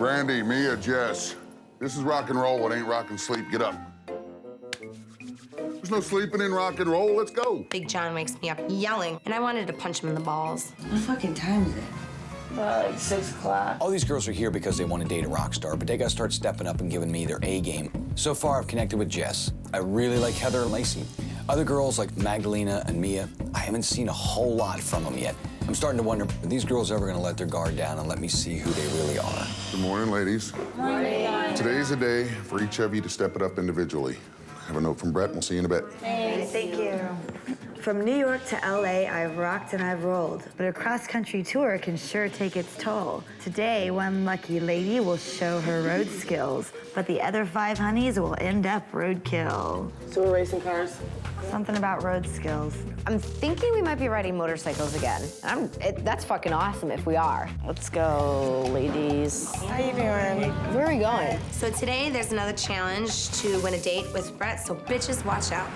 Brandy, Mia, Jess. This is rock and roll. It ain't rock and sleep. Get up. There's no sleeping in rock and roll. Let's go. Big John wakes me up yelling, and I wanted to punch him in the balls. What fucking time is it? Like 6 o'clock. All these girls are here because they want to date a rock star, but they gotta start stepping up and giving me their A game. So far, I've connected with Jess. I really like Heather and Lacey. Other girls like Magdalena and Mia, I haven't seen a whole lot from them yet. I'm starting to wonder, are these girls ever gonna let their guard down and let me see who they really are? Good morning, ladies. Morning. Today's a day for each of you to step it up individually. Have a note from Brett. We'll see you in a bit. Thank you. From New York to LA, I've rocked and I've rolled, but a cross-country tour can sure take its toll. Today, one lucky lady will show her road skills, but the other 5 honeys will end up roadkill. So we're racing cars? Something about road skills. I'm thinking we might be riding motorcycles again. That's fucking awesome if we are. Let's go, ladies. How you doing? Where are we going? So today, there's another challenge to win a date with Brett, so bitches, watch out.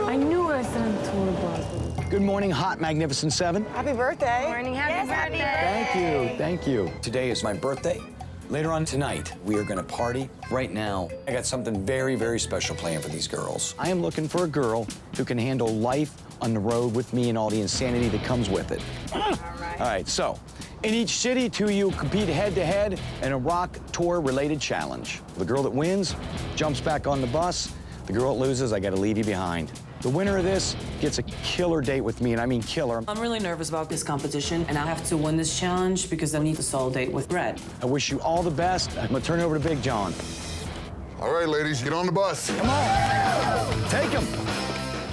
I knew I said on the tour bus. Good morning, hot, magnificent 7. Happy birthday. Morning, happy birthday. Thank you. Today is my birthday. Later on tonight, we are gonna party. Right now, I got something very, very special planned for these girls. I am looking for a girl who can handle life on the road with me and all the insanity that comes with it. All right, so in each city, 2 of you compete head-to-head in a rock tour-related challenge. The girl that wins jumps back on the bus. The girl that loses, I gotta leave you behind. The winner of this gets a killer date with me, and I mean killer. I'm really nervous about this competition, and I have to win this challenge because I need a solo date with Brett. I wish you all the best. I'm gonna turn it over to Big John. All right, ladies, get on the bus. Come on, take him.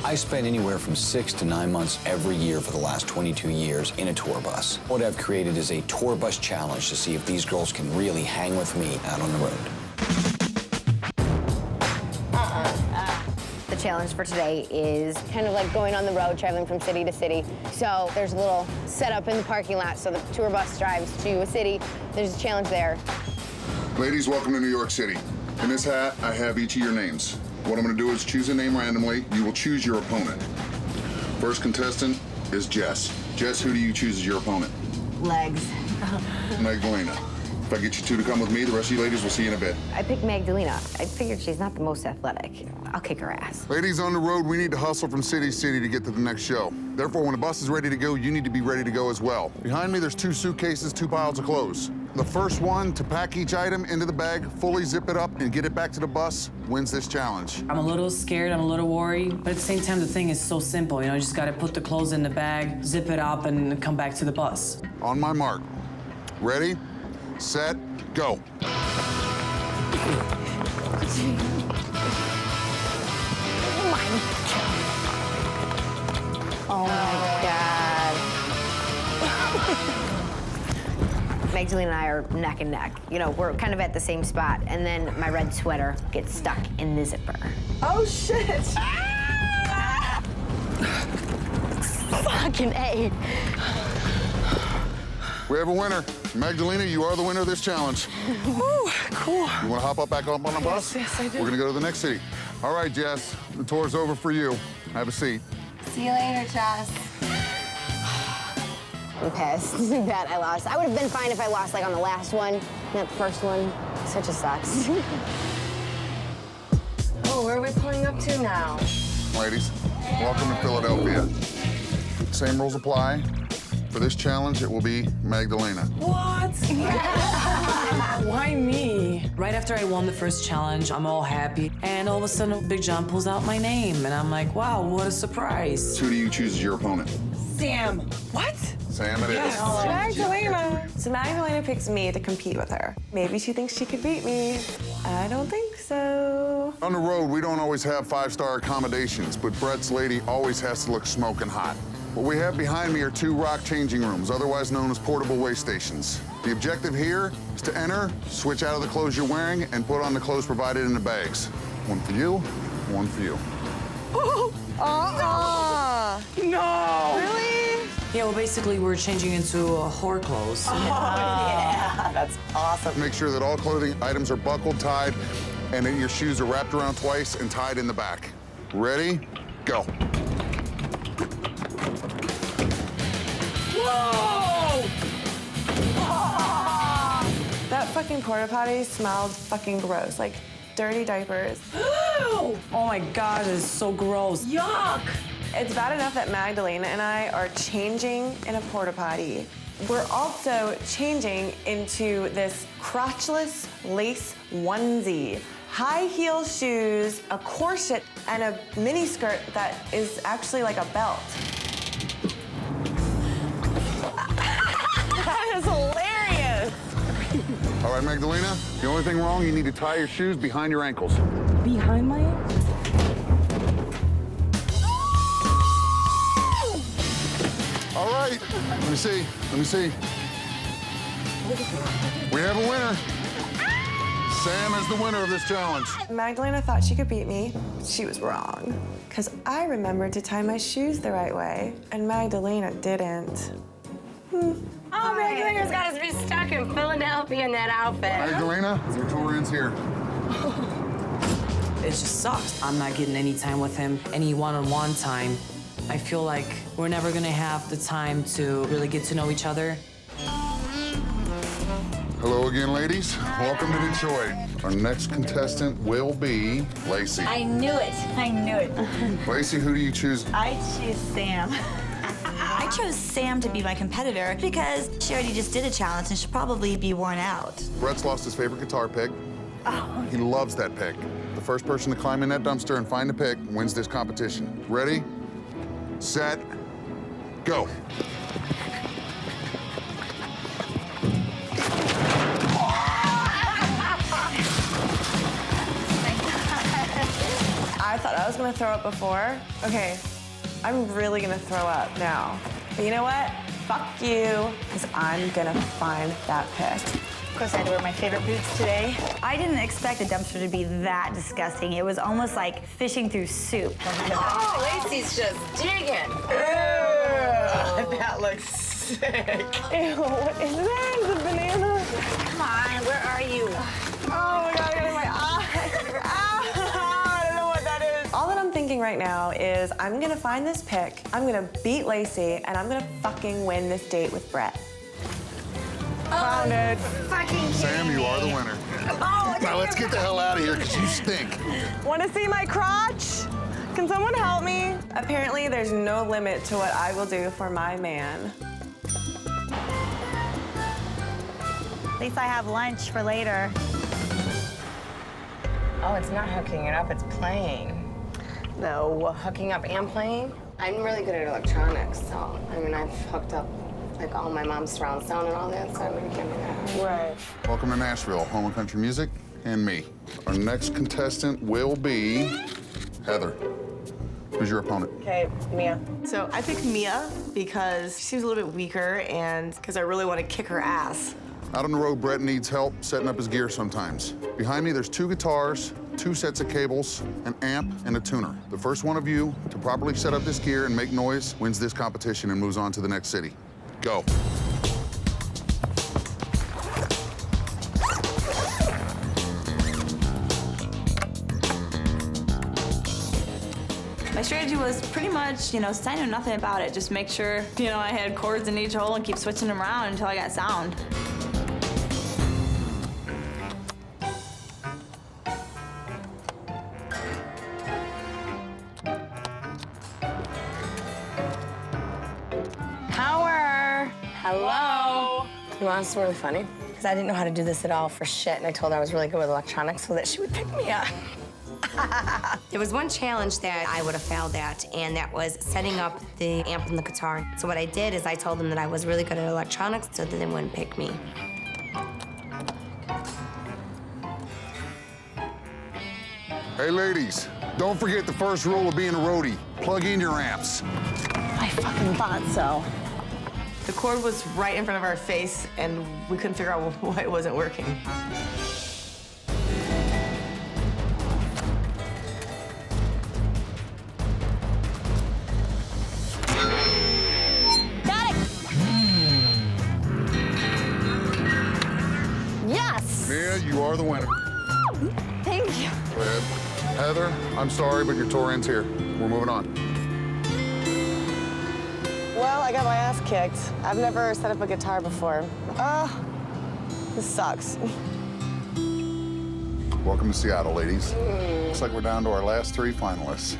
I spent anywhere from 6 to 9 months every year for the last 22 years in a tour bus. What I've created is a tour bus challenge to see if these girls can really hang with me out on the road. The challenge for today is kind of like going on the road, traveling from city to city. So there's a little setup in the parking lot, so the tour bus drives to a city. There's a challenge there. Ladies, welcome to New York City. In this hat, I have each of your names. What I'm gonna do is choose a name randomly. You will choose your opponent. First contestant is Jess. Jess, who do you choose as your opponent? Legs. Magdalena. If I get you two to come with me, the rest of you ladies will see you in a bit. I picked Magdalena. I figured she's not the most athletic. I'll kick her ass. Ladies, on the road, we need to hustle from city to city to get to the next show. Therefore, when the bus is ready to go, you need to be ready to go as well. Behind me, there's 2 suitcases, 2 piles of clothes. The first one to pack each item into the bag, fully zip it up, and get it back to the bus wins this challenge. I'm a little scared, I'm a little worried, but at the same time, the thing is so simple. You know, you just gotta put the clothes in the bag, zip it up, and come back to the bus. On my mark. Ready, set, go. Oh my God. Magdalena and I are neck and neck. You know, we're kind of at the same spot, and then my red sweater gets stuck in the zipper. Oh, shit. Fucking A. We have a winner. Magdalena, you are the winner of this challenge. Ooh, cool. You wanna hop up back up on the bus? Yes, I do. We're gonna go to the next city. All right, Jess, the tour's over for you. Have a seat. See you later, Jess. I'm pissed that I lost. I would have been fine if I lost like on the last one, not the first one. Such a sucks. Oh, where are we pulling up to now? Ladies, welcome to Philadelphia. Same rules apply. For this challenge, it will be Magdalena. What? Why me? Right after I won the first challenge, I'm all happy, and all of a sudden, Big John pulls out my name, and I'm like, wow, what a surprise. Who do you choose as your opponent? Sam. What? Sam it is. Magdalena. So Magdalena picks me to compete with her. Maybe she thinks she could beat me. I don't think so. On the road, we don't always have 5-star accommodations, but Brett's lady always has to look smoking hot. What we have behind me are 2 rock changing rooms, otherwise known as portable way stations. The objective here is to enter, switch out of the clothes you're wearing, and put on the clothes provided in the bags. One for you, one for you. No. Really? Yeah, well, basically, we're changing into whore clothes. Oh, yeah. That's awesome. Make sure that all clothing items are buckled, tied, and that your shoes are wrapped around twice and tied in the back. Ready? Go. Whoa! That fucking porta potty smelled fucking gross, like dirty diapers. Oh my God, this is so gross. Yuck! It's bad enough that Magdalena and I are changing in a porta potty. We're also changing into this crotchless lace onesie, high heel shoes, a corset, and a mini skirt that is actually like a belt. That is hilarious. All right, Magdalena, the only thing wrong, you need to tie your shoes behind your ankles. Behind my ankles? All right, let me see. We have a winner. Sam is the winner of this challenge. Magdalena thought she could beat me. She was wrong. Because I remembered to tie my shoes the right way, and Magdalena didn't. Oh, Magdalena's got us be stuck in Philadelphia in that outfit. Magdalena, your tour ends here. It just sucks. I'm not getting any time with him, any one-on-one time. I feel like we're never gonna have the time to really get to know each other. Hello again, ladies. Welcome to Detroit. Our next contestant will be Lacey. I knew it. Lacey, who do you choose? I choose Sam. I chose Sam to be my competitor because she already just did a challenge and she'll probably be worn out. Brett's lost his favorite guitar pick. He loves that pick. The first person to climb in that dumpster and find the pick wins this competition. Ready, set, go. I thought I was gonna throw up before. Okay, I'm really gonna throw up now. But you know what? Fuck you, because I'm gonna find that pick. Of course, I had to wear my favorite boots today. I didn't expect the dumpster to be that disgusting. It was almost like fishing through soup. Oh, Lacey's just digging. That looks sick. Ew, what is that? Is it banana? Come on, where are you? Oh my God, I got it in my eye. I don't know what that is. All that I'm thinking right now is I'm gonna find this pick, I'm gonna beat Lacey, and I'm gonna fucking win this date with Brett. Found it. Fucking Sam, you are the winner. Now let's get the hell out of here, because you stink. Want to see my crotch? Can someone help me? Apparently, there's no limit to what I will do for my man. At least I have lunch for later. Oh, it's not hooking it up, it's playing. No. Hooking up and playing? I'm really good at electronics, so, I mean, I've hooked up like all my mom's surround sound and all that, so I really can't do that. Right. Welcome to Nashville, home of country music, and me. Our next contestant will be Heather. Who's your opponent? Okay, Mia. So I picked Mia because she seems a little bit weaker and because I really want to kick her ass. Out on the road, Brett needs help setting up his gear sometimes. Behind me, there's 2 guitars, 2 sets of cables, an amp, and a tuner. The first one of you to properly set up this gear and make noise wins this competition and moves on to the next city. Go. My strategy was pretty much, I knew nothing about it. Just make sure, I had chords in each hole and keep switching them around until I got sound. Power! Hello! You want something really funny? Because I didn't know how to do this at all for shit, and I told her I was really good with electronics so that she would pick me up. There was one challenge that I would have failed at, and that was setting up the amp and the guitar. So what I did is I told them that I was really good at electronics so that they wouldn't pick me. Hey, ladies, don't forget the first rule of being a roadie. Plug in your amps. I fucking thought so. The cord was right in front of our face and we couldn't figure out why it wasn't working. Got it! Yes! Mia, you are the winner. Thank you. Go ahead. Heather, I'm sorry, but your tour ends here. We're moving on. Well, I got my ass kicked. I've never set up a guitar before. This sucks. Welcome to Seattle, ladies. Looks like we're down to our last 3 finalists.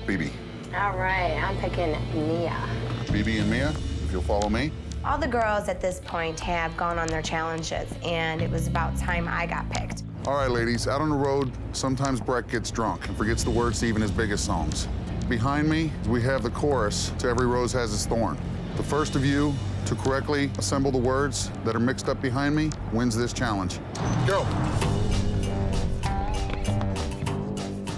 Phoebe. All right, I'm picking Mia. Phoebe and Mia, if you'll follow me. All the girls at this point have gone on their challenges, and it was about time I got picked. All right, ladies, out on the road, sometimes Brett gets drunk and forgets the words to even his biggest songs. Behind me, we have the chorus to Every Rose Has Its Thorn. The first of you to correctly assemble the words that are mixed up behind me wins this challenge. Go.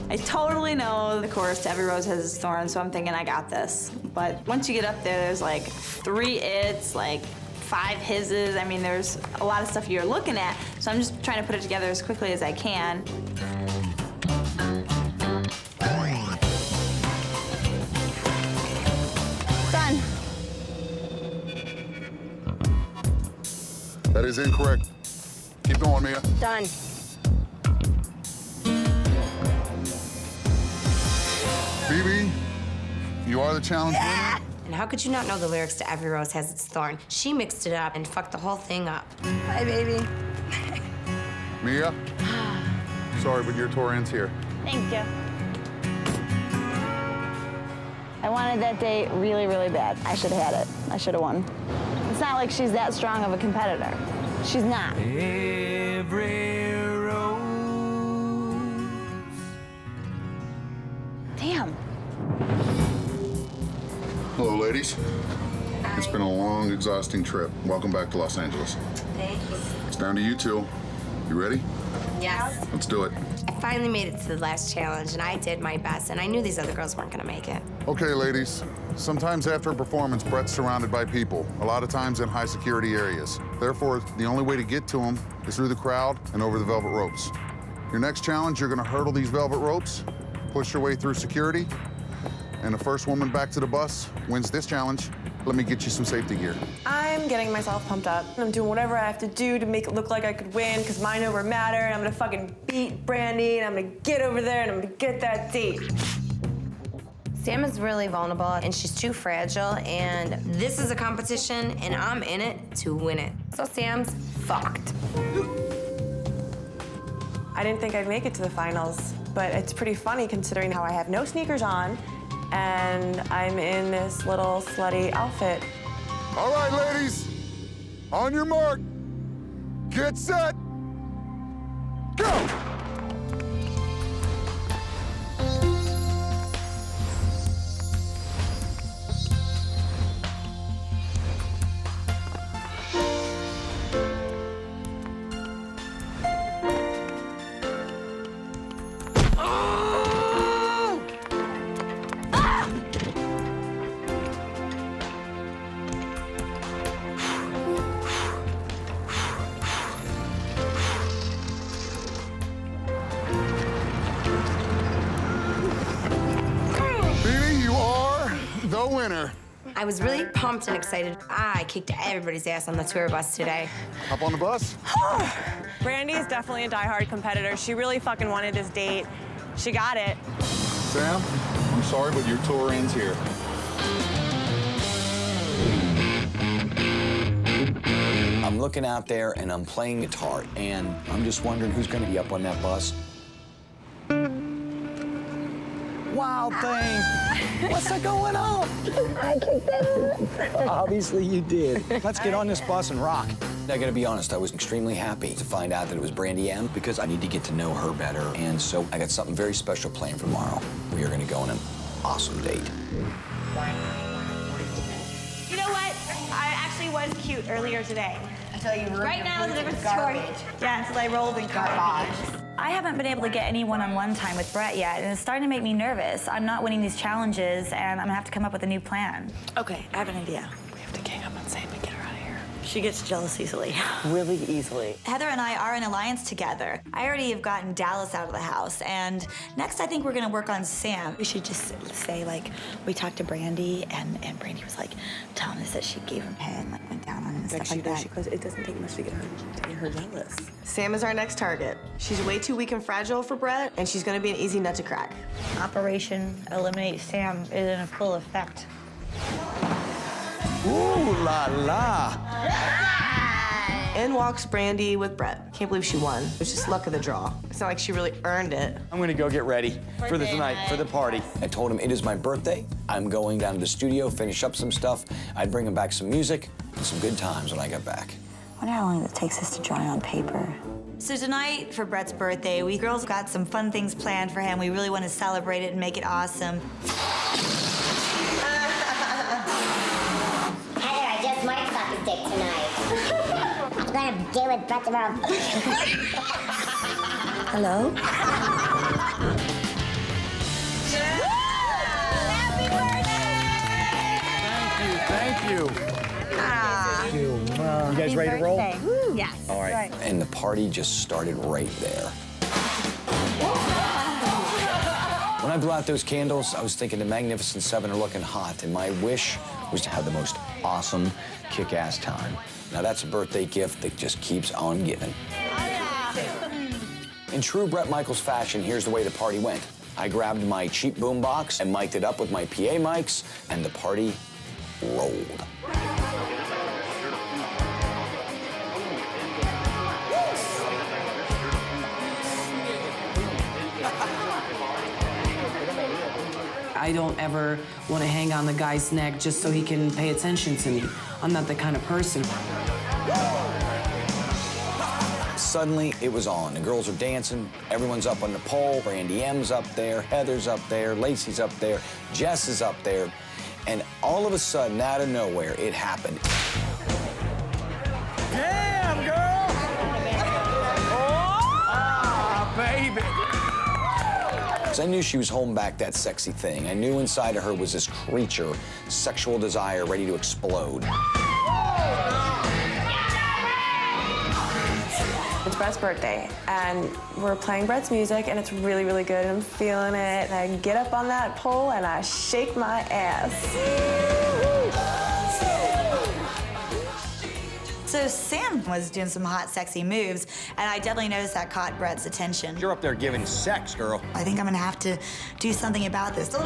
I totally know the chorus to Every Rose Has Its Thorn, so I'm thinking I got this. But once you get up there, there's like 3 its, like 5 hises. I mean, there's a lot of stuff you're looking at, so I'm just trying to put it together as quickly as I can. Done. That is incorrect. Keep going, Mia. Done. Phoebe, you are the challenge winner. And how could you not know the lyrics to Every Rose Has Its Thorn? She mixed it up and fucked the whole thing up. Bye, baby. Mia, sorry, but your tour ends here. Thank you. I wanted that date really, really bad. I should have had it. I should have won. It's not like she's that strong of a competitor. She's not. Every rose. Damn. Hello, ladies. It's been a long, exhausting trip. Welcome back to Los Angeles. Thank you. It's down to you two. You ready? Yes. Let's do it. I finally made it to the last challenge, and I did my best, and I knew these other girls weren't gonna make it. Okay, ladies. Sometimes after a performance, Brett's surrounded by people, a lot of times in high security areas. Therefore, the only way to get to him is through the crowd and over the velvet ropes. Your next challenge, you're gonna hurdle these velvet ropes, push your way through security, and the first woman back to the bus wins this challenge. Let me get you some safety gear. I'm getting myself pumped up. I'm doing whatever I have to do to make it look like I could win, because mind over matter, and I'm gonna fucking beat Brandy, and I'm gonna get over there, and I'm gonna get that date. Sam is really vulnerable, and she's too fragile, and this is a competition, and I'm in it to win it. So Sam's fucked. I didn't think I'd make it to the finals, but it's pretty funny considering how I have no sneakers on, and I'm in this little slutty outfit. All right, ladies. On your mark. Get set. Go! The winner. I was really pumped and excited. I kicked everybody's ass on the tour bus today. Up on the bus? Brandy is definitely a diehard competitor. She really fucking wanted this date. She got it. Sam, I'm sorry, but your tour ends here. I'm looking out there and I'm playing guitar, and I'm just wondering who's gonna be up on that bus. Wild thing! What's going on? I kicked that. Obviously you did. Let's get on this bus and rock. I gotta be honest, I was extremely happy to find out that it was Brandy M because I need to get to know her better, and so I got something very special planned for tomorrow. We are gonna go on an awesome date. You know what? I actually was cute earlier today. Until you ruined Right now is a different story. Yeah, until I rolled in garbage. I haven't been able to get any one-on-one time with Brett yet, and it's starting to make me nervous. I'm not winning these challenges, and I'm gonna have to come up with a new plan. Okay, I have an idea. We have to gang up on Sam and get her out of here. She gets jealous easily. Really easily. Heather and I are in alliance together. I already have gotten Dallas out of the house, and next I think we're gonna work on Sam. We should just say, like, we talked to Brandy, and Brandy was, like, telling us that she gave him head and, like, went down on him and stuff like that. Because it doesn't take much to get her jealous. Sam is our next target. She's way too weak and fragile for Brett, and she's gonna be an easy nut to crack. Operation Eliminate Sam is in full effect. Ooh la la! In walks Brandy with Brett. Can't believe she won. It was just luck of the draw. It's not like she really earned it. I'm gonna go get ready for the tonight, for the party. I told him it is my birthday. I'm going down to the studio, finish up some stuff. I'd bring him back some music and some good times when I got back. I wonder how long it takes us to draw on paper. So tonight, for Brett's birthday, we girls got some fun things planned for him. We really want to celebrate it and make it awesome. I just might suck his dick tonight. I'm gonna deal with Brett tomorrow. Hello? Thank you. You guys ready to roll? Yes. All right. And the party just started right there. When I blew out those candles, I was thinking the Magnificent Seven are looking hot, and my wish was to have the most awesome, kick-ass time. Now that's a birthday gift that just keeps on giving. In true Bret Michaels fashion, here's the way the party went. I grabbed my cheap boombox and mic'd it up with my PA mics, and the party rolled. I don't ever want to hang on the guy's neck just so he can pay attention to me. I'm not the kind of person. Suddenly, it was on. The girls are dancing. Everyone's up on the pole. Brandy M's up there. Heather's up there. Lacey's up there. Jess is up there. And all of a sudden, out of nowhere, it happened. Damn, girl! Oh, baby! Because I knew she was holding back that sexy thing. I knew inside of her was this creature, sexual desire ready to explode. It's Brett's birthday, and we're playing Brett's music, and it's really, really good. I'm feeling it. And I get up on that pole, and I shake my ass. So Sam was doing some hot, sexy moves, and I definitely noticed that caught Brett's attention. You're up there giving sex, girl. I think I'm gonna have to do something about this. So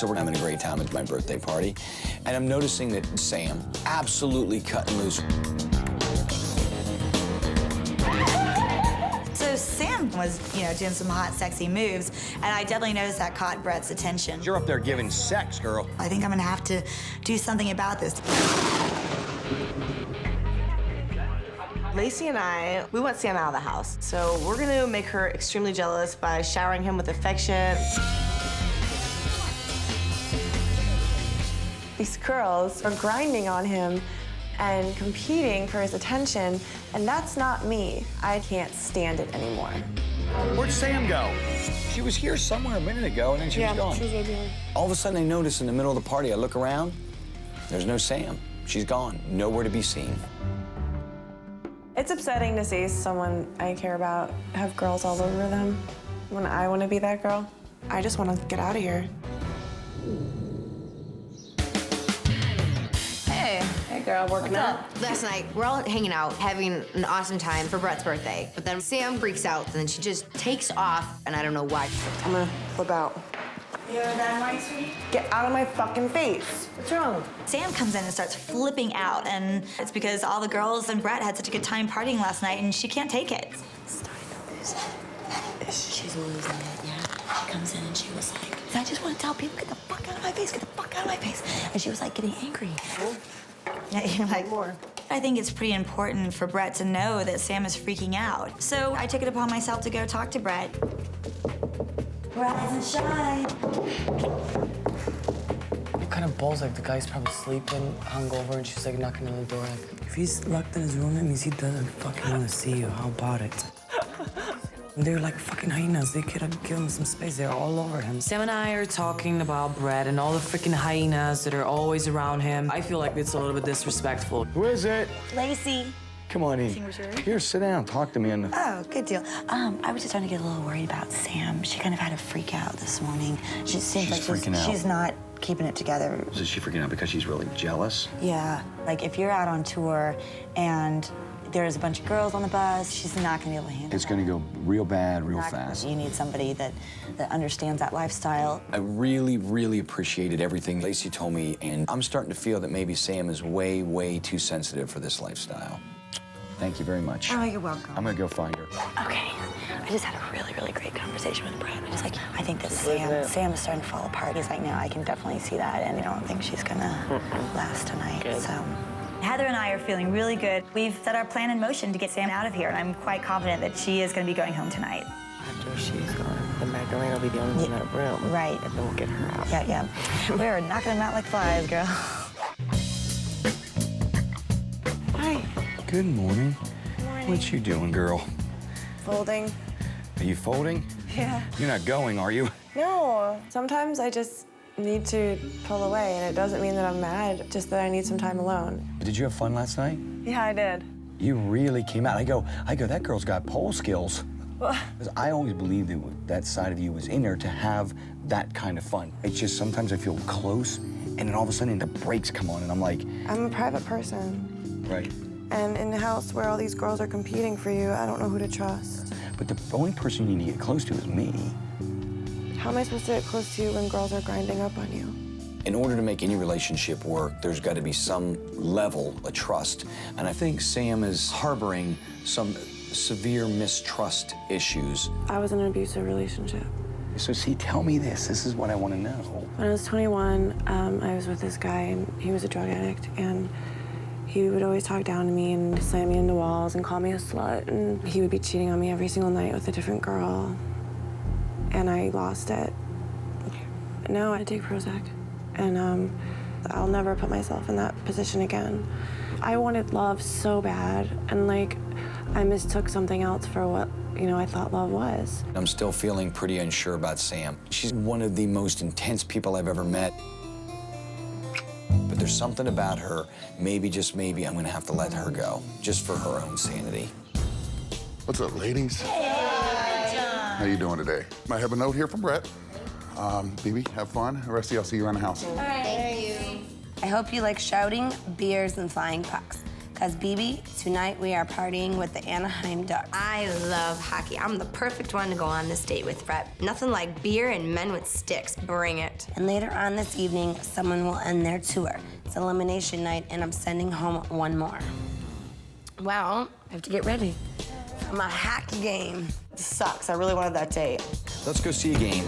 we're having a great time at my birthday party, and I'm noticing that Sam absolutely cutting loose. So Sam was, doing some hot, sexy moves, and I definitely noticed that caught Brett's attention. You're up there giving sex, girl. I think I'm gonna have to do something about this. Lacey and we want Sam out of the house. So we're gonna make her extremely jealous by showering him with affection. These girls are grinding on him and competing for his attention, and that's not me. I can't stand it anymore. Where'd Sam go? She was here somewhere a minute ago, and then she was gone. All of a sudden, I notice in the middle of the party, I look around, there's no Sam. She's gone, nowhere to be seen. It's upsetting to see someone I care about have girls all over them when I want to be that girl. I just want to get out of here. Hey girl, working up. Last night, we're all hanging out, having an awesome time for Brett's birthday. But then Sam freaks out, and then she just takes off, and I don't know why. I'm gonna flip out. You're that right, sweetie? Get out of my fucking face. What's wrong? Sam comes in and starts flipping out, and it's because all the girls and Brett had such a good time partying last night, and she can't take it. Starting to lose it. She's losing it, yeah. She comes in and she was like, I just want to tell people, get the fuck out of my face, get the fuck out of my face. And she was like getting angry. Yeah, you're like, more. I think it's pretty important for Brett to know that Sam is freaking out. So I took it upon myself to go talk to Brett. Rise and shine. What kind of balls? Like, the guy's probably sleeping, hungover, and she's like knocking on the door. Like, if he's locked in his room, that means he doesn't fucking want to see you. How about it? And they're like fucking hyenas. They could give him some space. They're all over him. Sam and I are talking about Brett and all the freaking hyenas that are always around him. I feel like it's a little bit disrespectful. Who is it? Lacey. Come on in. Here, sit down. Talk to me. Oh, good deal. I was just starting to get a little worried about Sam. She kind of had a freak out this morning. She seems She's like freaking out. she's not keeping it together. Is she freaking out because she's really jealous? Yeah. Like, if you're out on tour and There's a bunch of girls on the bus. She's not gonna be able to handle It's gonna go real bad, real that. fast. You need somebody that understands that lifestyle. I really, really appreciated everything Lacey told me, and I'm starting to feel that maybe Sam is way, way too sensitive for this lifestyle. Thank you very much. Oh, you're welcome. I'm gonna go find her. Okay, I just had a really, really great conversation with Brett. I think that Sam is starting to fall apart. He's like, no, I can definitely see that, and I don't think she's gonna last tonight, so. Heather and I are feeling really good. We've set our plan in motion to get Sam out of here, and I'm quite confident that she is gonna be going home tonight. After she's gone, then Magdalena will be the only one in that room. Right. And then we'll get her out. Yeah. We're knocking them out like flies, girl. Hi. Good morning. Morning. What you doing, girl? Folding. Are you folding? Yeah. You're not going, are you? No. Sometimes I just need to pull away, and it doesn't mean that I'm mad, just that I need some time alone. Did you have fun last night? Yeah, I did. You really came out. I go, that girl's got pole skills. What? Because I always believed that side of you was in there to have that kind of fun. It's just sometimes I feel close, and then all of a sudden the brakes come on, and I'm like... I'm a private person. Right. And in a house where all these girls are competing for you, I don't know who to trust. But the only person you need to get close to is me. How am I supposed to get close to you when girls are grinding up on you? In order to make any relationship work, there's got to be some level of trust. And I think Sam is harboring some severe mistrust issues. I was in an abusive relationship. So see, tell me this. This is what I want to know. When I was 21, I was with this guy, and he was a drug addict, and he would always talk down to me and slam me into walls and call me a slut, and he would be cheating on me every single night with a different girl, and I lost it. Now I take Prozac, and I'll never put myself in that position again. I wanted love so bad, and like, I mistook something else for what, I thought love was. I'm still feeling pretty unsure about Sam. She's one of the most intense people I've ever met. But there's something about her, maybe, just maybe, I'm gonna have to let her go, just for her own sanity. What's up, ladies? How you doing today? I have a note here from Brett. BB, have fun. The rest of you, I'll see you around the house. All right. Thank you. I hope you like shouting, beers, and flying pucks. Because, BB, tonight we are partying with the Anaheim Ducks. I love hockey. I'm the perfect one to go on this date with, Brett. Nothing like beer and men with sticks. Bring it. And later on this evening, someone will end their tour. It's elimination night, and I'm sending home one more. Well, I have to get ready for my hockey game. This sucks. I really wanted that date. Let's go see a game.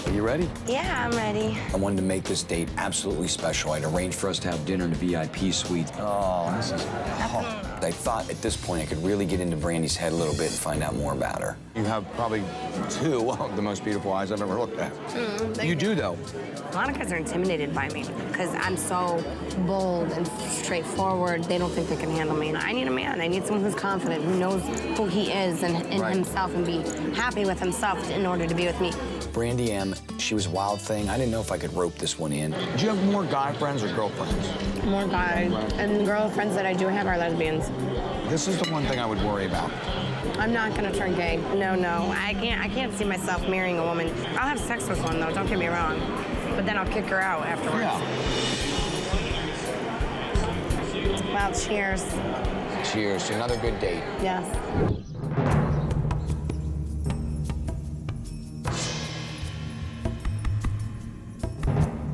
Are you ready? Yeah, I'm ready. I wanted to make this date absolutely special. I'd arranged for us to have dinner in the VIP suite. Oh, this is... Oh. I thought at this point I could really get into Brandy's head a little bit and find out more about her. You have probably two of the most beautiful eyes I've ever looked at. You do, though. A lot of guys are intimidated by me because I'm so bold and straightforward. They don't think they can handle me. I need a man. I need someone who's confident, who knows who he is and in himself, and be happy with himself in order to be with me. Brandy M, she was a wild thing. I didn't know if I could rope this one in. Do you have more guy friends or girlfriends? More guys. And the girlfriends that I do have are lesbians. This is the one thing I would worry about. I'm not gonna turn gay. No. I can't see myself marrying a woman. I'll have sex with one though, don't get me wrong. But then I'll kick her out afterwards. Yeah. Well, cheers. Cheers to another good date. Yes.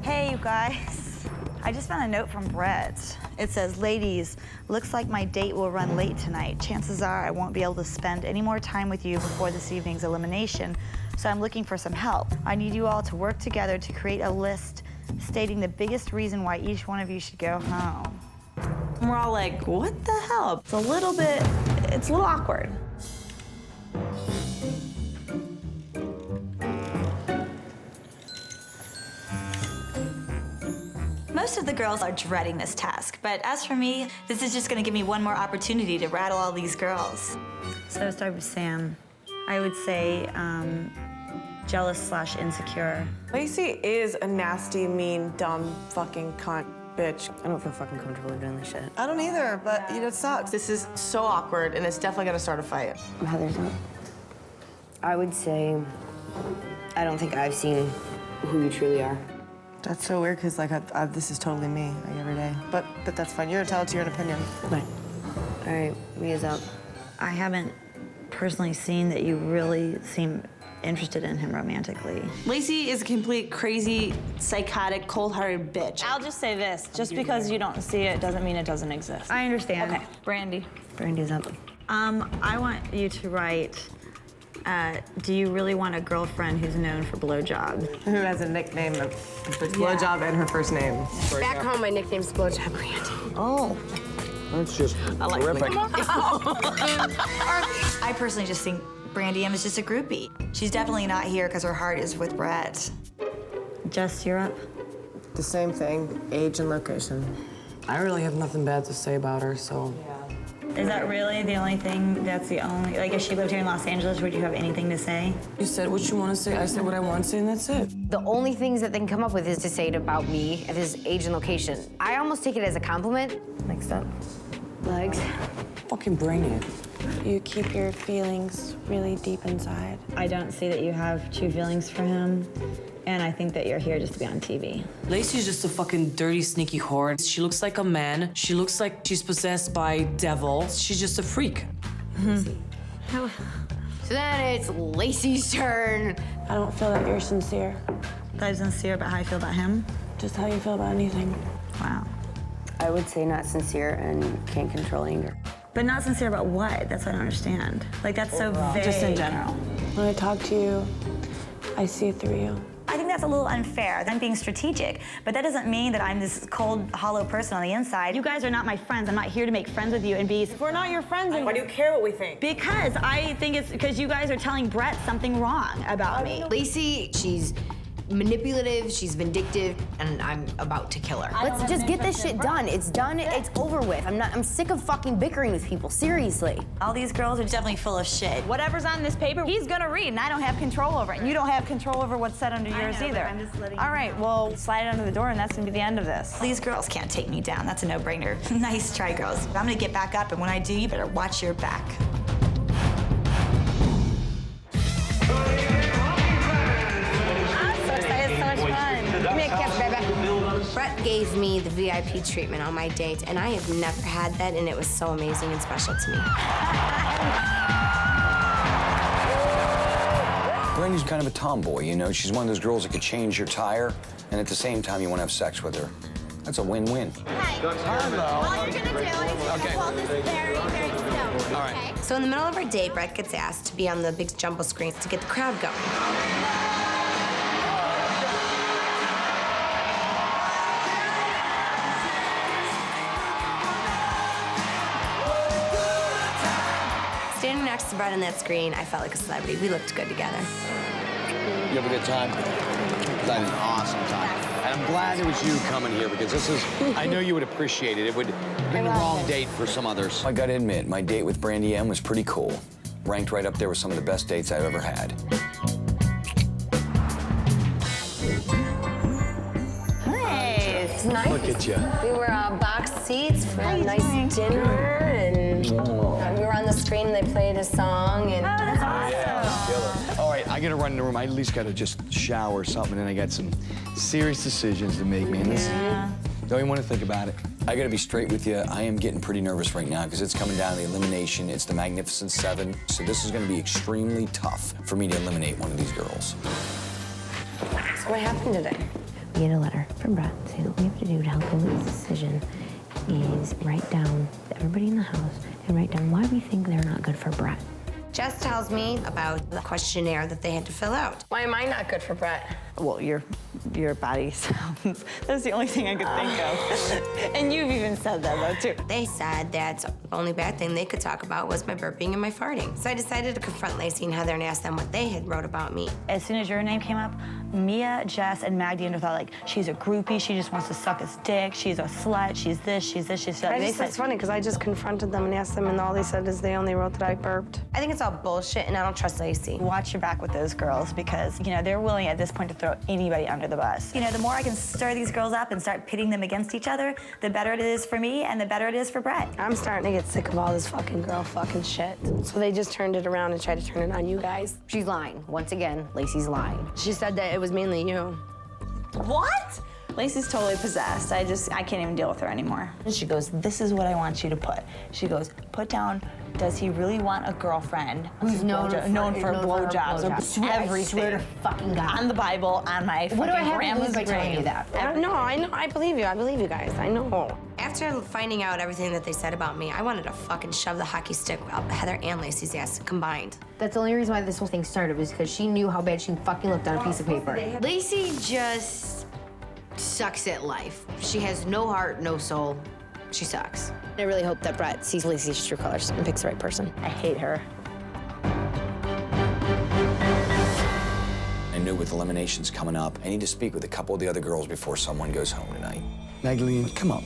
Hey, you guys. I just found a note from Brett. It says, ladies, looks like my date will run late tonight. Chances are I won't be able to spend any more time with you before this evening's elimination, so I'm looking for some help. I need you all to work together to create a list stating the biggest reason why each one of you should go home. And we're all like, what the hell? It's a little awkward. Most of the girls are dreading this task, but as for me, this is just gonna give me one more opportunity to rattle all these girls. So to start with Sam, I would say jealous/insecure. Lacey is a nasty, mean, dumb, fucking cunt bitch. I don't feel fucking comfortable doing this shit. I don't either, but it sucks. This is so awkward, and it's definitely gonna start a fight. Heather's up. I would say I don't think I've seen who you truly are. That's so weird, because like this is totally me, like every day. But that's fine. You're entitled to your own opinion. Right. All right, Mia's up. I haven't personally seen that you really seem interested in him romantically. Lacey is a complete crazy, psychotic, cold-hearted bitch. I'll just say this, just because you don't see it doesn't mean it doesn't exist. I understand. Okay, Brandy. Brandy's up. I want you to write, do you really want a girlfriend who's known for blowjobs? Who has a nickname of blowjob and her first name. Back home, my nickname's Blowjob Brandy. Oh, that's just terrific. I personally just think Brandy M is just a groupie. She's definitely not here because her heart is with Brett. Just you're up? The same thing, age and location. I really have nothing bad to say about her, so. Is that really the only thing, that's the only, like if she lived here in Los Angeles, would you have anything to say? You said what you want to say, I said what I want to say, and that's it. The only things that they can come up with is to say it about me at his age and location. I almost take it as a compliment. Next up. Legs. Fucking bring it. You keep your feelings really deep inside. I don't see that you have true feelings for him, and I think that you're here just to be on TV. Lacey's just a fucking dirty, sneaky whore. She looks like a man. She looks like she's possessed by devil. She's just a freak. So then it's Lacey's turn. I don't feel that you're sincere. I'm sincere about how I feel about him. Just how you feel about anything. Wow. I would say not sincere and can't control anger. But not sincere about what? That's what I don't understand. Like, that's so vague. Just in general. When I talk to you, I see it through you. I think that's a little unfair. I'm being strategic, but that doesn't mean that I'm this cold, hollow person on the inside. You guys are not my friends. I'm not here to make friends with you and be. If we're not your friends, then why do you care what we think? Because I think it's because you guys are telling Brett something wrong about me. Lacey, she's manipulative, she's vindictive, and I'm about to kill her. Let's just get this shit done. It's done, it's over with. I'm sick of fucking bickering with people, seriously. All these girls are definitely full of shit. Whatever's on this paper, he's gonna read, and I don't have control over it. And you don't have control over what's said under yours either. I'm just letting All right, well, slide it under the door, and that's gonna be the end of this. These girls can't take me down. That's a no-brainer. Nice try, girls. I'm gonna get back up, and when I do, you better watch your back. Give me a kiss, baby. Brett gave me the VIP treatment on my date, and I have never had that, and it was so amazing and special to me. Brandy's kind of a tomboy, you know? She's one of those girls that could change your tire, and at the same time, you want to have sex with her. That's a win-win. Hello. All you're gonna do is hold this very, very still. All right. So in the middle of our date, Brett gets asked to be on the big jumbo screens to get the crowd going. Standing next to Brett on that screen, I felt like a celebrity. We looked good together. You have a good time? I had an awesome time. And I'm glad it was you coming here because this is, I know you would appreciate it. It would have been the wrong date for some others. I gotta admit, my date with Brandy M was pretty cool. Ranked right up there with some of the best dates I've ever had. It's nice. Look at you. We were box seats for a nice dinner, and we were on the screen and they played a song. And Oh, that's awesome. All right, I gotta run in the room. I at least gotta just shower or something, and I got some serious decisions to make, man. Don't even want to think about it. I gotta be straight with you. I am getting pretty nervous right now because it's coming down to the elimination. It's the Magnificent Seven. So this is gonna be extremely tough for me to eliminate one of these girls. So what happened today? We get a letter from Brett saying what we have to do to help him with his decision is write down to everybody in the house and write down why we think they're not good for Brett. Jess tells me about the questionnaire that they had to fill out. Why am I not good for Brett? Well, your body sounds. That's the only thing I could think of. And you've even said that, though, too. They said that the only bad thing they could talk about was my burping and my farting. So I decided to confront Lacey and Heather and ask them what they had wrote about me. As soon as your name came up, Mia, Jess, and Magdy thought, like, she's a groupie, she just wants to suck his dick, she's a slut, she's this, she's this, she's that. It's funny, because I just confronted them and asked them, and all they said is they only wrote that I burped. I think it's all bullshit, and I don't trust Lacey. Watch your back with those girls, because, you know, they're willing at this point to throw anybody under the bus. You know, the more I can stir these girls up and start pitting them against each other, the better it is for me and the better it is for Brett. I'm starting to get sick of all this fucking girl fucking shit. So they just turned it around and tried to turn it on you guys. She's lying. Once again, Lacey's lying. She said that it was mainly you. What? Lacey's totally possessed. I can't even deal with her anymore. And she goes, this is what I want you to put. She goes, put down, does he really want a girlfriend Who's known for blowjobs or everything? I swear to fucking God. On the Bible, on my What do I have to grandma's lose by telling you grave. that? No, I know. I believe you. I believe you guys. I know. After finding out everything that they said about me, I wanted to fucking shove the hockey stick up Heather and Lacey's ass combined. That's the only reason why this whole thing started was because she knew how bad she fucking looked on a piece of paper. Lacey just sucks at life. She has no heart, no soul. She sucks. I really hope that Brett sees Lacey's true colors and picks the right person. I hate her. I knew with eliminations coming up, I need to speak with a couple of the other girls before someone goes home tonight. Magdalene, come up.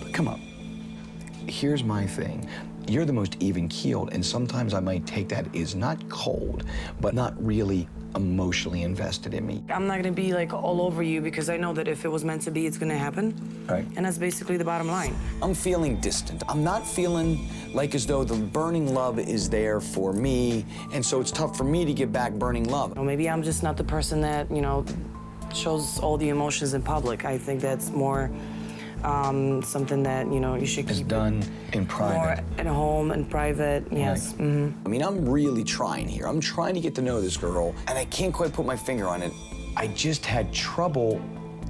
Here's my thing. You're the most even-keeled, and sometimes I might take that as not cold, but not really emotionally invested in me. I'm not gonna be like all over you because I know that if it was meant to be, it's gonna happen. Right. And that's basically the bottom line. I'm feeling distant. I'm not feeling like as though the burning love is there for me, and so it's tough for me to give back burning love. Or maybe I'm just not the person that, shows all the emotions in public. I think that's more something that, you should keep done in private. More at home and private, yes. Right. Mm-hmm. I mean, I'm really trying here. I'm trying to get to know this girl, and I can't quite put my finger on it. I just had trouble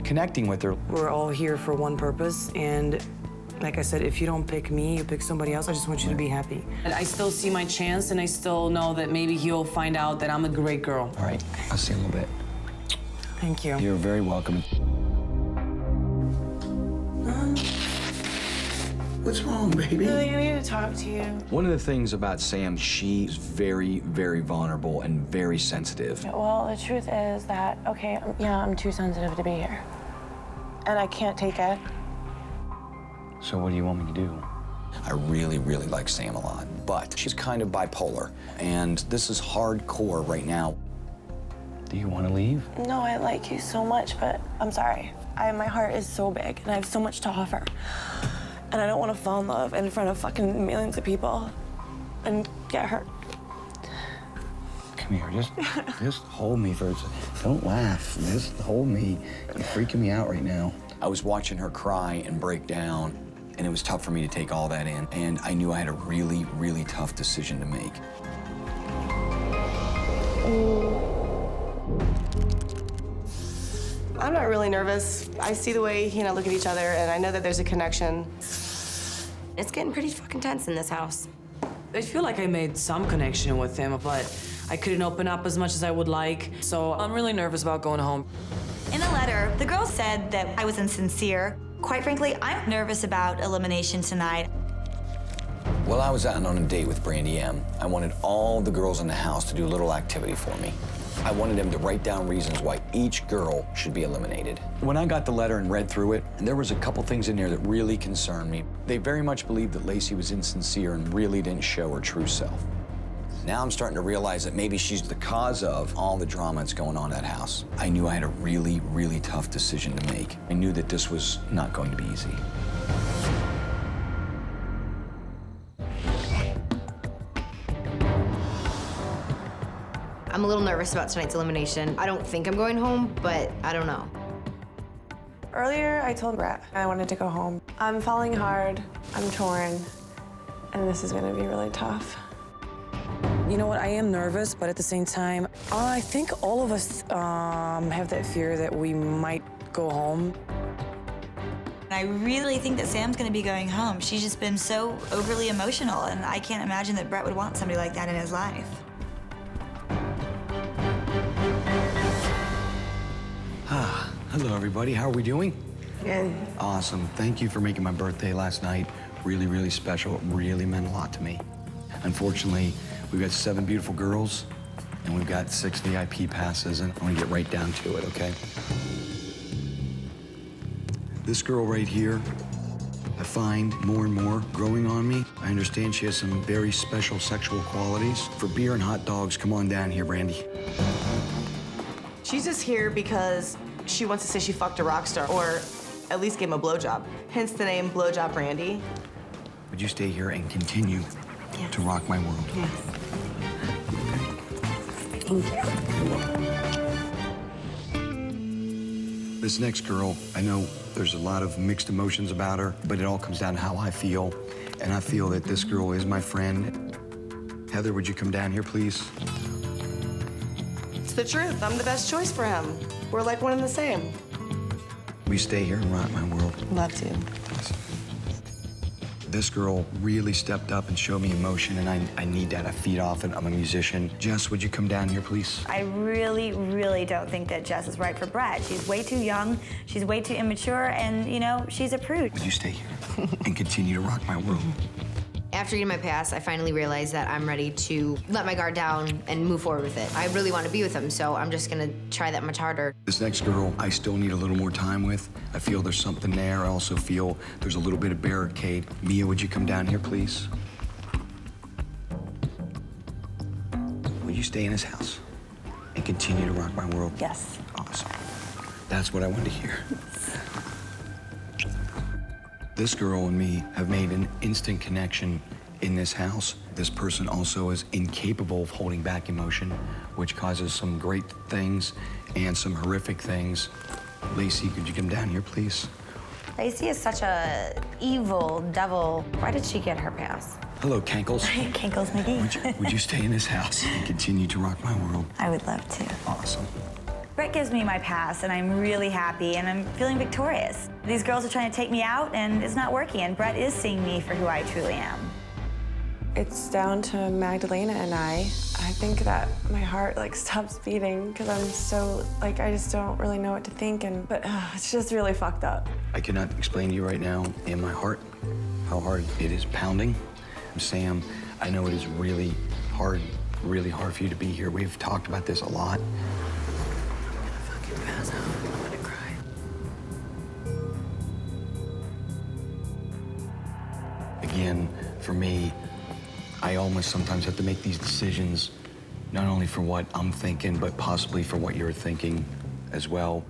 connecting with her. We're all here for one purpose, and like I said, if you don't pick me, you pick somebody else. I just want you to be happy. And I still see my chance, and I still know that maybe he'll find out that I'm a great girl. All right, I'll see you in a little bit. Thank you. You're very welcome. What's wrong, baby? Really, I need to talk to you. One of the things about Sam, she's very, very vulnerable and very sensitive. Well, the truth is that, okay, I'm too sensitive to be here. And I can't take it. So what do you want me to do? I really, really like Sam a lot, but she's kind of bipolar, and this is hardcore right now. Do you want to leave? No, I like you so much, but I'm sorry. My heart is so big, and I have so much to offer. And I don't want to fall in love in front of fucking millions of people and get hurt. Come here, just hold me for a second. Don't laugh, just hold me. You're freaking me out right now. I was watching her cry and break down, and it was tough for me to take all that in. And I knew I had a really, really tough decision to make. I'm not really nervous. I see the way he and I look at each other, and I know that there's a connection. It's getting pretty fucking tense in this house. I feel like I made some connection with him, but I couldn't open up as much as I would like. So I'm really nervous about going home. In a letter, the girl said that I was insincere. Quite frankly, I'm nervous about elimination tonight. While I was out on a date with Brandy M, I wanted all the girls in the house to do a little activity for me. I wanted them to write down reasons why each girl should be eliminated. When I got the letter and read through it, there was a couple things in there that really concerned me. They very much believed that Lacey was insincere and really didn't show her true self. Now I'm starting to realize that maybe she's the cause of all the drama that's going on in that house. I knew I had a really, really tough decision to make. I knew that this was not going to be easy. I'm a little nervous about tonight's elimination. I don't think I'm going home, but I don't know. Earlier, I told Brett I wanted to go home. I'm falling hard, I'm torn, and this is gonna be really tough. You know what, I am nervous, but at the same time, I think all of us have that fear that we might go home. I really think that Sam's gonna be going home. She's just been so overly emotional, and I can't imagine that Brett would want somebody like that in his life. Hello, everybody. How are we doing? Good. Awesome. Thank you for making my birthday last night really, really special. It really meant a lot to me. Unfortunately, we've got 7 beautiful girls, and we've got 6 VIP passes, and I want to get right down to it, okay? This girl right here, I find more and more growing on me. I understand she has some very special sexual qualities. For beer and hot dogs, come on down here, Brandy. She's just here because she wants to say she fucked a rock star, or at least gave him a blowjob. Hence the name Blowjob Brandy. Would you stay here and continue to rock my world? Yes. Thank you. This next girl, I know there's a lot of mixed emotions about her, but it all comes down to how I feel. And I feel that this girl is my friend. Heather, would you come down here, please? It's the truth. I'm the best choice for him. We're like one and the same. Will you stay here and rock my world? Love to. This girl really stepped up and showed me emotion, and I need that. I feed off it. I'm a musician. Jess, would you come down here, please? I really, really don't think that Jess is right for Brett. She's way too young, she's way too immature, and, you know, she's a prude. Would you stay here and continue to rock my world? After eating my pass, I finally realized that I'm ready to let my guard down and move forward with it. I really want to be with him, so I'm just gonna try that much harder. This next girl, I still need a little more time with. I feel there's something there. I also feel there's a little bit of barricade. Mia, would you come down here, please? Will you stay in his house and continue to rock my world? Yes. Awesome. That's what I wanted to hear. This girl and me have made an instant connection in this house. This person also is incapable of holding back emotion, which causes some great things and some horrific things. Lacey, could you come down here, please? Lacey is such a evil devil. Why did she get her pass? Hello, Cankles. Cankles McGee. Would you stay in this house and continue to rock my world? I would love to. Awesome. Brett gives me my pass, and I'm really happy, and I'm feeling victorious. These girls are trying to take me out, and it's not working, and Brett is seeing me for who I truly am. It's down to Magdalena and I think that my heart stops beating because I'm so I just don't really know what to think, but it's just really fucked up. I cannot explain to you right now in my heart how hard it is pounding. Sam, I know it is really hard for you to be here. We've talked about this a lot. Pass out. I'm gonna cry. Again, for me, I almost sometimes have to make these decisions, not only for what I'm thinking, but possibly for what you're thinking as well.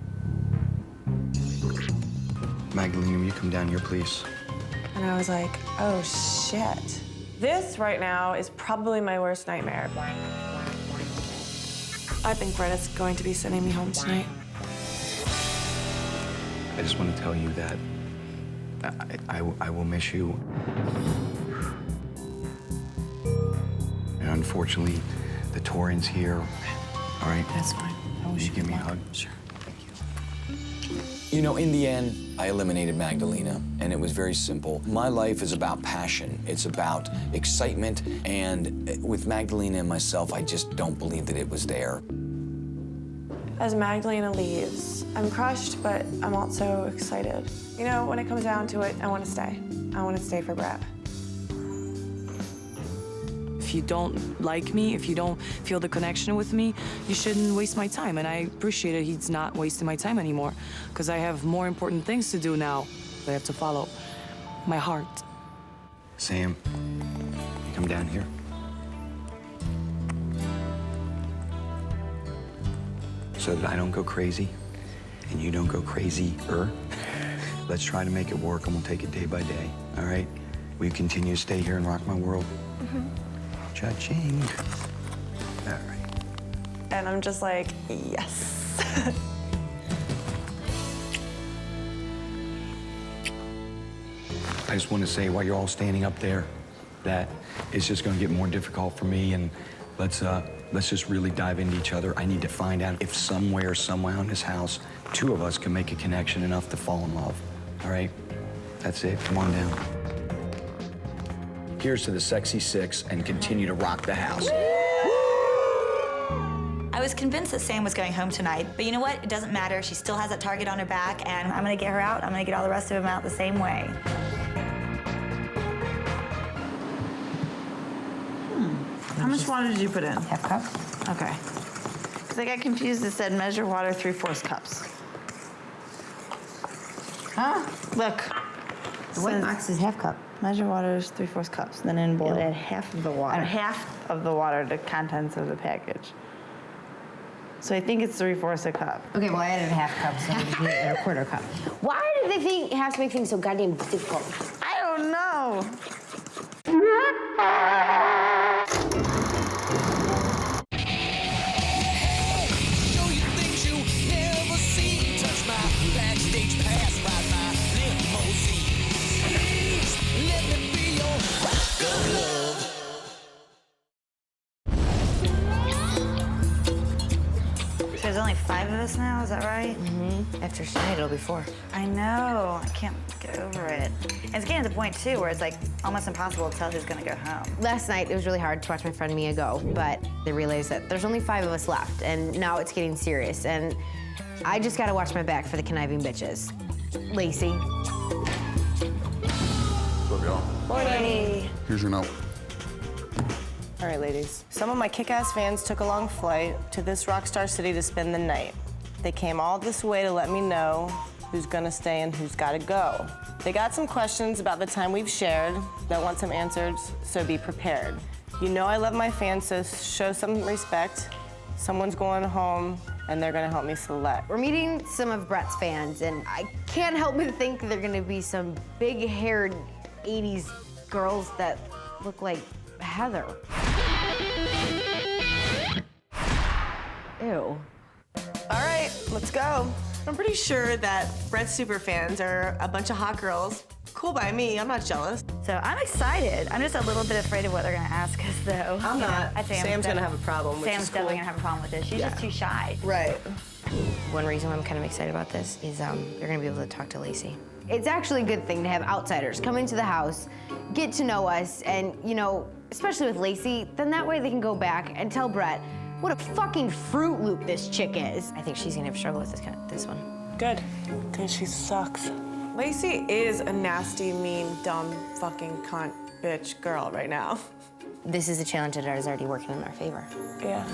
Magdalena, will you come down here, please? And I was like, oh shit. This right now is probably my worst nightmare. I think Brett is going to be sending me home tonight. I just want to tell you that I will miss you. And unfortunately, the Torian's here. All right? That's fine. I wish you give me a hug. Sure. You know, in the end, I eliminated Magdalena, and it was very simple. My life is about passion. It's about excitement, and with Magdalena and myself, I just don't believe that it was there. As Magdalena leaves, I'm crushed, but I'm also excited. You know, when it comes down to it, I want to stay. I want to stay for Brett. If you don't like me, if you don't feel the connection with me, you shouldn't waste my time. And I appreciate it. He's not wasting my time anymore because I have more important things to do now. I have to follow my heart. Sam, you come down here. So that I don't go crazy and you don't go crazier. Let's try to make it work and we'll take it day by day, all right? Will you continue to stay here and rock my world? Mm-hmm. Cha-ching. All right. And I'm just like, yes. I just want to say while you're all standing up there that it's just going to get more difficult for me, and let's just really dive into each other. I need to find out if somewhere, somehow in this house, two of us can make a connection enough to fall in love. All right? That's it. Come on down. Here's to the sexy six and continue to rock the house. I was convinced that Sam was going home tonight, but you know what? It doesn't matter. She still has that target on her back, and I'm gonna get her out. I'm gonna get all the rest of them out the same way. How much water did you put in? Half cup. Okay. Because I got confused. It said measure water 3/4 cups. Huh? Look. The white box is half cup. Measure water is 3/4 cups. Then in bowl. Add half of the water. Add half of the water to contents of the package. So I think it's 3/4 a cup. Okay, well, I added a half cup, so we need a quarter cup. Why do they have to make things so goddamn difficult? I don't know. us now, is that right? Mm-hmm. After tonight, it'll be 4. I know, I can't get over it. And it's getting to the point too where it's like almost impossible to tell who's gonna go home. Last night, it was really hard to watch my friend Mia go, but they realized that there's only 5 of us left, and now it's getting serious, and I just gotta watch my back for the conniving bitches. Lacey. What's up, y'all? Morning. Here's your note. All right, ladies. Some of my kick-ass fans took a long flight to this rock star city to spend the night. They came all this way to let me know who's gonna stay and who's gotta go. They got some questions about the time we've shared that want some answers, so be prepared. You know I love my fans, so show some respect. Someone's going home, and they're gonna help me select. We're meeting some of Brett's fans, and I can't help but think they're gonna be some big-haired 80s girls that look like Heather. Ew. All right, let's go. I'm pretty sure that Brett's superfans are a bunch of hot girls. Cool by me, I'm not jealous. So I'm excited. I'm just a little bit afraid of what they're gonna ask us though. I'm not. I think Sam's gonna have a problem, which Sam's is definitely cool. gonna have a problem with this. She's just too shy. Right. One reason why I'm kind of excited about this is they're gonna be able to talk to Lacey. It's actually a good thing to have outsiders come into the house, get to know us, and, you know, especially with Lacey, then that way they can go back and tell Brett what a fucking Fruit Loop this chick is. I think she's gonna have a struggle with this one. Good, because she sucks. Lacey is a nasty, mean, dumb, fucking cunt, bitch girl right now. This is a challenge that is already working in our favor. Yeah.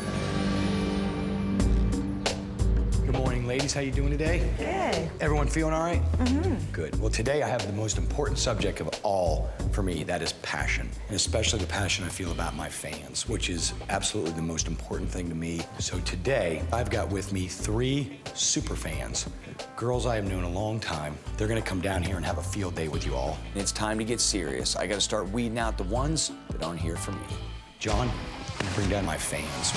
Good morning, ladies. How you doing today? Good. Everyone feeling all right? Mm-hmm. Good. Well, today I have the most important subject of all for me. That is passion, and especially the passion I feel about my fans, which is absolutely the most important thing to me. So today, I've got with me 3 super fans, girls I have known a long time. They're gonna come down here and have a field day with you all. And it's time to get serious. I gotta start weeding out the ones that aren't here for me. John, bring down my fans.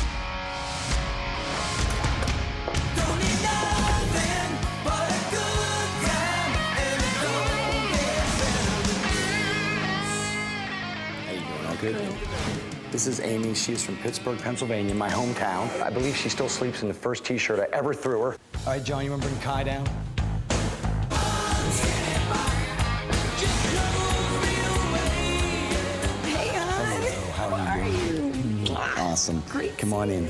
Good. This is Amy. She's from Pittsburgh, Pennsylvania, my hometown. I believe she still sleeps in the first T-shirt I ever threw her. All right, John, you want to bring Kai down? Hey, hon. Hello, how are you? Awesome. Great. Come on in.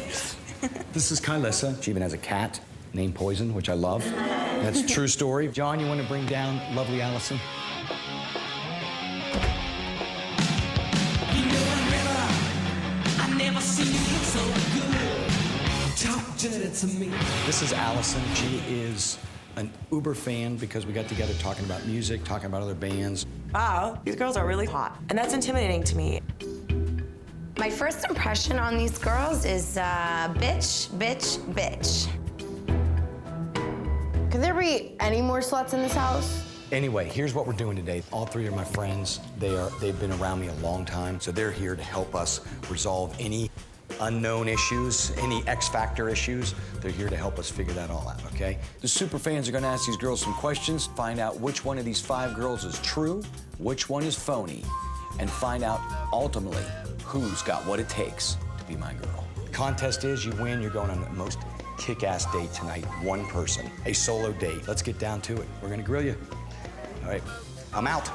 This is Kylissa. She even has a cat named Poison, which I love. That's a true story. John, you want to bring down lovely Allison? This is Allison. She is an Uber fan because we got together talking about music, talking about other bands. Wow, these girls are really hot. And that's intimidating to me. My first impression on these girls is bitch, bitch, bitch. Could there be any more sluts in this house? Anyway, here's what we're doing today. All 3 are my friends. They've been around me a long time, so they're here to help us resolve any unknown issues, any X Factor issues. They're here to help us figure that all out, okay? The super fans are gonna ask these girls some questions, find out which one of these 5 girls is true, which one is phony, and find out ultimately who's got what it takes to be my girl. The contest is you win, you're going on the most kick-ass date tonight, one person, a solo date. Let's get down to it. We're gonna grill you. All right, I'm out.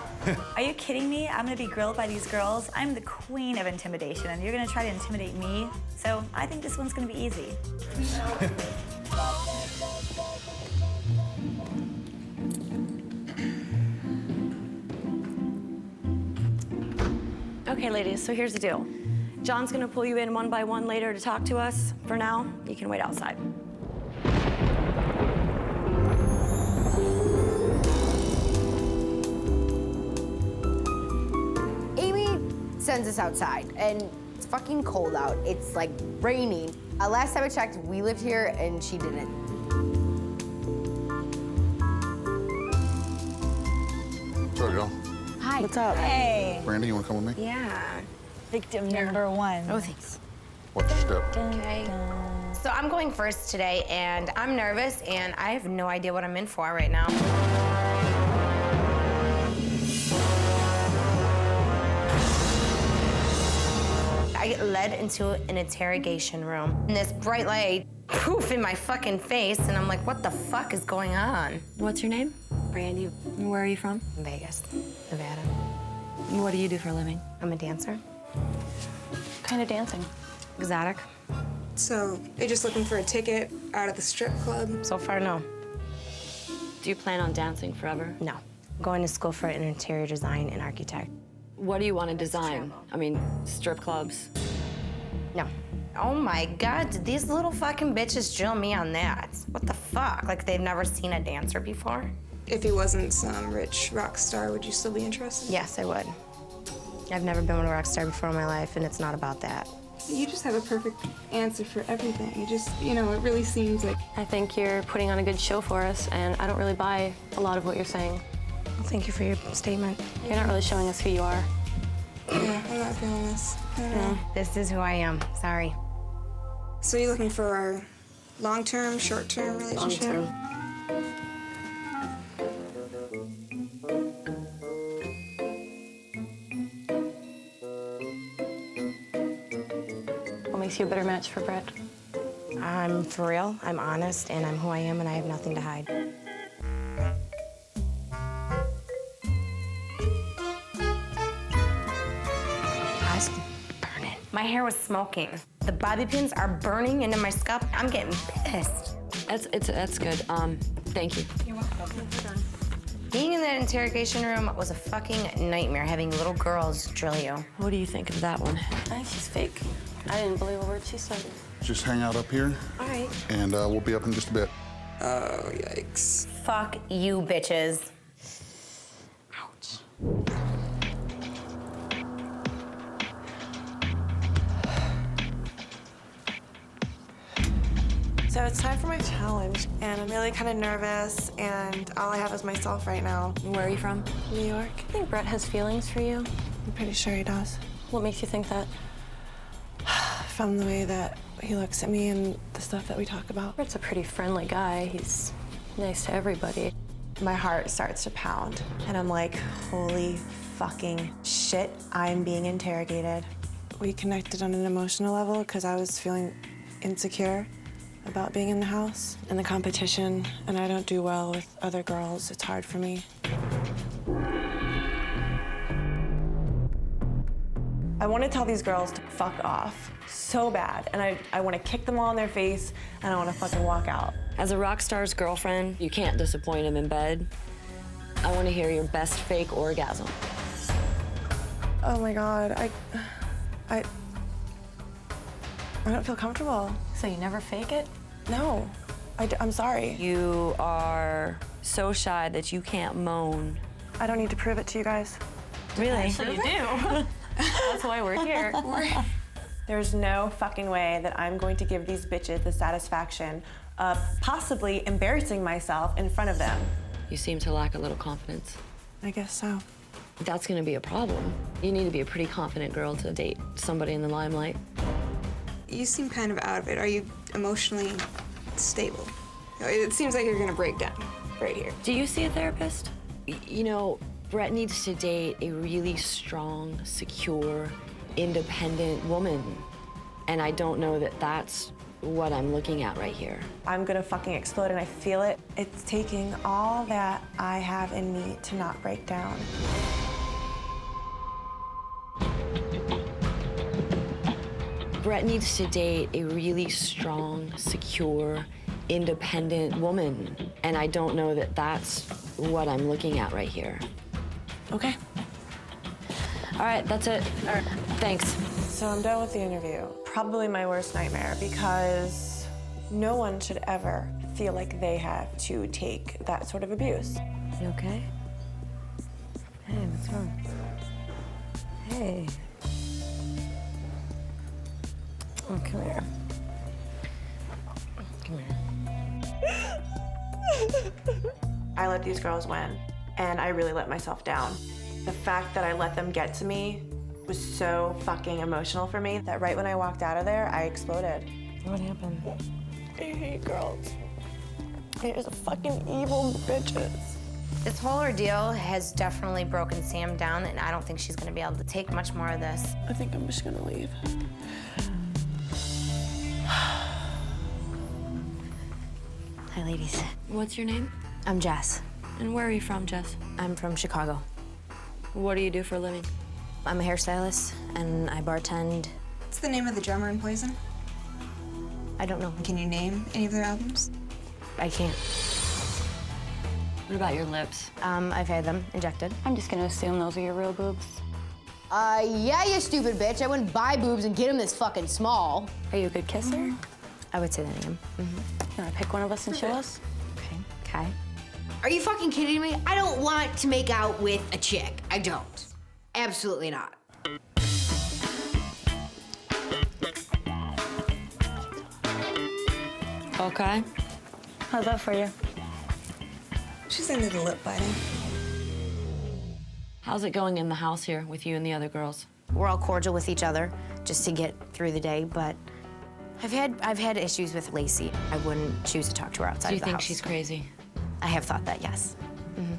Are you kidding me? I'm gonna be grilled by these girls. I'm the queen of intimidation, and you're gonna try to intimidate me. So I think this one's gonna be easy. Okay, ladies, so here's the deal. John's gonna pull you in one by one later to talk to us. For now, you can wait outside. Sends us outside, and it's fucking cold out. It's like raining. Last time I checked, we lived here, and she didn't. What's up, y'all? Hi. What's up? Hey. Brandy, you want to come with me? Yeah. Victim number 1. Oh, thanks. Watch your step. Okay. So I'm going first today, and I'm nervous, and I have no idea what I'm in for right now. I get led into an interrogation room. And this bright light poof in my fucking face, and I'm like, what the fuck is going on? What's your name? Brandy. Where are you from? Vegas, Nevada. What do you do for a living? I'm a dancer. What kind of dancing? Exotic. So, you're just looking for a ticket out of the strip club? So far, no. Do you plan on dancing forever? No. I'm going to school for interior design and architect. What do you want to design? I mean, strip clubs? No. Oh my God, did these little fucking bitches drill me on that? What the fuck? Like they've never seen a dancer before? If he wasn't some rich rock star, would you still be interested? Yes, I would. I've never been with a rock star before in my life, and it's not about that. You just have a perfect answer for everything. You just, you know, it really seems like... I think you're putting on a good show for us, and I don't really buy a lot of what you're saying. Well, thank you for your statement. You're not really showing us who you are. Yeah, I'm not feeling this. I don't know. This is who I am. Sorry. So you're looking for a long-term, short-term relationship? Long-term. What makes you a better match for Brett? I'm for real, I'm honest, and I'm who I am, and I have nothing to hide. Eyes burning. My hair was smoking. The bobby pins are burning into my scalp. I'm getting pissed. That's good. Thank you. You're welcome. Being in that interrogation room was a fucking nightmare, having little girls drill you. What do you think of that one? I think she's fake. I didn't believe a word she said. Just hang out up here. All right. And we'll be up in just a bit. Oh, yikes. Fuck you, bitches. Ouch. So it's time for my challenge, and I'm really kind of nervous, and all I have is myself right now. Where are you from? New York. I think Brett has feelings for you. I'm pretty sure he does. What makes you think that? From the way that he looks at me and the stuff that we talk about. Brett's a pretty friendly guy. He's nice to everybody. My heart starts to pound, and I'm like, holy fucking shit, I'm being interrogated. We connected on an emotional level because I was feeling insecure about being in the house and the competition, and I don't do well with other girls. It's hard for me. I want to tell these girls to fuck off so bad, and I want to kick them all in their face, and I want to fucking walk out. As a rock star's girlfriend, you can't disappoint him in bed. I want to hear your best fake orgasm. Oh my God, I don't feel comfortable. So you never fake it? No, I'm sorry. You are so shy that you can't moan. I don't need to prove it to you guys. Really? Actually, you do. That's why we're here. There's no fucking way that I'm going to give these bitches the satisfaction of possibly embarrassing myself in front of them. You seem to lack a little confidence. I guess so. That's gonna be a problem. You need to be a pretty confident girl to date somebody in the limelight. You seem kind of out of it. Are you emotionally stable? It seems like you're gonna break down right here. Do you see a therapist? You know, Brett needs to date a really strong, secure, independent woman. And I don't know that that's what I'm looking at right here. I'm gonna fucking explode, and I feel it. It's taking all that I have in me to not break down. Brett needs to date a really strong, secure, independent woman. And I don't know that that's what I'm looking at right here. Okay. All right, that's it. All right, thanks. So I'm done with the interview. Probably my worst nightmare, because no one should ever feel like they have to take that sort of abuse. You okay? Hey, what's wrong? Hey. Oh, come here. Come here. I let these girls win, and I really let myself down. The fact that I let them get to me was so fucking emotional for me that right when I walked out of there, I exploded. What happened? I hate girls. They're just fucking evil bitches. This whole ordeal has definitely broken Sam down, and I don't think she's gonna be able to take much more of this. I think I'm just gonna leave. Hi, ladies. What's your name? I'm Jess. And where are you from, Jess? I'm from Chicago. What do you do for a living? I'm a hairstylist, and I bartend. What's the name of the drummer in Poison? I don't know. Can you name any of their albums? I can't. What about your lips? I've had them injected. I'm just gonna assume those are your real boobs. Yeah, you stupid bitch. I wouldn't buy boobs and get them this fucking small. Are you a good kisser? I would say that I am. You wanna pick one of us and show us? Okay. Are you fucking kidding me? I don't want to make out with a chick. I don't. Absolutely not. Okay. How's that for you? She's into the lip biting. How's it going in the house here with you and the other girls? We're all cordial with each other just to get through the day, but I've had issues with Lacey. I wouldn't choose to talk to her outside Do you of the think house. she's crazy? I have thought that, yes.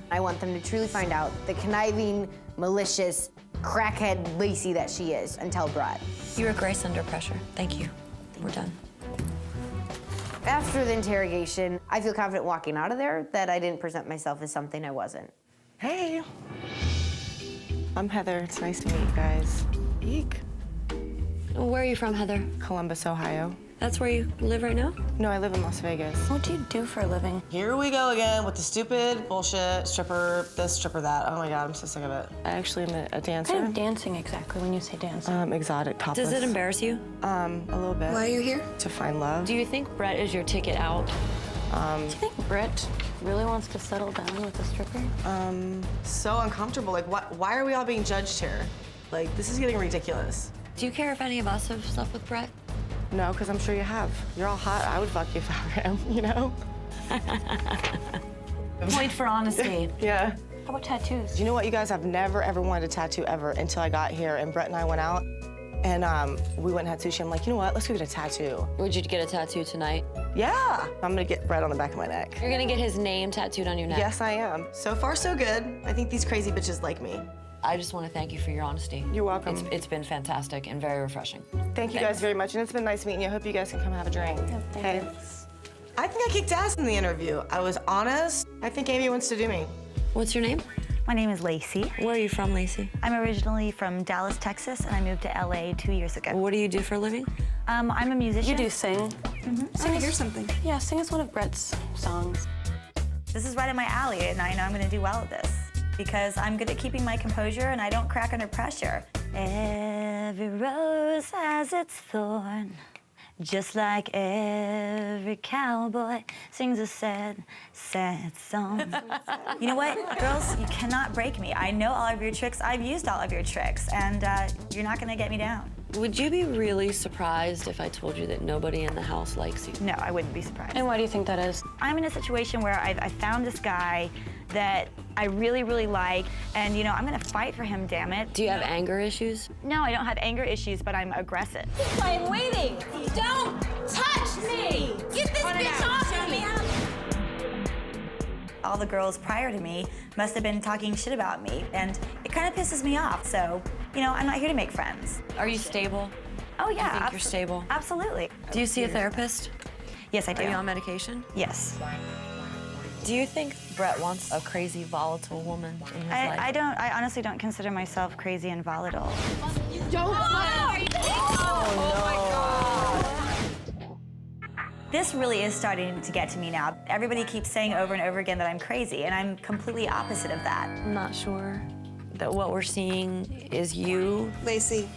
I want them to truly find out the conniving, malicious, crackhead Lacey that she is and tell Brett. You were grace under pressure. Thank you. We're done. After the interrogation, I feel confident walking out of there that I didn't present myself as something I wasn't. Hey. I'm Heather. It's nice to meet you guys. Eek. Where are you from, Heather? Columbus, Ohio. That's where you live right now? No, I live in Las Vegas. What do you do for a living? Here we go again with the stupid bullshit, stripper this, stripper that. Oh my God, I'm so sick of it. I actually am a dancer. What kind of dancing exactly when you say dancing? Exotic, topless. Does it embarrass you? A little bit. Why are you here? To find love. Do you think Brett is your ticket out? Do you think Brett really wants to settle down with a stripper? So uncomfortable. Like, why are we all being judged here? Like, this is getting ridiculous. Do you care if any of us have slept with Brett? No, because I'm sure you have. You're all hot. I would fuck you if I were him, you know? Point for honesty. Yeah. How about tattoos? Do you know what, you guys? I've never, ever wanted a tattoo ever until I got here, and Brett and I went out, and we went and had sushi. I'm like, you know what? Let's go get a tattoo. Would you get a tattoo tonight? Yeah. I'm gonna get Brett on the back of my neck. You're gonna get his name tattooed on your neck? Yes, I am. So far, so good. I think these crazy bitches like me. I just want to thank you for your honesty. You're welcome. It's been fantastic and very refreshing. Thank you guys very much, and it's been nice meeting you. I hope you guys can come have a drink. Hey. I think I kicked ass in the interview. I was honest. I think Amy wants to do me. What's your name? My name is Lacey. Where are you from, Lacey? I'm originally from Dallas, Texas, and I moved to LA 2 years ago. What do you do for a living? I'm a musician. You do sing. Sing hear something. Yeah, sing us one of Brett's songs. This is right in my alley, and I know I'm gonna do well at this because I'm good at keeping my composure and I don't crack under pressure. Every rose has its thorn, just like every cowboy sings a sad, sad song. You know what, girls? You cannot break me. I know all of your tricks. I've used all of your tricks, and you're not gonna get me down. Would you be really surprised if I told you that nobody in the house likes you? No, I wouldn't be surprised. And why do you think that is? I'm in a situation where I found this guy that I really, really like, and you know, I'm gonna fight for him, damn it. Do you have anger issues? No, I don't have anger issues, but I'm aggressive. I'm waiting. Don't touch me. Get this bitch off of me. All the girls prior to me must have been talking shit about me, and it kind of pisses me off. So, you know, I'm not here to make friends. Are you stable? Oh yeah, You think you're stable? Absolutely. Do you see a therapist? Yes, I do. Are you on medication? Yes. Do you think Brett wants a crazy, volatile woman in his life? I honestly don't consider myself crazy and volatile. Don't. This really is starting to get to me now. Everybody keeps saying over and over again that I'm crazy, and I'm completely opposite of that. I'm not sure that what we're seeing is you. Lacey,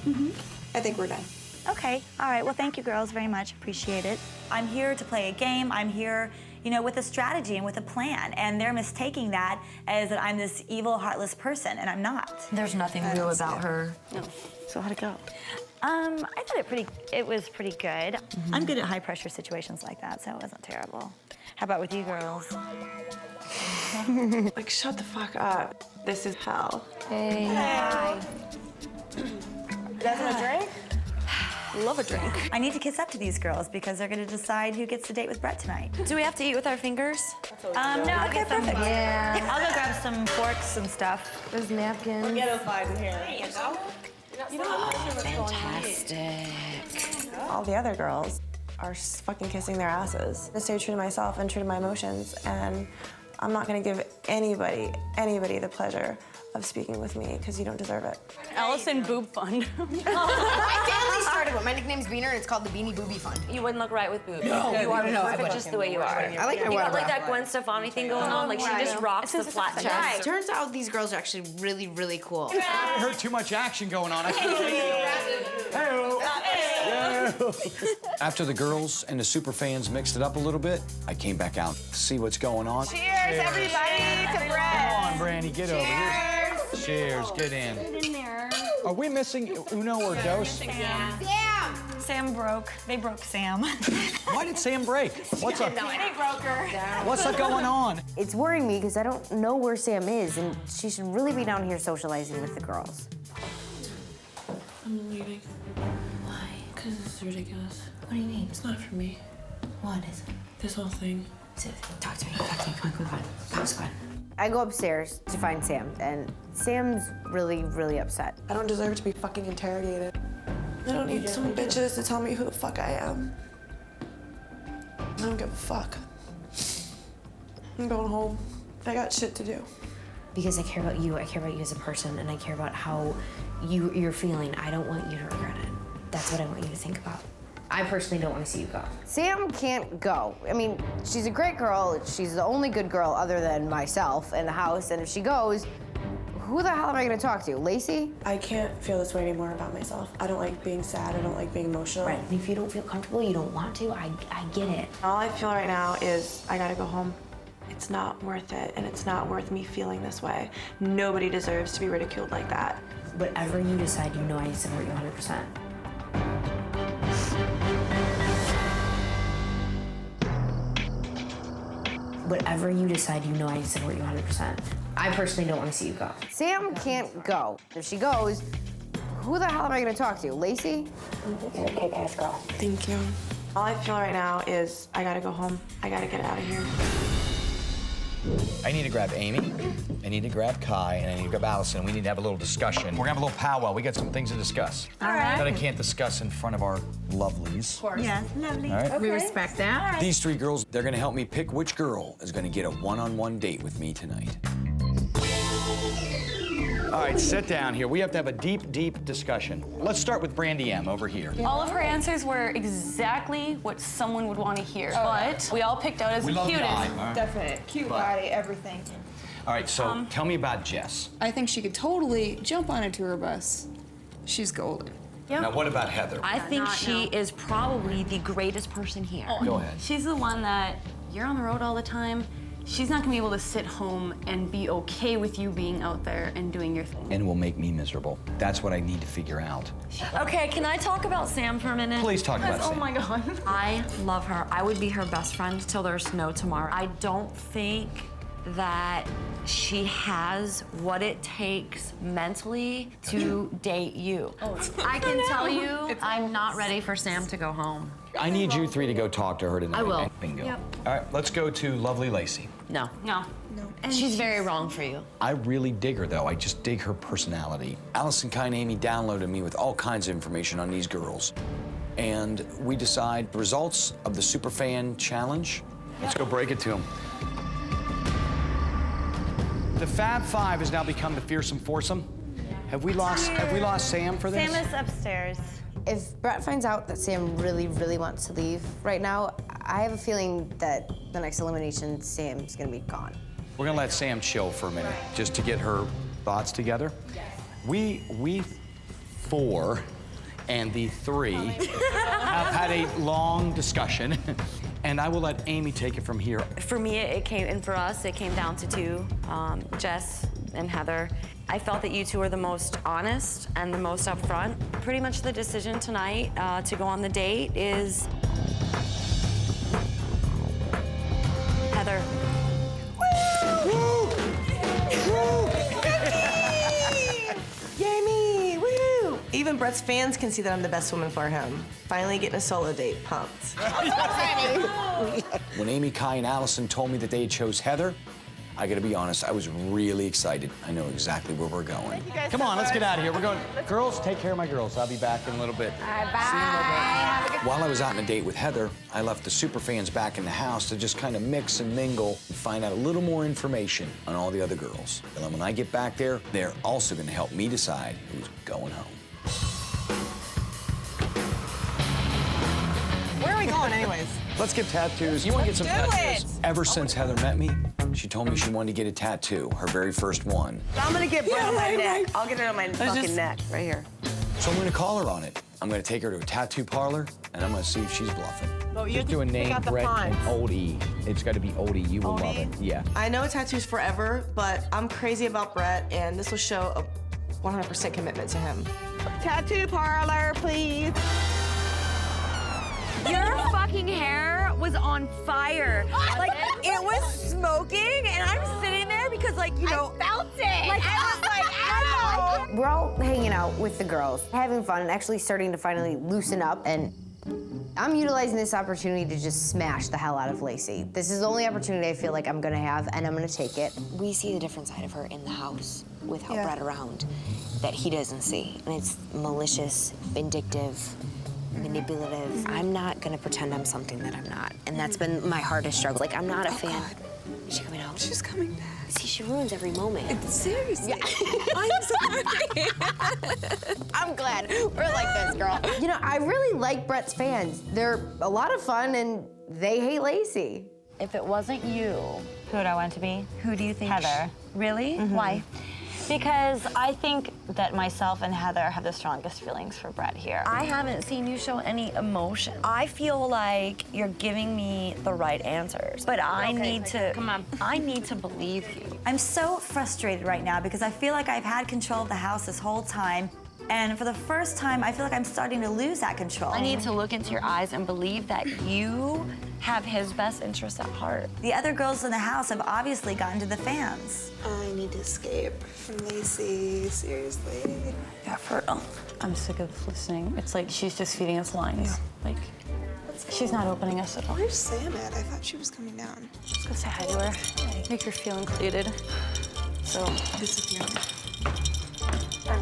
I think we're done. Okay, all right, well, thank you girls very much, appreciate it. I'm here to play a game, I'm here, you know, with a strategy and with a plan, and they're mistaking that as that I'm this evil, heartless person, and I'm not. There's nothing real about her. No. So how'd it go? I thought it was pretty good. I'm good at high pressure situations like that, so it wasn't terrible. How about with you girls? Like, shut the fuck up. This is hell. Hey. Hi. You guys want a drink? Love a drink. I need to kiss up to these girls because they're gonna decide who gets to date with Brett tonight. Do we have to eat with our fingers? No, okay, perfect. Yeah. I'll go grab some forks and stuff. There's napkins. Ghetto five in here. You know, Fantastic. all the other girls, are fucking kissing their asses. I stay true to myself and true to my emotions, and I'm not gonna give anybody the pleasure of speaking with me, because you don't deserve it. Allison Boob Fund. My family started one. My nickname's Beaner, and it's called the Beanie Boobie Fund. You wouldn't look right with boobs. No, you are no, perfect just the way you are. I like my You got water like that breath. Gwen Stefani thing going on. Like she just rocks the flat chest. Turns out these girls are actually really, really cool. I heard too much action going on. I can't After the girls and the super fans mixed it up a little bit, I came back out to see what's going on. Cheers, everybody, to Brett. Come on, Brandy, get over here. Cheers, get in. Are we missing Uno or Dos? Sam broke. They broke Sam. Why did Sam break? What's up? They broke her. What's up going on? It's worrying me because I don't know where Sam is, and she should really be down here socializing with the girls. I'm leaving. Why? Because this is ridiculous. What do you mean? It's not for me. What is it? This whole thing. Talk to me. Come on. Come on. I go upstairs to find Sam, and Sam's really, really upset. I don't deserve to be fucking interrogated. I don't need some bitches to tell me who the fuck I am. I don't give a fuck. I'm going home. I got shit to do. Because I care about you as a person, and I care about how you're feeling. I don't want you to regret it. That's what I want you to think about. I personally don't want to see you go. Sam can't go. I mean, she's a great girl. She's the only good girl other than myself in the house, and if she goes, who the hell am I gonna talk to? Lacey? I can't feel this way anymore about myself. I don't like being sad. I don't like being emotional. Right, and if you don't feel comfortable, you don't want to, I get it. All I feel right now is I gotta go home. It's not worth it, and it's not worth me feeling this way. Nobody deserves to be ridiculed like that. Whatever you decide, you know I support you 100%. Whatever you decide, you know I support you 100%. I personally don't want to see you go. Sam can't go. If she goes, who the hell am I gonna talk to? Lacey? You're a kick-ass girl. Thank you. All I feel right now is I gotta go home. I gotta get out of here. I need to grab Amy, I need to grab Kai, and I need to grab Allison. We need to have a little discussion. We're gonna have a little powwow. We got some things to discuss. All right. That I can't discuss in front of our lovelies. Of course. Yes, lovely. All right. Okay. We respect that. These three girls, they're gonna help me pick which girl is gonna get a one-on-one date with me tonight. All right, sit down here. We have to have a deep, deep discussion. Let's start with Brandy M over here. All of her answers were exactly what someone would want to hear, but we all picked out as We the love cutest. Kai. All right. Definite. Cute But- body, everything. All right, so tell me about Jess. I think she could totally jump on a tour bus. She's golden. Now, what about Heather? I think she is probably the greatest person here. Go ahead. She's the one that you're on the road all the time. She's not gonna be able to sit home and be okay with you being out there and doing your thing. And will make me miserable. That's what I need to figure out. Okay, can I talk about Sam for a minute? Please talk about Because, Sam. Oh my God. I love her. I would be her best friend till there's no tomorrow. I don't think that she has what it takes mentally to date you. I can tell you, I'm not ready for Sam to go home. I need you three to go talk to her tonight. I will. Bingo. Yep. All right, let's go to lovely Lacey. No. No. She's very wrong for you. I really dig her, though. I just dig her personality. Allison, Kai, and Amy downloaded me with all kinds of information on these girls. And we decide the results of the Superfan Challenge. Let's go break it to them. The Fab Five has now become the Fearsome Foursome. Have we lost Sam for this? Sam is upstairs. If Brett finds out that Sam really, really wants to leave right now, I have a feeling that the next elimination, Sam's gonna be gone. We're gonna let Sam chill for a minute, just to get her thoughts together. We four and the three have had a long discussion, and I will let Amy take it from here. For me, it came down to two, Jess and Heather. I felt that you two were the most honest and the most upfront. Pretty much the decision tonight to go on the date is Heather. Yay me! Woo! Even Brett's fans can see that I'm the best woman for him. Finally getting a solo date. Pumped. When Amy, Kai, and Allison told me that they chose Heather, I gotta be honest, I was really excited. I know exactly where we're going. Come on, let's get out of here. We're going. Girls, take care of my girls. I'll be back in a little bit. Bye. While I was out on a date with Heather, I left the superfans back in the house to just kind of mix and mingle and find out a little more information on all the other girls. And then when I get back there, they're also gonna help me decide who's going home. Where are we going anyways? Let's get tattoos. You want to get some tattoos? Ever since Heather met me, she told me she wanted to get a tattoo, her very first one. I'm gonna get Brett on my neck. I'll get it on my fucking neck, right here. So I'm gonna call her on it. I'm gonna take her to a tattoo parlor, and I'm gonna see if she's bluffing. Oh, Just do a name, Brett, and Old E. It's got to be Old E. You will love it. Yeah. I know tattoos forever, but I'm crazy about Brett, and this will show a 100% commitment to him. Tattoo parlor, please. Your fucking hair was on fire. Like, it was smoking, and I'm sitting there because, like, you know. I felt it. Like, I was like, ow. We're all hanging out with the girls, having fun, and actually starting to finally loosen up. And I'm utilizing this opportunity to just smash the hell out of Lacey. This is the only opportunity I feel like I'm gonna have, and I'm gonna take it. We see the different side of her in the house without Brett around that he doesn't see. And it's malicious, vindictive, manipulative. I'm not gonna pretend I'm something that I'm not. And that's been my hardest struggle. Like, I'm not a fan. God. Is she coming home? She's coming back. See, she ruins every moment. Seriously. I'm so happy. I'm glad we're like this, girl. You know, I really like Brett's fans. They're a lot of fun, and they hate Lacey. If it wasn't you, who would I want to be? Who do you think? Heather. Really? Why? Because I think that myself and Heather have the strongest feelings for Brett here. I haven't seen you show any emotion. I feel like you're giving me the right answers, but I need to, I need to believe you. I'm so frustrated right now because I feel like I've had control of the house this whole time. And for the first time, I feel like I'm starting to lose that control. I need to look into your eyes and believe that you have his best interests at heart. The other girls in the house have obviously gotten to the fans. I need to escape from Lacey, seriously. Yeah, for real. I'm sick of listening. It's like she's just feeding us lines. Like, she's not opening us at all. Where's Sam at? I thought she was coming down. Let's go say hi to her. Make her feel included. So, disappearing.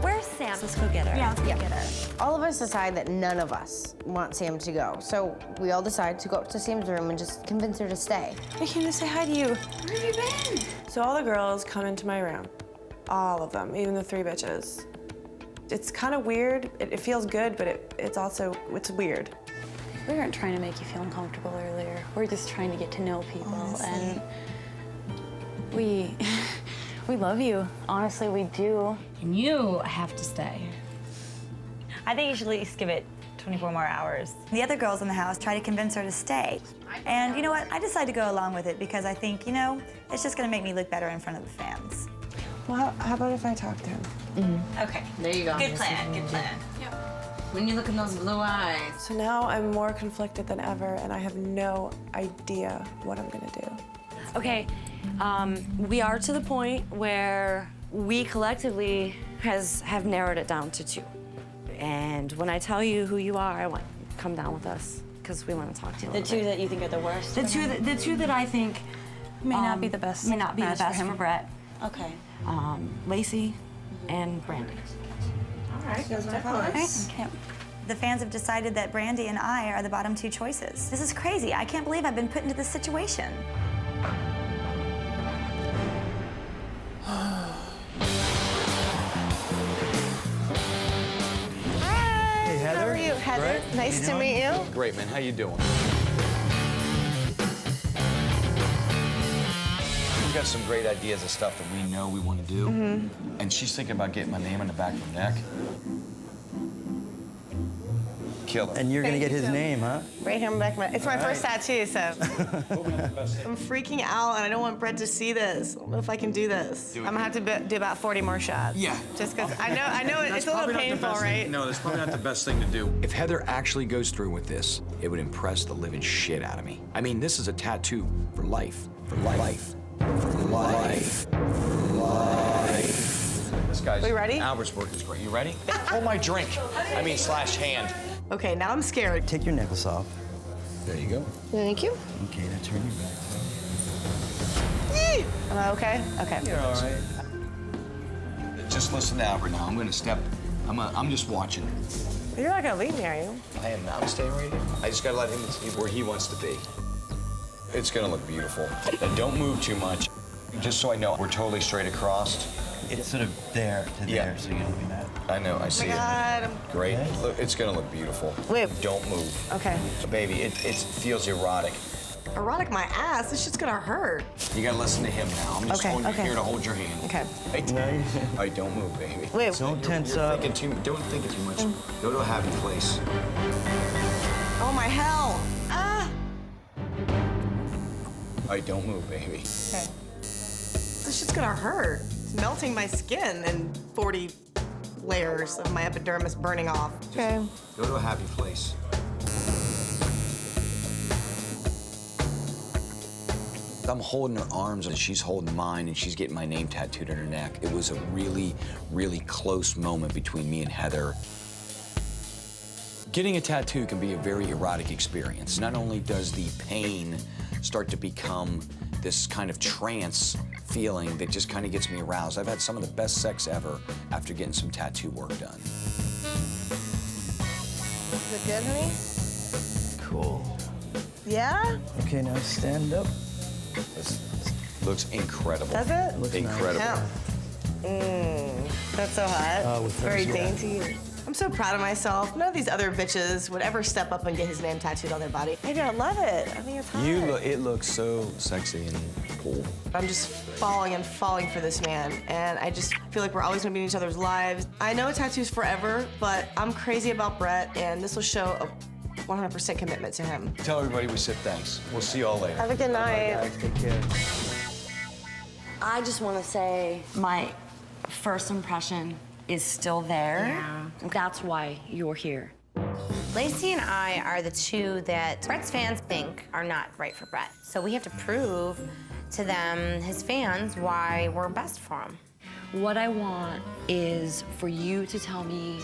Where's Sam? Let's go get her. Yeah, let's go get her. All of us decide that none of us want Sam to go. So we all decide to go up to Sam's room and just convince her to stay. I came to say hi to you. Where have you been? So all the girls come into my room. All of them, even the 3 bitches. It's kind of weird. It feels good, but it's weird. we weren't trying to make you feel uncomfortable earlier. We're just trying to get to know people. Honestly. And we love you. Honestly, we do. And you have to stay. I think you should at least give it 24 more hours. The other girls in the house try to convince her to stay. And you know what? I decided to go along with it because I think, you know, it's just gonna make me look better in front of the fans. Well, how about if I talk to him? Mm-hmm. Okay. There you go. Good plan, good plan. Yep. When you look in those blue eyes. So now I'm more conflicted than ever, and I have no idea what I'm gonna do. Okay, we are to the point where we collectively have narrowed it down to 2. And when I tell you who you are, I want you to come down with us because we want to talk to you. The 2 that you think are the worst. The two that I think may not be the best. May not be the best for Brett. Okay. Lacey and Brandy. All right, those are close. Okay. The fans have decided that Brandy and I are the bottom 2 choices. This is crazy. I can't believe I've been put into this situation. Hey, Heather. How are you, Heather? Brett, Nice to meet you. Great, man. How you doing? We've got some great ideas of stuff that we know we want to do. Mm-hmm. And she's thinking about getting my name on the back of her neck. Killer. And you're going to get his name, huh? Right here on the back of my, it's my first tattoo, so. I'm freaking out, and I don't want Brett to see this. What if I can do this? I'm gonna have to do about 40 more shots. Yeah. Just because I know it's a little painful, right? No, that's probably not the best thing to do. If Heather actually goes through with this, it would impress the living shit out of me. I mean, this is a tattoo for life. For life. For life. For life. This guy's We ready? Albert's work is great. You ready? Hold my drink. I mean, slash hand. Okay, now I'm scared. Take your necklace off. There you go. Thank you. Okay, now turn your back. Am I okay? Okay. You're all right. Just listen to Albert now. I'm gonna step. I'm just watching. You're not gonna leave me, are you? I am not staying right here. I just gotta let him see where he wants to be. It's gonna look beautiful. And don't move too much. Just so I know, we're totally straight across. It's sort of there to there, so you don't be mad. I know, I see God. it. Great. Look, it's gonna look beautiful. Wait. Don't move. Okay. Baby, it feels erotic. Erotic my ass. This shit's gonna hurt. You gotta listen to him now. I'm just here to hold your hand. Okay. Hey, don't move, baby. Wait. Don't tense You're up. don't think too much. Go to a happy place. Oh my hell. Ah. Don't move, baby. Okay. This shit's gonna hurt. It's melting my skin and 40 layers of my epidermis burning off. Okay. Go to a happy place. I'm holding her arms and she's holding mine and she's getting my name tattooed on her neck. It was a really, really close moment between me and Heather. Getting a tattoo can be a very erotic experience. Not only does the pain start to become this kind of trance feeling that just kind of gets me aroused. I've had some of the best sex ever after getting some tattoo work done. Is it good, honey? Cool. Yeah? Okay, now stand up. This looks incredible. Does it? Looks incredible. That's so hot. With Very those, yeah. dainty. I'm so proud of myself. None of these other bitches would ever step up and get his name tattooed on their body. Maybe I love it. I think it's hot. It looks so sexy and cool. I'm just falling and falling for this man, and I just feel like we're always gonna be in each other's lives. I know tattoos forever, but I'm crazy about Brett, and this will show a 100% commitment to him. Tell everybody we said thanks. We'll see you all later. Have a good night. Guys, take care. I just want to say my first impression is still there. Yeah. That's why you're here. Lacey and I are the two that Brett's fans think are not right for Brett. So we have to prove to them, his fans, why we're best for him. What I want is for you to tell me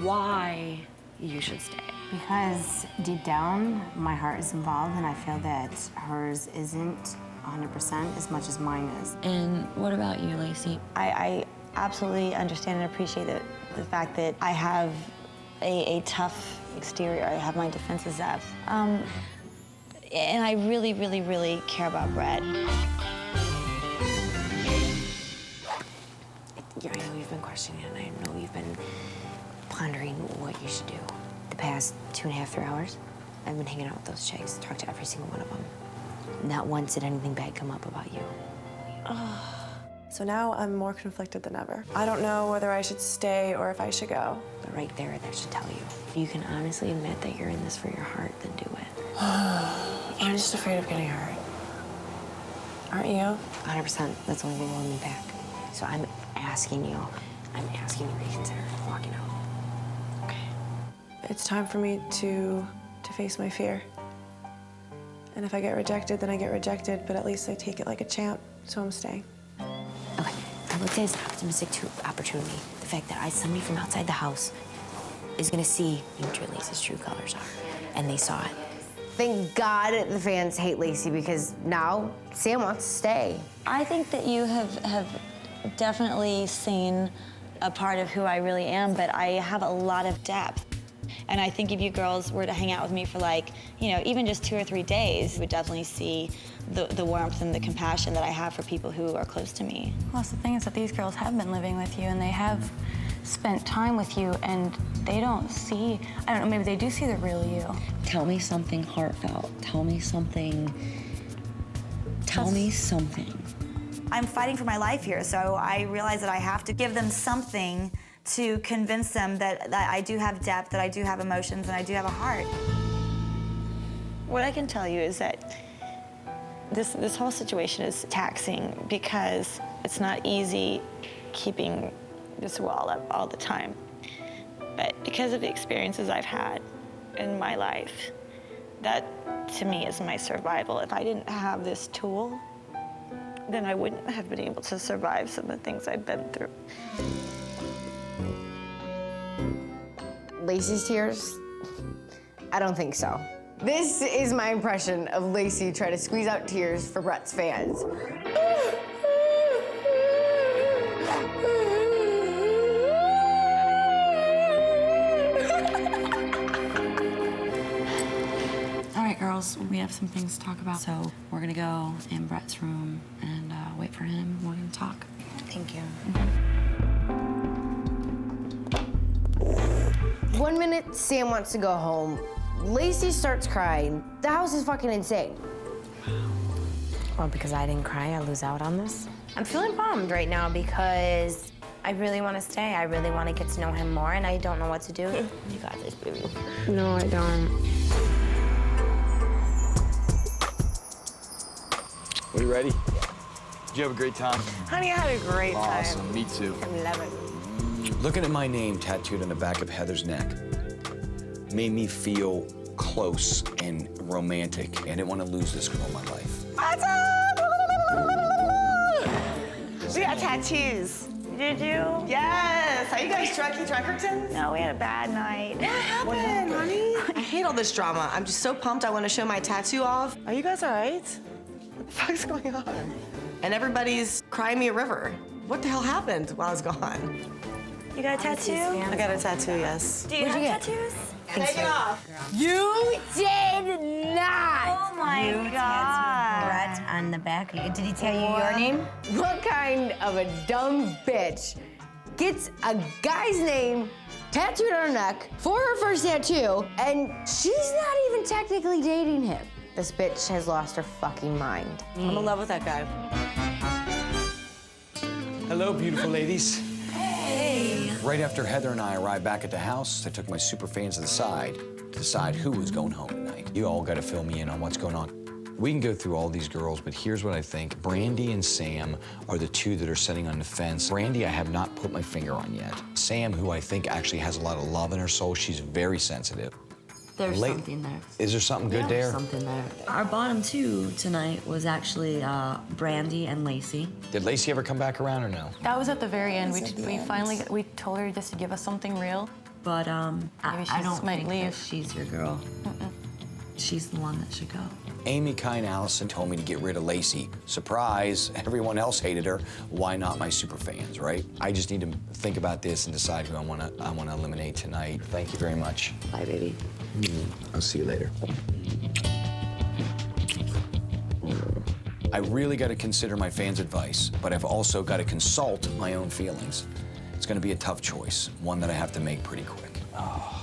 why you should stay. Because deep down, my heart is involved, and I feel that hers isn't 100% as much as mine is. And what about you, Lacey? I absolutely understand and appreciate the fact that I have a tough exterior. I have my defenses up. And I really, really, really care about Brett. Yeah, I know you've been questioning it, and I know you've been pondering what you should do. The past 2.5, 3 hours, I've been hanging out with those chicks, talked to every single one of them. Not once did anything bad come up about you. So now I'm more conflicted than ever. I don't know whether I should stay or if I should go. But right there, that should tell you. If you can honestly admit that you're in this for your heart, then do it. I'm just afraid of getting hurt. Aren't you? 100%. That's the only thing holding me back. So I'm asking you to reconsider walking out. Okay. It's time for me to face my fear. And if I get rejected, then I get rejected, but at least I take it like a champ, so I'm staying. Okay, I looked at it as an optimistic opportunity. The fact that somebody from outside the house is gonna see what Lacey's true colors are, and they saw it. Thank God the fans hate Lacey because now Sam wants to stay. I think that you have definitely seen a part of who I really am, but I have a lot of depth. And I think if you girls were to hang out with me for even just 2 or 3 days, you would definitely see the warmth and the compassion that I have for people who are close to me. Well, the thing is that these girls have been living with you and they have spent time with you and they don't see, I don't know, maybe they do see the real you. Tell me something heartfelt. Tell me something. Tell me something. I'm fighting for my life here, so I realize that I have to give them something to convince them that I do have depth, that I do have emotions, and I do have a heart. What I can tell you is that this whole situation is taxing because it's not easy keeping this wall up all the time. But because of the experiences I've had in my life, that to me is my survival. If I didn't have this tool, then I wouldn't have been able to survive some of the things I've been through. Lacey's tears? I don't think so. This is my impression of Lacey trying to squeeze out tears for Brett's fans. house. We have some things to talk about. So we're gonna go in Brett's room and wait for him. We're gonna talk. Thank you. 1 minute, Sam wants to go home. Lacey starts crying. The house is fucking insane. Well, because I didn't cry, I lose out on this. I'm feeling bummed right now because I really want to stay. I really want to get to know him more, and I don't know what to do. You got this, baby. No, I don't. Are you ready? Did you have a great time? Honey, I had a great time. Awesome, me too. I love it. Looking at my name tattooed on the back of Heather's neck made me feel close and romantic. I didn't want to lose this girl in my life. We got tattoos. Did you? Yes. Are you guys drunky drunkertons? No, we had a bad night. What happened, honey? I hate all this drama. I'm just so pumped. I want to show my tattoo off. Are you guys all right? What the fuck's going on? And everybody's crying me a river. What the hell happened while I was gone? You got a tattoo? I got a tattoo, yes. Do you have tattoos? Take it off. You did not! Oh my God. Brett on the back. Did he tell you your name? What kind of a dumb bitch gets a guy's name tattooed on her neck for her first tattoo, and she's not even technically dating him? This bitch has lost her fucking mind. I'm in love with that guy. Hello, beautiful ladies. Hey. Right after Heather and I arrived back at the house, I took my super fans to the side to decide who was going home tonight. You all got to fill me in on what's going on. We can go through all these girls, but here's what I think. Brandy and Sam are the two that are sitting on the fence. Brandy, I have not put my finger on yet. Sam, who I think actually has a lot of love in her soul, she's very sensitive. There's something there. Is there something good there? Something there. Our bottom two tonight was actually Brandy and Lacey. Did Lacey ever come back around or no? That was at the very end. We told her just to give us something real. But Maybe she I don't might think leave. that she's your girl. She's the one that should go. Amy, Kai, and Allison told me to get rid of Lacey. Surprise, everyone else hated her. Why not my super fans, right? I just need to think about this and decide who I want to eliminate tonight. Thank you very much. Bye, baby. I'll see you later. I really got to consider my fans' advice, but I've also got to consult my own feelings. It's going to be a tough choice, one that I have to make pretty quick. Oh.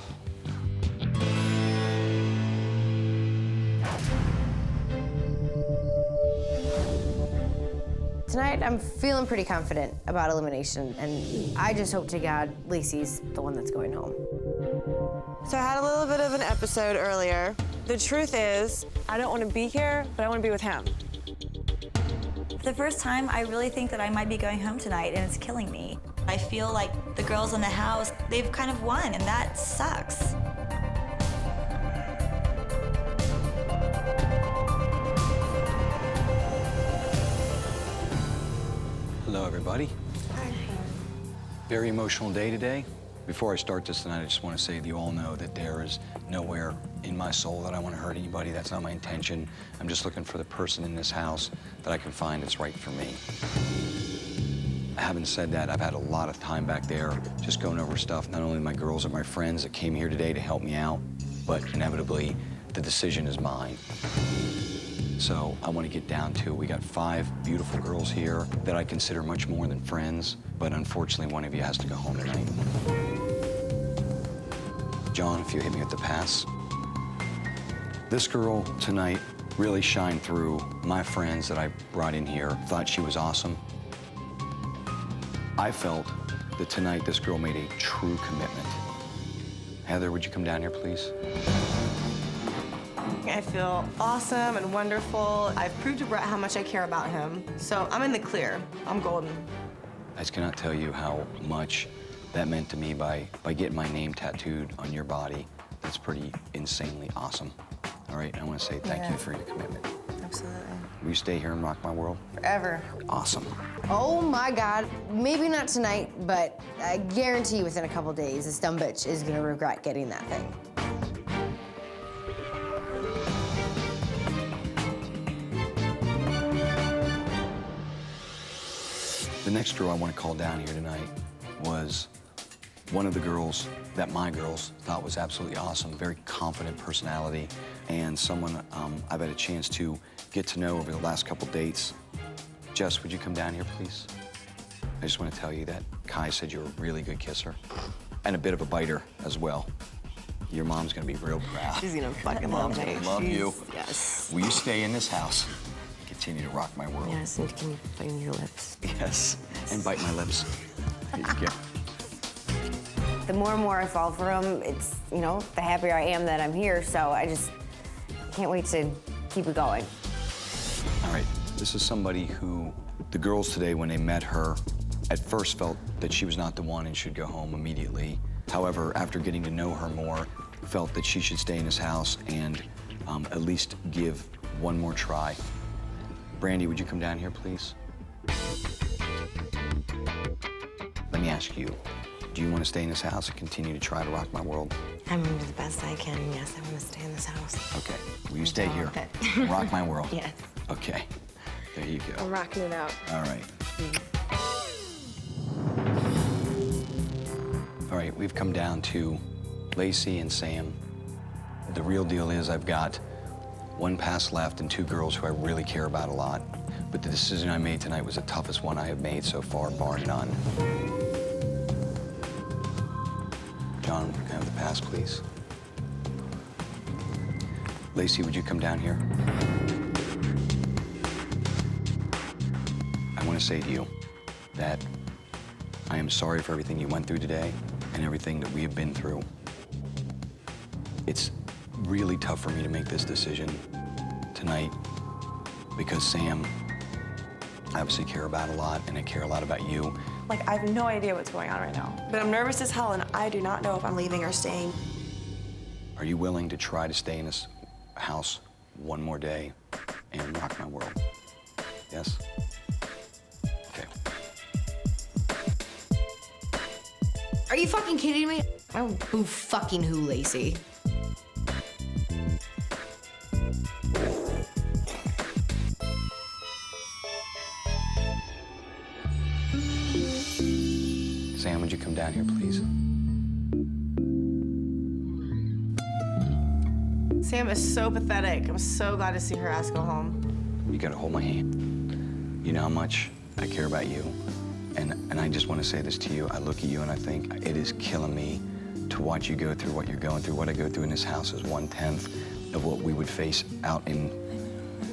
Tonight, I'm feeling pretty confident about elimination, and I just hope to God Lacey's the one that's going home. So I had a little bit of an episode earlier. The truth is, I don't want to be here, but I want to be with him. For the first time, I really think that I might be going home tonight, and it's killing me. I feel like the girls in the house, they've kind of won, and that sucks. Hello, everybody. Hi. Very emotional day today. Before I start this tonight, I just want to say that you all know that there is nowhere in my soul that I want to hurt anybody. That's not my intention. I'm just looking for the person in this house that I can find that's right for me. Having said that, I've had a lot of time back there just going over stuff, not only my girls and my friends that came here today to help me out, but inevitably, the decision is mine. So I want to get down to, we got 5 beautiful girls here that I consider much more than friends, but unfortunately one of you has to go home tonight. John, if you hit me with the pass. This girl tonight really shined through. My friends that I brought in here thought she was awesome. I felt that tonight this girl made a true commitment. Heather, would you come down here, please? I feel awesome and wonderful. I've proved to Brett how much I care about him. So I'm in the clear. I'm golden. I just cannot tell you how much that meant to me by getting my name tattooed on your body. That's pretty insanely awesome. All right, I want to say thank you for your commitment. Absolutely. Will you stay here and rock my world? Forever. Awesome. Oh my God, maybe not tonight, but I guarantee you within a couple days, this dumb bitch is gonna regret getting that thing. The next girl I want to call down here tonight was One of the girls that my girls thought was absolutely awesome, very confident personality, and someone I've had a chance to get to know over the last couple dates. Jess, would you come down here, please? I just want to tell you that Kai said you're a really good kisser and a bit of a biter as well. Your mom's gonna be real proud. She's gonna fucking love me. Love you. Yes. Will you stay in this house and continue to rock my world? Yes, and can you bite your lips? Yes, and bite my lips. Here you go. The more and more I fall for him, it's, you know, the happier I am that I'm here, so I just can't wait to keep it going. All right, this is somebody who the girls today, when they met her, at first felt that she was not the one and should go home immediately. However, after getting to know her more, felt that she should stay in his house and at least give one more try. Brandy, would you come down here, please? Let me ask you, do you want to stay in this house and continue to try to rock my world? I'm gonna do the best I can, and yes, I want to stay in this house. Okay, will you stay here? Rock my world? Yes. Okay, there you go. I'm rocking it out. All right. All right, we've come down to Lacey and Sam. The real deal is I've got one pass left and two girls who I really care about a lot. But the decision I made tonight was the toughest one I have made so far, bar none. John, can I have the pass, please? Lacey, would you come down here? I want to say to you that I am sorry for everything you went through today and everything that we have been through. It's really tough for me to make this decision tonight because Sam, I obviously care about a lot, and I care a lot about you. Like, I have no idea what's going on right now. But I'm nervous as hell, and I do not know if I'm leaving or staying. Are you willing to try to stay in this house one more day and rock my world? Yes? Okay. Are you fucking kidding me? I will boo fucking who, Lacey? Sam, would you come down here, please? Sam is so pathetic. I'm so glad to see her ass go home. You gotta hold my hand. You know how much I care about you. And I just want to say this to you. I look at you and I think it is killing me to watch you go through what you're going through. What I go through in this house is 1/10 of what we would face out in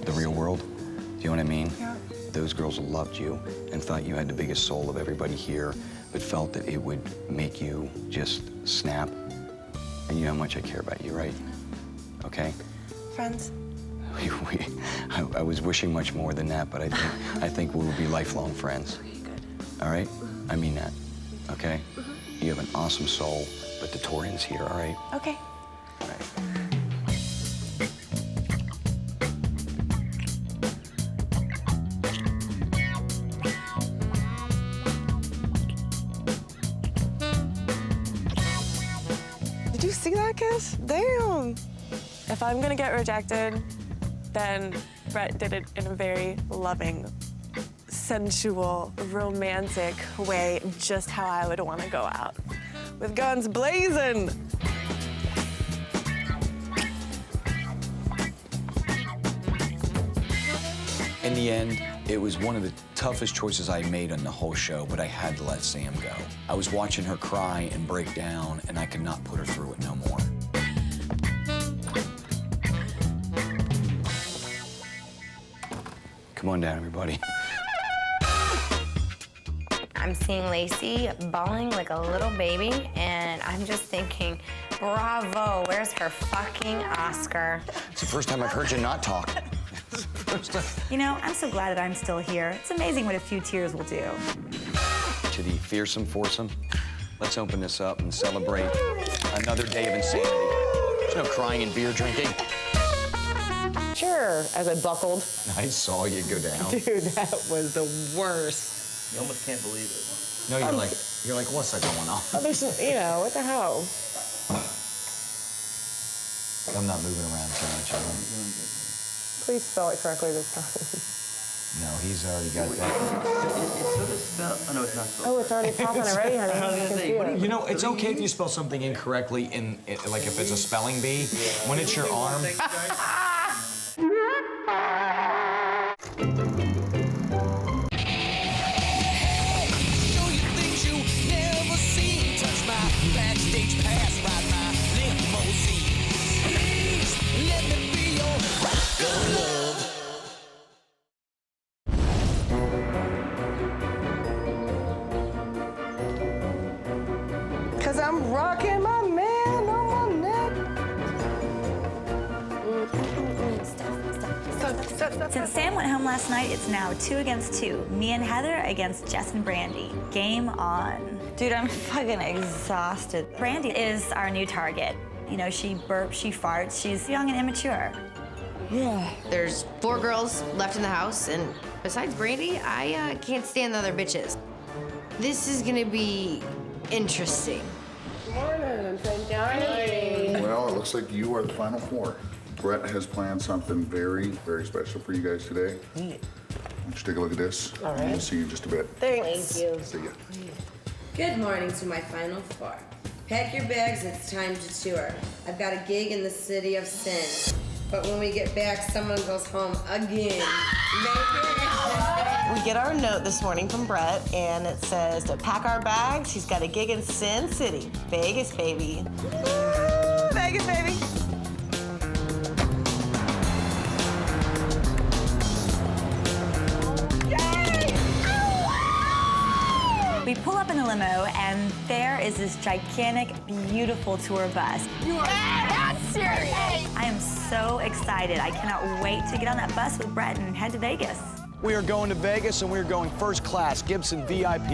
the real world. Do you know what I mean? Yeah. Those girls loved you and thought you had the biggest soul of everybody here, but felt that it would make you just snap. And you know how much I care about you, right? Okay? Friends? I was wishing much more than that, but I think we will be lifelong friends. Okay, good. All right? I mean that, okay? You have an awesome soul, but the Torian's here, all right? Okay. All right. Did you see that kiss? Damn. If I'm gonna get rejected, then Brett did it in a very loving, sensual, romantic way, just how I would want to go out. With guns blazing. In the end, it was one of the toughest choices I made on the whole show, but I had to let Sam go. I was watching her cry and break down, and I could not put her through it no more. Come on down, everybody. I'm seeing Lacey bawling like a little baby, and I'm just thinking, bravo, where's her fucking Oscar? It's the first time I've heard you not talk. You know, I'm so glad that I'm still here. It's amazing what a few tears will do. To the fearsome foursome, let's open this up and celebrate another day of insanity. There's no crying and beer drinking. Sure, as I buckled. I saw you go down. Dude, that was the worst. You almost can't believe it. No, you're like, what's that going on? You know, what the hell? I'm not moving around too much. Please spell it correctly this time. No, he's already got that. It's sort of spelled. Oh, no, it's not spelled. Oh, it's already popping already, honey. I was gonna say, what do You know, it's okay if you spell something incorrectly like if it's a spelling bee. When it's your arm. Backstage pass, ride my limousine. Please let me be your rock of love. Cause I'm rocking my man on my neck. Since Sam went home last night, it's now 2 against 2. Me and Heather against Jess and Brandy. Game on. Dude, I'm fucking exhausted. Brandy is our new target. You know, she burps, she farts, she's young and immature. Yeah. There's 4 girls left in the house, and besides Brandy, I can't stand the other bitches. This is gonna be interesting. Good morning, Sunshine. Well, it looks like you are the final 4. Brett has planned something very, very special for you guys today. Why don't you take a look at this? All right. We'll see you in just a bit. Thanks. Thank you. See ya. Good morning to my final 4. Pack your bags, it's time to tour. I've got a gig in the city of sin. But when we get back, someone goes home again. We get our note this morning from Brett, and it says to pack our bags. He's got a gig in Sin City, Vegas, baby. Woo, Vegas, baby. We pull up in a limo, and there is this gigantic, beautiful tour bus. You are not serious. I am so excited. I cannot wait to get on that bus with Brett and head to Vegas. We are going to Vegas, and we are going first class, Gibson VIP.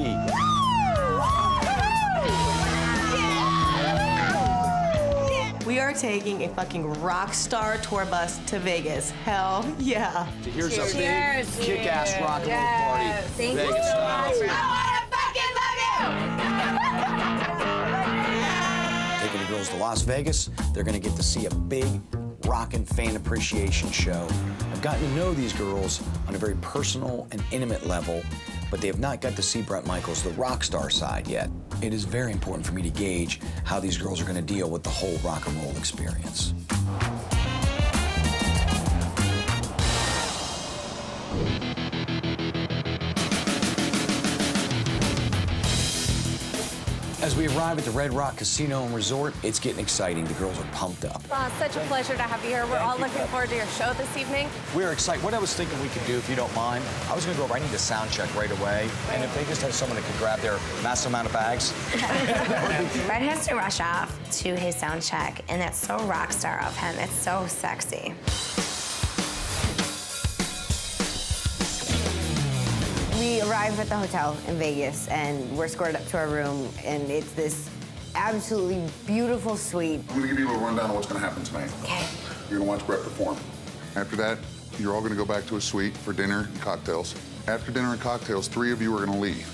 We are taking a fucking rock star tour bus to Vegas. Hell yeah. So here's Cheers. a big, kick-ass rock and roll party. Thank you Vegas so style. much. Taking the girls to Las Vegas, they're gonna get to see a big rockin' fan appreciation show. I've gotten to know these girls on a very personal and intimate level, but they have not got to see Bret Michaels, the rock star side yet. It is very important for me to gauge how these girls are gonna deal with the whole rock and roll experience. As we arrive at the Red Rock Casino and Resort, it's getting exciting. The girls are pumped up. Such a pleasure to have you here. We're all looking forward to your show this evening. We're excited. What I was thinking we could do, if you don't mind, I was gonna go over, I need a sound check right away. And if they just had someone that could grab their massive amount of bags. Brett has to rush off to his sound check, and that's so rock star of him. It's so sexy. We arrive at the hotel in Vegas, and we're escorted up to our room, and it's this absolutely beautiful suite. I'm gonna give you a little rundown of what's gonna happen tonight. Okay. You're gonna watch Brett perform. After that, you're all gonna go back to a suite for dinner and cocktails. After dinner and cocktails, 3 of you are gonna leave.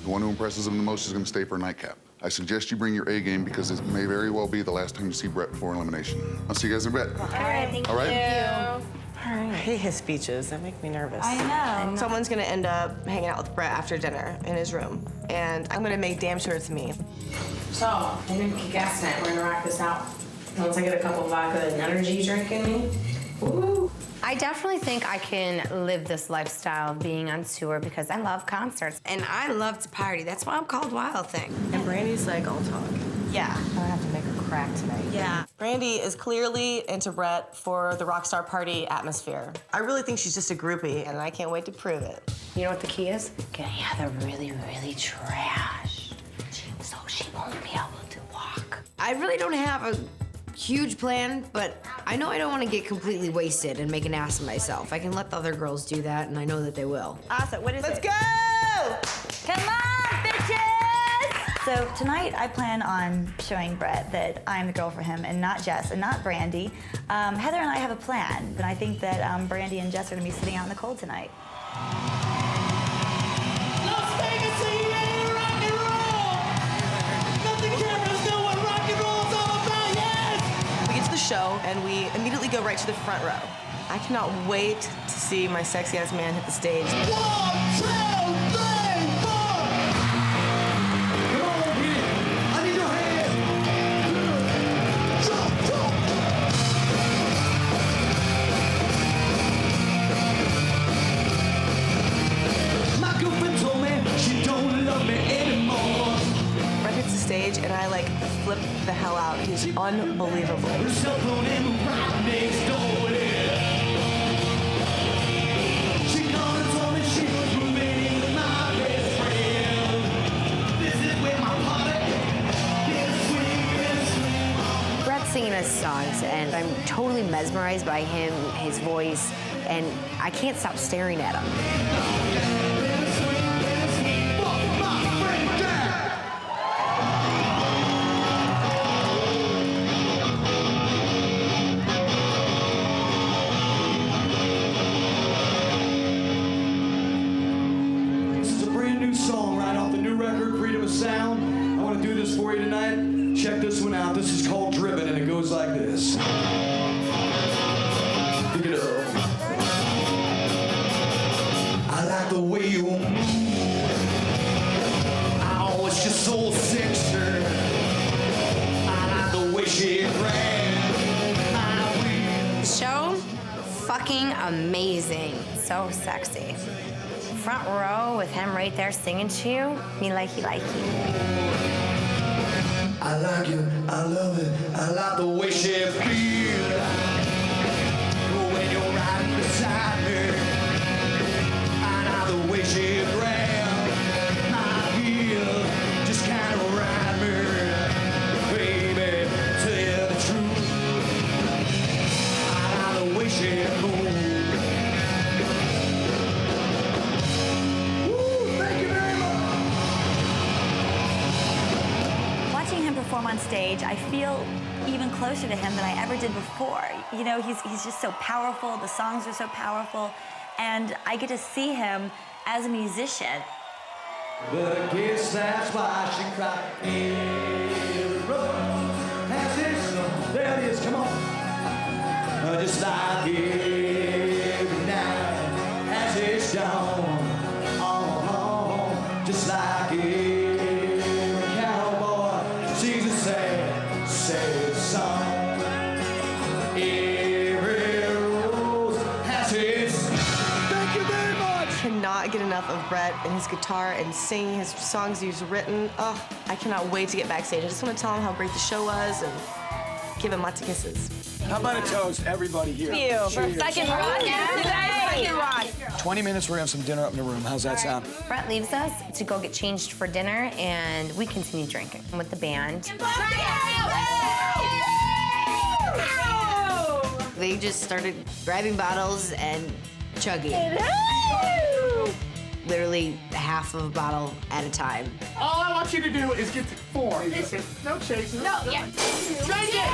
The one who impresses them the most is gonna stay for a nightcap. I suggest you bring your A game because it may very well be the last time you see Brett before elimination. I'll see you guys in a bit. All right, thank All right? you. I hate his speeches. They make me nervous. I know. Someone's gonna end up hanging out with Brett after dinner in his room, and I'm gonna make damn sure it's me. So, I'm gonna kick ass tonight. We're gonna rock this out. Once I get a couple vodka and energy drink in me. Woo! I definitely think I can live this lifestyle of being on tour because I love concerts and I love to party. That's why I'm called Wild Thing. And Brandy's like, I'll talk. Yeah. I'm gonna have to make her crack tonight. Yeah. Brandy is clearly into Brett for the rockstar party atmosphere. I really think she's just a groupie, and I can't wait to prove it. You know what the key is? Getting Heather really, really trashed so she won't be able to walk. I really don't have a huge plan, but I know I don't want to get completely wasted and make an ass of myself. I can let the other girls do that, and I know that they will. Awesome. What is Let's it? go! Come on, bitches! So tonight I plan on showing Brett that I'm the girl for him and not Jess and not Brandy. Heather and I have a plan, and I think that Brandy and Jess are gonna be sitting out in the cold tonight. Las Vegas, are you ready to rock and roll? Let the cameras know what rock and roll's all about, yes! We get to the show, and we immediately go right to the front row. I cannot wait to see my sexy ass man hit the stage. 1, 2, 3, 4. Come on, kid. I need your hands. Jump, jump. My girlfriend told me she don't love me anymore. Brett hits the stage and I like flip the hell out. He's unbelievable. Her cell phone in right next door there. She called and told me she was moving in with my best friend. This is where my party gets sweet. Brett's singing his songs, and I'm totally mesmerized by him, his voice, and I can't stop staring at him. This is a brand new song right off the new record, Freedom of Sound. I want to do this for you tonight. Check this one out. This is called Driven, and it goes like this. Pick it up. I like the way you move. Oh, it's just so sexy. I like the way she grabs my waist. Show, fucking amazing. So sexy. Front row with him right there singing to you. Me likey likey. I like it, I love it, I like the way she feels. When you're riding beside me, I like the way she grabs my heel. Just kind of ride me, baby, tell you the truth. I like the way she moves. Woo, thank you very much. Watching him perform on stage, I feel even closer to him than I ever did before. You know, he's just so powerful, the songs are so powerful, and I get to see him as a musician. But I guess that's why she cried. Every road has its snow. There it is, come on. Just like every night has its dawn. Oh, just like every cowboy sings a sad, sad song. Every rose has its. Thank you very much. Cannot get enough of Brett and his guitar and singing his songs he's written. Oh, I cannot wait to get backstage. I just want to tell him how great the show was and give him lots of kisses. How about a toast, everybody here? Thank you. Cheers. Second rock. Second rock. 20 minutes, we're gonna have some dinner up in the room. How's that sound? Brett leaves us to go get changed for dinner, and we continue drinking with the band. They just started grabbing bottles and chugging. Literally half of a bottle at a time. All I want you to do is get to 4. No chasing. No, yeah. Drink it!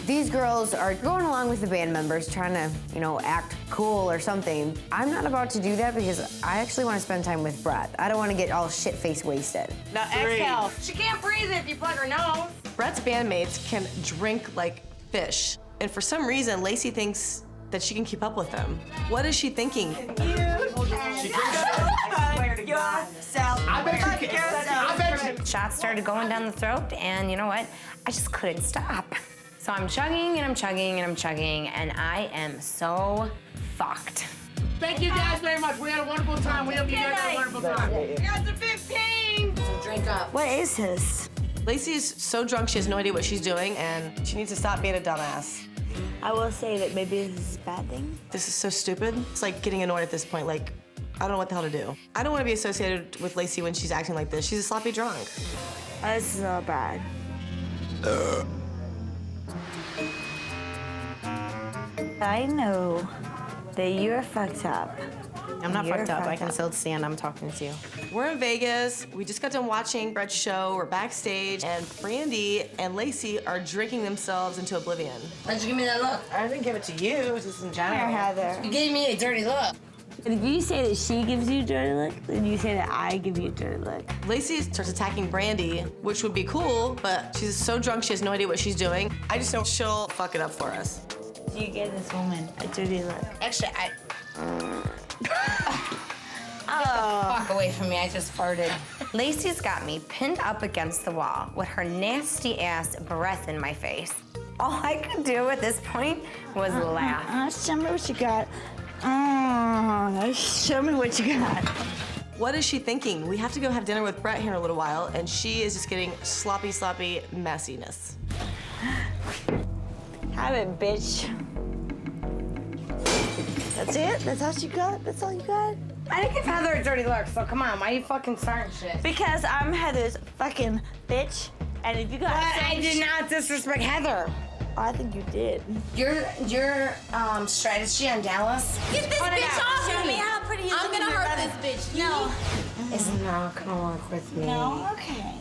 These girls are going along with the band members, trying to, you know, act cool or something. I'm not about to do that because I actually want to spend time with Brett. I don't want to get all shit-faced wasted. Now exhale. She can't breathe if you plug her nose. Brett's bandmates can drink like fish. And for some reason, Lacey thinks that she can keep up with them. What is she thinking? I bet you can. Shots started going down the throat, and you know what? I just couldn't stop. So I'm chugging, and I'm chugging, and I'm chugging, and I am so fucked. Thank you guys very much. We had a wonderful time. We hope you guys had a wonderful time. You guys are 15! So drink up. What is this? Lacey's so drunk she has no idea what she's doing, and she needs to stop being a dumbass. I will say that maybe this is a bad thing. This is so stupid. It's like getting annoyed at this point. Like, I don't know what the hell to do. I don't want to be associated with Lacey when she's acting like this. She's a sloppy drunk. This is all bad. I know that you're fucked up. I'm not fucked up. I can still stand. I'm talking to you. We're in Vegas. We just got done watching Brett's show. We're backstage, and Brandy and Lacey are drinking themselves into oblivion. Why'd you give me that look? I didn't give it to you, just in general. Here, Heather. You gave me a dirty look. If you say that she gives you a dirty look, then you say that I give you a dirty look. Lacey starts attacking Brandy, which would be cool, but she's so drunk she has no idea what she's doing. I just know she'll fuck it up for us. You give this woman a dirty look. Actually, Get the fuck away from me, I just farted. Lacey's got me pinned up against the wall with her nasty ass breath in my face. All I could do at this point was laugh. Show me what you got. Show me what you got. What is she thinking? We have to go have dinner with Brett here in a little while, and she is just getting sloppy messiness. Have it, bitch. That's it? That's all you got? That's all you got? I didn't give Heather a dirty look, so come on, why are you fucking starting shit? Because I'm Heather's fucking bitch, and if you got I did not disrespect Heather. I think you did. Your strategy on Dallas? Get this bitch off of me! How pretty is it? I'm gonna hurt this bitch. No. It's not gonna work with me. No? Okay.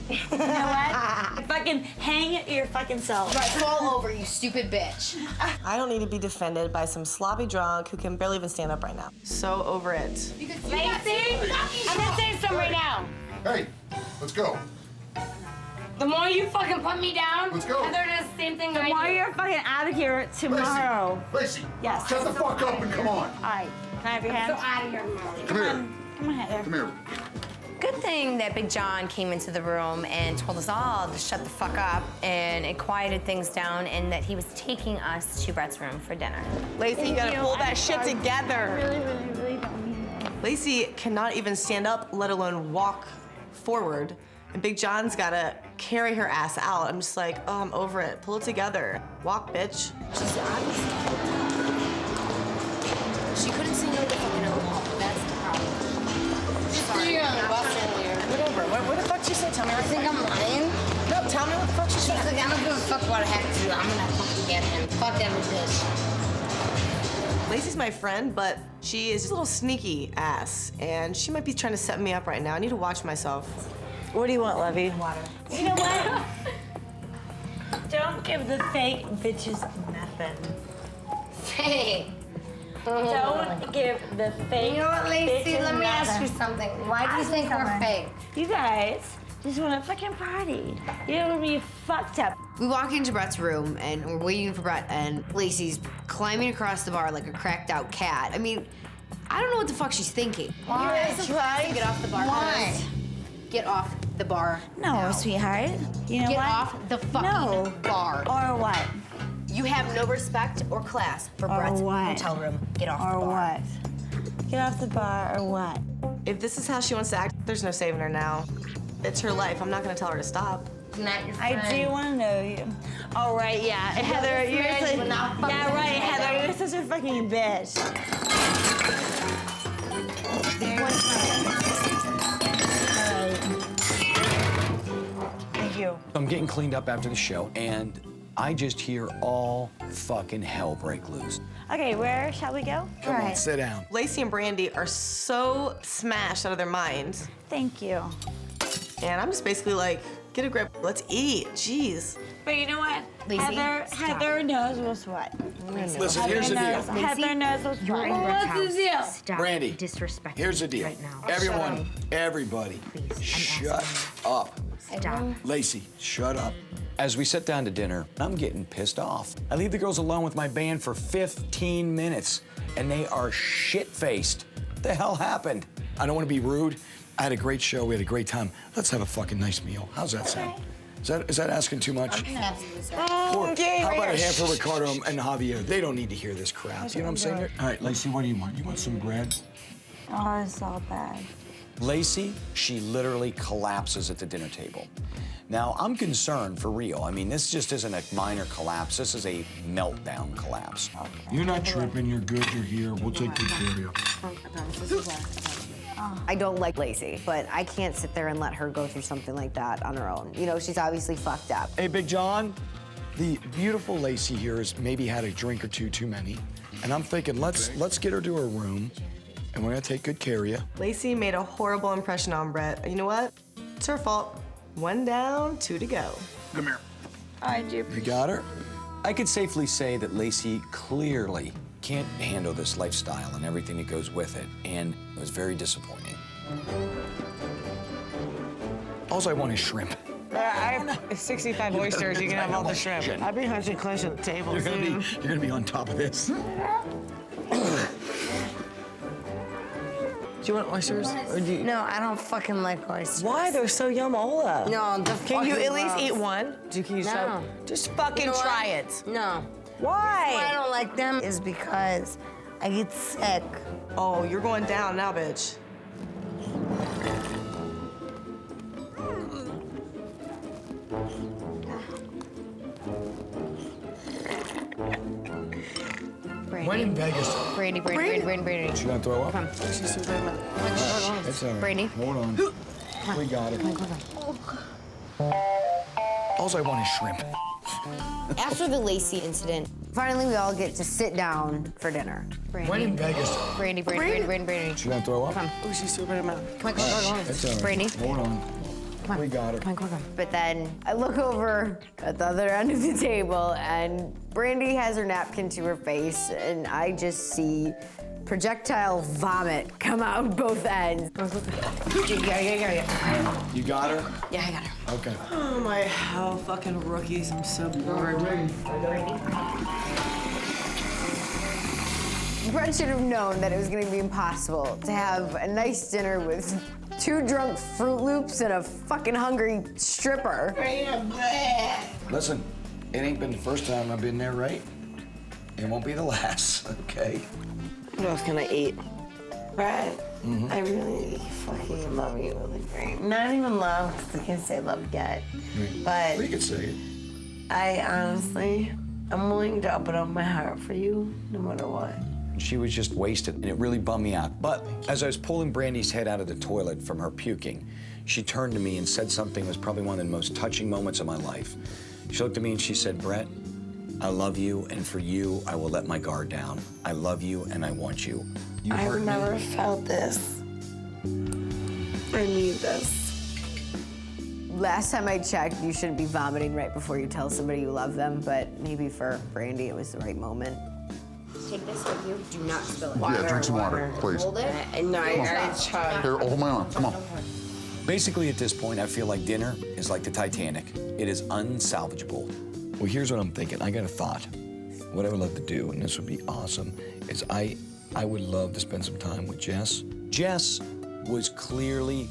You know what? Fucking hang your fucking self. Right, fall over, you stupid bitch. I don't need to be defended by some sloppy drunk who can barely even stand up right now. So over it. Lacey, I'm gonna say something right now. Hey, let's go. The more you fucking put me down, Let's go. Heather does the same thing The I more do. you're fucking out of here tomorrow. Lacey, Yes. shut the fuck up and come on. All right. Can I have your hand? So out of here, Molly. Come here. Come on, Heather. Come here. Good thing that Big John came into the room and told us all to shut the fuck up, and it quieted things down, and that he was taking us to Brett's room for dinner. Lacey, you gotta pull that shit together. Really don't mean it. Lacey cannot even stand up, let alone walk forward. And Big John's gotta carry her ass out. I'm just like, oh, I'm over it. Pull it together. Walk, bitch. She's obviously. She couldn't say no to fucking alcohol. That's the problem. Sorry. On the bus earlier. Whatever. What the fuck she say? Tell me right I think I'm lying. No, tell me what the fuck she said. She's like, I don't give a fuck what I have to do. I'm gonna fucking get him. Fuck every bitch. Lacey's my friend, but she is just a little sneaky ass. And she might be trying to set me up right now. I need to watch myself. What do you want, Levy? Water. You know what? Don't give the fake bitches nothing. Hey. Don't give the fake You know what, Lacey? bitches Let me ask you nothing. something. Why do you think we're fake? You guys just want to fucking party. You don't want to be fucked up. We walk into Brett's room and we're waiting for Brett, and Lacey's climbing across the bar like a cracked out cat. I mean, I don't know what the fuck she's thinking. Why? Get off the bar. Why? Get off the bar. No, sweetheart. You know Get what? off the fucking bar. Or what? You have no respect or class for Or Brett's what? hotel room. Get off Or the bar. what? Get off the bar or what? If this is how she wants to act, there's no saving her now. It's her life. I'm not gonna tell her to stop. Not your I do want to know you. All right, yeah. Heather, you're friends, such... but not fucking Yeah, right, together. Heather. You're such a fucking bitch. Thank you. I'm getting cleaned up after the show, and I just hear all fucking hell break loose. Okay, where shall we go? Come on, sit down. Lacey and Brandy are so smashed out of their minds. Thank you. And I'm just basically like, get a grip, let's eat, jeez. But you know what? Lacey, Heather knows what's what. Listen, here's the deal. Heather knows what's what. What's the deal? Stop Brandy, disrespecting here's the deal. right now. Everyone, everybody, shut up. Stop. Lacey, shut up. As we sit down to dinner, I'm getting pissed off. I leave the girls alone with my band for 15 minutes, and they are shit-faced. What the hell happened? I don't want to be rude. I had a great show. We had a great time. Let's have a fucking nice meal. How's that sound? Is that asking too much? Or how about a hand for Ricardo and Javier? They don't need to hear this crap. You know what I'm saying? All right, Lacey, what do you want? You want some bread? Oh, it's all bad. Lacey, she literally collapses at the dinner table. Now, I'm concerned for real. I mean, this just isn't a minor collapse. This is a meltdown collapse. You're not tripping. You're good. You're here. We'll take good care of you. I don't like Lacey, but I can't sit there and let her go through something like that on her own. You know, she's obviously fucked up. Hey, Big John, the beautiful Lacey here has maybe had a drink or two too many. And I'm thinking, let's get her to her room, and we're gonna take good care of you. Lacey made a horrible impression on Brett. You know what? It's her fault. 1 down, 2 to go. Come here. I do. You got her? I could safely say that Lacey clearly can't handle this lifestyle and everything that goes with it, and it was very disappointing. All I want is shrimp. I have 65 oysters. You can have all the shrimp. I'd be hunching close at the table. You're gonna be on top of this. Do you want oysters? Or do you... No, I don't fucking like oysters. Why? They're so yumola. No, the Can you fucking at least gross. eat one? Can you No. Just fucking You know try what? it. No. Why? Why I don't like them is because I get sick. Oh, you're going down now, bitch. When in Vegas. Brandy. You gonna throw up? Come on. It's all right. Brandy. Hold on. We got it. All I want is shrimp. After the Lacey incident, finally we all get to sit down for dinner. When in Vegas. Brandy. You gonna throw up? Come. Oh, she's so good at mouth. Come on. It's all right. Brandy. Hold on. Come on. We got it. Come on. But then I look over at the other end of the table, and Brandy has her napkin to her face, and I just see projectile vomit come out both ends. You got her? Yeah, I got her. Okay. Oh my, oh fucking rookies, I'm so bored. Brett should have known that it was gonna be impossible to have a nice dinner with 2 drunk Fruit Loops and a fucking hungry stripper. Listen, it ain't been the first time I've been there, right? It won't be the last, okay? What else can I eat? Brett, I really fucking love you really great. Not even love, because I can't say love yet. But We could say it. I honestly, I'm willing to open up my heart for you no matter what. She was just wasted, and it really bummed me out. But as I was pulling Brandy's head out of the toilet from her puking, she turned to me and said something that was probably one of the most touching moments of my life. She looked at me and she said, Brett, I love you, and for you, I will let my guard down. I love you, and I want you. You hurt I've me. never felt this. I need this. Last time I checked, you shouldn't be vomiting right before you tell somebody you love them, but maybe for Brandy, it was the right moment. Take this with you. Do not spill it. Yeah, drink some water, please. Hold it. No, I already tried. Here, hold my arm. Come on. Basically, at this point, I feel like dinner is like the Titanic. It is unsalvageable. Well, here's what I'm thinking. I got a thought. What I would love to do, and this would be awesome, is I would love to spend some time with Jess. Jess was clearly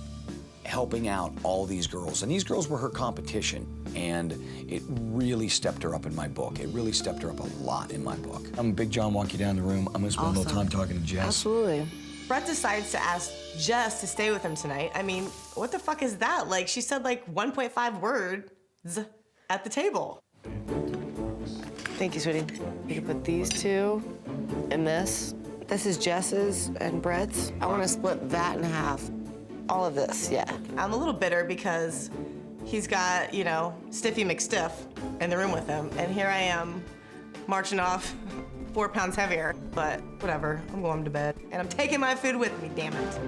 helping out all these girls, and these girls were her competition, and it really stepped her up in my book. It really stepped her up a lot in my book. I'm Big John, walk you down the room. I'm gonna spend a little time talking to Jess. Absolutely. Brett decides to ask Jess to stay with him tonight. I mean, what the fuck is that? Like, she said like 1.5 words at the table. Thank you, sweetie. You can put these 2 in this. This is Jess's and Brett's. I want to split that in half. All of this, yeah. I'm a little bitter because he's got, you know, Stiffy McStiff in the room with him, and here I am marching off 4 pounds heavier. But whatever, I'm going to bed. And I'm taking my food with me, damn it.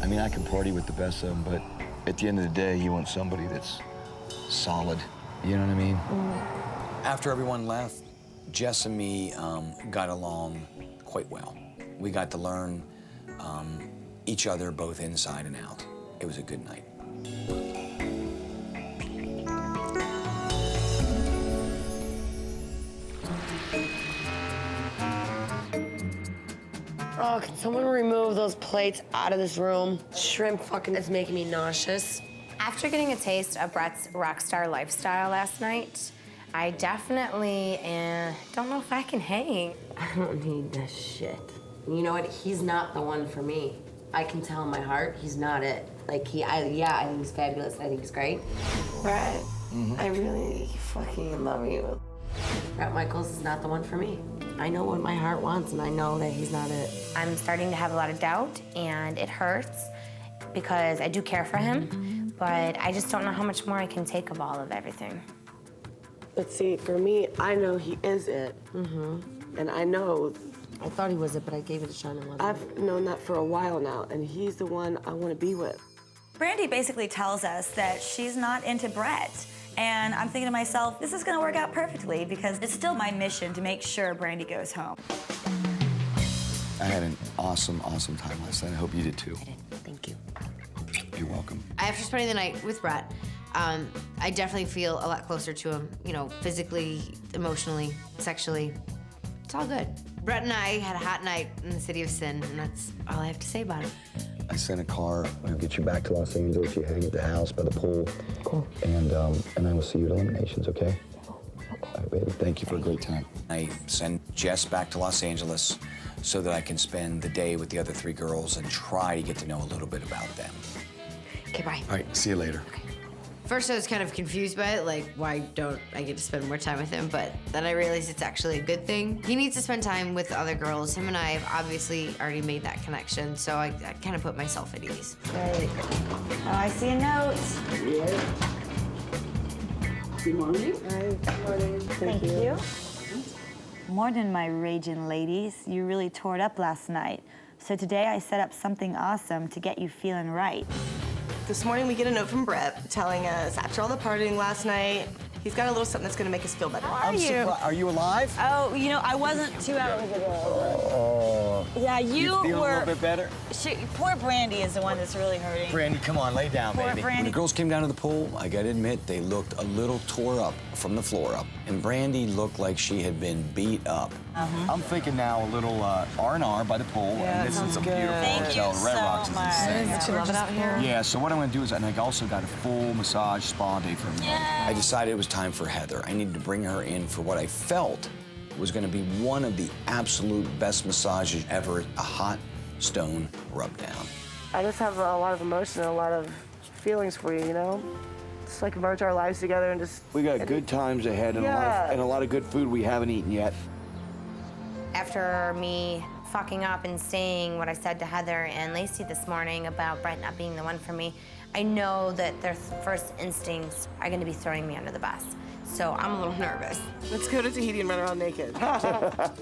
I mean, I can party with the best of them, but at the end of the day, you want somebody that's solid. You know what I mean? After everyone left, Jess and me got along quite well. We got to learn each other both inside and out. It was a good night. Oh, can someone remove those plates out of this room? Shrimp fucking is making me nauseous. After getting a taste of Brett's rock star lifestyle last night, I definitely don't know if I can hang. I don't need this shit. You know what? He's not the one for me. I can tell in my heart he's not it. Like, I think he's fabulous. I think he's great. Brett, I really fucking love you. Brett Michaels is not the one for me. I know what my heart wants, and I know that he's not it. I'm starting to have a lot of doubt, and it hurts because I do care for him, but I just don't know how much more I can take of all of everything. But see, for me, I know he is it. And I know. I thought he was it, but I gave it a shot and wasn't. I've known that for a while now, and he's the one I want to be with. Brandy basically tells us that she's not into Brett. And I'm thinking to myself, this is gonna work out perfectly because it's still my mission to make sure Brandy goes home. I had an awesome, awesome time last night. I hope you did too. I did. Thank you. You're welcome. After spending the night with Brett, I definitely feel a lot closer to him, you know, physically, emotionally, sexually. It's all good. Brett and I had a hot night in the city of sin, and that's all I have to say about it. I sent a car. I'll get you back to Los Angeles. You hang at the house by the pool. Cool. And I will see you at Eliminations, okay? All right, baby. Thank you for a great time. I send Jess back to Los Angeles so that I can spend the day with the other 3 girls and try to get to know a little bit about them. Okay, bye. All right, see you later. Okay. First, I was kind of confused by it, like, why don't I get to spend more time with him? But then I realized it's actually a good thing. He needs to spend time with the other girls. Him and I have obviously already made that connection, so I kind of put myself at ease. Great. Oh, I see a note. Good morning. Good morning. Thank you. Morning, my raging ladies. You really tore it up last night. So today I set up something awesome to get you feeling right. This morning we get a note from Brett telling us after all the partying last night, he's got a little something that's gonna make us feel better. How are you? Are you alive? Oh, you know, I wasn't 2 hours ago. Oh. Yeah, you feel were. a little bit better? Poor Brandy is the one that's really hurting. Brandy, come on, lay down, Poor baby. Brandy. When the girls came down to the pool, I gotta admit, they looked a little tore up from the floor up. And Brandy looked like she had been beat up. I'm thinking now a little R&R by the pool. Yeah, and this is a good. beautiful Thank hotel. you Red so Rocks is much. insane. Don't you love it out here? Yeah, so what I'm gonna do is, and I also got a full massage spa day for me. I decided it was time for Heather. I needed to bring her in for what I felt was gonna be one of the absolute best massages ever, a hot stone rub down. I just have a lot of emotion and a lot of feelings for you, you know? Just like merge our lives together and just... We got good times ahead and, Yeah. a lot of good food we haven't eaten yet. After me fucking up and saying what I said to Heather and Lacey this morning about Brett not being the one for me, I know that their first instincts are gonna be throwing me under the bus. So I'm a little nervous. Let's go to Tahiti and run around naked.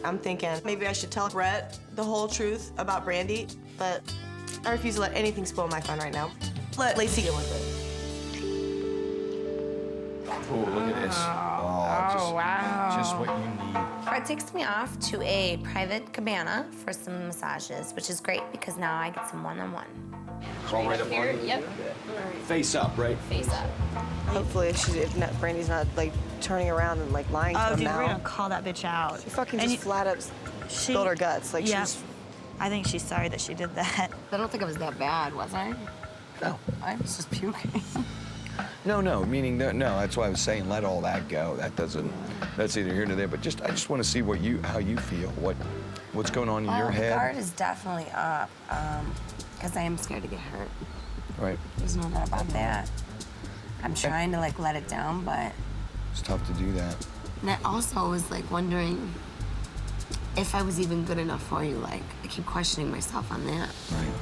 I'm thinking maybe I should tell Brett the whole truth about Brandy, but I refuse to let anything spoil my fun right now. Let Lacey get with it. Oh, look at this. Oh, wow. Just what you need. Brett takes me off to a private cabana for some massages, which is great because now I get some one-on-one. All right up Here, on you? yep. Face up, right? Face up. Hopefully, if Brandy's not like turning around and like lying to Oh, him dude, now. we're gonna call that bitch out. She fucking And just flat up spilled her guts. Like yeah. she's. I think she's sorry that she did that. I don't think I was that bad, was I? No. I was just puking. No, meaning no, that's why I was saying let all that go. That's either here or there, but I just want to see how you feel, what's going on in your The head. guard is definitely up, because I am scared to get hurt. Right. There's no doubt about that. I'm trying to like let it down, but It's tough to do that. and I also was like wondering if I was even good enough for you. Like I keep questioning myself on that. Right.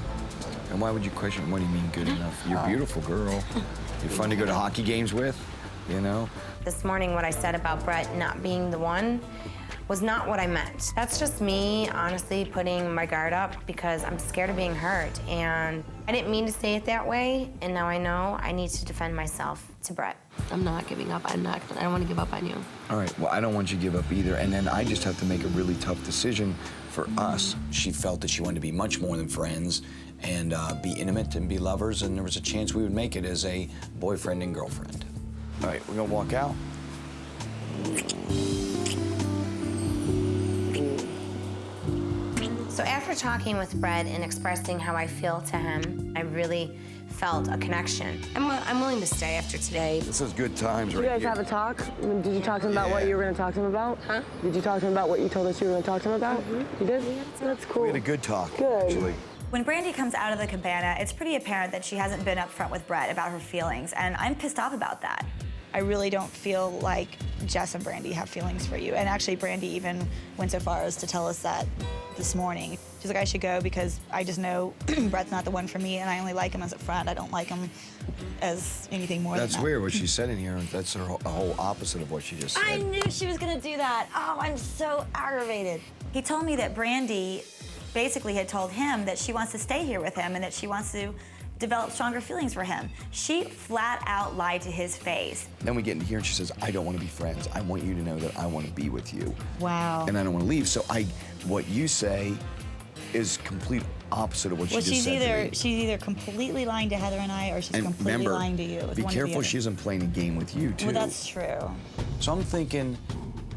And why would you question, what do you mean good enough? You're a beautiful girl. You're fun to go to hockey games with, you know? This morning, what I said about Brett not being the one was not what I meant. That's just me, honestly, putting my guard up because I'm scared of being hurt. And I didn't mean to say it that way, and now I know I need to defend myself to Brett. I'm not giving up. I don't want to give up on you. All right, well, I don't want you to give up either. And then I just have to make a really tough decision for us. She felt that she wanted to be much more than friends and be intimate and be lovers, and there was a chance we would make it as a boyfriend and girlfriend. All right, we're gonna walk out. So after talking with Brett and expressing how I feel to him, I really felt a connection. I'm willing to stay after today. This is good times Did you right guys here. have a talk? Did you talk to him about what you were going to talk to him about? Huh? Did you talk to him about what you told us you were going to talk to him about? You did? That's cool. We had a good talk, Good. actually. When Brandy comes out of the cabana, it's pretty apparent that she hasn't been upfront with Brett about her feelings, and I'm pissed off about that. I really don't feel like Jess and Brandy have feelings for you. And actually, Brandy even went so far as to tell us that this morning. She's like, I should go because I just know Brett's not the one for me, and I only like him as a friend. I don't like him as anything more That's than that. weird what she said in here. That's a whole opposite of what she just said. I knew she was gonna do that. Oh, I'm so aggravated. He told me that Brandy basically had told him that she wants to stay here with him and that she wants to develop stronger feelings for him. She flat out lied to his face. Then we get into here and she says, I don't want to be friends. I want you to know that I want to be with you. Wow. And I don't want to leave. So what you say is complete opposite of what she just said to me. She's either completely lying to Heather and I, or she's completely remember, lying to you. It's be one or the careful other. she isn't playing a game with you, too. Well, that's true. So I'm thinking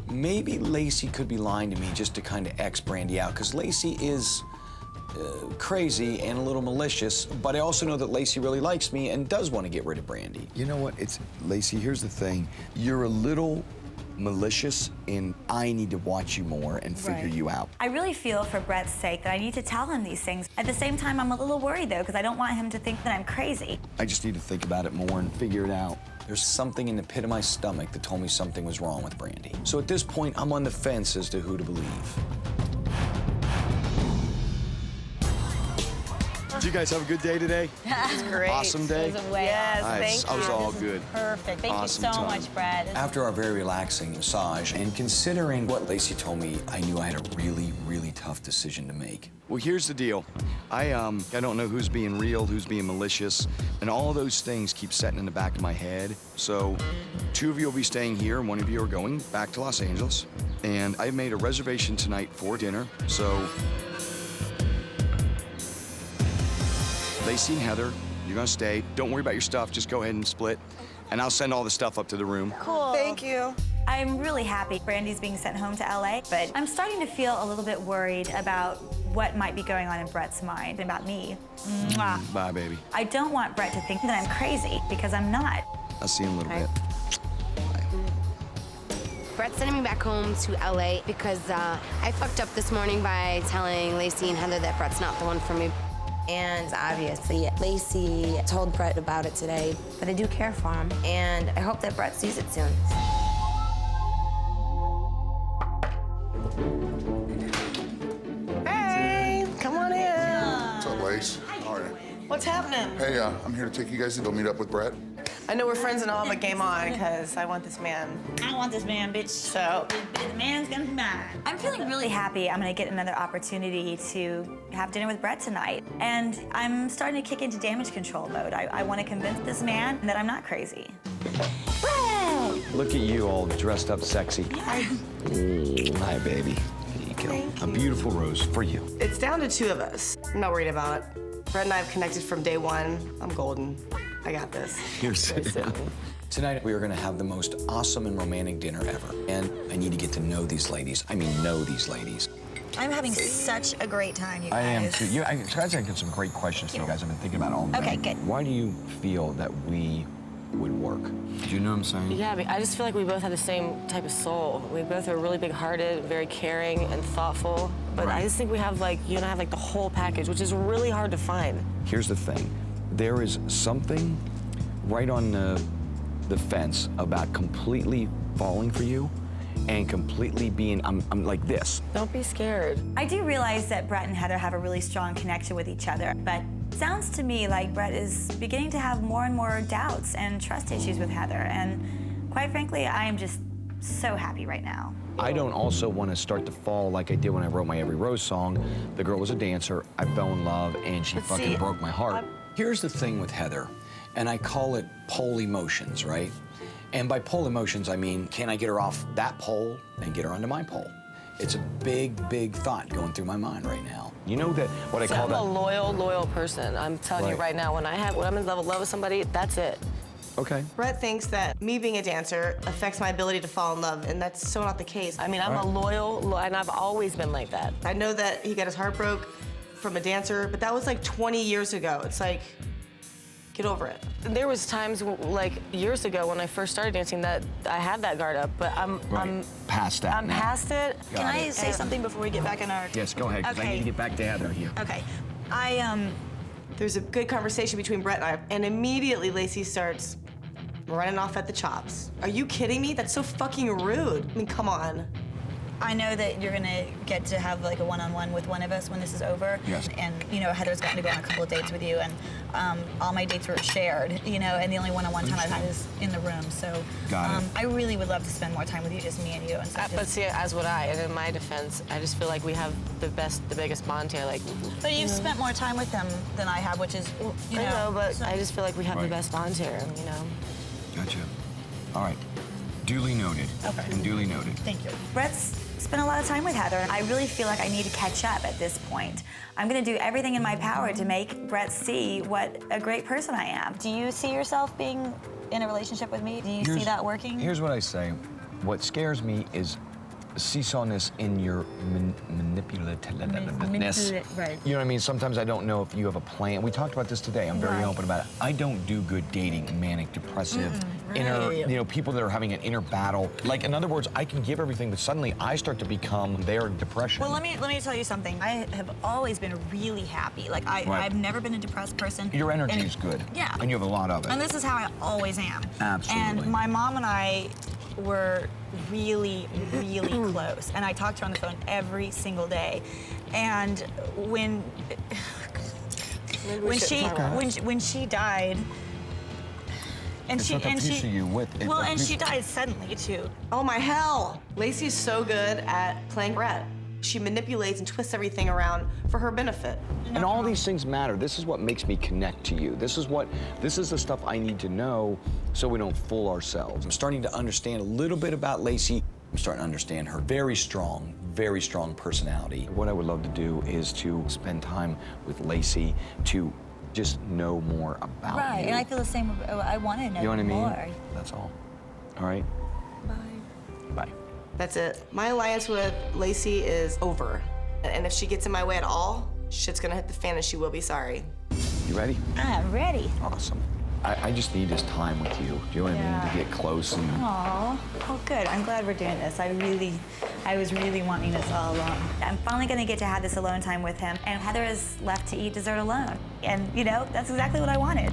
maybe Lacey could be lying to me just to kind of X Brandy out, because Lacey is crazy and a little malicious, but I also know that Lacey really likes me and does want to get rid of Brandy. You know what? Lacey, here's the thing. You're a little malicious, and I need to watch you more and figure you out. I really feel for Brett's sake that I need to tell him these things. At the same time, I'm a little worried, though, because I don't want him to think that I'm crazy. I just need to think about it more and figure it out. There's something in the pit of my stomach that told me something was wrong with Brandy. So at this point, I'm on the fence as to who to believe. Did you guys have a good day today? It was great. Awesome day? It was a way yes, I thank was you. all good. Perfect. Thank Awesome you so time. much, Brad. After our very relaxing massage, and considering what Lacey told me, I knew I had a really, really tough decision to make. Well, here's the deal. I don't know who's being real, who's being malicious, and all of those things keep setting in the back of my head. So 2 of you will be staying here, and 1 of you are going back to Los Angeles. And I made a reservation tonight for dinner, so Lacey and Heather, you're gonna stay. Don't worry about your stuff, just go ahead and split. And I'll send all the stuff up to the room. Cool. Thank you. I'm really happy Brandy's being sent home to LA, but I'm starting to feel a little bit worried about what might be going on in Brett's mind about me. Mwah. Bye, baby. I don't want Brett to think that I'm crazy, because I'm not. I'll see you in a little bit. Brett's sending me back home to LA because I fucked up this morning by telling Lacey and Heather that Brett's not the one for me. And obviously, Lacey told Brett about it today, but I do care for him, and I hope that Brett sees it soon. Hey, come on in. What's up, Lace? How are you? What's happening? Hey, I'm here to take you guys to go meet up with Brett. I know we're friends and all, but game on, because I want this man. I want this man, bitch. So, the man's gonna be mine. I'm feeling really happy I'm gonna get another opportunity to have dinner with Brett tonight. And I'm starting to kick into damage control mode. I want to convince this man that I'm not crazy. Brett! Look at you all dressed up sexy. Hi, baby. Here you go. A beautiful rose for you. it's down to 2 of us. I'm not worried about it. Brett and I have connected from day 1. I'm golden. I got this. Here's Tonight, we are going to have the most awesome and romantic dinner ever. And I need to get to know these ladies. I mean, know these ladies. I'm having such a great time, you guys. I am too. I got some great questions for you guys. I've been thinking about all night. Okay, good. Why do you feel that we would work? Do you know what I'm saying? Yeah, I mean, I just feel like we both have the same type of soul. We both are really big-hearted, very caring and thoughtful. But I just think we have, like, you and I have, like, the whole package, which is really hard to find. Here's the thing. There is something right on the fence about completely falling for you and completely being, I'm like this. Don't be scared. I do realize that Brett and Heather have a really strong connection with each other, but it sounds to me like Brett is beginning to have more and more doubts and trust issues with Heather, and quite frankly, I am just so happy right now. I don't also want to start to fall like I did when I wrote my Every Rose song. The girl was a dancer, I fell in love, and she fucking broke my heart. Here's the thing with Heather, and I call it pole emotions, right? And by pole emotions, I mean, can I get her off that pole and get her onto my pole? It's a big, big thought going through my mind right now. You know that what I call that? I'm a loyal person. I'm telling you right now, when I'm in love with somebody, that's it. Okay. Brett thinks that me being a dancer affects my ability to fall in love, and that's so not the case. I mean, I'm a loyal, and I've always been like that. I know that he got his heart broke from a dancer, but that was like 20 years ago. It's like, get over it. There was times, like years ago when I first started dancing, that I had that guard up, but I'm past that I'm now. past it. Can I say something before we get back in our... Yes, go ahead, because I need to get back to Heather here. Okay. There's a good conversation between Brett and I, and immediately Lacey starts running off at the chops. Are you kidding me? That's so fucking rude. I mean, come on. I know that you're gonna get to have like a one-on-one with one of us when this is over. Yes. And you know, Heather's gotten to go on a couple of dates with you, and all my dates were shared, you know, and the only one-on-one time I've had is in the room. So Got it. I really would love to spend more time with you, just me and you. And stuff. But see, as would I. And in my defense, I just feel like we have the biggest bond here. Like, But you've spent more time with him than I have, which is, you know. I know, but so- I just feel like we have the Right. best bond here, you know. Gotcha. All right. Duly noted. Okay. And duly noted. Thank you. Brett's spent a lot of time with Heather, and I really feel like I need to catch up at this point. I'm gonna do everything in my power to make Brett see what a great person I am. Do you see yourself being in a relationship with me? Do you see that working? Here's what I say. What scares me is seesawness in your manipulativeness. Right. You know what I mean? Sometimes I don't know if you have a plan. We talked about this today. I'm very Right. open about it. I don't do good dating manic depressive, inner, right. you know, people that are having an inner battle. Like, in other words, I can give everything, but suddenly I start to become their depression. Well, let me tell you something. I have always been really happy. Like, I've never been a depressed person. Your energy And- is good. Yeah. And you have a lot of it. And this is how I always am. Absolutely. And my mom and I were really, really close. And I talked to her on the phone every single day. And when she died, and It's she like a piece of you with it. well, and she died suddenly too. Oh my hell! Lacey's so good at playing Brett. She manipulates and twists everything around for her benefit. And all these things matter. This is what makes me connect to you. This is the stuff I need to know so we don't fool ourselves. I'm starting to understand a little bit about Lacey. I'm starting to understand her very strong personality. What I would love to do is to spend time with Lacey to just know more about Right, you. and I feel the same. I want to know, You know what I mean? more. That's all. All right? Bye. That's it. My alliance with Lacey is over. And if she gets in my way at all, shit's gonna hit the fan and she will be sorry. You ready? I'm ready. Awesome. I just need this time with you. Do you know what I mean? To get close and... Aw, oh good. I'm glad we're doing this. I was really wanting this all along. I'm finally gonna get to have this alone time with him, and Heather is left to eat dessert alone. And you know, that's exactly what I wanted.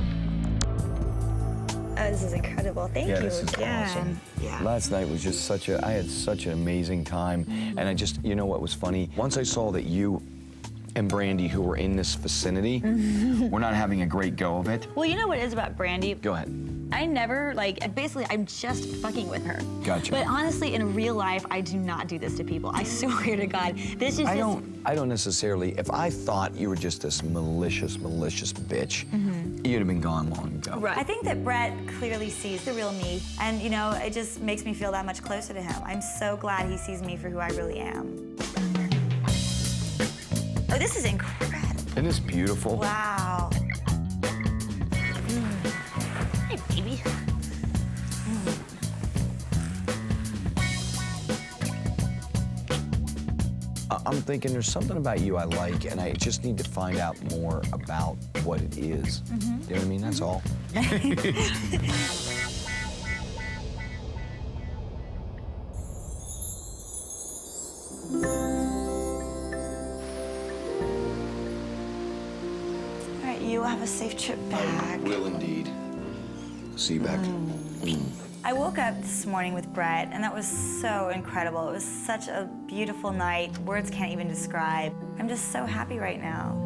Oh, this is incredible. Thank you This is again. awesome. Yeah. Last night was just I had such an amazing time. And I just, you know what was funny? Once I saw that you and Brandy, who were in this vicinity, were not having a great go of it. Well, you know what it is about Brandy? Go ahead. I never, basically, I'm just fucking with her. Gotcha. But honestly, in real life, I do not do this to people. I swear to God. This is I don't necessarily, if I thought you were just this malicious bitch, you'd have been gone long ago. Right. I think that Brett clearly sees the real me, and you know, it just makes me feel that much closer to him. I'm so glad he sees me for who I really am. Oh, this is incredible. Isn't this beautiful? Wow. Hey, baby. I'm thinking there's something about you I like, and I just need to find out more about what it is. You know what I mean? That's all. All right, you have a safe trip back. Will indeed. See you back. I woke up this morning with Brett, and that was so incredible. It was such a beautiful night. Words can't even describe. I'm just so happy right now.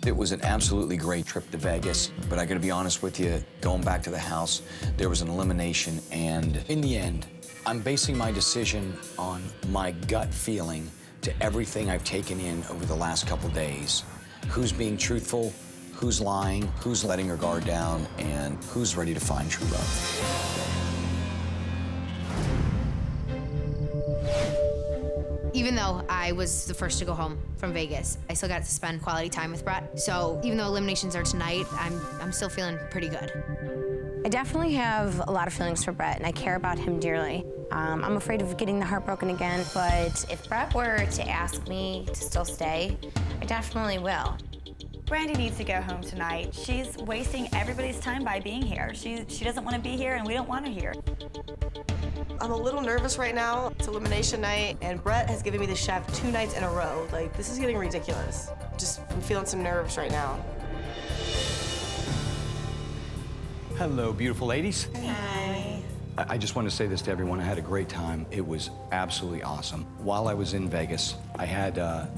It was an absolutely great trip to Vegas, but I gotta be honest with you, going back to the house, there was an elimination, and in the end, I'm basing my decision on my gut feeling to everything I've taken in over the last couple days. Who's being truthful, who's lying, who's letting her guard down, and who's ready to find true love. Even though I was the first to go home from Vegas, I still got to spend quality time with Brett. So even though eliminations are tonight, I'm still feeling pretty good. I definitely have a lot of feelings for Brett, and I care about him dearly. I'm afraid of getting the heart broken again, but if Brett were to ask me to still stay, I definitely will. Brandy needs to go home tonight. She's wasting everybody's time by being here. She doesn't want to be here, and we don't want her here. I'm a little nervous right now. It's elimination night, and Brett has given me the chef 2 nights in a row. Like, this is getting ridiculous. I'm feeling some nerves right now. Hello, beautiful ladies. Hi. I just want to say this to everyone. I had a great time. It was absolutely awesome. While I was in Vegas, I had a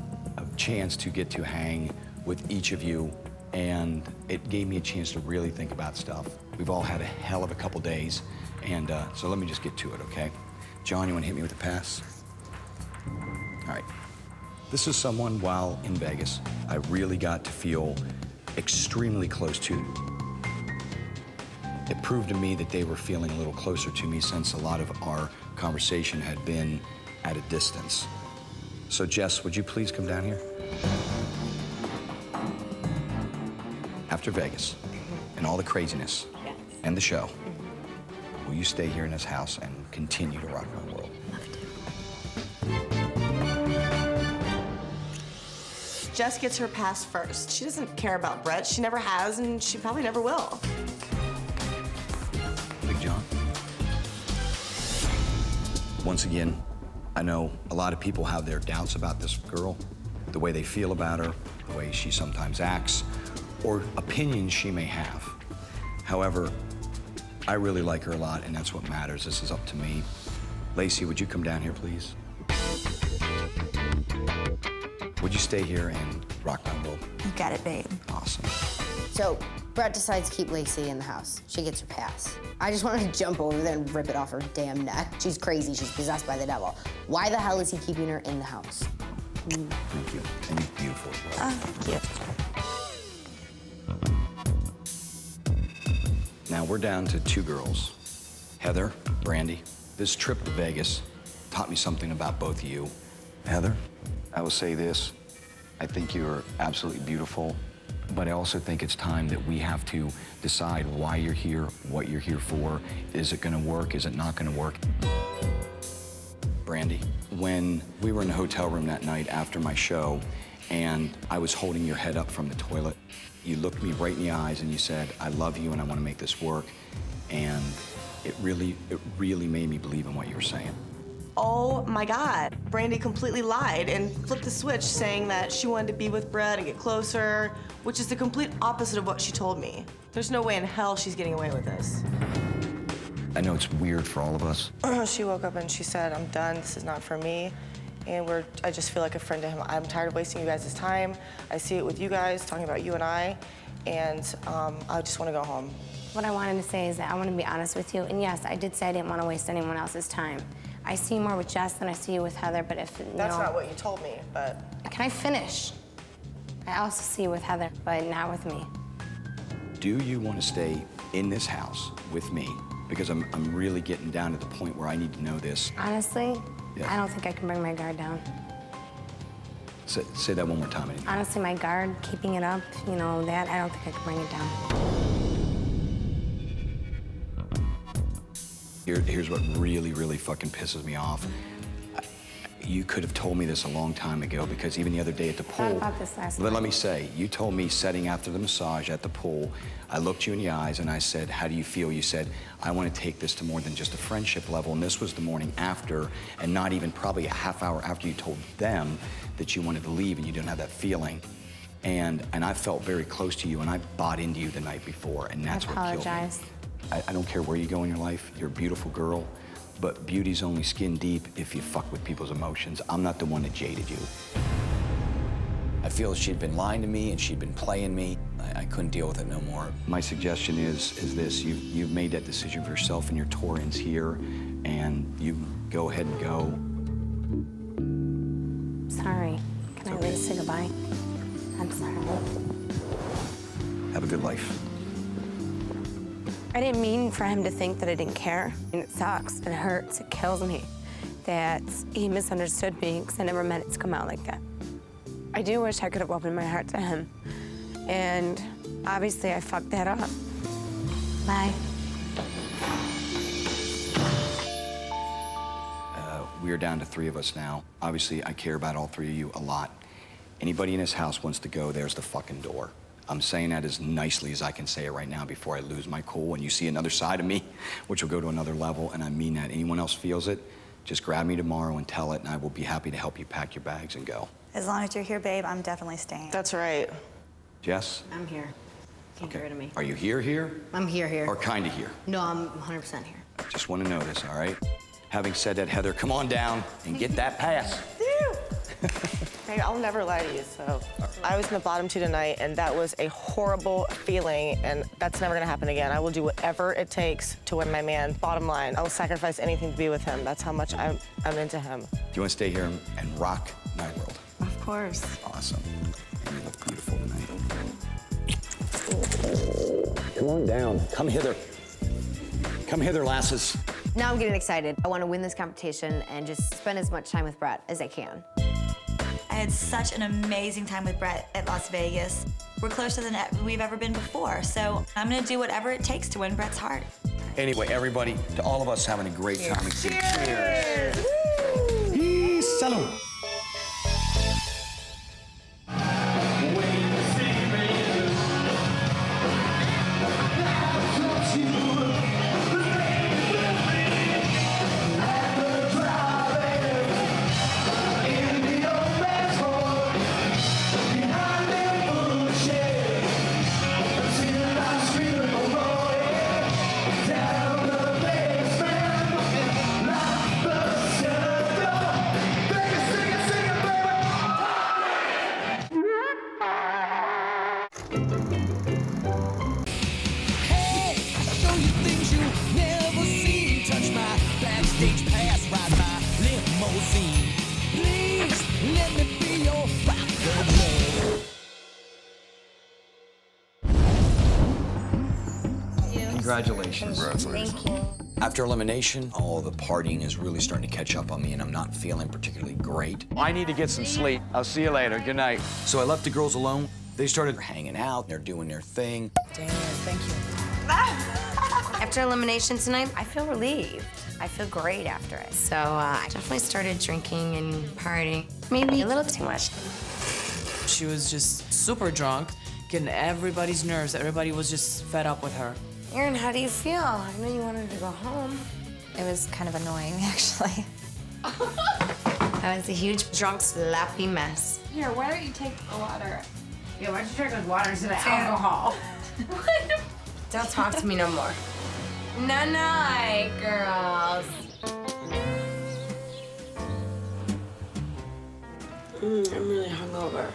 chance to get to hang with each of you, and it gave me a chance to really think about stuff. We've all had a hell of a couple days, and so let me just get to it, okay? John, you want to hit me with a pass? All right. This is someone, while in Vegas, I really got to feel extremely close to. It proved to me that they were feeling a little closer to me since a lot of our conversation had been at a distance. So Jess, would you please come down here? After Vegas and all the craziness and the show, will you stay here in this house and continue to rock my world? Jess gets her pass first. She doesn't care about Brett. She never has, and she probably never will. Big John. Once again, I know a lot of people have their doubts about this girl, the way they feel about her, the way she sometimes acts, or opinions she may have. However, I really like her a lot, and that's what matters. This is up to me. Lacey, would you come down here, please? Would you stay here and rock my world? You got it, babe. Awesome. So Brett decides to keep Lacey in the house. She gets her pass. I just wanted to jump over there and rip it off her damn neck. She's crazy. She's possessed by the devil. Why the hell is he keeping her in the house? Thank you. And you're beautiful as well. Thank you. Now we're down to two girls. Heather, Brandy. This trip to Vegas taught me something about both of you. Heather, I will say this. I think you're absolutely beautiful, but I also think it's time that we have to decide why you're here, what you're here for. Is it gonna work? Is it not gonna work? Brandy, when we were in the hotel room that night after my show, and I was holding your head up from the toilet, you looked me right in the eyes and you said, I love you and I want to make this work. And it really made me believe in what you were saying. Oh my God. Brandy completely lied and flipped the switch saying that she wanted to be with Brett and get closer, which is the complete opposite of what she told me. There's no way in hell she's getting away with this. I know it's weird for all of us. She woke up and she said, I'm done, this is not for me. And I just feel like a friend to him. I'm tired of wasting you guys' time. I see it with you guys, talking about you and I, and I just want to go home. What I wanted to say is that I want to be honest with you, and yes, I did say I didn't want to waste anyone else's time. I see you more with Jess than I see you with Heather, but if That's not what you told me, but... Can I finish? I also see you with Heather, but not with me. Do you want to stay in this house with me? Because I'm really getting down to the point where I need to know this. Honestly, Yeah. I don't think I can bring my guard down. Say that one more time. Honestly, my guard, keeping it up, you know, that, I don't think I can bring it down. Here's what really fucking pisses me off. You could have told me this a long time ago, because even the other day at the pool. Thought about this last night. Let me say, you told me setting after the massage at the pool, I looked you in the eyes and I said, how do you feel? You said, I want to take this to more than just a friendship level. And this was the morning after, and not even probably a half hour after you told them that you wanted to leave and you didn't have that feeling. And I felt very close to you, and I bought into you the night before, and that's what killed me. I apologize. I don't care where you go in your life, you're a beautiful girl, but beauty's only skin deep if you fuck with people's emotions. I'm not the one that jaded you. I feel she'd been lying to me and she'd been playing me. I couldn't deal with it no more. My suggestion is this: you've made that decision for yourself, and your tour ends here, and you go ahead and go. Sorry. Can I at least say goodbye? I'm sorry. Have a good life. I didn't mean for him to think that I didn't care. And it sucks, it hurts, it kills me that he misunderstood me, because I never meant it to come out like that. I do wish I could have opened my heart to him. And obviously I fucked that up. Bye. We are down to 3 of us now. Obviously, I care about all 3 of you a lot. Anybody in this house wants to go, there's the fucking door. I'm saying that as nicely as I can say it right now before I lose my cool and you see another side of me, which will go to another level, and I mean that. Anyone else feels it, just grab me tomorrow and tell it, and I will be happy to help you pack your bags and go. As long as you're here, babe, I'm definitely staying. That's right. Jess? I'm here. Can't get rid of me. Are you here? I'm here. Or kinda here? No, I'm 100% here. Just want to notice, all right? Having said that, Heather, come on down and get that pass. Hey, I'll never lie to you, so. I was in the bottom two tonight, and that was a horrible feeling, and that's never gonna happen again. I will do whatever it takes to win my man. Bottom line, I will sacrifice anything to be with him. That's how much I'm into him. Do you want to stay here and rock my world? Of course. Awesome. You look beautiful tonight. Come on down. Come hither. Come hither, lasses. Now I'm getting excited. I want to win this competition and just spend as much time with Brett as I can. I had such an amazing time with Brett at Las Vegas. We're closer than we've ever been before, so I'm gonna do whatever it takes to win Brett's heart. Anyway, everybody, to all of us having a great time. Cheers! Peace. Salud. Backstage pass, ride my limousine. Please let me be your rock of love. Congratulations. Congratulations. Thank you. After elimination, the partying is really starting to catch up on me, and I'm not feeling particularly great. I need to get some sleep. I'll see you later. Good night. So I left the girls alone. They started hanging out. They're doing their thing. Damn, thank you. After elimination tonight, I feel relieved. I feel great after it. So I definitely started drinking and partying. Maybe a little too much. She was just super drunk, getting everybody's nerves. Everybody was just fed up with her. Erin, how do you feel? I know you wanted to go home. It was kind of annoying, actually. I was a huge, drunk, sloppy mess. Here, why don't you take the water? Yeah, why'd you drink with water instead of alcohol? Don't talk to me no more. Night, girls. I'm really hungover.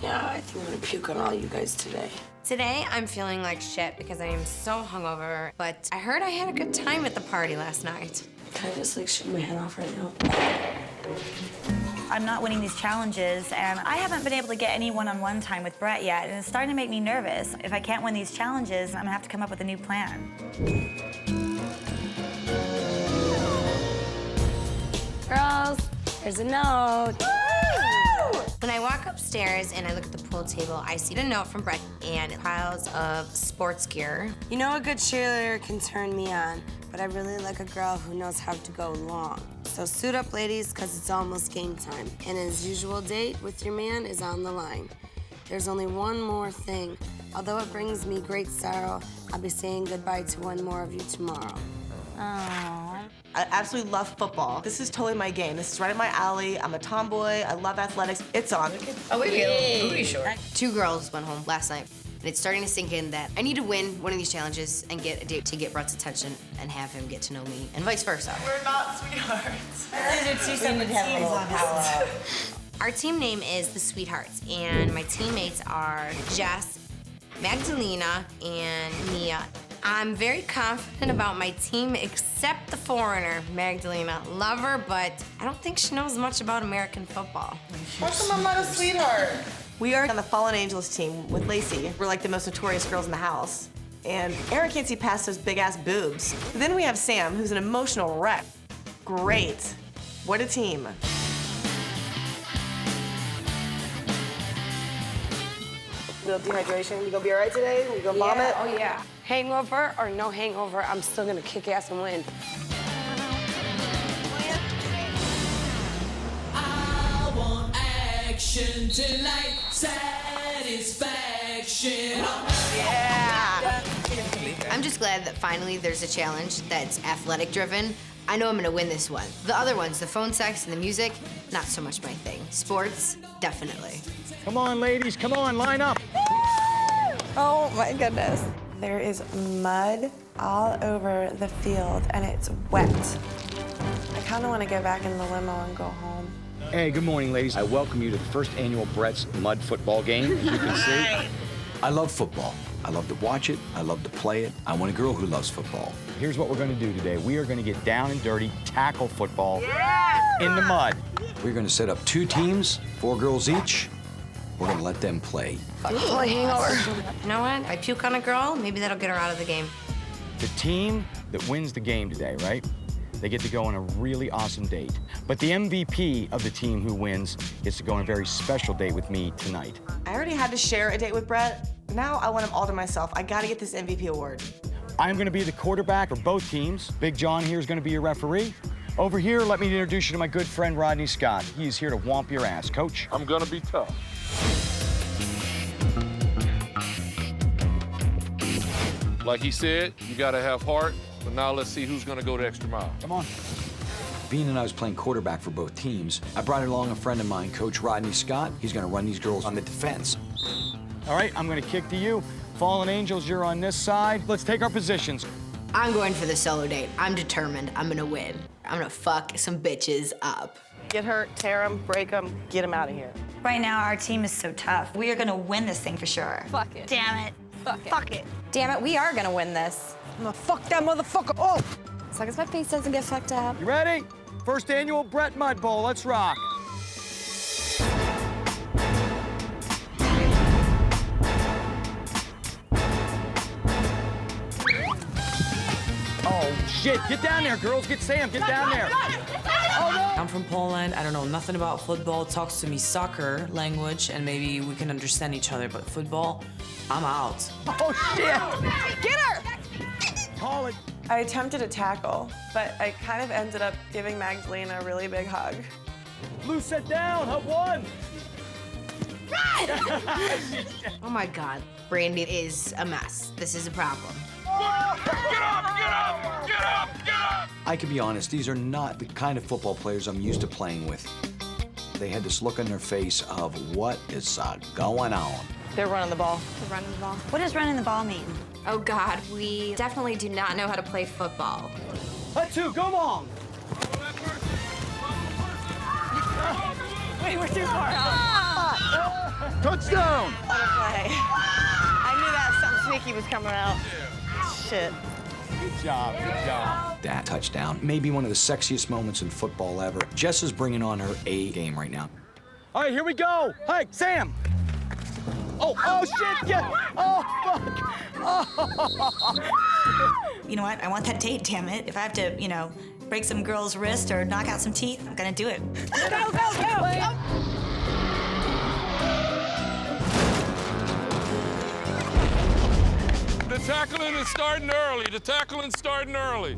Yeah, I think I'm gonna puke on all you guys today. Today, I'm feeling like shit because I am so hungover, but I heard I had a good time at the party last night. Can I just, like, shoot my head off right now? I'm not winning these challenges, and I haven't been able to get any one-on-one time with Brett yet, and it's starting to make me nervous. If I can't win these challenges, I'm gonna have to come up with a new plan. Girls, here's a note. When I walk upstairs and I look at the pool table, I see a note from Brett and piles of sports gear. You know, a good cheerleader can turn me on, but I really like a girl who knows how to go long. So suit up, ladies, because it's almost game time. And his usual date with your man is on the line. There's only one more thing. Although it brings me great sorrow, I'll be saying goodbye to one more of you tomorrow. I absolutely love football. This is totally my game. This is right up my alley. I'm a tomboy. I love athletics. It's on. Oh, wait, a little booty short. 2 girls went home last night, and it's starting to sink in that I need to win one of these challenges and get a date to get Brett's attention and have him get to know me, and vice versa. We're not sweethearts. Our team name is the Sweethearts, and my teammates are Jess, Magdalena, and Mia. I'm very confident about my team, except the foreigner, Magdalena. Love her, but I don't think she knows much about American football. How come I'm not a sweetheart? We are on the Fallen Angels team with Lacey. We're like the most notorious girls in the house. And Erin can't see past those big-ass boobs. Then we have Sam, who's an emotional wreck. Great. What a team. Little dehydration. You gonna be all right today? You gonna vomit? Oh, yeah. Hangover or no hangover, I'm still gonna kick ass and win. I want action tonight, satisfaction. Yeah. I'm just glad that finally there's a challenge that's athletic driven. I know I'm gonna win this one. The other ones, the phone sex and the music, not so much my thing. Sports, definitely. Come on, ladies, come on, line up. Oh my goodness. There is mud all over the field and it's wet. I kind of want to go back in the limo and go home. Hey, good morning, ladies. I welcome you to the first annual Brett's Mud Football Game, as you can see. I love football. I love to watch it. I love to play it. I want a girl who loves football. Here's what we're going to do today. We are going to get down and dirty, tackle football in the mud. We're going to set up 2 teams, 4 girls each. We're going to let them play. Hangover. You know what? If I puke on a girl, maybe that'll get her out of the game. The team that wins the game today, right? They get to go on a really awesome date. But the MVP of the team who wins gets to go on a very special date with me tonight. I already had to share a date with Brett. Now I want him all to myself. I gotta get this MVP award. I'm going to be the quarterback for both teams. Big John here is going to be your referee. Over here, let me introduce you to my good friend Rodney Scott. He's here to whomp your ass. Coach? I'm gonna be tough. Like he said, you gotta have heart, but now let's see who's gonna go the extra mile. Come on. Being that I was playing quarterback for both teams, I brought along a friend of mine, Coach Rodney Scott. He's gonna run these girls on the defense. All right, I'm gonna kick to you. Fallen Angels, you're on this side. Let's take our positions. I'm going for the solo date. I'm determined. I'm gonna win. I'm gonna fuck some bitches up. Get hurt, tear them, break them, get them out of here. Right now, our team is so tough. We are gonna win this thing for sure. Fuck it. Damn it. Fuck it. Damn it, we are gonna win this. I'm gonna fuck that motherfucker up. As long as my face doesn't get fucked up. You ready? First annual Brett Mud Bowl. Let's rock. Oh, shit. Get down there, girls. Get Sam. Get down there. Oh, no. I'm from Poland. I don't know nothing about football. Talks to me soccer language, and maybe we can understand each other. But football, I'm out. Oh, shit. Get her! Call it. I attempted a tackle, but I kind of ended up giving Magdalena a really big hug. Lou, sit down. Hub 1. Oh my God. Brandy is a mess. This is a problem. I can be honest, these are not the kind of football players I'm used to playing with. They had this look on their face of what is going on. They're running the ball. They're running the ball. What does running the ball mean? Oh God, we definitely do not know how to play football. Hut 2, go long. Wait, we're too far. Touchdown. What a play. I knew that something sneaky was coming out. Shit. Good job, good job. That touchdown may be one of the sexiest moments in football ever. Jess is bringing on her A game right now. All right, here we go. Hey, Sam. Oh, shit, yeah. Oh, fuck. Oh. You know what? I want that date, damn it. If I have to, you know, break some girl's wrist or knock out some teeth, I'm gonna do it. Go, go, go! The tackling is starting early. The tackling's starting early.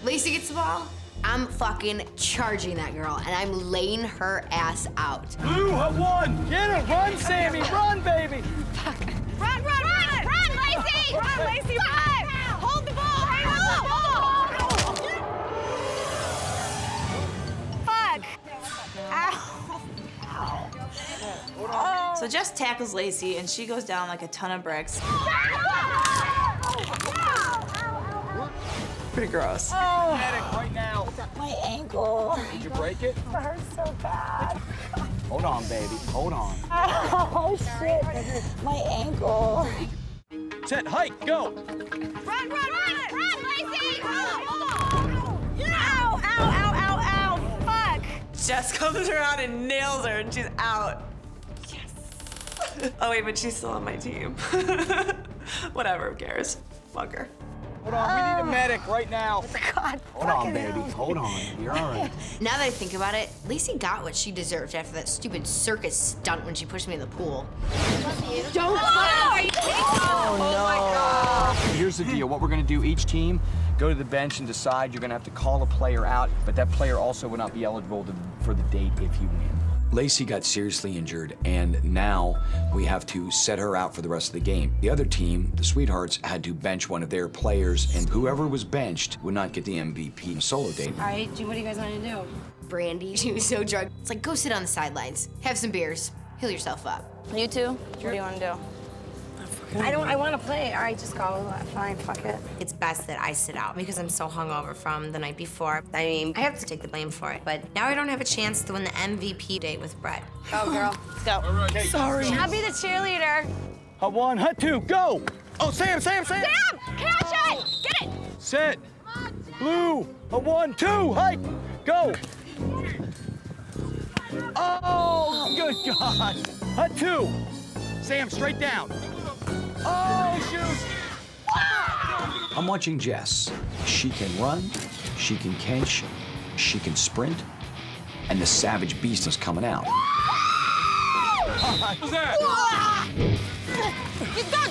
Lacey gets the ball. I'm fucking charging that girl, and I'm laying her ass out. Blue, Hut 1. Get her. Run, Sammy. Run, baby. Fuck. Run, Lacey! Run, Lacey, run! Hold the ball! Hey, hold the ball! Fuck! Ow! So Jess tackles Lacey, and she goes down like a ton of bricks. Pretty gross. Medic right now. My ankle. Did you break it? It hurts so bad. Hold on, baby. Hold on. Oh, shit. My ankle. Set, hike, go. Run, Lacey! Ow, ow, ow, ow, fuck! Jess comes around and nails her, and she's out. Yes. Oh, wait, but she's still on my team. Whatever, who cares? Fuck her. Hold on, we need a medic right now. God, hold on, baby. Hold on. You're all right. Now that I think about it, Lacey got what she deserved after that stupid circus stunt when she pushed me in the pool. Don't are you kidding me? Oh, no. My God. Here's the deal. What we're going to do, each team, go to the bench and decide. You're going to have to call a player out, but that player also will not be eligible for the date if you win. Lacey got seriously injured, and now we have to set her out for the rest of the game. The other team, the Sweethearts, had to bench one of their players, and whoever was benched would not get the MVP solo date. All right, what do you guys want to do? Brandy, she was so drunk. It's like, go sit on the sidelines, have some beers, heal yourself up. You two, what do you want to do? I want to play. All right, just go. Fine, fuck it. It's best that I sit out because I'm so hungover from the night before. I mean, I have to take the blame for it. But now I don't have a chance to win the MVP date with Brett. Go, girl. Let's go. All right. Sorry. I'll be the cheerleader. Hut one, hut two, go! Oh, Sam! Sam, catch it! Get it! Set. Blue, a 1, 2, hike, go! Oh, good God! Hut two. Sam, straight down. Oh, shoot! I'm watching Jess. She can run, she can catch, she can sprint, and the savage beast is coming out. What's that? He's done!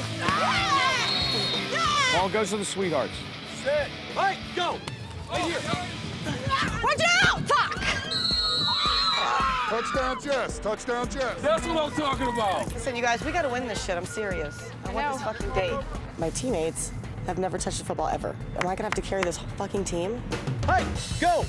Ball goes to the Sweethearts. Sit. Right, go. Right here. Watch out! Fuck! Touchdown, Jess. Touchdown, Jess. That's what I'm talking about. Listen, you guys, we gotta win this shit. I'm serious. I want this fucking date. My teammates have never touched a football ever. Am I gonna have to carry this whole fucking team? Hey, go.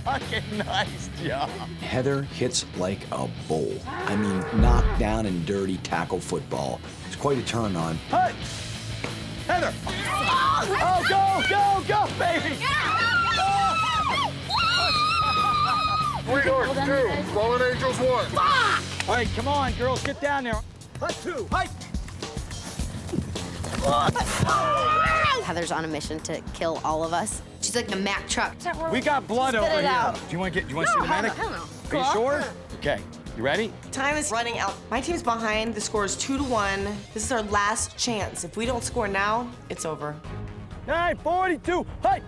Fucking nice job. Heather hits like a bull. I mean, knocked down and dirty tackle football. It's quite a turn on. Hey! Heather! Oh, go, baby! Sweethearts 2, Fallen Angels 1. All right, come on, girls, get down there. Hut 2, hike! Heather's on a mission to kill all of us. She's like the Mack truck. We got blood over here. out. Do you want to see the medic? Hell no. Are you sure? Okay, you ready? Time is running out. My team's behind. The score is 2-1. This is our last chance. If we don't score now, it's over. 9:42, hike!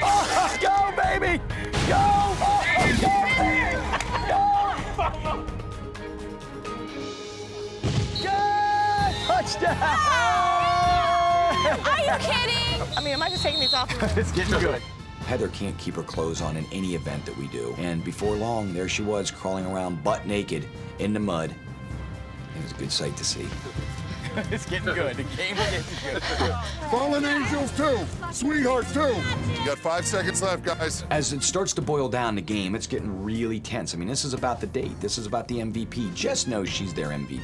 Oh, go, baby! Go! Oh, go, baby! Go! Good! Touchdown! Are you kidding? I mean, am I just taking these off? It's getting good. Heather can't keep her clothes on in any event that we do. And before long, there she was crawling around butt naked in the mud. It was a good sight to see. It's getting good. The game is getting good. Fallen Angels 2, Sweethearts 2. You got 5 seconds left, guys. As it starts to boil down the game, it's getting really tense. I mean, this is about the date. This is about the MVP. Jess knows she's their MVP.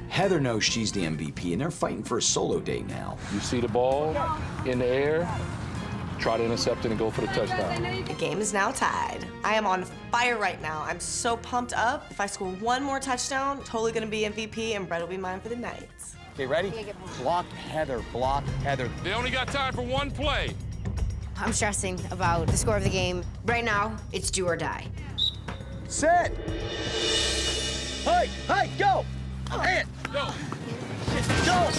Heather knows she's the MVP, and they're fighting for a solo date now. You see the ball in the air, try to intercept it and go for the touchdown. The game is now tied. I am on fire right now. I'm so pumped up. If I score one more touchdown, totally gonna be MVP, and Brett will be mine for the night. Okay, ready? Block Heather, block Heather. They only got time for one play. I'm stressing about the score of the game. Right now, it's do or die. Set! Hey, go! And Go. go!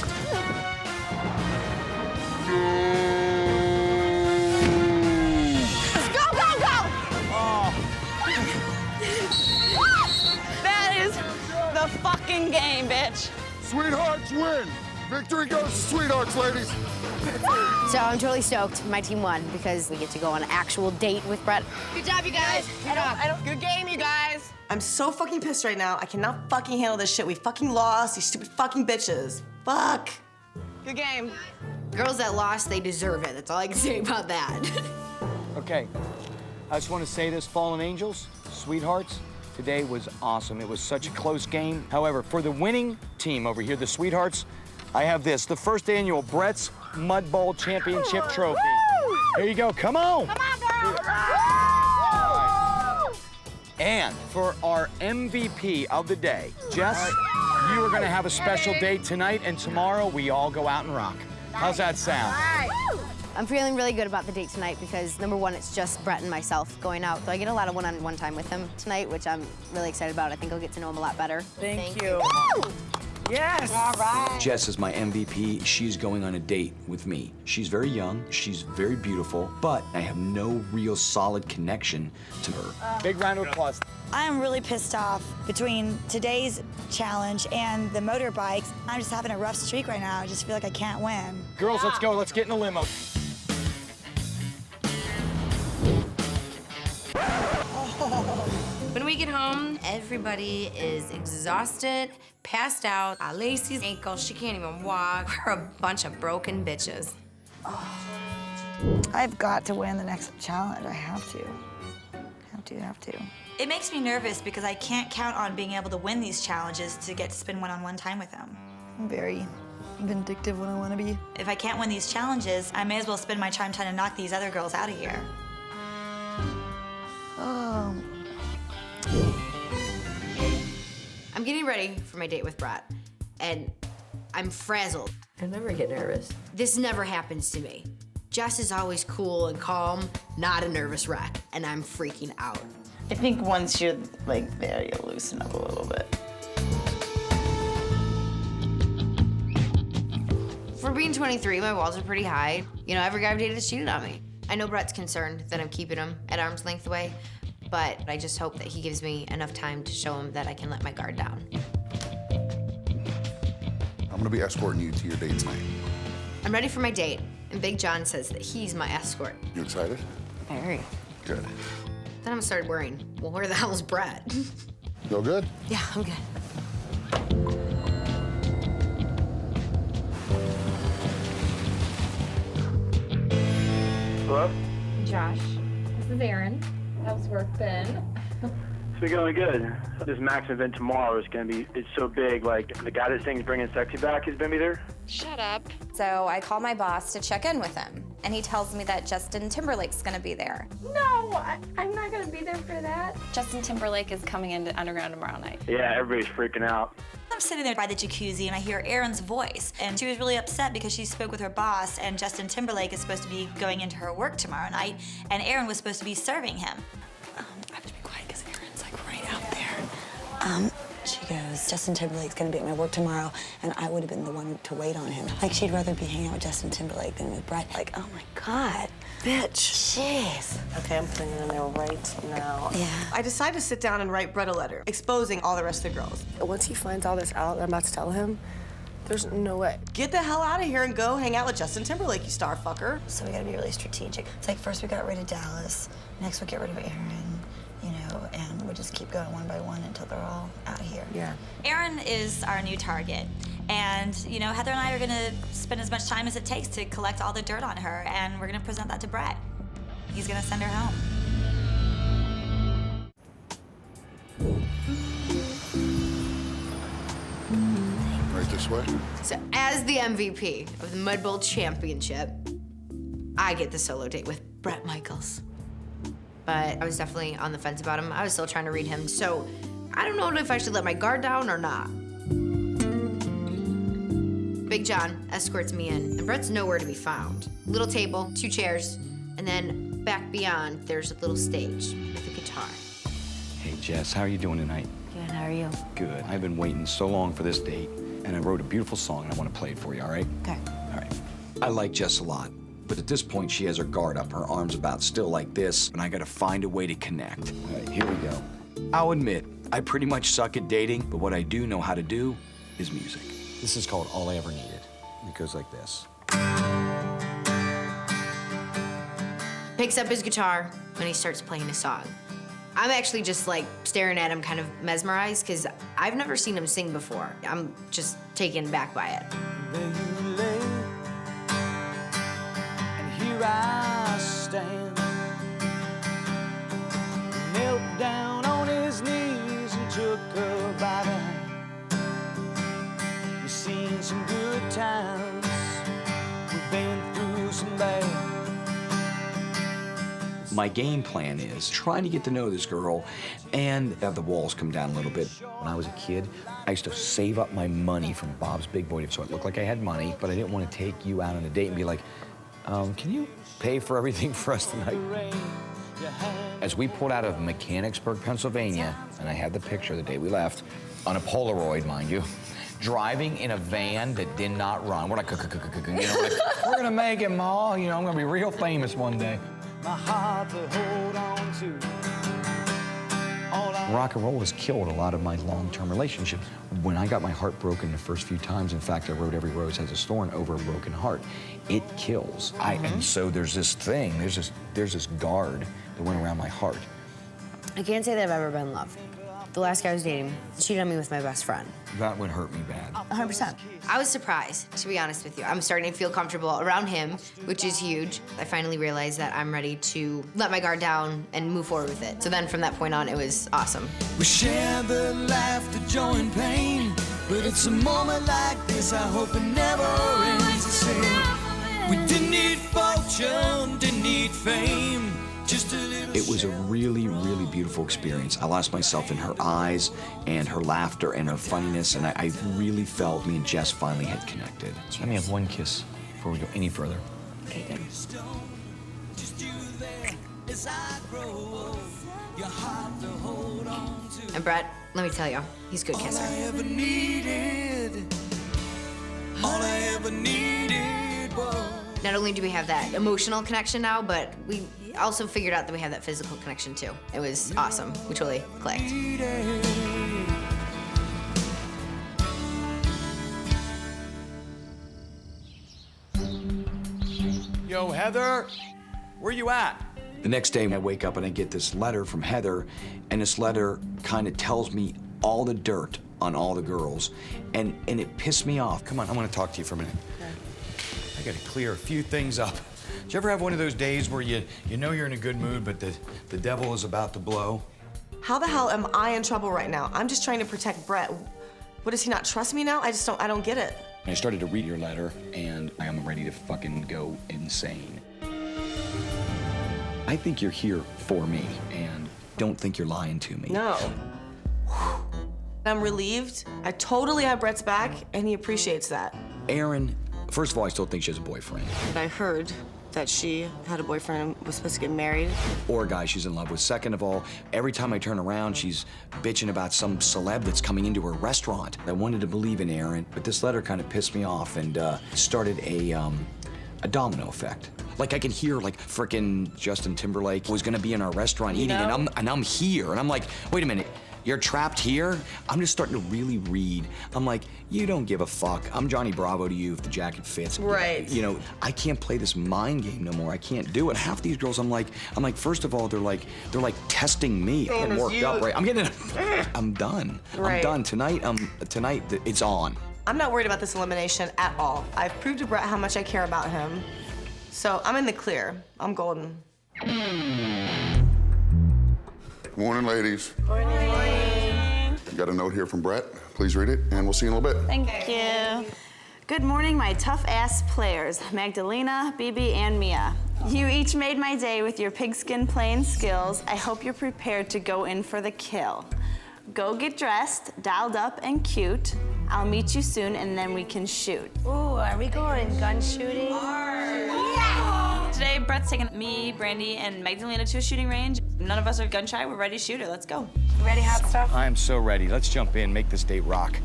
Go! Oh, That is the fucking game, bitch. Sweethearts win. Victory goes to Sweethearts, ladies. So I'm totally stoked. My team won because we get to go on an actual date with Brett. Good job, you guys. Good game, you guys. I'm so fucking pissed right now. I cannot fucking handle this shit. We fucking lost, these stupid fucking bitches. Fuck. Good game. Girls that lost, they deserve it. That's all I can say about that. okay. I just want to say this, Fallen Angels, Sweethearts, today was awesome. It was such a close game. However, for the winning team over here, the Sweethearts, I have this, the first annual Brett's Mud Bowl Championship Trophy. Here you go, come on. Come on, girl. And for our MVP of the day, Jess, you are gonna have a special date tonight, and tomorrow we all go out and rock. How's that sound? I'm feeling really good about the date tonight because, number one, it's just Brett and myself going out. So I get a lot of one-on-one time with him tonight, which I'm really excited about. I think I'll get to know him a lot better. Thank you. Yes. All right. Jess is my MVP. She's going on a date with me. She's very young, she's very beautiful, but I have no real solid connection to her. Big round of applause. I am really pissed off between today's challenge and the motorbikes. I'm just having a rough streak right now. I just feel like I can't win. Girls, let's go. Let's get in a limo. When we get home, everybody is exhausted, passed out. Lacey's ankle, she can't even walk. We're a bunch of broken bitches. I've got to win the next challenge. I have to. Have to. It makes me nervous because I can't count on being able to win these challenges to get to spend one-on-one time with him. I'm very vindictive when I want to be. If I can't win these challenges, I may as well spend my time trying to knock these other girls out of here. I'm getting ready for my date with Brett, and I'm frazzled. I never get nervous. This never happens to me. Jess is always cool and calm, not a nervous wreck, and I'm freaking out. I think once you're like there, you'll loosen up a little bit. For being 23, my walls are pretty high. You know, every guy I've dated has cheated on me. I know Brett's concerned that I'm keeping him at arm's length away, but I just hope that he gives me enough time to show him that I can let my guard down. I'm gonna be escorting you to your date tonight. I'm ready for my date, and Big John says that he's my escort. You excited? Very. Good. Then I'm started worrying, well, where the hell is Brett? Feel good? Yeah, I'm good. Hello? Josh, this is Erin. How's work been? It's been going good. This Max event tomorrow is gonna be, it's so big, like, the guy that sings Bringing Sexy Back is gonna be there. Shut up. So I call my boss to check in with him, and he tells me that Justin Timberlake's gonna be there. No, I'm not gonna be there for that. Justin Timberlake is coming into Underground tomorrow night. Yeah, everybody's freaking out. I'm sitting there by the jacuzzi and I hear Erin's voice, and she was really upset because she spoke with her boss, and Justin Timberlake is supposed to be going into her work tomorrow night, and Erin was supposed to be serving him. I have to be quiet because Erin's like right out there. She goes, Justin Timberlake's gonna be at my work tomorrow, and I would have been the one to wait on him. Like, she'd rather be hanging out with Justin Timberlake than with Brett. Like, oh my God, bitch. Jeez. Okay, I'm putting it in there right now. Yeah. I decided to sit down and write Brett a letter, exposing all the rest of the girls. Once he finds all this out, I'm about to tell him, there's no way. Get the hell out of here and go hang out with Justin Timberlake, you star fucker. So we gotta be really strategic. It's like first we got rid of Dallas, next we get rid of Erin, you know, and we just keep going one by one until they're all out of here. Yeah. Erin is our new target. And, you know, Heather and I are gonna spend as much time as it takes to collect all the dirt on her, and we're gonna present that to Brett. He's gonna send her home. Right this way? So as the MVP of the Mud Bowl Championship, I get the solo date with Bret Michaels. But I was definitely on the fence about him. I was still trying to read him, so I don't know if I should let my guard down or not. Big John escorts me in, and Brett's nowhere to be found. Little table, 2 chairs, and then back beyond, there's a little stage with a guitar. Hey, Jess, how are you doing tonight? Good, how are you? Good. I've been waiting so long for this date, and I wrote a beautiful song, and I want to play it for you, all right? Okay. All right. I like Jess a lot, but at this point, she has her guard up, her arms about still like this, and I gotta find a way to connect. All right, here we go. I'll admit, I pretty much suck at dating, but what I do know how to do is music. This is called All I Ever Needed. It goes like this. Picks up his guitar when he starts playing a song. I'm actually just like staring at him, kind of mesmerized, because I've never seen him sing before. I'm just taken aback by it. There you lay, and here I stand. Knelt down on his knees and took her by the hand. We've seen some good times, we've been through some bad. My game plan is trying to get to know this girl and have the walls come down a little bit. When I was a kid, I used to save up my money from Bob's Big Boy so it looked like I had money, but I didn't want to take you out on a date and be like, can you pay for everything for us tonight? As we pulled out of Mechanicsburg, Pennsylvania, and I had the picture the day we left, on a Polaroid, mind you, driving in a van that did not run. We're like, you know, we're gonna make it, Ma. You know, I'm gonna be real famous one day. My heart to hold on to. Rock and roll has killed a lot of my long-term relationships. When I got my heart broken the first few times, in fact, I wrote Every Rose Has a Thorn over a broken heart. It kills. And so there's this thing, there's this guard that went around my heart. I can't say that I've ever been loved. The last guy I was dating cheated on me with my best friend. That would hurt me bad. 100%. I was surprised, to be honest with you. I'm starting to feel comfortable around him, which is huge. I finally realized that I'm ready to let my guard down and move forward with it. So then from that point on, it was awesome. We share the laughter, joy, and pain. But it's a moment like this, I hope it never ends the same. We didn't need fortune, didn't need fame. Just a little. It was a really, really beautiful experience. I lost myself in her eyes and her laughter and her funniness, and I really felt me and Jess finally had connected. Let me have one kiss before we go any further. Okay, good. And Brett, let me tell you, he's a good kisser. All I ever needed was. Not only do we have that emotional connection now, but we also figured out that we have that physical connection too. It was awesome. We totally clicked. Yo, Heather, where you at? The next day, I wake up and I get this letter from Heather, and this letter kind of tells me all the dirt on all the girls, and it pissed me off. Come on, I want to talk to you for a minute. I got to clear a few things up. Did you ever have one of those days where you know you're in a good mood, but the devil is about to blow? How the hell am I in trouble right now? I'm just trying to protect Brett. What, does he not trust me now? I don't get it. I started to read your letter, and I am ready to fucking go insane. I think you're here for me, and don't think you're lying to me. No. I'm relieved. I totally have Brett's back, and he appreciates that. Erin, first of all, I still think she has a boyfriend. I heard that she had a boyfriend and was supposed to get married. Or a guy she's in love with. Second of all, every time I turn around, she's bitching about some celeb that's coming into her restaurant. I wanted to believe in Erin, but this letter kind of pissed me off and started a domino effect. Like I can hear like frickin' Justin Timberlake was gonna be in our restaurant eating, and I'm here, and I'm like, wait a minute. You're trapped here? I'm just starting to really read. I'm like, you don't give a fuck. I'm Johnny Bravo to you if the jacket fits. Right. You know, I can't play this mind game no more. I can't do it. Half these girls, I'm like, first of all, they're like testing me. I'm worked up, right? I'm done. Right. I'm done. Tonight, it's on. I'm not worried about this elimination at all. I've proved to Brett how much I care about him. So I'm in the clear. I'm golden. Morning, ladies. Morning. Got a note here from Brett. Please read it, and we'll see you in a little bit. Thank you. Good morning, my tough-ass players, Magdalena, Bibi, and Mia. You each made my day with your pigskin playing skills. I hope you're prepared to go in for the kill. Go get dressed, dialed up, and cute. I'll meet you soon, and then we can shoot. Ooh, are we going gun shooting? Today, Brett's taking me, Brandy, and Magdalena to a shooting range. None of us are gun shy. We're ready to shoot her. Let's go. Ready, hot stuff? I am so ready. Let's jump in, make this date rock.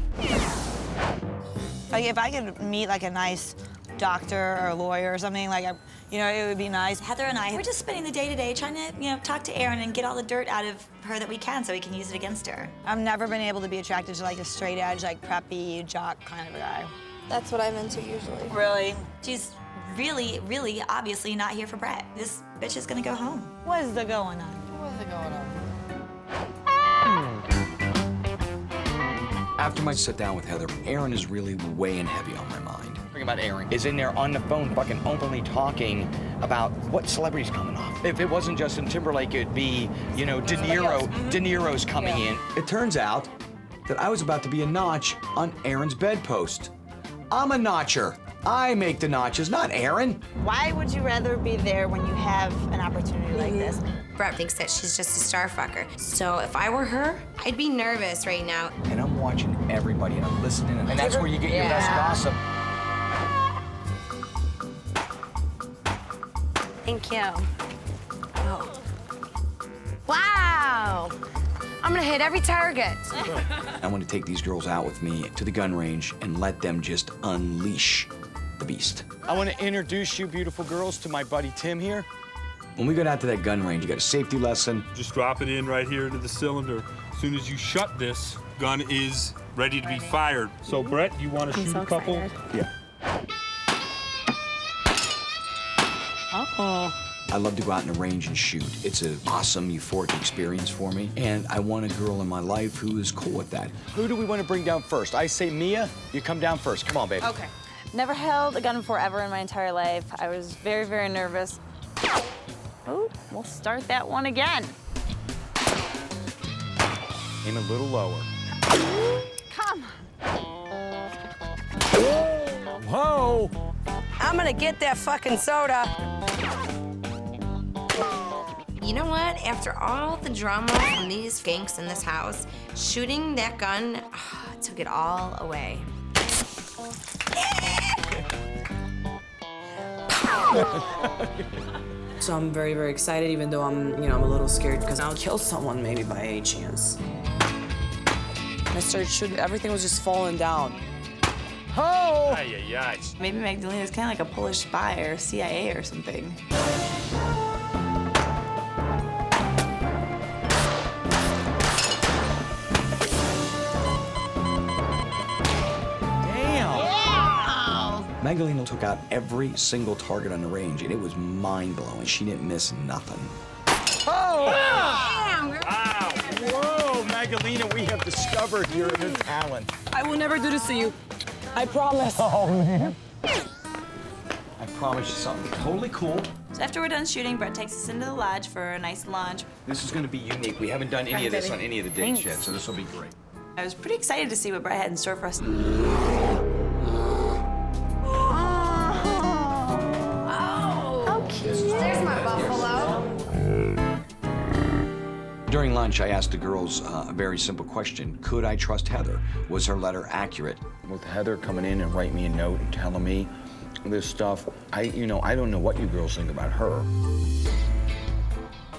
Like, if I could meet like a nice doctor or lawyer or something, like, it would be nice. Heather and I, we're just spending the day today trying to, talk to Erin and get all the dirt out of her that we can so we can use it against her. I've never been able to be attracted to like a straight edge, like preppy, jock kind of a guy. That's what I'm into usually. Really? She's really, really obviously not here for Brett. This bitch is gonna go home. What is the going on? What's going on? After my sit down with Heather, Erin is really weighing heavy on my mind. Talking about Erin is in there on the phone fucking openly talking about what celebrity's coming off. If it wasn't Justin Timberlake, it'd be, De Niro. De Niro's coming in. It turns out that I was about to be a notch on Erin's bedpost. I'm a notcher. I make the notches, not Erin. Why would you rather be there when you have an opportunity like this? Brett thinks that she's just a star fucker. So if I were her, I'd be nervous right now. And I'm watching everybody and I'm listening, and that's where you get your best gossip. Thank you. Oh. Wow! I'm gonna hit every target. I want to take these girls out with me to the gun range and let them just unleash the beast. I want to introduce you, beautiful girls, to my buddy Tim here. When we go down to that gun range, you got a safety lesson. Just drop it in right here into the cylinder. As soon as you shut this, gun is ready to be fired. So, Brett, you want to shoot a couple? Yeah. Uh-oh. I love to go out in the range and shoot. It's an awesome, euphoric experience for me, and I want a girl in my life who is cool with that. Who do we want to bring down first? I say Mia, you come down first. Come on, baby. Okay. Never held a gun before ever in my entire life. I was very, very nervous. Oh, we'll start that one again. Aim a little lower. Come. Whoa! I'm gonna get that fucking soda. You know what? After all the drama from these skanks in this house, shooting that gun took it all away. So I'm very, very excited, even though I'm a little scared because I'll kill someone maybe by any chance. I started shooting, everything was just falling down. Oh! Ay, ay, ay. Maybe Magdalena's kind of like a Polish spy or CIA or something. Magdalena took out every single target on the range, and it was mind-blowing. She didn't miss nothing. Oh! Damn, girl. Wow! Whoa, Magdalena, we have discovered your new talent. I will never do this to you. I promise. Oh, man. I promise you something totally cool. So after we're done shooting, Brett takes us into the lodge for a nice lunch. This is going to be unique. We haven't done any of this on any of the dates yet, so this will be great. I was pretty excited to see what Brett had in store for us. There's my buffalo. During lunch, I asked the girls a very simple question. Could I trust Heather? Was her letter accurate? With Heather coming in and writing me a note and telling me this stuff, I don't know what you girls think about her.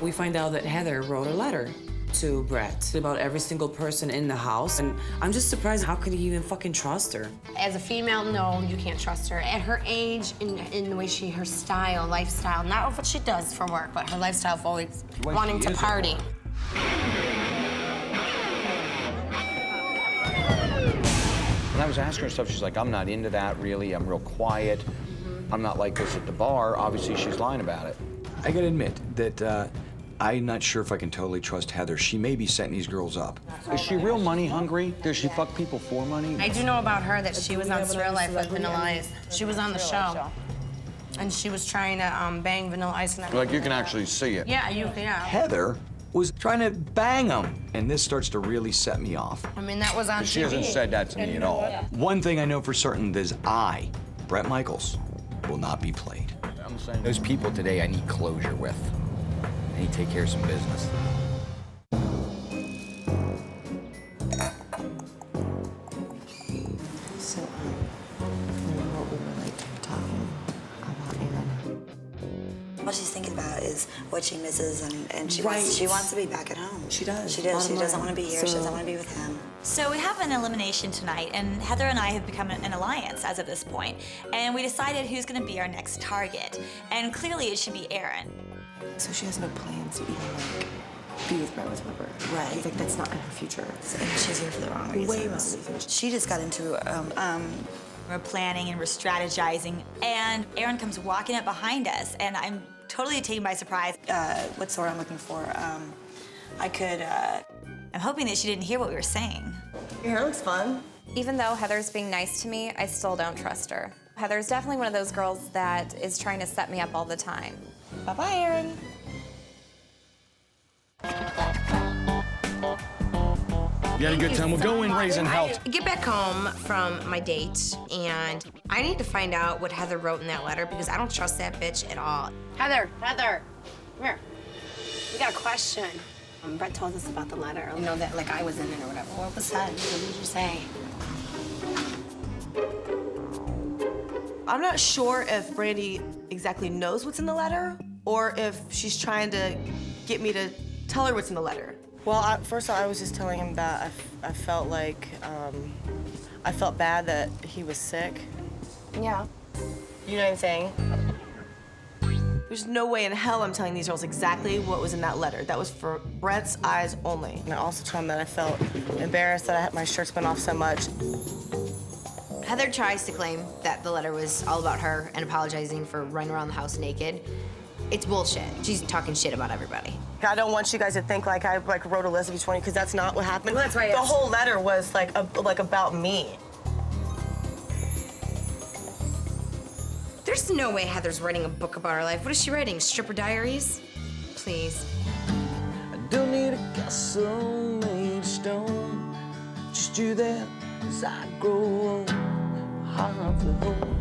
We find out that Heather wrote a letter to Brett about every single person in the house, and I'm just surprised. How could he even fucking trust her? As a female, no, you can't trust her. At her age, in the way her style, lifestyle, not what she does for work, but her lifestyle of always wanting to party. When I was asking her stuff, she's like, I'm not into that, really. I'm real quiet. I'm not like this at the bar. Obviously, she's lying about it. I gotta admit that I'm not sure if I can totally trust Heather. She may be setting these girls up. Is she real money hungry? Does she fuck people for money? I do know about her that she was on Surreal Life with Vanilla Ice. She was on the show. And she was trying to bang Vanilla Ice. And Like, you can actually see it. Yeah, yeah. Heather was trying to bang him, and this starts to really set me off. I mean, that was on TV. She hasn't said that to me at all. One thing I know for certain is I, Brett Michaels, will not be played. Those people today I need closure with. I need to take care of some business. So, what we were like talking about Aaron. What she's thinking about is what she misses, and she Right. wants to be back at home. She does. She does. Bottom She doesn't line. want to be here. She doesn't want to be with him. So we have an elimination tonight, and Heather and I have become an alliance as of this point. And we decided who's going to be our next target. And clearly it should be Aaron. So she has no plans to even like be with Brett whatsoever. Right. Like that's not in her future. And she's here for the wrong reasons. Way wrong reasons. She just got into We're planning and we're strategizing, and Aaron comes walking up behind us, and I'm totally taken by surprise. What sword I'm looking for? I'm hoping that she didn't hear what we were saying. Your hair looks fun. Even though Heather's being nice to me, I still don't trust her. Heather's definitely one of those girls that is trying to set me up all the time. Bye-bye, Aaron. You had a good time. We'll go in raising hell. I get back home from my date, and I need to find out what Heather wrote in that letter because I don't trust that bitch at all. Heather, come here. We got a question. Brett told us about the letter. You know that, like, I was in it or whatever. What was said? What did you say? I'm not sure if Brandy exactly knows what's in the letter or if she's trying to get me to tell her what's in the letter. Well, first of all, I was just telling him that I felt like, I felt bad that he was sick. Yeah. You know what I'm saying? There's no way in hell I'm telling these girls exactly what was in that letter. That was for Brett's eyes only. And I also told him that I felt embarrassed that I had my shirt's been off so much. Heather tries to claim that the letter was all about her and apologizing for running around the house naked. It's bullshit. She's talking shit about everybody. I don't want you guys to think like I wrote a list of each one because that's not what happened. Well, that's why I the asked. whole letter was like about me. There's no way Heather's writing a book about her life. What is she writing? Stripper diaries? Please. I don't need a castle made of stone. Just you there as I grow old. Heart the home.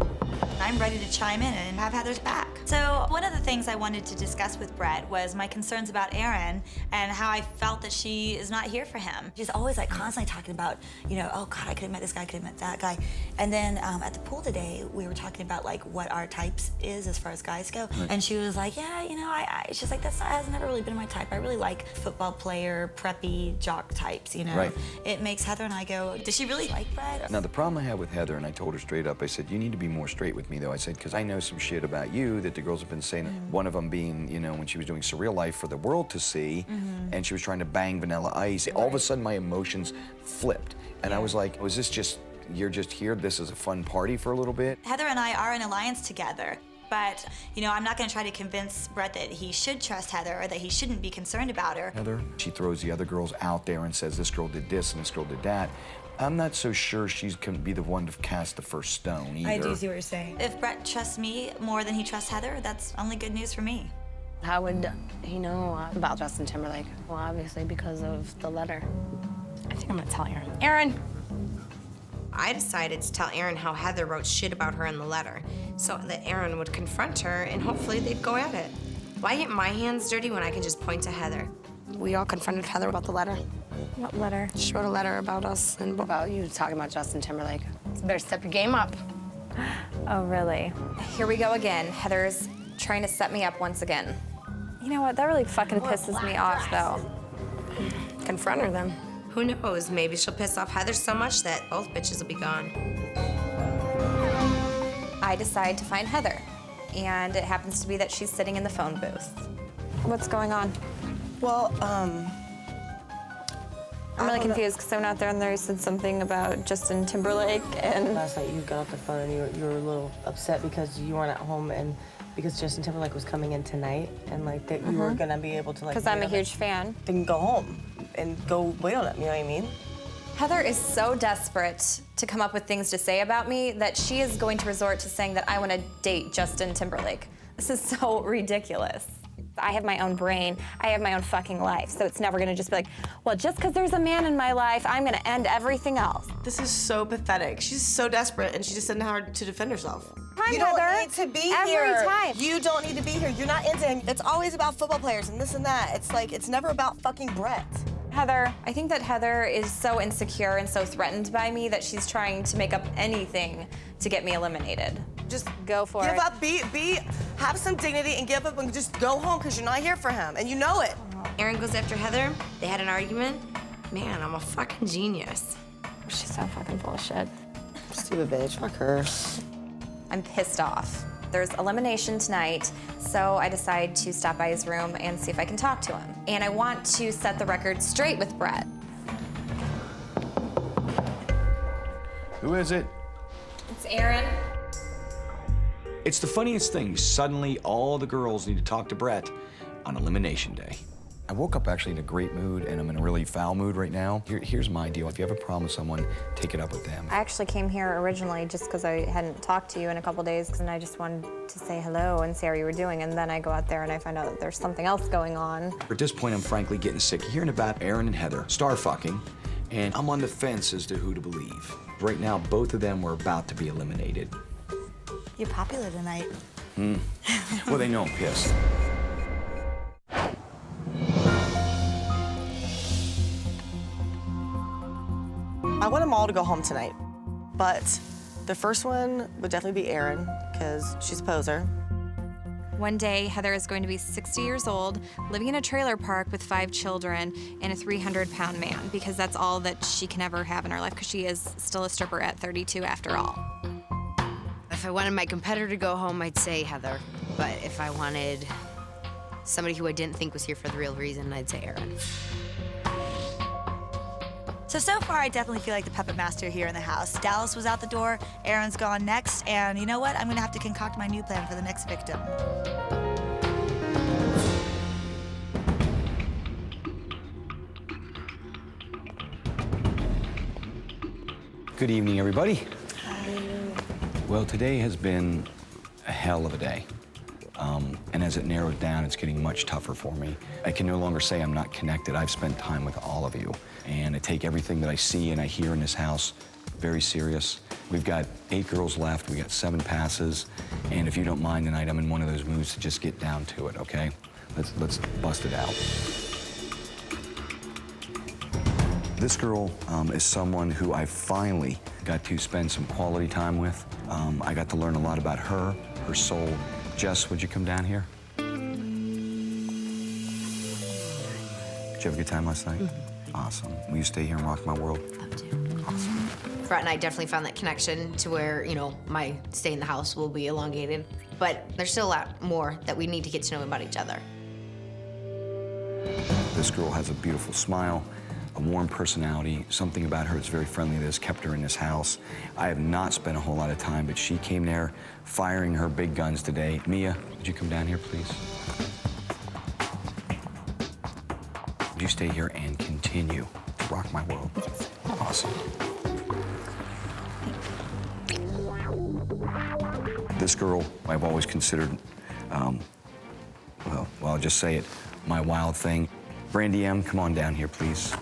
I'm ready to chime in and have Heather's back. So one of the things I wanted to discuss with Brett was my concerns about Erin and how I felt that she is not here for him. She's always like constantly talking about, you know, oh God, I could have met this guy, I could have met that guy. And then at the pool today, we were talking about like what our types is as far as guys go. Right. And she was like, yeah, you know, she's like, has never really been my type. I really like football player, preppy, jock types, you know. Right. It makes Heather and I go, does she really like Brett? Now, the problem I had with Heather, and I told her straight up, I said, you need to be more straight with me, though. I said, because I know some shit about you that the girls have been saying. One of them being, you know, when she was doing Surreal Life for the world to see, and she was trying to bang Vanilla Ice. All of a sudden, my emotions flipped. And I was like, was this just, you're just here, this is a fun party for a little bit? Heather and I are in alliance together. But, you know, I'm not going to try to convince Brett that he should trust Heather or that he shouldn't be concerned about her. Heather, she throws the other girls out there and says, this girl did this and this girl did that. I'm not so sure she's going to be the one to cast the first stone either. I do see what you're saying. If Brett trusts me more than he trusts Heather, that's only good news for me. How would he know about Justin Timberlake? Well, obviously because of the letter. I think I'm gonna tell Erin. Erin! I decided to tell Erin how Heather wrote shit about her in the letter so that Erin would confront her and hopefully they'd go at it. Why get my hands dirty when I can just point to Heather? We all confronted Heather about the letter. What letter? She wrote a letter about us and About you talking about Justin Timberlake. So better step your game up. Oh, really? Here we go again. Heather's trying to set me up once again. You know what? That really fucking pisses me off, though. Confront her then. Who knows? Maybe she'll piss off Heather so much that both bitches will be gone. I decide to find Heather, and it happens to be that she's sitting in the phone booth. What's going on? Well, I'm really confused because I went out there and there said something about Justin Timberlake and... Last night you got off the phone and you were a little upset because you weren't at home and because Justin Timberlake was coming in tonight and like that you were gonna be able to like... Because I'm a huge fan. Then go home and go wait on him, you know what I mean? Heather is so desperate to come up with things to say about me that she is going to resort to saying that I want to date Justin Timberlake. This is so ridiculous. I have my own brain. I have my own fucking life. So it's never gonna just be like, well, just because there's a man in my life, I'm gonna end everything else. This is so pathetic. She's so desperate and she just doesn't know how to defend herself. You don't need to be Every here. time. You don't need to be here. You're not into him. It's always about football players and this and that. It's like, it's never about fucking Brett. Heather, I think that Heather is so insecure and so threatened by me that she's trying to make up anything to get me eliminated. Just go for Give up, have some dignity and give up and just go home because you're not here for him and you know it. Erin goes after Heather. They had an argument. Man, I'm a fucking genius. She's so fucking full of shit. Stupid bitch, fuck her. I'm pissed off. There's elimination tonight, so I decide to stop by his room and see if I can talk to him. And I want to set the record straight with Brett. Who is it? It's Erin. It's the funniest thing. Suddenly, all the girls need to talk to Brett on Elimination Day. I woke up actually in a great mood, and I'm in a really foul mood right now. Here's my deal. If you have a problem with someone, take it up with them. I actually came here originally just because I hadn't talked to you in a couple days, and I just wanted to say hello and see how you were doing, and then I go out there and I find out that there's something else going on. At this point, I'm frankly getting sick of hearing about Erin and Heather star fucking, and I'm on the fence as to who to believe. Right now, both of them were about to be eliminated. You're popular tonight. Well, they know I'm pissed. I want them all to go home tonight, but the first one would definitely be Erin because she's a poser. One day, Heather is going to be 60 years old, living in a trailer park with 5 children and a 300-pound man, because that's all that she can ever have in her life, because she is still a stripper at 32 after all. If I wanted my competitor to go home, I'd say Heather. But if I wanted somebody who I didn't think was here for the real reason, I'd say Erin. So far, I definitely feel like the puppet master here in the house. Dallas was out the door, Erin's gone next, and you know what? I'm gonna have to concoct my new plan for the next victim. Good evening, everybody. Well, today has been a hell of a day. And as it narrows down, it's getting much tougher for me. I can no longer say I'm not connected. I've spent time with all of you. And I take everything that I see and I hear in this house very serious. We've got 8 girls left, we got 7 passes. And if you don't mind tonight, I'm in one of those moods to just get down to it, okay? Let's bust it out. This girl is someone who I finally got to spend some quality time with. I got to learn a lot about her soul. Jess, would you come down here? Did you have a good time last night? Mm-hmm. Awesome. Will you stay here and rock my world? Love to. Awesome. Brett and I definitely found that connection to where, you know, my stay in the house will be elongated. But there's still a lot more that we need to get to know about each other. This girl has a beautiful smile, a warm personality, something about her that's very friendly that has kept her in this house. I have not spent a whole lot of time, but she came there firing her big guns today. Mia, would you come down here, please? Would you stay here and continue to rock my world? Yes. Awesome. This girl I've always considered, well, I'll just say it, my wild thing. Brandy M, come on down here, please.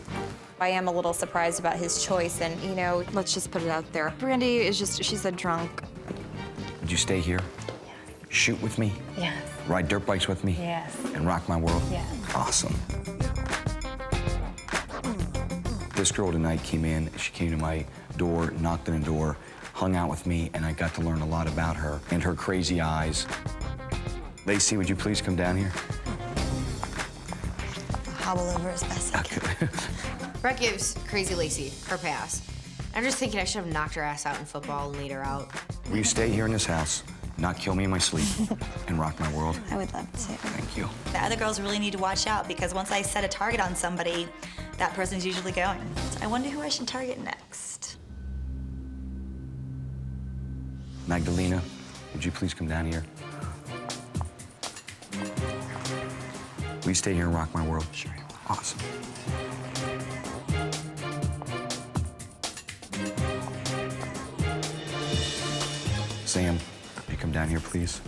I am a little surprised about his choice, and, you know, let's just put it out there. Brandy is just, she's a drunk. Would you stay here? Yes. Shoot with me? Yes. Ride dirt bikes with me? Yes. And rock my world? Yes. Awesome. This girl tonight came in, she came to my door, knocked on the door, hung out with me, and I got to learn a lot about her and her crazy eyes. Lacey, would you please come down here? Hobble over as best I can. Brett gives Crazy Lacey her pass. I'm just thinking I should have knocked her ass out in football and laid her out. Will you stay here in this house, not kill me in my sleep, and rock my world? I would love to. Thank you. The other girls really need to watch out because once I set a target on somebody, that person's usually going. I wonder who I should target next. Magdalena, would you please come down here? Will you stay here and rock my world? Sure. Awesome. Sam, will you come down here, please?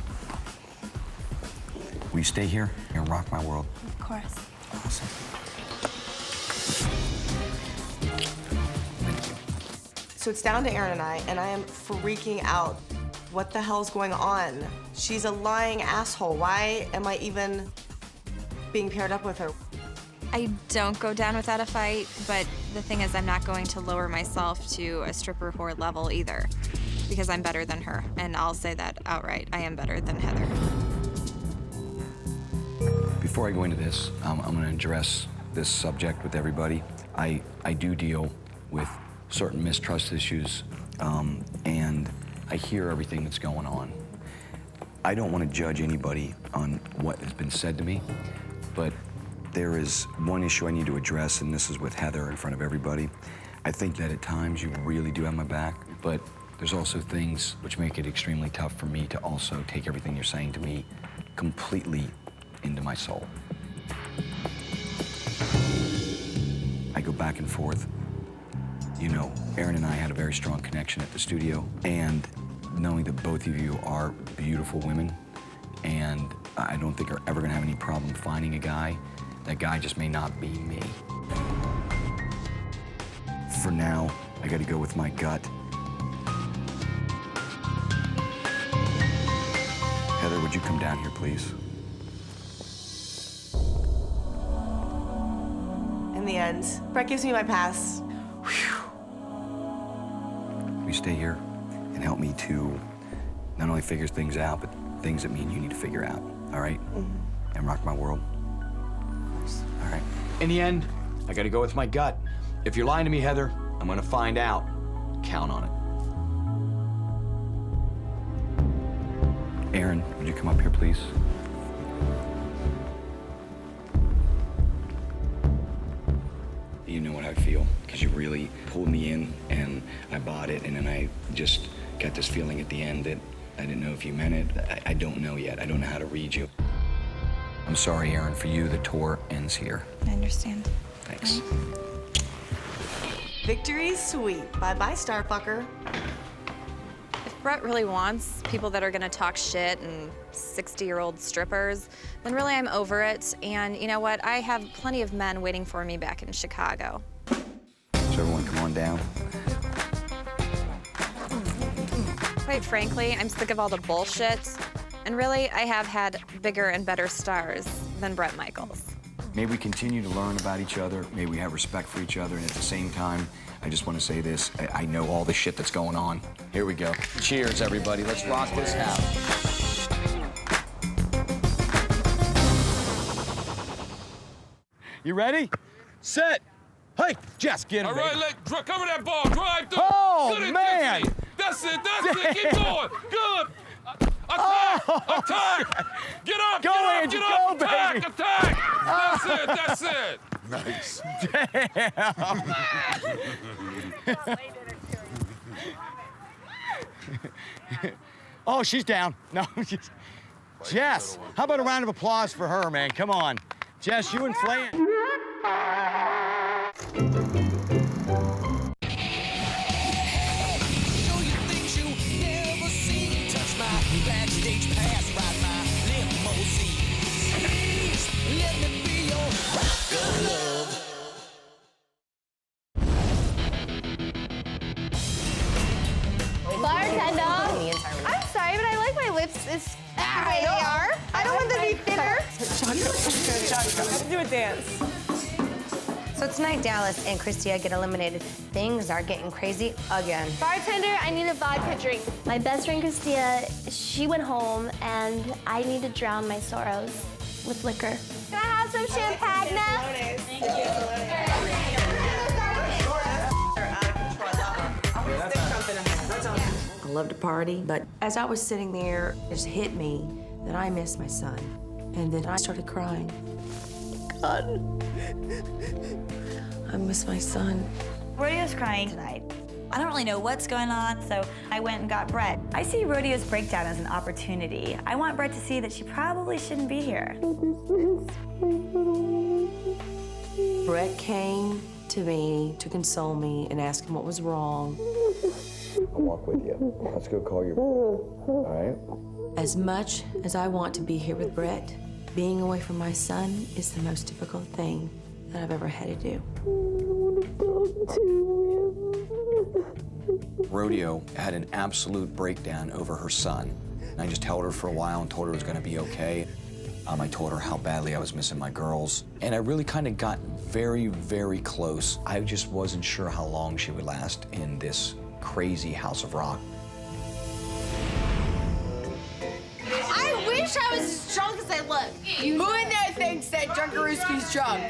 Will you stay here and rock my world? Of course. Awesome. So it's down to Aaron and I am freaking out. What the hell's going on? She's a lying asshole. Why am I even being paired up with her? I don't go down without a fight, but the thing is I'm not going to lower myself to a stripper whore level either, because I'm better than her, and I'll say that outright. I am better than Heather. Before I go into this, I'm gonna address this subject with everybody. I do deal with certain mistrust issues, and I hear everything that's going on. I don't want to judge anybody on what has been said to me, but there is one issue I need to address, and this is with Heather in front of everybody. I think that at times you really do have my back, but there's also things which make it extremely tough for me to also take everything you're saying to me completely into my soul. I go back and forth. You know, Aaron and I had a very strong connection at the studio, and knowing that both of you are beautiful women, and I don't think are ever gonna have any problem finding a guy, that guy just may not be me. For now, I gotta go with my gut. Heather, would you come down here, please? In the end, Brett gives me my pass. Will you stay here and help me to not only figure things out, but things that me and you need to figure out, all right? Mm-hmm. And rock my world. All right. In the end, I gotta go with my gut. If you're lying to me, Heather, I'm gonna find out. Count on it. Aaron, would you come up here, please? You know what I feel, because you really pulled me in, and I bought it, and then I just got this feeling at the end that I didn't know if you meant it. I don't know yet. I don't know how to read you. I'm sorry, Aaron. For you, the tour ends here. I understand. Thanks. Victory's sweet. Bye-bye, Starfucker. If Brett really wants people that are gonna talk shit and 60-year-old strippers, then really I'm over it. And you know what? I have plenty of men waiting for me back in Chicago. So everyone come on down. Quite frankly, I'm sick of all the bullshit. And really, I have had bigger and better stars than Bret Michaels. May we continue to learn about each other. May we have respect for each other. And at the same time, I just want to say this. I know all the shit that's going on. Here we go. Cheers, everybody. Let's rock this house. You ready? Set. Hey, Jess, get him, All right, baby. cover that ball. Drive through. Oh, Good man. intensity. That's it. Keep going. Good. Attack. Attack. Get up. Go, get up. Andrew, Get up. go, Attack. baby. Attack. That's it. Nice. Oh, she's down. No, she's... Jess, how about a round of applause for her, man? Come on. Jess, you and Flan. Backstage pass, ride my limousine. Please, let me be your rock of love. Bartender, I'm sorry, but I like my lips the way they are. I don't want them to be thinner. Let's do a dance. So tonight, Dallas and Christia get eliminated. Things are getting crazy again. Bartender, I need a vodka drink. My best friend Christia, she went home, and I need to drown my sorrows with liquor. Can I have some champagne now? I love to party, but as I was sitting there, it just hit me that I missed my son. And then I started crying. God, I miss my son. Rodeo's crying tonight. I don't really know what's going on, so I went and got Brett. I see Rodeo's breakdown as an opportunity. I want Brett to see that she probably shouldn't be here. Brett came to me to console me and ask him what was wrong. I'll walk with you. Let's go call your all right? As much as I want to be here with Brett, being away from my son is the most difficult thing that I've ever had to do. Rodeo had an absolute breakdown over her son. And I just held her for a while and told her it was going to be okay. I told her how badly I was missing my girls. And I really kind of got very, very close. I just wasn't sure how long she would last in this crazy house of rock. I wish I was as drunk as I look. Who in there thinks that Drunkarooski's drunk?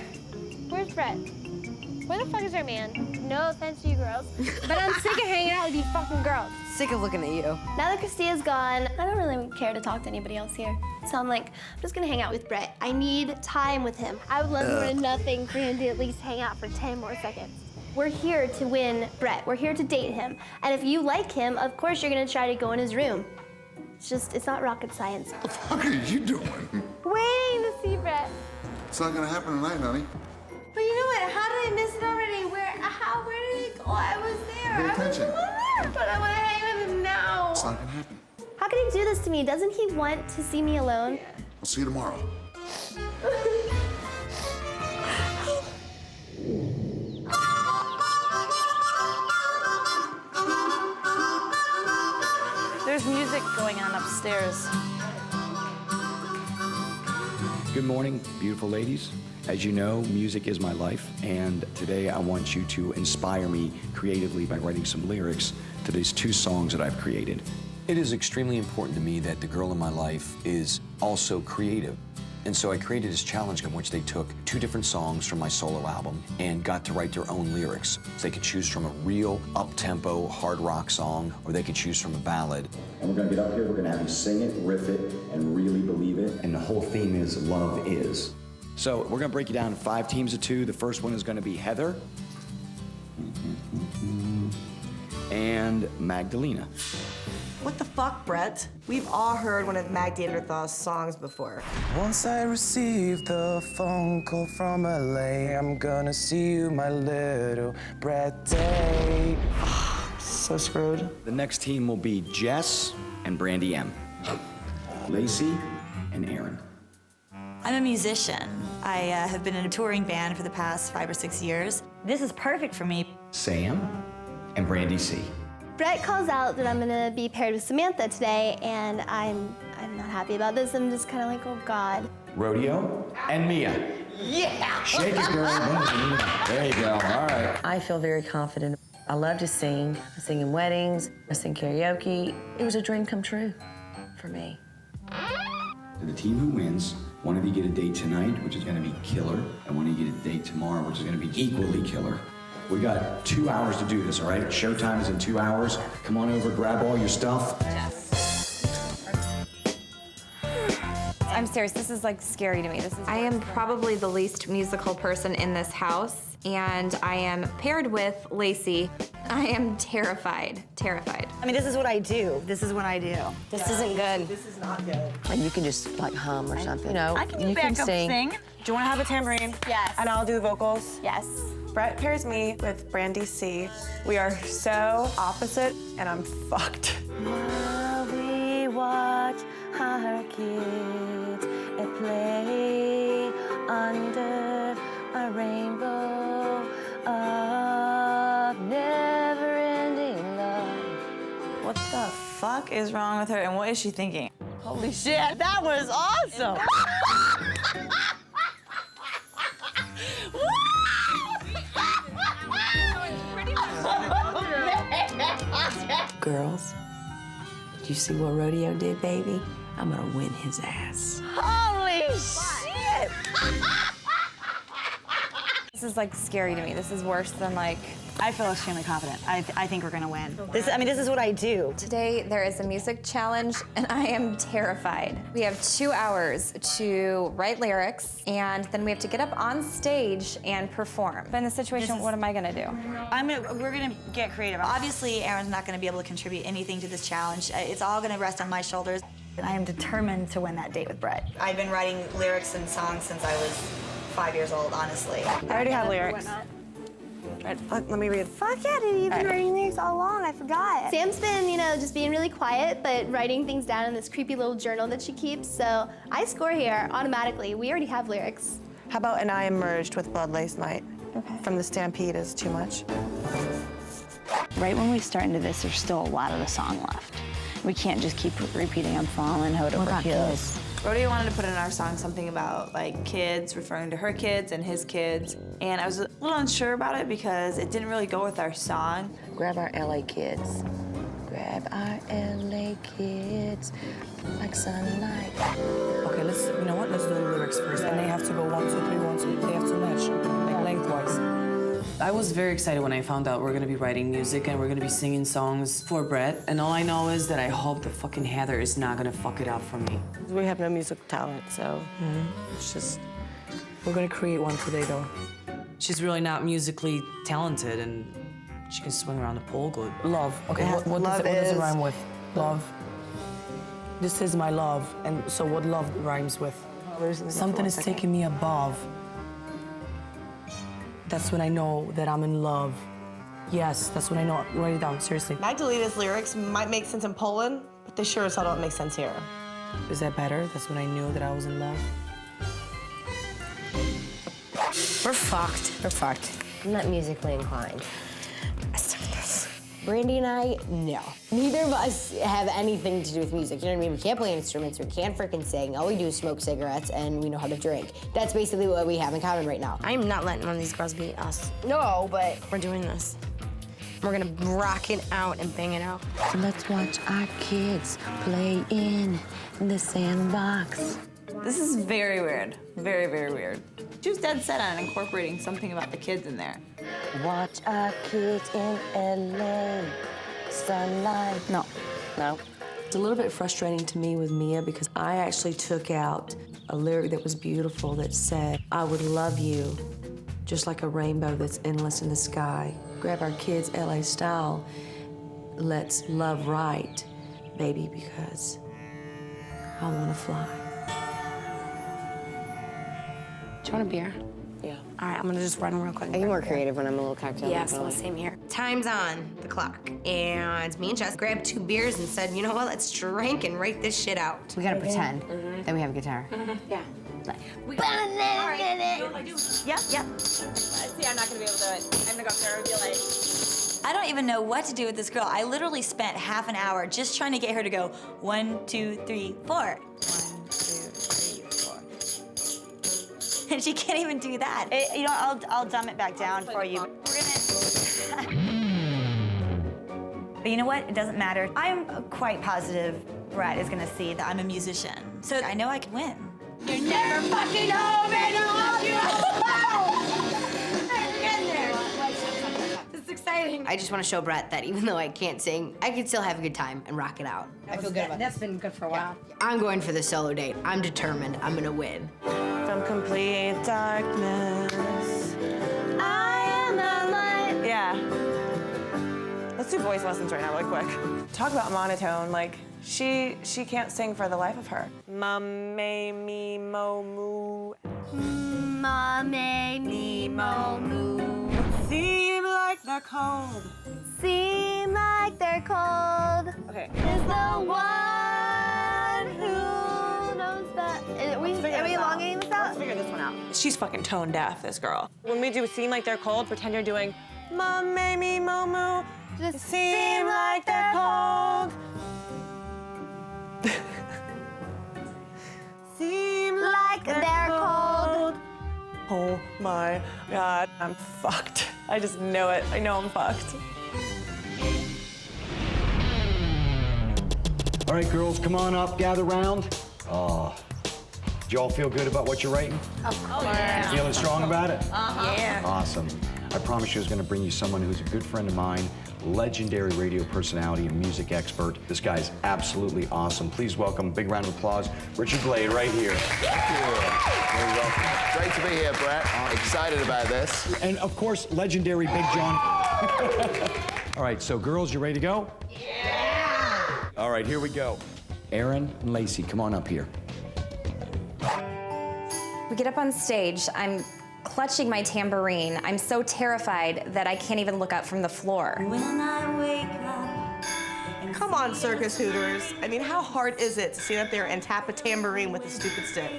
Where's Brett? Where the fuck is our man? No offense to you girls, but I'm sick of hanging out with you fucking girls. Sick of looking at you. Now that Christia's gone, I don't really care to talk to anybody else here. So I'm like, I'm just gonna hang out with Brett. I need time with him. I would love more than nothing for him to at least hang out for 10 more seconds. We're here to win Brett. We're here to date him. And if you like him, of course you're gonna try to go in his room. It's not rocket science. What the fuck are you doing? Waiting to see Brett. It's not gonna happen tonight, honey. But you know what? How did I miss it already? Where did it go? I was there. Pay attention. I was there, but I want to hang with him now. It's not gonna happen. How can he do this to me? Doesn't he want to see me alone? I'll see you tomorrow. There's music going on upstairs. Good morning, beautiful ladies. As you know, music is my life, and today I want you to inspire me creatively by writing some lyrics to these two songs that I've created. It is extremely important to me that the girl in my life is also creative. And so I created this challenge in which they took two different songs from my solo album and got to write their own lyrics. So they could choose from a real up-tempo hard rock song, or they could choose from a ballad. And we're gonna get up here, we're gonna have you sing it, riff it, and really believe it. And the whole theme is love is. So we're gonna break it down in 5 teams of 2. The first one is gonna be Heather and Magdalena. What the fuck, Brett? We've all heard one of Mag Neanderthal's songs before. Once I received a phone call from LA, I'm gonna see you, my little Brett Day. So screwed. The next team will be Jess and Brandy M. Lacey and Aaron. I'm a musician. I have been in a touring band for the past 5 or 6 years. This is perfect for me. Sam and Brandy C. Brett calls out that I'm gonna be paired with Samantha today, and I'm not happy about this. I'm just kind of like, oh God. Rodeo and Mia. Yeah! Shake it, girl. There you go. All right. I feel very confident. I love to sing. I sing in weddings. I sing karaoke. It was a dream come true for me. To the team who wins, one of you get a date tonight, which is going to be killer, and one of you get a date tomorrow, which is going to be equally killer. We got 2 hours to do this, all right? Showtime is in 2 hours. Come on over, grab all your stuff. I'm serious, this is like scary to me. I am probably the least musical person in this house, and I am paired with Lacey. I am terrified. I mean, this is what I do. This is what I do. This isn't good. This is not good. And you can just like hum or something. You know, I can do you can backup sing. Do you want to have a tambourine? Yes. And I'll do the vocals? Yes. Brett pairs me with Brandy C. We are so opposite, and I'm fucked. While we watch our kids at play under a rainbow of never-ending love. What the fuck is wrong with her, and what is she thinking? Holy shit, that was awesome! Girls, did you see what Rodeo did, baby? I'm gonna win his ass. Holy shit! This is like scary to me. This is worse than like... I feel extremely confident. I think we're gonna win. This is what I do. Today there is a music challenge and I am terrified. We have 2 hours to write lyrics and then we have to get up on stage and perform. But in this situation, what am I gonna do? We're gonna get creative. Obviously, Aaron's not gonna be able to contribute anything to this challenge. It's all gonna rest on my shoulders. I am determined to win that date with Brett. I've been writing lyrics and songs since I was 5 years old, honestly. I already have lyrics. Let me read. Fuck yeah, dude, you've been writing lyrics all along, I forgot. Sam's been, just being really quiet, but writing things down in this creepy little journal that she keeps, so I score here automatically. We already have lyrics. How about "And I emerged with blood laced night"? Okay. From the Stampede is too much. Right when we start into this, there's still a lot of the song left. We can't just keep repeating "I'm falling, hold over heels." Rodeo wanted to put in our song something about like kids, referring to her kids and his kids. And I was a little unsure about it because it didn't really go with our song. Grab our LA kids. Grab our LA kids like sunlight. Okay, you know what? Let's do the lyrics first. And they have to go 1, 2, 3, 1, 2. They have to match, like lengthwise. I was very excited when I found out we're gonna be writing music and we're gonna be singing songs for Brett. And all I know is that I hope that fucking Heather is not gonna fuck it up for me. We have no music talent, so it's just, we're gonna create one today, though. She's really not musically talented and she can swing around the pole good. Love. Okay, what does it rhyme with? Love. This is my love. And so what love rhymes with? Something is taking me above. That's when I know that I'm in love. Yes, that's when I know. Write it down, seriously. Magdalena's lyrics might make sense in Poland, but they sure as hell don't make sense here. Is that better? That's when I knew that I was in love. We're fucked. We're fucked. I'm not musically inclined. Brandy and I, no. Neither of us have anything to do with music. You know what I mean? We can't play instruments, we can't freaking sing. All we do is smoke cigarettes and we know how to drink. That's basically what we have in common right now. I'm not letting one of these girls beat us. No, but we're doing this. We're gonna rock it out and bang it out. Let's watch our kids play in the sandbox. This is very weird. Very, very weird. She was dead set on incorporating something about the kids in there. Watch our kids in LA. Sunlight. No. It's a little bit frustrating to me with Mia because I actually took out a lyric that was beautiful that said, I would love you just like a rainbow that's endless in the sky. Grab our kids LA style. Let's love right. baby, because I want to fly. Do you want a beer? Yeah. All right, I'm gonna just run real quick. I get more creative when I'm a little cocktail. Yeah, so same here. Time's on the clock, and me and Jess grabbed 2 beers and said, you know what, let's drink and write this shit out. We gotta pretend that we have a guitar. Yeah. We got it. Yep. See, I'm not gonna be able to do it. I'm gonna go up there and be like, I don't even know what to do with this girl. I literally spent half an hour just trying to get her to go 1, 2, 3, 4. 1, 2, 3, 4. And she can't even do that. You know, I'll dumb it back down for you. We're gonna. But you know what? It doesn't matter. I'm quite positive Brett is gonna see that I'm a musician, so I know I can win. You're never fucking home and I love you This is exciting. I just want to show Brett that even though I can't sing, I can still have a good time and rock it out. I feel good about That's been good for a while. I'm going for the solo date. I'm determined. I'm gonna win. From complete darkness. I am the light. Yeah. Let's do voice lessons right now, really quick. Talk about monotone. Like, she can't sing for the life of her. Mum, me, mo, moo. Ma, me, mo, moo. Seem like they're cold. Seem like they're cold. Okay. Is the one who knows that. Are we elongating this out? Let's figure this one out. She's fucking tone deaf, this girl. When we do seem like they're cold, pretend you're doing Mum, me, mo, moo. Just seem like they're cold. Seem like they're cold. Oh my God, I'm fucked. I just know it. I know I'm fucked. All right, girls, come on up, gather round. Do y'all feel good about what you're writing? Oh, yeah. Feeling strong about it? Yeah. Awesome. I promise you I was gonna bring you someone who's a good friend of mine, legendary radio personality and music expert. This guy's absolutely awesome. Please welcome, big round of applause, Richard Blade right here. Thank you. Very welcome. Great to be here, Brett. Excited about this. And of course, legendary Big John. All right, so girls, you ready to go? Yeah! All right, here we go. Aaron and Lacey, come on up here. We get up on stage, I'm clutching my tambourine. I'm so terrified that I can't even look up from the floor. When I wake up. Come on, circus hooters. I mean, how hard is it to sit up there and tap a tambourine with a stupid stick?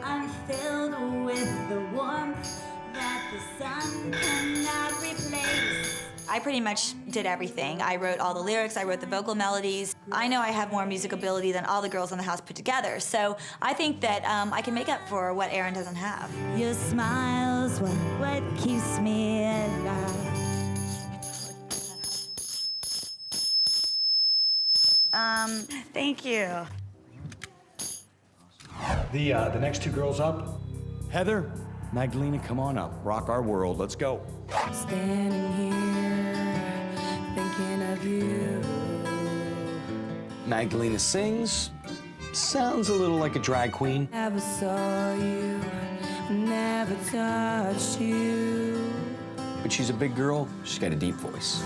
I'm filled with the warmth that the sun cannot replace. I pretty much did everything. I wrote all the lyrics, I wrote the vocal melodies. I know I have more music ability than all the girls in the house put together, so I think that I can make up for what Aaron doesn't have. Your smile's what keeps me alive. Thank you. The next 2 girls up, Heather, Magdalena, come on up. Rock our world, let's go. Standing here, thinking of you. Magdalena sings, sounds a little like a drag queen. Never saw you, never touched you. But she's a big girl, she's got a deep voice.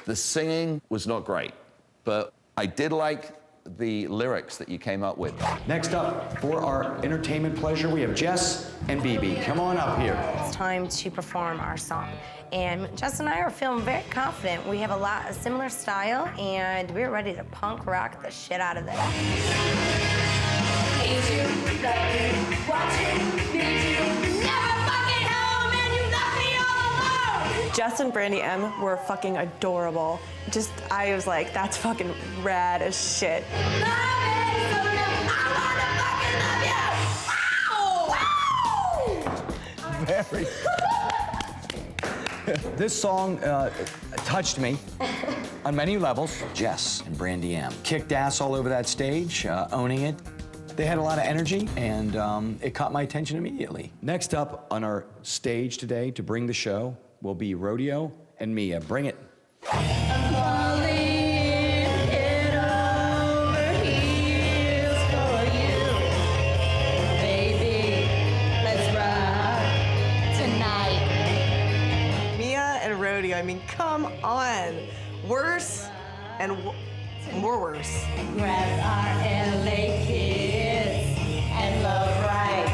The singing was not great, but I did like the lyrics that you came up with. Next up, for our entertainment pleasure, we have Jess and BB. Come on up here. It's time to perform our song. And Jess and I are feeling very confident. We have a similar style, and we're ready to punk rock the shit out of this. Jess and Brandy M were fucking adorable. I was like, that's fucking rad as shit. Very. This song touched me on many levels. Jess and Brandy M kicked ass all over that stage, owning it. They had a lot of energy, and it caught my attention immediately. Next up on our stage today to bring the show will be Rodeo and Mia. Bring it. I mean, come on. Worse and more worse. Grab our LA kids and love right.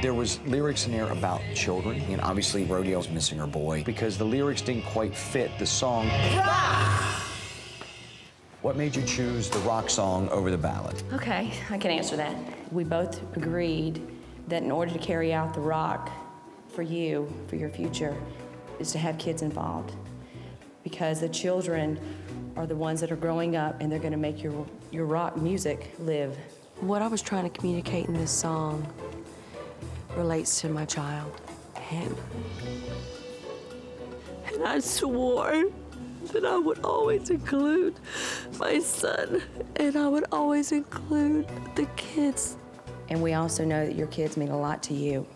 There was lyrics in there about children, and obviously Rodeo's missing her boy because the lyrics didn't quite fit the song. Rock! What made you choose the rock song over the ballad? Okay, I can answer that. We both agreed that in order to carry out the rock for you, for your future, is to have kids involved, because the children are the ones that are growing up and they're going to make your rock music live. What I was trying to communicate in this song relates to my child, him. And I swore that I would always include my son, and I would always include the kids. And we also know that your kids mean a lot to you,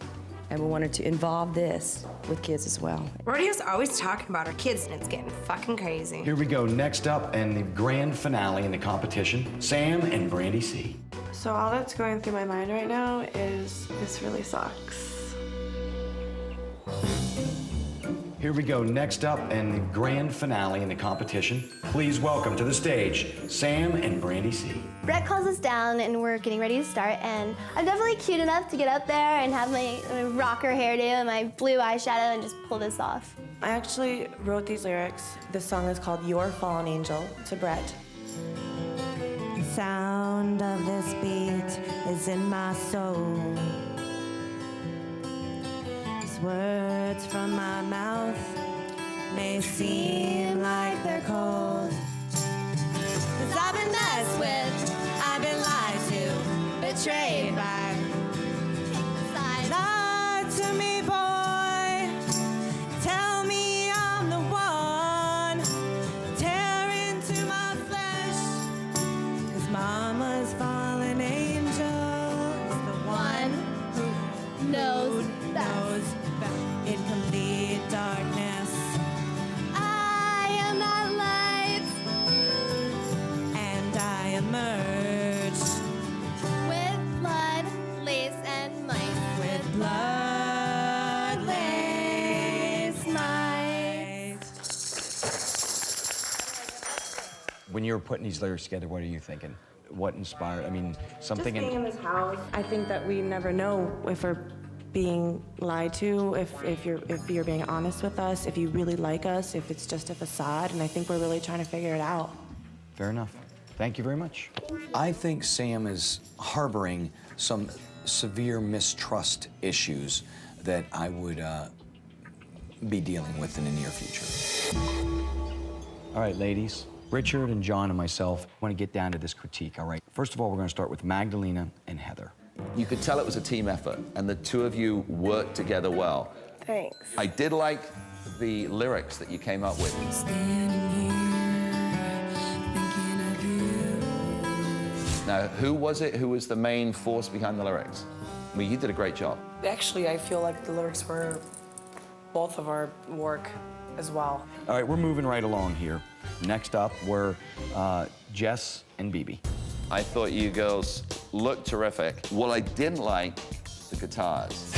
and we wanted to involve this with kids as well. Rodeo's always talking about her kids, and it's getting fucking crazy. Here we go. Next up, and the grand finale in the competition, Sam and Brandy C. So all that's going through my mind right now is this really sucks. Here we go. Next up, and the grand finale in the competition. Please welcome to the stage, Sam and Brandy C. Brett calls us down and we're getting ready to start, and I'm definitely cute enough to get up there and have my rocker hairdo and my blue eyeshadow and just pull this off. I actually wrote these lyrics. This song is called Your Fallen Angel to Brett. The sound of this beat is in my soul. These words from my mouth may seem like they're cold. 'Cause I've been messed with, I've been lied to, betrayed by. Lie to me, boy. Tell me I'm the one. Tear into my flesh. 'Cause mama's fallen angel is the one who knows best. In complete darkness, I am that light, and I emerge With blood, lace, and might. with blood, lace, might. When you were putting these lyrics together, what are you thinking? What inspired? I mean, something Just being in this house, I think that we never know if we're being lied to, if you're being honest with us, if you really like us, if it's just a facade, and I think we're really trying to figure it out. Fair enough. Thank you very much. I think Sam is harboring some severe mistrust issues that I would be dealing with in the near future. All right, ladies. Richard and John and myself want to get down to this critique, all right? First of all, we're going to start with Magdalena and Heather. You could tell it was a team effort, and the two of you worked together well. Thanks. I did like the lyrics that you came up with. Now, who was it who was the main force behind the lyrics? I mean, you did a great job. Actually, I feel like the lyrics were both of our work as well. All right, we're moving right along here. Next up were Jess and Bibi. I thought you girls looked terrific. What I didn't like, the guitars.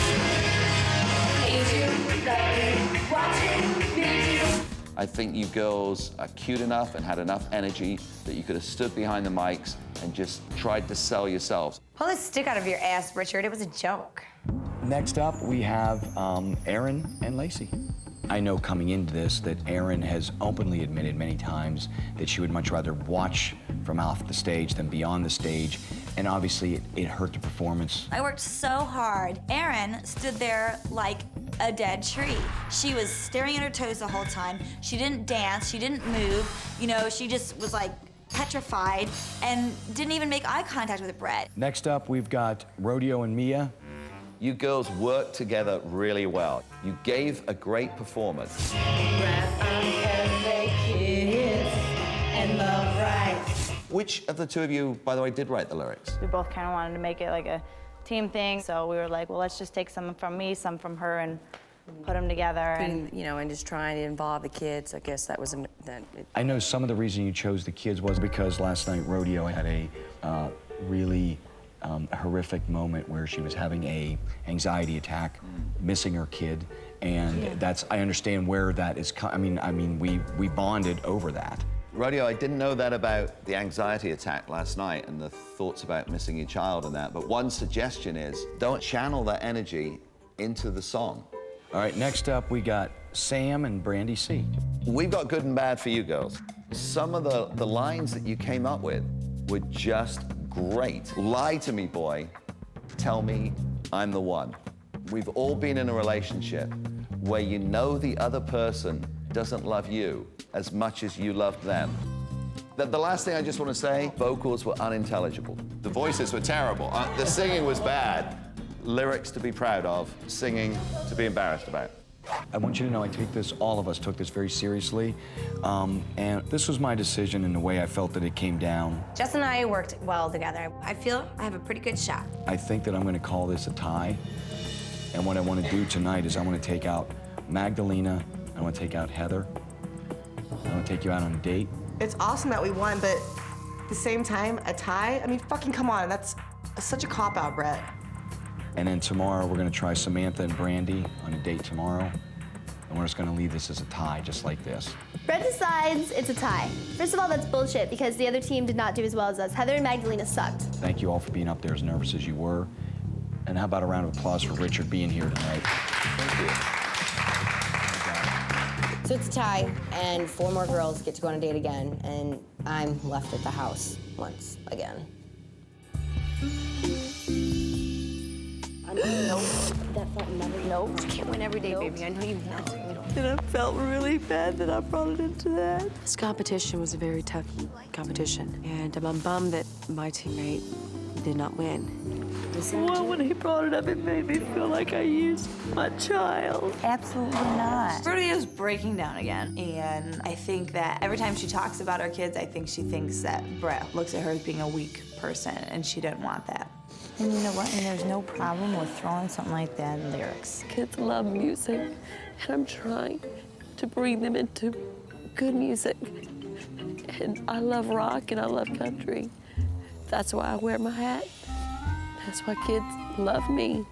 I think you girls are cute enough and had enough energy that you could have stood behind the mics and just tried to sell yourselves. Pull this stick out of your ass, Richard. It was a joke. Next up, we have Erin and Lacey. I know coming into this that Erin has openly admitted many times that she would much rather watch from off the stage than be on the stage, and obviously it hurt the performance. I worked so hard. Erin stood there like a dead tree. She was staring at her toes the whole time. She didn't dance, she didn't move. You know, she just was like petrified and didn't even make eye contact with Brett. Next up, we've got Rodeo and Mia. You girls worked together really well. You gave a great performance. Grab on LA kids and love right. Which of the two of you, by the way, did write the lyrics? We both kind of wanted to make it like a team thing, so we were like, well, let's just take some from me, some from her, and put them together. And you know, and just trying to involve the kids. I guess that was I know some of the reason you chose the kids was because last night Rodeo had a really horrific moment where she was having a anxiety attack, missing her kid, and that's, I understand where that is. I mean, we bonded over that. Rodeo, I didn't know that about the anxiety attack last night and the thoughts about missing your child and that, but one suggestion is don't channel that energy into the song. All right, next up we got Sam and Brandy C. We've got good and bad for you girls. Some of the lines that you came up with were just great. Lie to me, boy. Tell me I'm the one. We've all been in a relationship where you know the other person doesn't love you as much as you loved them. The last thing I just want to say, vocals were unintelligible. The voices were terrible. The singing was bad. Lyrics to be proud of, singing to be embarrassed about. I want you to know I take this, all of us took this very seriously, and this was my decision in the way I felt that it came down. Jess and I worked well together. I feel I have a pretty good shot. I think that I'm gonna call this a tie, and what I wanna do tonight is I wanna take out Magdalena, I wanna take out Heather, I wanna take you out on a date. It's awesome that we won, but at the same time, a tie? I mean, fucking come on, that's such a cop-out, Brett. And then tomorrow, we're gonna try Samantha and Brandy on a date tomorrow. And we're just gonna leave this as a tie, just like this. Brett decides it's a tie. First of all, that's bullshit because the other team did not do as well as us. Heather and Magdalena sucked. Thank you all for being up there as nervous as you were. And how about a round of applause for Richard being here tonight? Thank you. So it's a tie, and 4 more girls get to go on a date again, and I'm left at the house once again. Nope. That felt never. Nope. You can't win every day, baby. I know you want to. And I felt really bad that I brought it into that. This competition was a very tough competition, and I'm bummed that my teammate did not win. Well, when he brought it up, it made me feel like I used my child. Absolutely not. Rodeo's breaking down again, and I think that every time she talks about her kids, I think she thinks that Brett looks at her as being a weak person, and she didn't want that. And you know what? And there's no problem with throwing something like that in lyrics. Kids love music, and I'm trying to bring them into good music. And I love rock and I love country. That's why I wear my hat. That's why kids love me.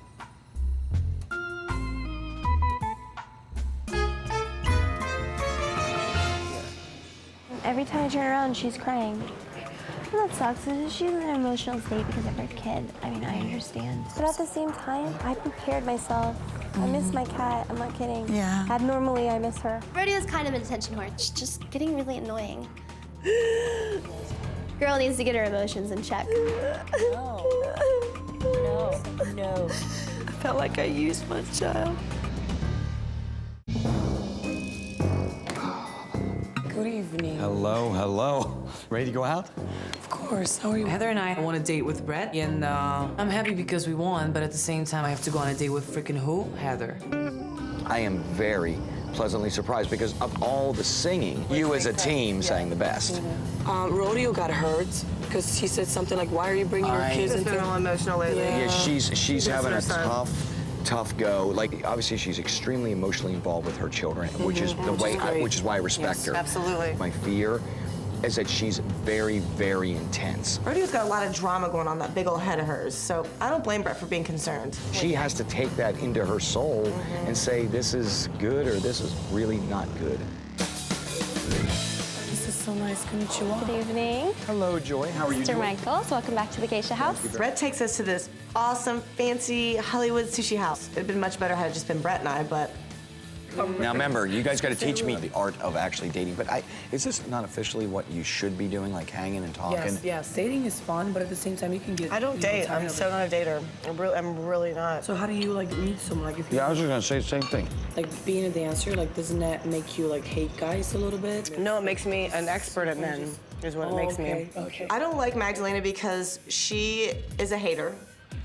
Every time I turn around, she's crying. Well, that sucks. She's in an emotional state because of her kid. I mean, I understand. But at the same time, I prepared myself. I miss my cat. I'm not kidding. Yeah. Abnormally, I miss her. Rodeo's kind of an attention whore. She's just getting really annoying. Girl needs to get her emotions in check. No. I felt like I used my child. Good evening. Hello. Ready to go out? Of course. How are you? Heather and I want a date with Brett, and I'm happy because we won, but at the same time, I have to go on a date with freaking who? Heather. I am very pleasantly surprised because of all the singing, you as a team sang the best. Rodeo got hurt because she said something like, "Why are you bringing your kids into?" She's been all emotional lately. Yeah, she's having a tough go. Like, obviously, she's extremely emotionally involved with her children, which is the way, which is why I respect her. Absolutely. My fear is that she's very, very intense. Rodeo's got a lot of drama going on that big old head of hers, so I don't blame Brett for being concerned. She has to take that into her soul and say, this is good or this is really not good. This is so nice. Konnichiwa. Good evening. Hello, Joy. How are you Mr. doing? Michaels, welcome back to the Geisha House. Brett takes us to this awesome, fancy Hollywood sushi house. It'd been much better had it just been Brett and I, but... Now remember, you guys got to teach me the art of actually dating, but is this not officially what you should be doing, like hanging and talking? Yes. Dating is fun, but at the same time, you can get. I don't date. I'm so not a dater. I'm really not. So how do you like meet someone? Like if you Yeah, I was just gonna say the same thing. like being a dancer, like doesn't that make you like hate guys a little bit? No, it makes me an expert at men, is what it makes me. Okay. I don't like Magdalena because she is a hater.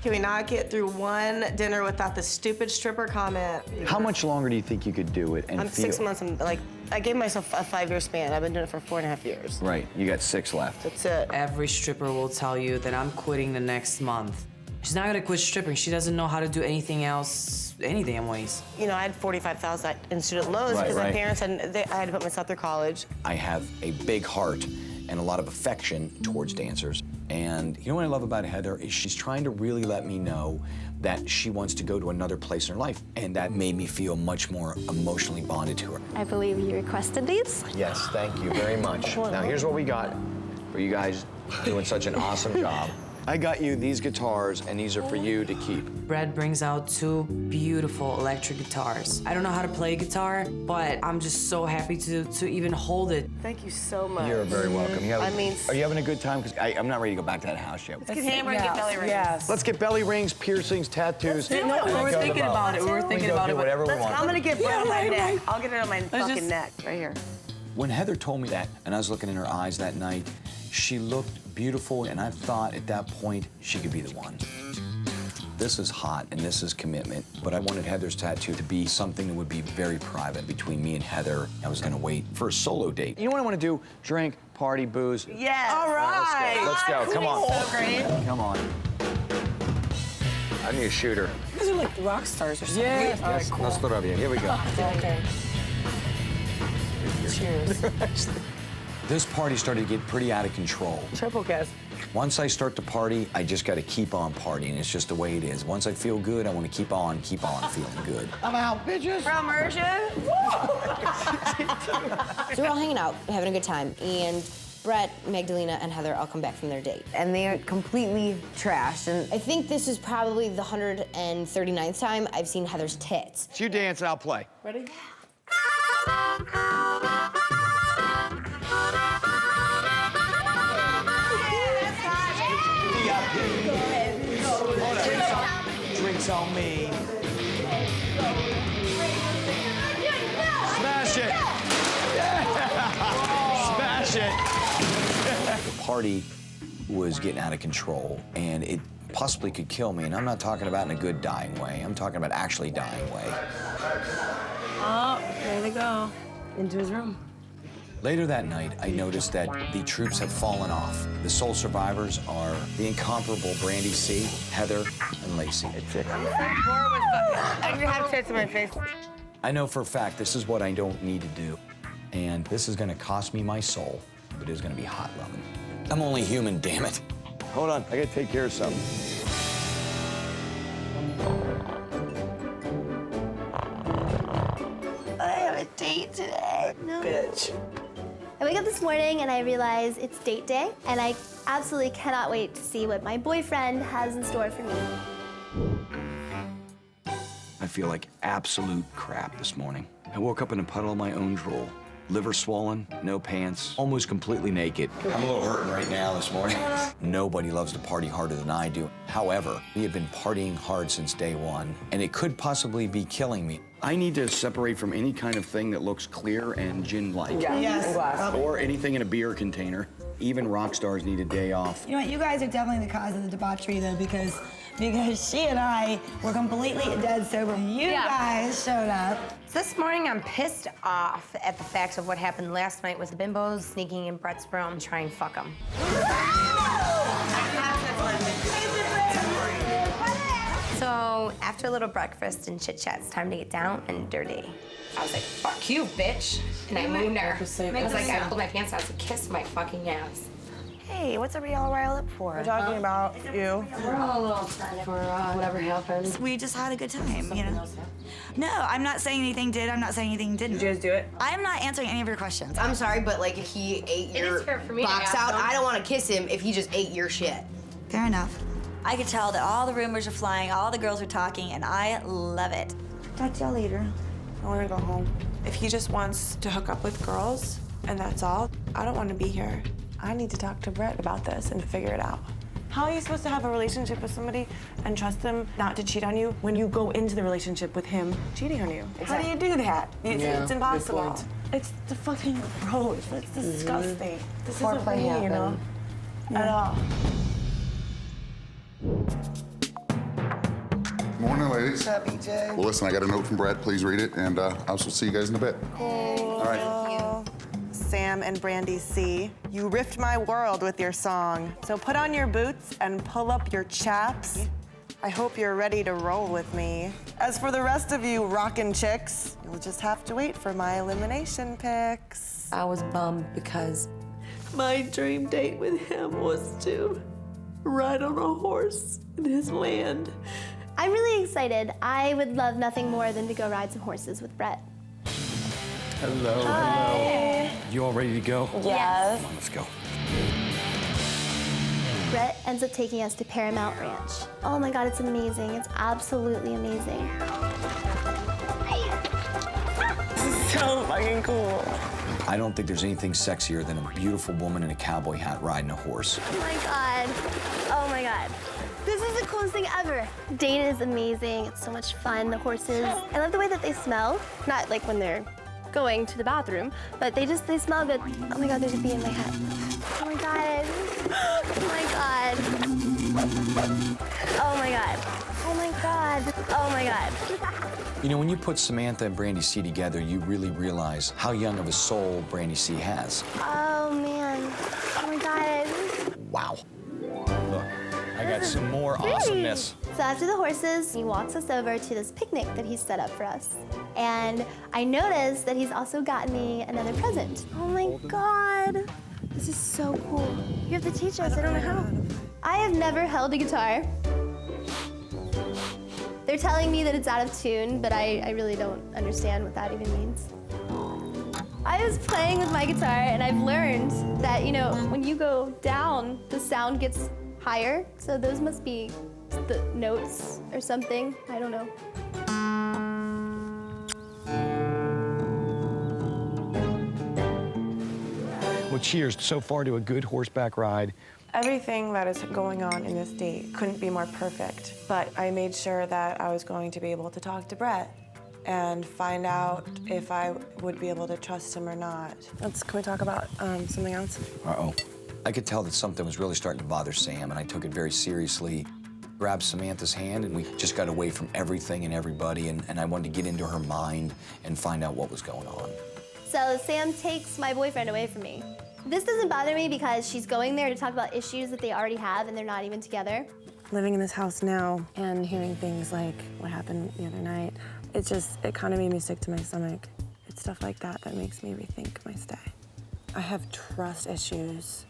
Can we not get through one dinner without the stupid stripper comment? How much longer do you think you could do it and I'm feel? 6 months, I'm like I gave myself a 5-year span. I've been doing it for 4.5 years. Right, you got 6 left. That's it. Every stripper will tell you that I'm quitting the next month. She's not gonna quit stripping. She doesn't know how to do anything else, any damn ways. You know, I had $45,000 in student loans because my parents I had to put myself through college. I have a big heart and a lot of affection towards dancers. And you know what I love about Heather is she's trying to really let me know that she wants to go to another place in her life. And that made me feel much more emotionally bonded to her. I believe you requested these. Yes, thank you very much. Now here's what we got for you guys doing such an awesome job. I got you these guitars, and these are for you to keep. Brett brings out 2 beautiful electric guitars. I don't know how to play guitar, but I'm just so happy to even hold it. Thank you so much. You're very welcome. I mean, Are you having a good time? Because I'm not ready to go back to that house yet. let's get hammered and get belly rings. Yes. Let's get belly rings, piercings, tattoos. We were thinking about it. We were thinking about it. Whatever we want. I'm gonna get Brett on my neck. right. I'll get it on my fucking neck, right here. When Heather told me that, and I was looking in her eyes that night, she looked beautiful, and I thought at that point she could be the one. This is hot, and this is commitment, but I wanted Heather's tattoo to be something that would be very private between me and Heather. I was gonna wait for a solo date. You know what I want to do? Drink, party, booze. Yes. All right. Let's go. Come on. So great. Come on. I need a shooter. You guys are like rock stars or something. Yeah. All right, cool. Here we go. Okay. Cheers. This party started to get pretty out of control. Triple kiss. Once I start to party, I just got to keep on partying. It's just the way it is. Once I feel good, I want to keep on feeling good. I'm out, bitches. From immersion. So we're all hanging out, having a good time, and Brett, Magdalena, and Heather all come back from their date. And they're completely trashed. And I think this is probably the 139th time I've seen Heather's tits. You dance and I'll play. Ready? Drinks on me. Smash it. Yeah. Smash it. The party was getting out of control, and it possibly could kill me. And I'm not talking about in a good dying way. I'm talking about actually dying way. Oh, there they go. Into his room. Later that night, I noticed that the troops have fallen off. The sole survivors are the incomparable Brandy C, Heather, and Lacey. I can have tits in my face. I know for a fact this is what I don't need to do. And this is gonna cost me my soul, but it's gonna be hot loving. I'm only human, damn it. Hold on, I gotta take care of something. I have a date today. No. Bitch. I wake up this morning and I realize it's date day, and I absolutely cannot wait to see what my boyfriend has in store for me. I feel like absolute crap this morning. I woke up in a puddle of my own drool. Liver swollen, no pants, almost completely naked. I'm a little hurting right now this morning. Nobody loves to party harder than I do. However, we have been partying hard since day one, and it could possibly be killing me. I need to separate from any kind of thing that looks clear and gin-like. Yeah. Yes. Or anything in a beer container. Even rock stars need a day off. You know what? You guys are definitely the cause of the debauchery, though, because she and I were completely dead sober. You guys showed up. So this morning, I'm pissed off at the fact of what happened last night with the bimbos sneaking in Brett's room to try and fuck him. So after a little breakfast and chit chat, it's time to get down and dirty. I was like, fuck you, bitch. And I moved her. I was like, I pulled my pants out, I said, kiss my fucking ass. Hey, what's everybody all riled up for? We're talking about you. We're all a little upset for whatever happened. We just had a good time, you know? No, I'm not saying anything did. I'm not saying anything didn't. Did you just do it? I'm not answering any of your questions. I'm sorry, but like if he ate your is fair for me to box ask out, him. I don't want to kiss him if he just ate your shit. Fair enough. I could tell that all the rumors are flying, all the girls are talking, and I love it. Talk to y'all later. I want to go home. If he just wants to hook up with girls and that's all, I don't want to be here. I need to talk to Brett about this and figure it out. How are you supposed to have a relationship with somebody and trust them not to cheat on you when you go into the relationship with him cheating on you? How do you do that? It's impossible. It's the fucking gross. It's disgusting. This isn't for me, you know? At all. Morning, ladies. What's up, BJ? Well, listen, I got a note from Brad. Please read it, and I'll see you guys in a bit. All right. Sam and Brandy C. You ripped my world with your song. So put on your boots and pull up your chaps. I hope you're ready to roll with me. As for the rest of you rockin' chicks, you'll just have to wait for my elimination picks. I was bummed because my dream date with him was to ride on a horse in his land. I'm really excited. I would love nothing more than to go ride some horses with Brett. Hello, hello. You all ready to go? Yes. Come on, let's go. Brett ends up taking us to Paramount Ranch. Oh my God, it's amazing. It's absolutely amazing. This is so fucking cool. I don't think there's anything sexier than a beautiful woman in a cowboy hat riding a horse. Oh my God. Oh my God. This is the coolest thing ever. Date is amazing. It's so much fun. The horses, I love the way that they smell. Not like when they're going to the bathroom, but they smell good. Oh my God, there's a bee in my hat. Oh my God. Oh my God. Oh my God. Oh my God. Oh my God. You know, when you put Samantha and Brandy C together, you really realize how young of a soul Brandy C has. Oh man. Oh my God. Wow. Look, I got some more awesomeness. So after the horses, he walks us over to this picnic that he's set up for us. And I noticed that he's also gotten me another present. Oh my God. This is so cool. You have to teach us, I don't know how. I have never held a guitar. They're telling me that it's out of tune, but I really don't understand what that even means. I was playing with my guitar and I've learned that, you know, when you go down, the sound gets higher. So those must be the notes or something. I don't know. Well, cheers so far to a good horseback ride. Everything that is going on in this date couldn't be more perfect, but I made sure that I was going to be able to talk to Brett and find out if I would be able to trust him or not. Can we talk about something else? Uh-oh. I could tell that something was really starting to bother Sam, and I took it very seriously. Grabbed Samantha's hand, and we just got away from everything and everybody, and I wanted to get into her mind and find out what was going on. So Sam takes my boyfriend away from me. This doesn't bother me because she's going there to talk about issues that they already have and they're not even together. Living in this house now and hearing things like what happened the other night, it kind of made me sick to my stomach. It's stuff like that that makes me rethink my stay. I have trust issues.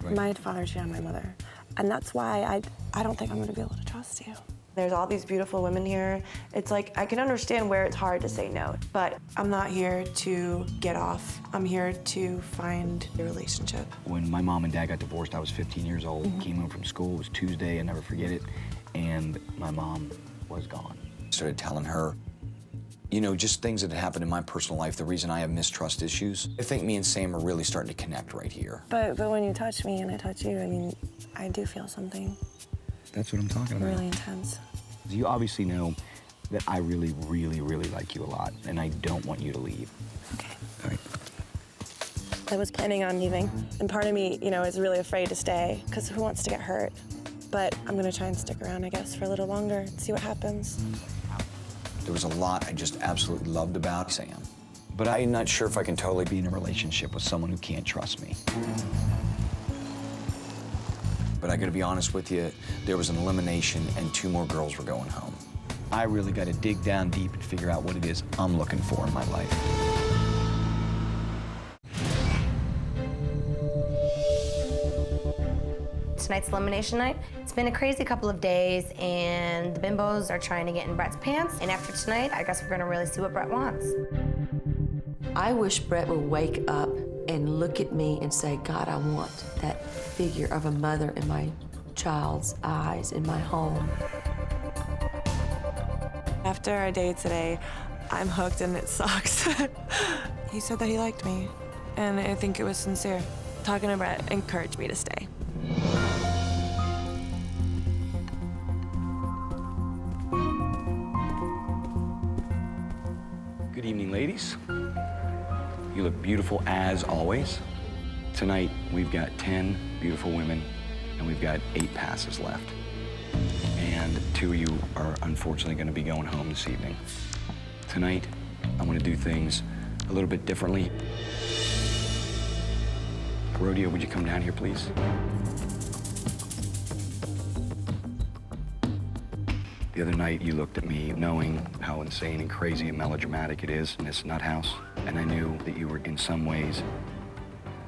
Right. My father cheated on my mother, and that's why I don't think I'm gonna be able to trust you. There's all these beautiful women here. It's like, I can understand where it's hard to say no, but I'm not here to get off. I'm here to find a relationship. When my mom and dad got divorced, I was 15 years old. Came home from school, it was Tuesday, I never forget it, and my mom was gone. Started telling her, you know, just things that had happened in my personal life, the reason I have mistrust issues. I think me and Sam are really starting to connect right here. But when you touch me and I touch you, I mean, I do feel something. That's what I'm talking about. Really intense. You obviously know that I really, really, really like you a lot, and I don't want you to leave. Okay. All right. I was planning on leaving, and part of me, you know, is really afraid to stay, because who wants to get hurt? But I'm gonna try and stick around, I guess, for a little longer and see what happens. There was a lot I just absolutely loved about Sam, but I'm not sure if I can totally be in a relationship with someone who can't trust me. But I gotta be honest with you, there was an elimination and 2 more girls were going home. I really gotta dig down deep and figure out what it is I'm looking for in my life. Tonight's elimination night. It's been a crazy couple of days, and the bimbos are trying to get in Brett's pants. And after tonight, I guess we're gonna really see what Brett wants. I wish Brett would wake up and look at me and say, God, I want that figure of a mother in my child's eyes in my home. After our date today, I'm hooked and it sucks. He said that he liked me, and I think it was sincere. Talking to Brett encouraged me to stay. Good evening, ladies. You look beautiful as always. Tonight, we've got 10 beautiful women, and we've got 8 passes left. And 2 of you are unfortunately gonna be going home this evening. Tonight, I wanna do things a little bit differently. Rodeo, would you come down here, please? The other night, you looked at me knowing how insane and crazy and melodramatic it is in this nut house, and I knew that you were, in some ways,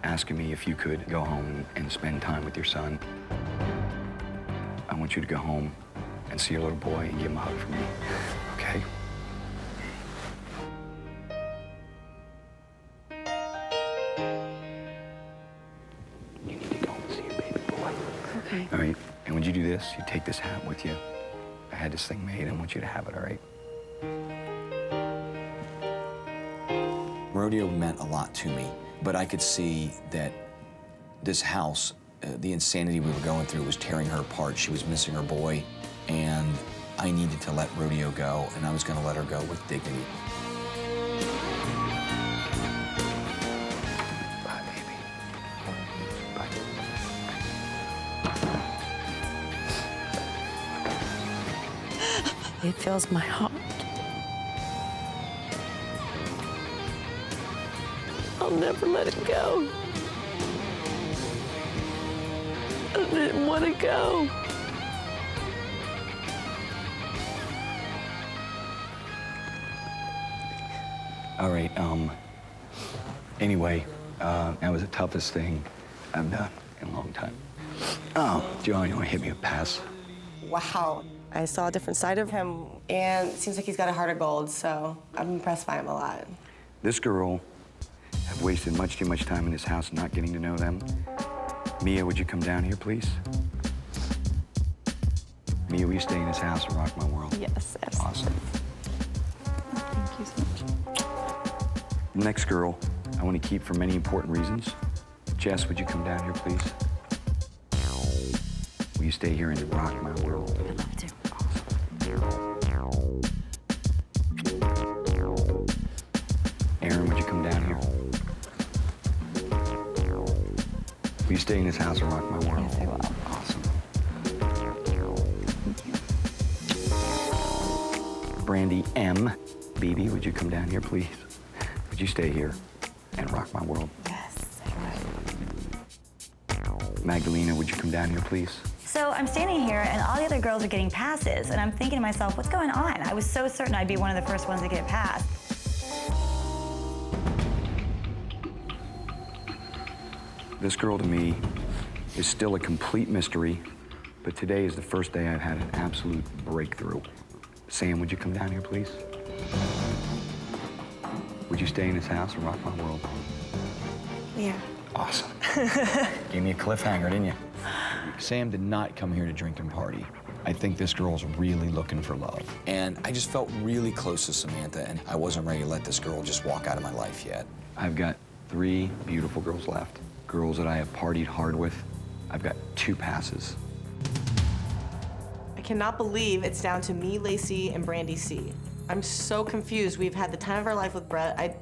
asking me if you could go home and spend time with your son. I want you to go home and see your little boy and give him a hug for me, okay? You need to go and see your baby boy. Okay. All right, and when you do this, you take this hat with you. I had this thing made. I want you to have it, all right? Rodeo meant a lot to me, but I could see that this house, the insanity we were going through was tearing her apart. She was missing her boy, and I needed to let Rodeo go, and I was gonna let her go with dignity. Bye, baby. Bye. It fills my heart. I'll never let it go. I didn't want to go. All right, anyway, that was the toughest thing I've done in a long time. Oh, Joe, you want to hit me a pass? Wow. I saw a different side of him, and it seems like he's got a heart of gold, so I'm impressed by him a lot. This girl have wasted much too much time in this house not getting to know them. Mia, would you come down here, please? Mia, will you stay in this house and rock my world? Yes, Awesome. Thank you so much. Next girl, I want to keep for many important reasons. Jess, would you come down here, please? Will you stay here and rock my world? I'd love to. Aaron, would you come down here? Will you stay in this house and rock my world? Yes, I will. Awesome. Brandy M. BB, would you come down here, please? Would you stay here and rock my world? Yes, I will. Magdalena, would you come down here, please? So I'm standing here, and all the other girls are getting passes, and I'm thinking to myself, what's going on? I was so certain I'd be one of the first ones to get passed. This girl to me is still a complete mystery, but today is the first day I've had an absolute breakthrough. Sam, would you come down here, please? Would you stay in this house and rock my world? Yeah. Awesome. Gave me a cliffhanger, didn't you? Sam did not come here to drink and party. I think this girl's really looking for love. And I just felt really close to Samantha, and I wasn't ready to let this girl just walk out of my life yet. I've got 3 beautiful girls left. Girls that I have partied hard with. I've got 2 passes. I cannot believe it's down to me, Lacey, and Brandy C. I'm so confused. We've had the time of our life with Brett. I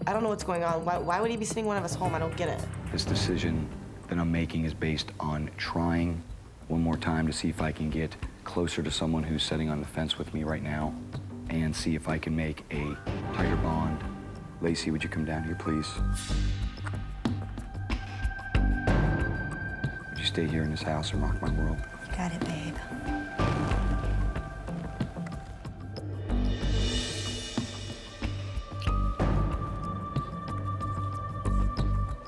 don't know what's going on. Why would he be sending one of us home? I don't get it. This decision that I'm making is based on trying one more time to see if I can get closer to someone who's sitting on the fence with me right now and see if I can make a tighter bond. Lacey, would you come down here, please? Would you stay here in this house and rock my world? You got it, babe.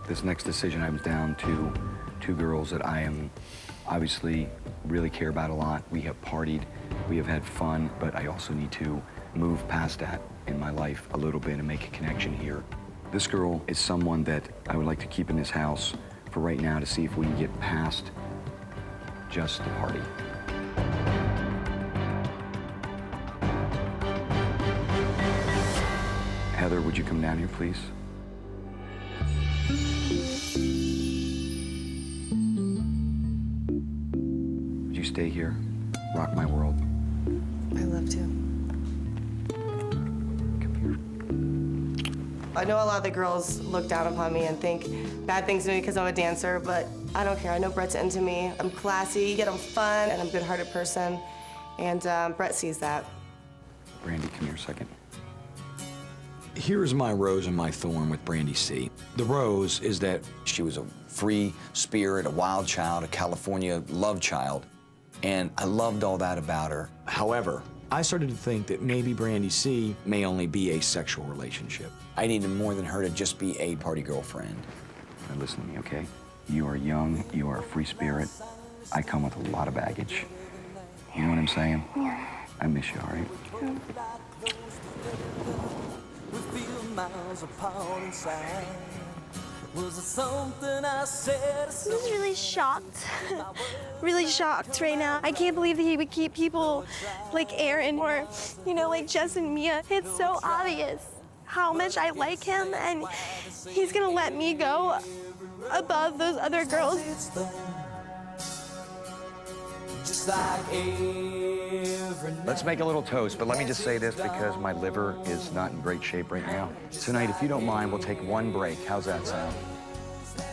This next decision, I'm down to 2 girls that I am obviously really care about a lot. We have partied, we have had fun, but I also need to move past that in my life a little bit and make a connection here. This girl is someone that I would like to keep in this house for right now to see if we can get past just the party. Heather, would you come down here, please? Would you stay here? Rock my world. I love to. I know a lot of the girls look down upon me and think bad things of me because I'm a dancer, but I don't care. I know Brett's into me. I'm classy, yet I'm fun, and I'm a good-hearted person. And Brett sees that. Brandy, come here a second. Here's my rose and my thorn with Brandy C. The rose is that she was a free spirit, a wild child, a California love child, and I loved all that about her. However, I started to think that maybe Brandy C may only be a sexual relationship. I needed more than her to just be a party girlfriend. Now listen to me, okay? You are young, you are a free spirit. I come with a lot of baggage. You know what I'm saying? Yeah. I miss you, all right? I'm just really shocked. Really shocked right now. I can't believe that he would keep people like Aaron or, you know, like Jess and Mia. It's so obvious how much I like him, and he's gonna let me go above those other girls. Let's make a little toast, but let me just say this because my liver is not in great shape right now. Tonight, if you don't mind, we'll take one break. How's that sound?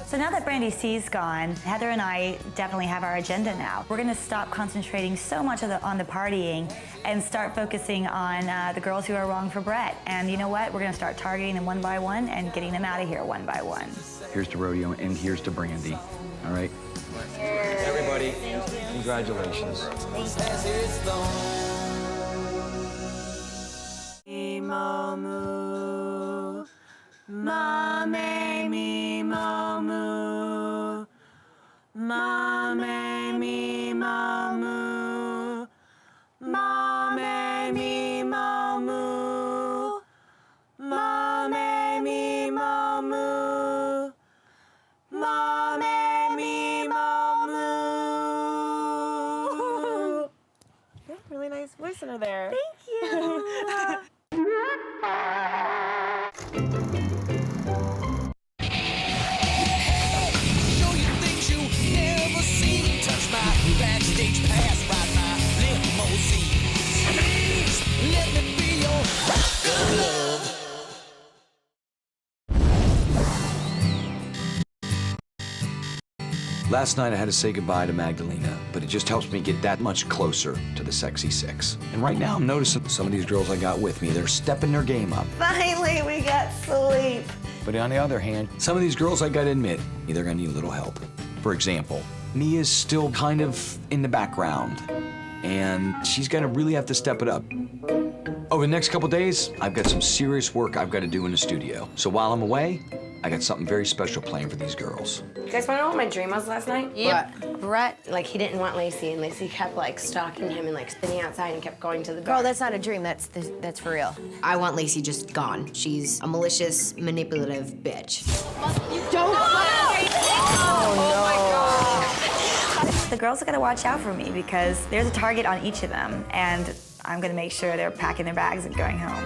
So now that Brandy C's gone, Heather and I definitely have our agenda now. We're gonna stop concentrating so much on the partying and start focusing on the girls who are wrong for Brett. And you know what? We're gonna start targeting them one by one and getting them out of here one by one. Here's to Rodeo and here's to Brandy. All right? Everybody, congratulations. Momu, mame mi momu, mame mi momu, mame mi momu, mame mi momu, mame mi momu. You have really nice voice under there. Thank you. Backstage pass right my limousine. Please let me be your rock of love. Last night I had to say goodbye to Magdalena, but it just helps me get that much closer to the sexy six. And right now I'm noticing some of these girls I got with me, they're stepping their game up. Finally, we got sleep. But on the other hand, some of these girls, I gotta admit, they're gonna need a little help. For example, Mia's still kind of in the background, and she's gonna really have to step it up. Over the next couple days, I've got some serious work I've got to do in the studio. So while I'm away, I got something very special planned for these girls. You guys wanna know what my dream was last night? Yep. Brett, like, he didn't want Lacey, and Lacey kept, like, stalking him and, like, sitting outside and kept going to the bar. Girl, that's not a dream. That's for real. I want Lacey just gone. She's a malicious, manipulative bitch. You don't Oh, my God. The girls are gonna watch out for me because there's a target on each of them, and I'm gonna make sure they're packing their bags and going home.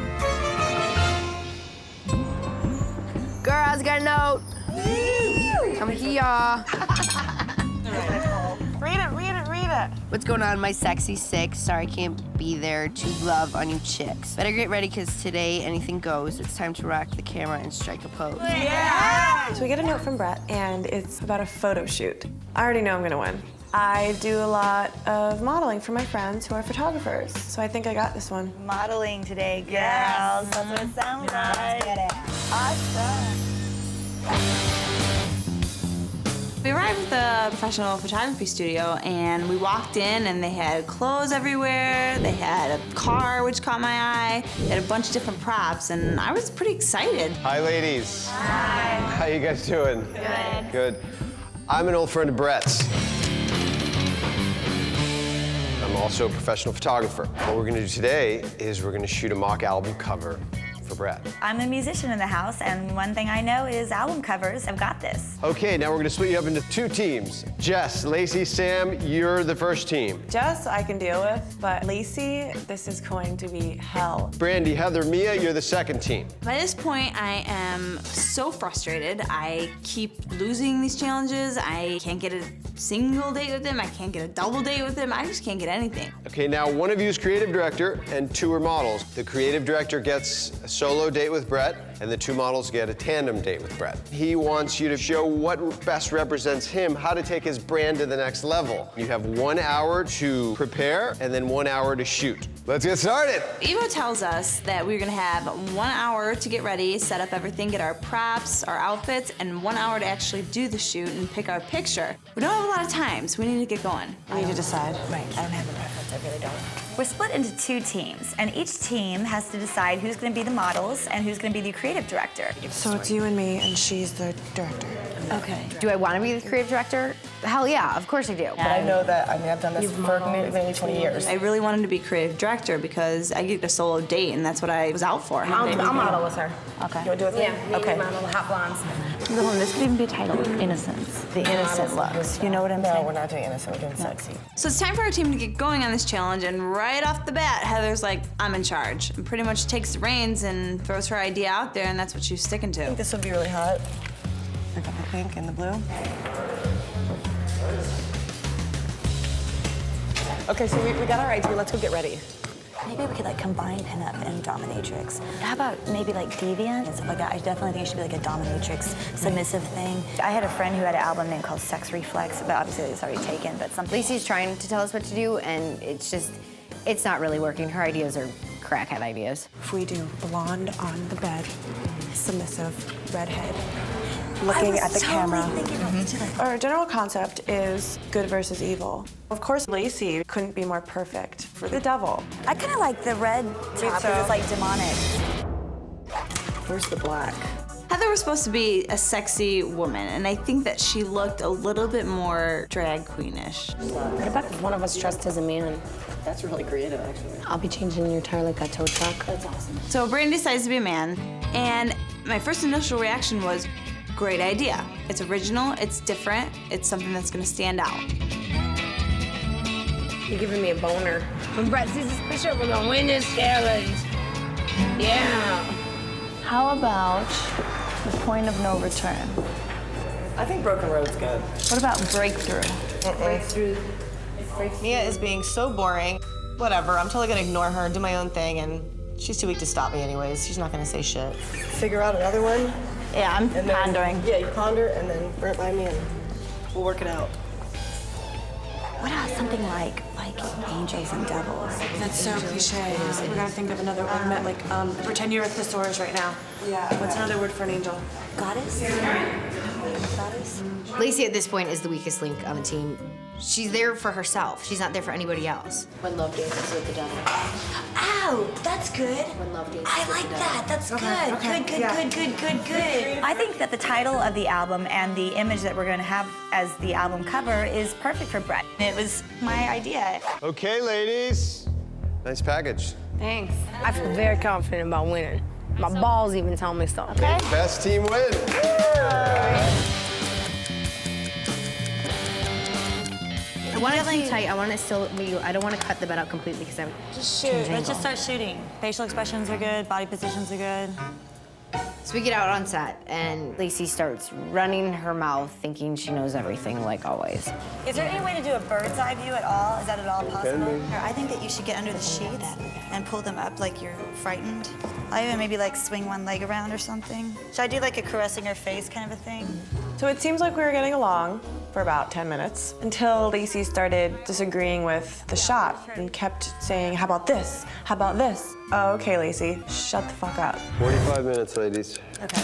Girls, got a note. Come here. Read it. What's going on, my sexy six? Sorry I can't be there to love on you chicks. Better get ready, because today anything goes. It's time to rock the camera and strike a pose. Yeah! So we get a note from Brett, and it's about a photo shoot. I already know I'm gonna win. I do a lot of modeling for my friends who are photographers, so I think I got this one. Modeling today, girls. That's what it sounds like. Awesome. We arrived at the professional photography studio, and we walked in, and they had clothes everywhere. They had a car, which caught my eye. They had a bunch of different props, and I was pretty excited. Hi, ladies. Hi. How you guys doing? Good. Good. I'm an old friend of Brett's. I'm also a professional photographer. What we're gonna do today is we're gonna shoot a mock album cover for Brett. I'm a musician in the house, and one thing I know is album covers. I've got this. Okay, now we're gonna split you up into two teams. Jess, Lacey, Sam, you're the first team. Jess, I can deal with, but Lacey, this is going to be hell. Brandy, Heather, Mia, you're the second team. By this point, I am so frustrated. I keep losing these challenges. I can't get a single date with him. I can't get a double date with him. I just can't get anything. Okay, now one of you is creative director and two are models. The creative director gets a solo date with Brett, and the 2 models get a tandem date with Brett. He wants you to show what best represents him, how to take his brand to the next level. You have 1 hour to prepare and then 1 hour to shoot. Let's get started. Evo tells us that we're gonna have 1 hour to get ready, set up everything, get our props, our outfits, and 1 hour to actually do the shoot and pick our picture. We don't have a lot of time, so we need to get going. We need to decide. Right, I don't have a preference, I really don't. We're split into 2 teams, and each team has to decide who's gonna be the models and who's gonna be the creative director. So it's you and me, and she's the director. Okay. Do I want to be the creative director? Hell yeah, of course I do. But I know that, I mean, I've done this for maybe 20 years. I really wanted to be creative director because I get a solo date, and that's what I was out for. I'll model with her. Okay. You want to do it with me? Yeah, Okay. model the hot blondes. This could even be titled Innocence. The innocent looks. You know what I'm saying? No, we're not doing innocent, we're doing sexy. So it's time for our team to get going on this challenge, and right off the bat, Heather's like, I'm in charge, and pretty much takes the reins and throws her idea out there, and that's what she's sticking to. I think this would be really hot. I got the pink and the blue. Okay, so we got our idea. Let's go get ready. Maybe we could like combine pinup and dominatrix. How about maybe like deviant and stuff like that? I definitely think it should be like a dominatrix submissive thing. I had a friend who had an album named called Sex Reflex, but obviously it's already taken, but something. Lacey's trying to tell us what to do, and it's not really working. Her ideas are crackhead ideas. If we do blonde on the bed, submissive, redhead, looking at the camera. Our general concept is good versus evil. Of course, Lacey couldn't be more perfect for the devil. I kind of like the red top because it's like demonic. Where's the black? Heather was supposed to be a sexy woman, and I think that she looked a little bit more drag queenish. What about if one of us dressed as a man? That's really creative, actually. I'll be changing your tire like a tow truck. That's awesome. So Brandon decides to be a man, and my first initial reaction was, great idea. It's original, it's different, it's something that's gonna stand out. You're giving me a boner. When Brett sees this picture, we're gonna win this challenge. Yeah. How about the point of no return? I think Broken Road's good. What about breakthrough? Breakthrough. Mia is being so boring. Whatever, I'm totally gonna ignore her, do my own thing, and she's too weak to stop me anyways. She's not gonna say shit. Figure out another one. Yeah, I'm pondering. Yeah, you ponder and then run it by me and we'll work it out. What about something like angels and devils? That's so cliche. We gotta think of another word. Like, pretend you're a thesaurus right now. Yeah. What's another word for an angel? Goddess? Goddess? Lacey at this point is the weakest link on the team. She's there for herself. She's not there for anybody else. When love dances with the devil. Ow, that's good. When love dances I like that. That's good. Good. I think that the title of the album and the image that we're going to have as the album cover is perfect for Brett. It was my idea. Okay, ladies. Nice package. Thanks. I feel very confident about winning. My balls even tell me so. Okay. Best team win. I want it to be tight. I want it still be. I don't want to cut the bed out completely because I'm Just shoot. Let's just start shooting. Facial expressions are good. Body positions are good. So we get out on set, and Lacey starts running her mouth, thinking she knows everything, like always. Is there any way to do a bird's eye view at all? Is that at all possible? I think that you should get under the sheets and pull them up like you're frightened. I even maybe like swing one leg around or something. Should I do like a caressing her face kind of a thing? So it seems like we were getting along for about 10 minutes until Lacey started disagreeing with the shot and kept saying, how about this? How about this? Oh, okay, Lacey, shut the fuck up. 45 minutes, ladies. Okay.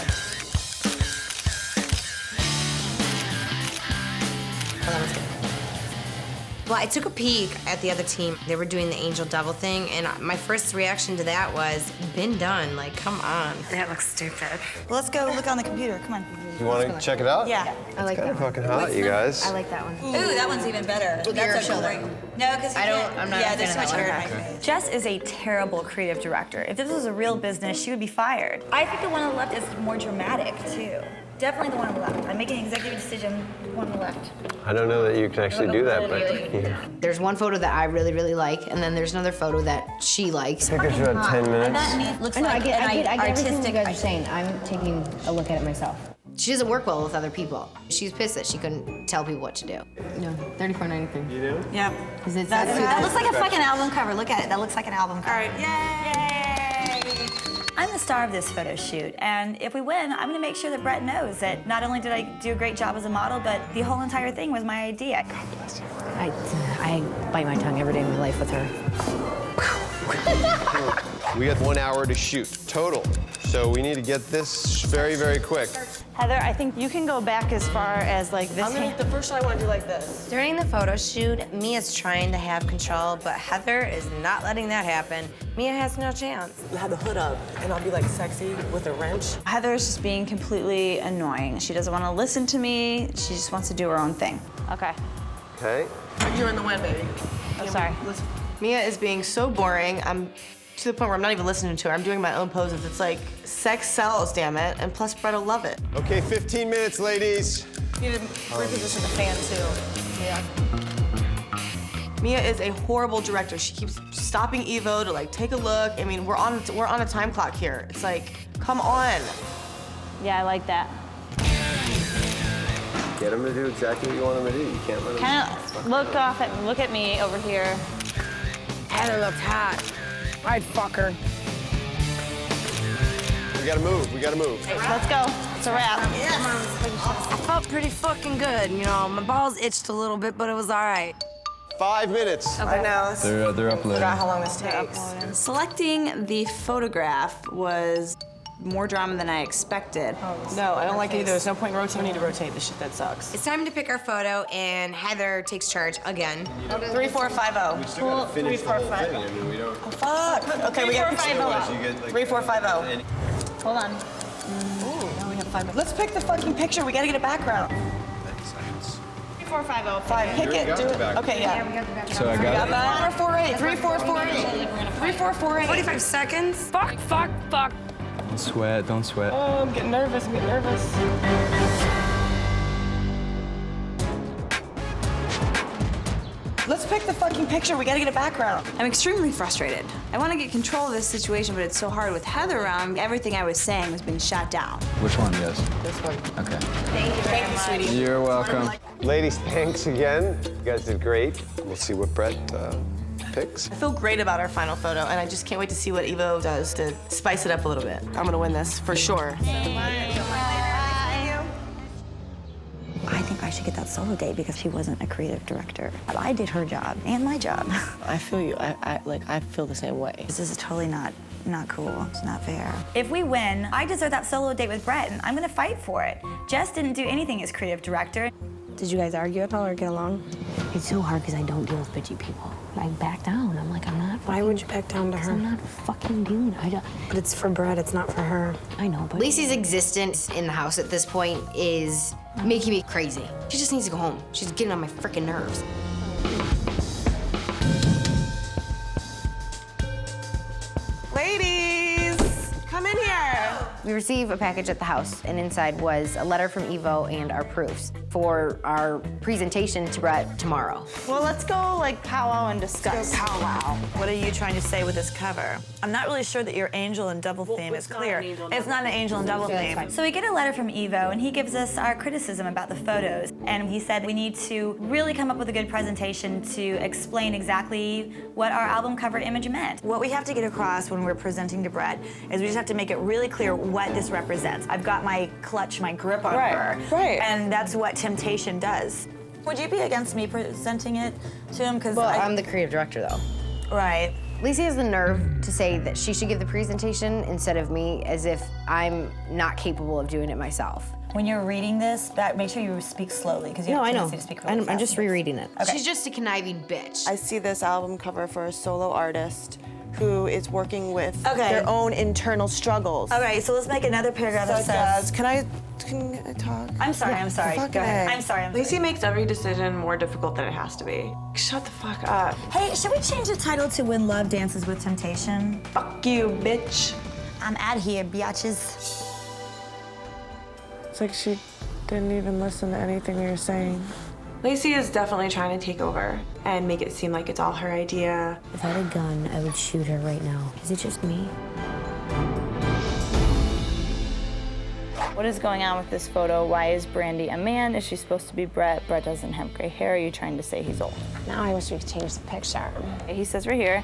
Well, I took a peek at the other team. They were doing the angel devil thing, and my first reaction to that was, been done, like, come on. That looks stupid. Well, let's go look on the computer. Come on. You want to check it out? Yeah. I like that It's one. fucking hot, you guys. I like that one. Ooh, that one's even better. That's a great. No, because I'm not Yeah, a there's fan too of much that hair. one. Jess is a terrible creative director. If this was a real business, she would be fired. I think the one on the left is more dramatic too. Definitely the one on the left. I'm making an executive decision. The one on the left. I don't know that you can actually do that, but yeah. There's one photo that I really, really like, and then there's another photo that she likes. Pictures are about 10 minutes. That looks I know, like I get everything artistic. you guys are saying. I'm taking a look at it myself. She doesn't work well with other people. She's pissed that she couldn't tell people what to do. No, $34.93. You do? Yep. Because That looks like a fucking album cover. Look at it. That looks like an album cover. All right, yay! I'm the star of this photo shoot, and if we win, I'm gonna make sure that Brett knows that not only did I do a great job as a model, but the whole entire thing was my idea. God bless you. I bite my tongue every day of my life with her. We got 1 hour to shoot total. So we need to get this very, very quick. Heather, I think you can go back as far as like this. The first shot I want to do like this. During the photo shoot, Mia's trying to have control, but Heather is not letting that happen. Mia has no chance. You have the hood up, and I'll be like sexy with a wrench. Heather's just being completely annoying. She doesn't want to listen to me. She just wants to do her own thing. Okay. Okay. You're in the wind, baby. I'm sorry. Mia is being so boring. I'm to the point where I'm not even listening to her. I'm doing my own poses. It's like, sex sells, damn it. And plus, Brett will love it. Okay, 15 minutes, ladies. You need to reposition the fan, too. Yeah. Mia is a horrible director. She keeps stopping Evo to like take a look. I mean, we're on a time clock here. It's like, come on. Yeah, I like that. Get him to do exactly what you want him to do. You can't let him. Kind of look at me over here. Heather looks hot. I'd fuck her. We gotta move. We gotta move. Let's go. It's a wrap. I felt pretty fucking good. You know, my balls itched a little bit, but it was all right. 5 minutes. Okay. I know. They're uploading. Forgot how long this takes. Selecting the photograph was more drama than I expected. No, I don't like it either. There's no point in rotating. We need to rotate the shit that sucks. It's time to pick our photo, and Heather takes charge again. 3, 4, 5, 0. We still gotta finish the whole thing. I mean, we don't. Oh, fuck. Okay, we got 3, 4, 5, 0. 3, 4, 5, 0. Hold on. Ooh, now we have 5 minutes. Let's pick the fucking picture. We gotta get a background. 3, 4, 5, 0. 5. Pick it. Do it. Okay, yeah. So I got that. 4, 4, 8. 3, 4, 4, 8. 3, 4, 4, 8. 45 seconds. Fuck. Don't sweat. Don't sweat. Oh, I'm getting nervous. Let's pick the fucking picture. We gotta get a background. I'm extremely frustrated. I want to get control of this situation, but it's so hard with Heather around. Everything I was saying was being shot down. Which one, yes? This one. Okay. Thank you very much. Sweetie. You're welcome. Ladies, thanks again. You guys did great. We'll see what Brett picks. I feel great about our final photo, and I just can't wait to see what Evo does to spice it up a little bit. I'm gonna win this for sure. I think I should get that solo date because she wasn't a creative director. I did her job and my job. I feel you. I feel the same way. This is totally not cool. It's not fair. If we win, I deserve that solo date with Brett, and I'm gonna fight for it. Jess didn't do anything as creative director. Did you guys argue at all or get along? It's so hard because I don't deal with bitchy people. I back down. I'm like, I'm not. Why would you back down to her? I'm not fucking doing it. But it's for Brett, it's not for her. I know, but Lacey's existence in the house at this point is making me crazy. She just needs to go home. She's getting on my freaking nerves. Ladies, come in here. We receive a package at the house, and inside was a letter from Evo and our proofs for our presentation to Brett tomorrow. Well, let's go like powwow and discuss. Powwow. What are you trying to say with this cover? I'm not really sure that your angel and double theme is clear. It's not an angel and double theme. So we get a letter from Evo, and he gives us our criticism about the photos. And he said we need to really come up with a good presentation to explain exactly what our album cover image meant. What we have to get across when we're presenting to Brett is we just have to make it really clear what this represents. I've got my clutch, my grip on her. Right. And that's what temptation does. Would you be against me presenting it to him? Because I'm the creative director, though. Right. Lacey has the nerve to say that she should give the presentation instead of me, as if I'm not capable of doing it myself. When you're reading this, make sure you speak slowly, because you have a tendency to speak really fast. I'm just rereading it. Okay. She's just a conniving bitch. I see this album cover for a solo artist who is working with their own internal struggles. Okay, so let's make another paragraph that says... Can I talk? I'm sorry. Go ahead. I'm sorry. Lacey makes every decision more difficult than it has to be. Shut the fuck up. Hey, should we change the title to When Love Dances with Temptation? Fuck you, bitch. I'm out of here, biatches. It's like she didn't even listen to anything we were saying. Lacey is definitely trying to take over and make it seem like it's all her idea. if I had a gun, I would shoot her right now. Is it just me? What is going on with this photo? Why is Brandy a man? Is she supposed to be Brett? Brett doesn't have gray hair. Are you trying to say he's old? Now I wish we could change the picture. He says right here,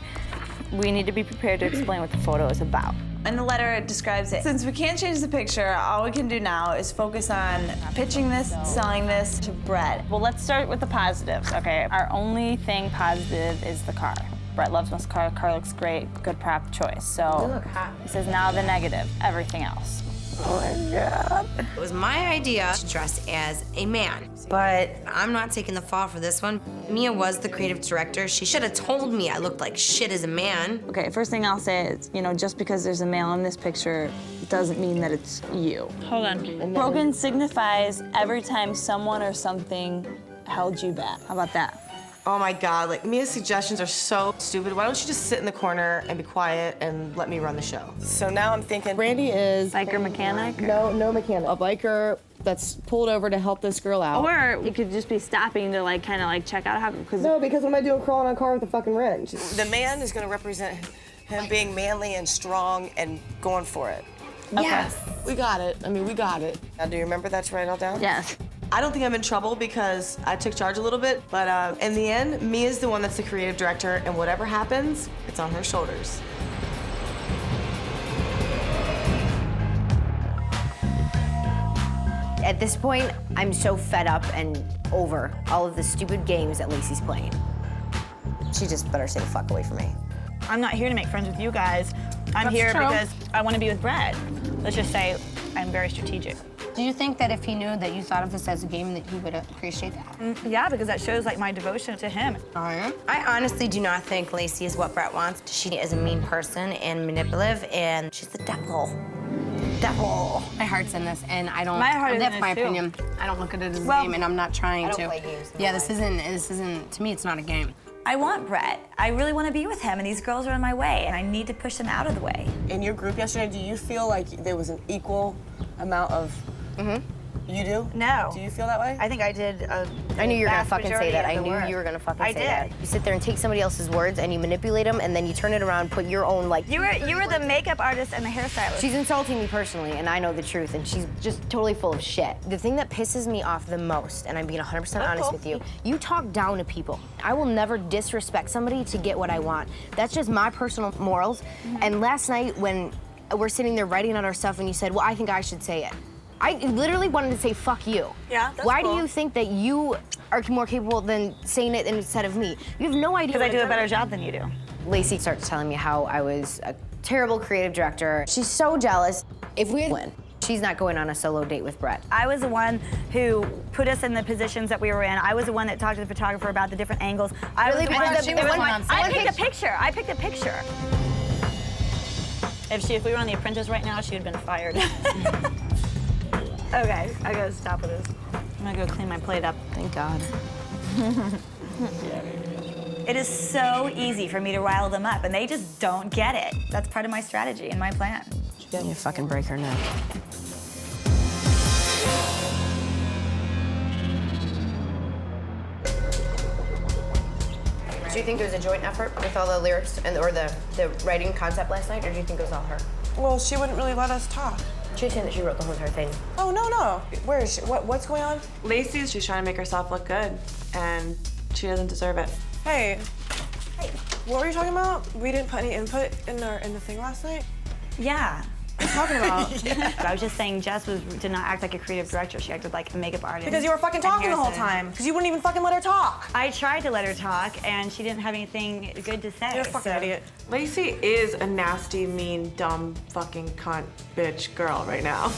we need to be prepared to explain what the photo is about. In the letter, it describes it. Since we can't change the picture, all we can do now is focus on pitching this, selling this to Brett. Well, let's start with the positives, okay? Our only thing positive is the car. Brett loves this car. Car looks great. Good prop choice. So he says now the negative, everything else. Oh my God. It was my idea to dress as a man, but I'm not taking the fall for this one. Mia was the creative director. She should have told me I looked like shit as a man. Okay, first thing I'll say is, you know, just because there's a male in this picture doesn't mean that it's you. Hold on. Broken signifies every time someone or something held you back. How about that? Oh my God, like Mia's suggestions are so stupid. Why don't you just sit in the corner and be quiet and let me run the show? So now I'm thinking, Brandy is biker mechanic? No mechanic. A biker that's pulled over to help this girl out. Or you could just be stopping to like kind of like check out how, No, because what am I doing crawling on a car with a fucking wrench? The man is gonna represent him being manly and strong and going for it. Yes. We got it. I mean, we got it. Now, do you remember that to write it all down? Yes. I don't think I'm in trouble because I took charge a little bit, but in the end, Mia's the one that's the creative director, and whatever happens, it's on her shoulders. At this point, I'm so fed up and over all of the stupid games that Lacey's playing. She just better stay the fuck away from me. I'm not here to make friends with you guys. I'm That's here true. because I want to be with Brett. Let's just say I'm very strategic. Do you think that if he knew that you thought of this as a game, that he would appreciate that? Yeah, because that shows like my devotion to him. I honestly do not think Lacey is what Brett wants. She is a mean person and manipulative, and she's the devil. Devil. My heart's in this, and I don't. My heart is in that's this my too. opinion. I don't look at it as a Well, game, and I'm not trying I to. don't play games in Yeah, my this isn't. To me, it's not a game. I want Brett. I really want to be with him, and these girls are in my way, and I need to push them out of the way. In your group yesterday, do you feel like there was an equal amount of... You do? No. Do you feel that way? I think I did. I knew you were gonna vast fucking say majority that. of I the knew work. you were gonna fucking I say did. that. You sit there and take somebody else's words and you manipulate them, and then you turn it around, put your own like. You were the makeup artist and the hairstylist. She's insulting me personally, and I know the truth, and she's just totally full of shit. The thing that pisses me off the most, and I'm being 100% honest with you, you talk down to people. I will never disrespect somebody to get what I want. That's just my personal morals. And last night when we're sitting there writing out our stuff, and you said, well, I think I should say it. I literally wanted to say, fuck you. Yeah, that's Why cool. do you think that you are more capable than saying it instead of me? You have no idea. Because I what do a I've better done. job than you do. Lacey starts telling me how I was a terrible creative director. She's so jealous. If we win, she's not going on a solo date with Brett. I was the one who put us in the positions that we were in. I was the one that talked to the photographer about the different angles. I Really? was the one Because she was the one- I picked a picture. I picked a picture. If we were on The Apprentice right now, she would have been fired. Okay, I gotta stop with this. I'm gonna go clean my plate up. Thank God. It is so easy for me to rile them up, and they just don't get it. That's part of my strategy and my plan. You need to fucking break her neck. Do you think it was a joint effort with all the lyrics or the writing concept last night, or do you think it was all her? Well, she wouldn't really let us talk. She's saying that she wrote the whole entire thing. Oh, no. Where is she? What's going on? Lacey's, she's trying to make herself look good, and she doesn't deserve it. Hey. What were you talking about? We didn't put any input in the thing last night? Yeah. What are you talking about? I was just saying Jess did not act like a creative director. She acted like a makeup artist. Because you were fucking talking the whole time. Because you wouldn't even fucking let her talk. I tried to let her talk, and she didn't have anything good to say. You're a fucking idiot. Lacey is a nasty, mean, dumb, fucking cunt, bitch girl right now.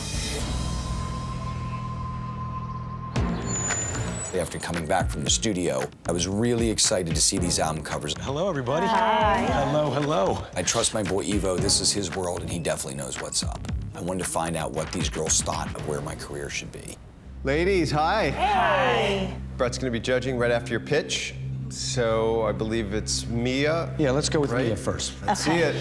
After coming back from the studio, I was really excited to see these album covers. Hello, everybody. Hi. Hello, hello. I trust my boy Evo. This is his world, and he definitely knows what's up. I wanted to find out what these girls thought of where my career should be. Ladies, hi. Hi. Brett's gonna be judging right after your pitch. So I believe it's Mia. Yeah, let's go with right? Mia first. Let's see it.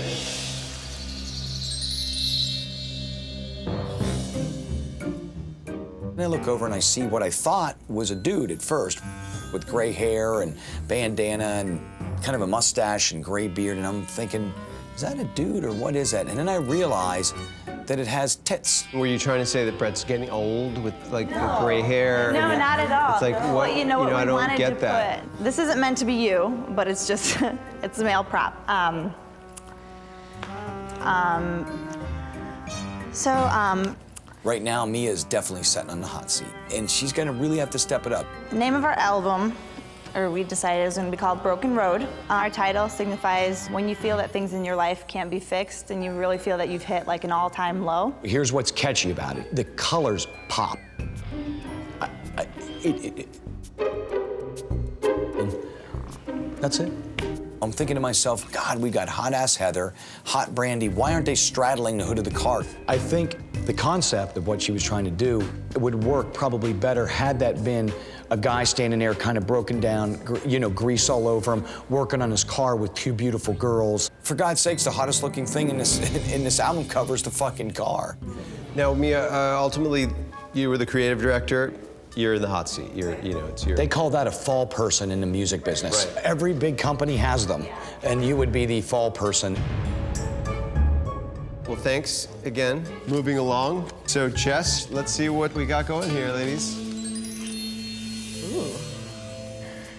And I look over and I see what I thought was a dude at first, with gray hair and bandana and kind of a mustache and gray beard, and I'm thinking, is that a dude or what is that? And then I realize that it has tits. Were you trying to say that Brett's getting old with like the gray hair? No, and not at all. It's like, what, You know what I we don't wanted get to that. put. This isn't meant to be you, but it's just, it's a male prop. Right now, Mia is definitely sitting on the hot seat, and she's gonna really have to step it up. The name of our album, or we decided it was gonna be called Broken Road. Our title signifies when you feel that things in your life can't be fixed and you really feel that you've hit like an all-time low. Here's what's catchy about it. The colors pop. That's it. I'm thinking to myself, God, we got hot-ass Heather, hot Brandy. Why aren't they straddling the hood of the car? I think the concept of what she was trying to do would work probably better had that been a guy standing there kind of broken down, you know, grease all over him, working on his car with two beautiful girls. For God's sakes, the hottest looking thing in this album cover is the fucking car. Now, Mia, ultimately, you were the creative director. You're in the hot seat. It's your. They call that a fall person in the music business. Right. Every big company has them, and you would be the fall person. Well, thanks again. Moving along. So, Jess, let's see what we got going here, ladies.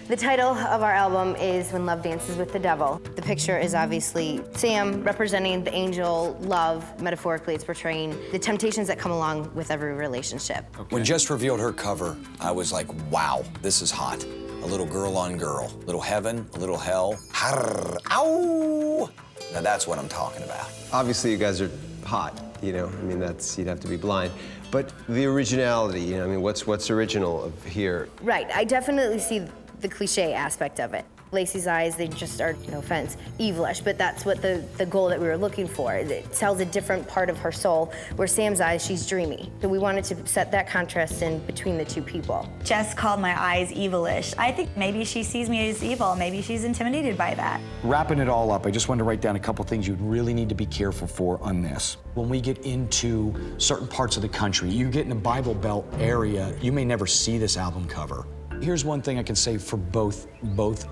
The title of our album is When Love Dances with the Devil. The picture is obviously Sam representing the angel, love. Metaphorically, it's portraying the temptations that come along with every relationship. Okay. When Jess revealed her cover, I was like, wow, this is hot. A little girl on girl. A little heaven, a little hell. Harr, ow! Now that's what I'm talking about. Obviously, you guys are hot, you know? I mean, you'd have to be blind. But the originality, you know, I mean, what's original of here? Right, I definitely see the cliche aspect of it. Lacey's eyes, they just are, no offense, evilish, but that's what the goal that we were looking for. It tells a different part of her soul, where Sam's eyes, she's dreamy. So we wanted to set that contrast in between the two people. Jess called my eyes evilish. I think maybe she sees me as evil. Maybe she's intimidated by that. Wrapping it all up, I just wanted to write down a couple things you'd really need to be careful for on this. When we get into certain parts of the country, you get in the Bible Belt area, you may never see this album cover. Here's one thing I can say for both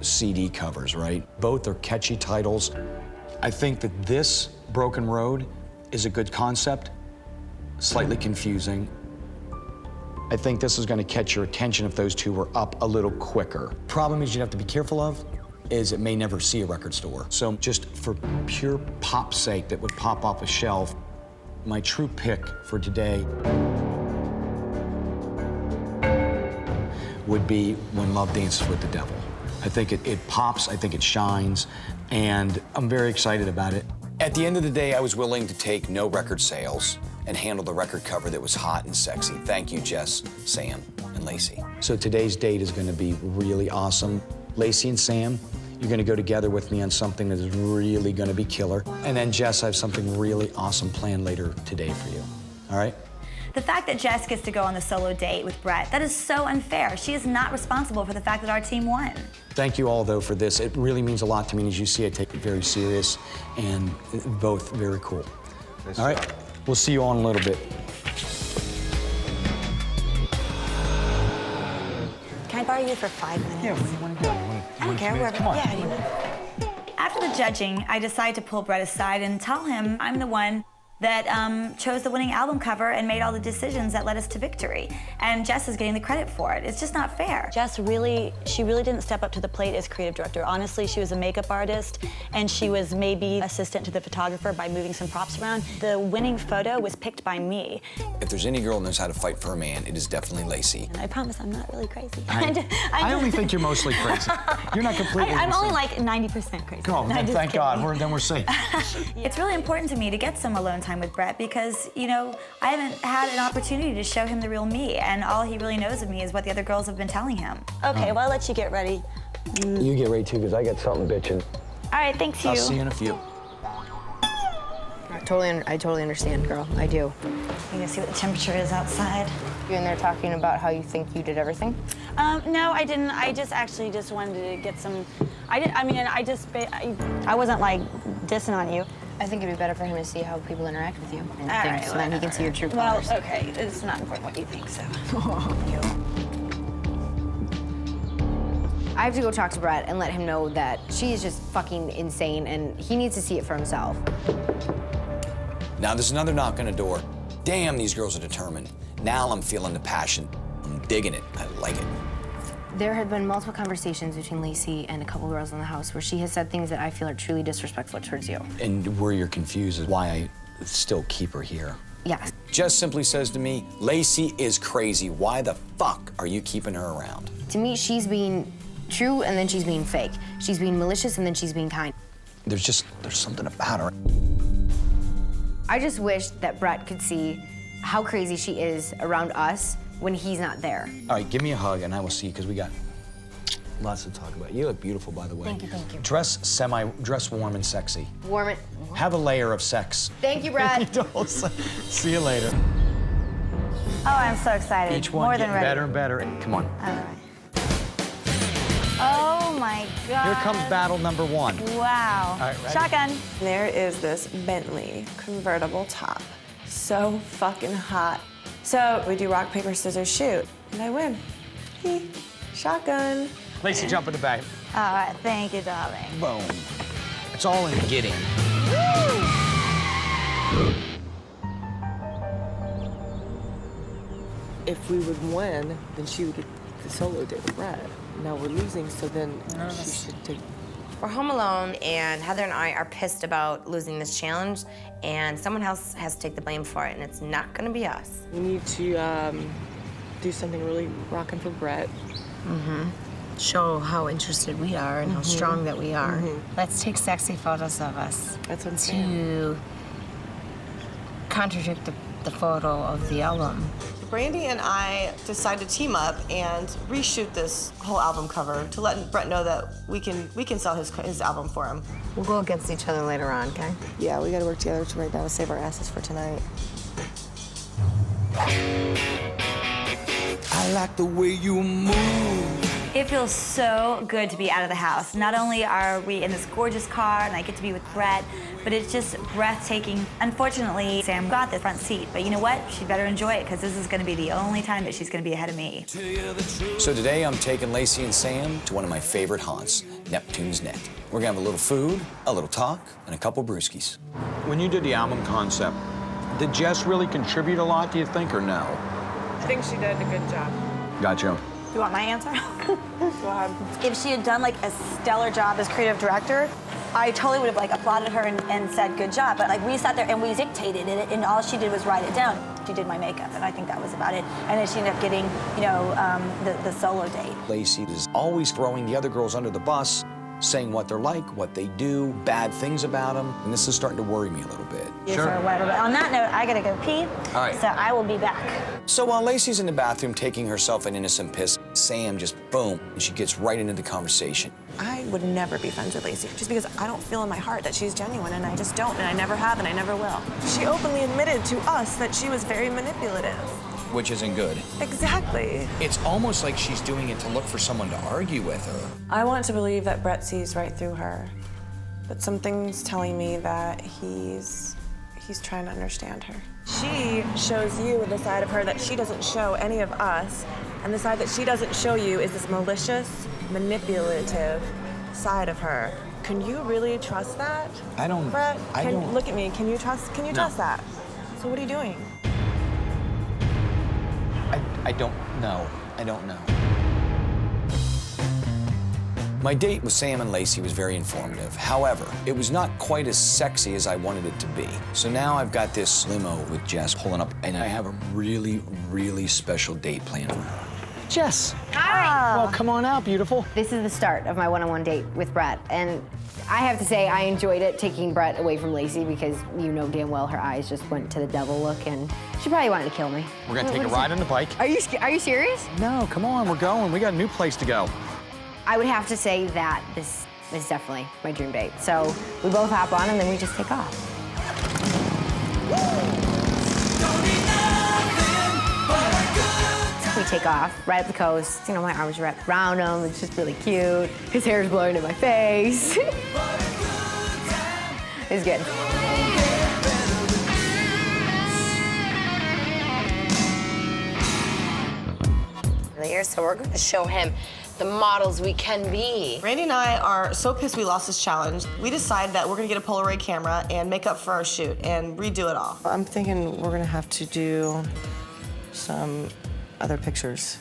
CD covers, right? Both are catchy titles. I think that this Broken Road is a good concept, slightly confusing. I think this is gonna catch your attention if those two were up a little quicker. Problem is you'd have to be careful of is it may never see a record store. So just for pure pop's sake that would pop off a shelf, my true pick for today would be When Love Dances with the Devil. I think it pops, I think it shines, and I'm very excited about it. At the end of the day, I was willing to take no record sales and handle the record cover that was hot and sexy. Thank you, Jess, Sam, and Lacey. So today's date is gonna be really awesome. Lacey and Sam, you're gonna go together with me on something that is really gonna be killer. And then Jess, I have something really awesome planned later today for you, all right? The fact that Jess gets to go on the solo date with Brett, that is so unfair. She is not responsible for the fact that our team won. Thank you all, though, for this. It really means a lot to me. And as you see, I take it very serious and both very cool. Nice all right, job. We'll see you all in a little bit. Can I borrow you for 5 minutes? Yeah, where do you want to go? I don't care, wherever. Come on. Yeah, anyway. After the judging, I decided to pull Brett aside and tell him I'm the one that chose the winning album cover and made all the decisions that led us to victory. And Jess is getting the credit for it. It's just not fair. Jess really didn't step up to the plate as creative director. Honestly, she was a makeup artist, and she was maybe assistant to the photographer by moving some props around. The winning photo was picked by me. If there's any girl who knows how to fight for a man, it is definitely Lacey. And I promise I'm not really crazy. I only think you're mostly crazy. You're not completely I'm only insane. like 90% crazy. Oh, No, just thank kidding. God. Then we're safe. It's really important to me to get some alone time with Brett because, I haven't had an opportunity to show him the real me, and all he really knows of me is what the other girls have been telling him. Okay, well, I'll let you get ready. You get ready, too, because I got something bitching. All right, thanks, you. I'll see you in a few. I totally understand, girl. I do. You gonna see what the temperature is outside? You in there talking about how you think you did everything? No, I didn't. I just wanted to get some. I wasn't like dissing on you. I think it'd be better for him to see how people interact with you. And All things, right, so then he can see your true Well, colors. okay, it's not important what you think, so. I have to go talk to Brett and let him know that she is just fucking insane and he needs to see it for himself. Now there's another knock on the door. Damn, these girls are determined. Now I'm feeling the passion. I'm digging it. I like it. There have been multiple conversations between Lacey and a couple girls in the house where she has said things that I feel are truly disrespectful towards you. And where you're confused is why I still keep her here. Yes. Jess simply says to me, Lacey is crazy. Why the fuck are you keeping her around? To me, she's being true and then she's being fake. She's being malicious and then she's being kind. There's something about her. I just wish that Brett could see how crazy she is around us when he's not there. All right, give me a hug and I will see, because we got lots to talk about. You look beautiful, by the way. Thank you, thank you. Dress warm and sexy. Warm it. Have a layer of sex. Thank you, Brett. See you later. Oh, I'm so excited. Each one More getting than ready. better and better. Come on. All right. Oh my God. Here comes battle number one. Wow. All right, ready? Shotgun. There is this Bentley convertible top. So fucking hot. So we do rock, paper, scissors, shoot. And I win. Shotgun. Lacey, jump in the back. All right, thank you, darling. Boom. It's all in the getting. If we would win, then she would get the solo date with Brad. Now we're losing, so then she should take. We're home alone, and Heather and I are pissed about losing this challenge, and someone else has to take the blame for it, and it's not gonna be us. We need to do something really rocking for Brett. Show how interested we are and how strong that we are. Let's take sexy photos of us. That's what I'm saying. To contradict the photo of the album. Brandy and I decided to team up and reshoot this whole album cover to let Brett know that we can sell his album for him. We'll go against each other later on, okay? Yeah, we gotta work together to right now to save our asses for tonight. I like the way you move. It feels so good to be out of the house. Not only are we in this gorgeous car and I get to be with Brett, but it's just breathtaking. Unfortunately, Sam got the front seat, but you know what? She better enjoy it, because this is gonna be the only time that she's gonna be ahead of me. So today I'm taking Lacey and Sam to one of my favorite haunts, Neptune's Net. We're gonna have a little food, a little talk, and a couple brewskis. When you did the album concept, did Jess really contribute a lot, do you think, or no? I think she did a good job. Gotcha. Do you want my answer? Go ahead. If she had done like a stellar job as creative director, I totally would have like applauded her and said good job. But like we sat there and we dictated it, and all she did was write it down. She did my makeup, and I think that was about it. And then she ended up getting, you know, the solo date. Lacey is always throwing the other girls under the bus, saying what they're like, what they do, bad things about them, and this is starting to worry me a little bit. Or whatever. But on that note, I gotta go pee. All right. So I will be back. So while Lacey's in the bathroom taking herself an innocent piss, Sam just boom, and she gets right into the conversation. I would never be friends with Lacey, just because I don't feel in my heart that she's genuine, and I just don't, and I never have, and I never will. She openly admitted to us that she was very manipulative. Which isn't good. Exactly. It's almost like she's doing it to look for someone to argue with her. I want to believe that Brett sees right through her, but something's telling me that he's trying to understand her. She shows you the side of her that she doesn't show any of us, and the side that she doesn't show you is this malicious, manipulative side of her. Can you really trust that? I don't. Brett, I don't. look at me. Can you trust that? So what are you doing? I don't know. I don't know. My date with Sam and Lacey was very informative. However, it was not quite as sexy as I wanted it to be. So now I've got this limo with Jess pulling up, and I have a really, really special date planned for her. Jess. Hi. Well, come on out, beautiful. This is the start of my one-on-one date with Brett, and I have to say I enjoyed it, taking Brett away from Lacey, because you know damn well her eyes just went to the devil look, and she probably wanted to kill me. We're gonna take a ride on the bike. Are you serious? No, come on, we're going. We got a new place to go. I would have to say that this is definitely my dream date. So we both hop on and then we just take off. We take off right up the coast. You know, my arms are wrapped around him. It's just really cute. His hair is blowing in my face. It's good. So we're going to show him the models we can be. Randy and I are so pissed we lost this challenge. We decided that we're gonna get a Polaroid camera and make up for our shoot and redo it all. I'm thinking we're gonna have to do some other pictures.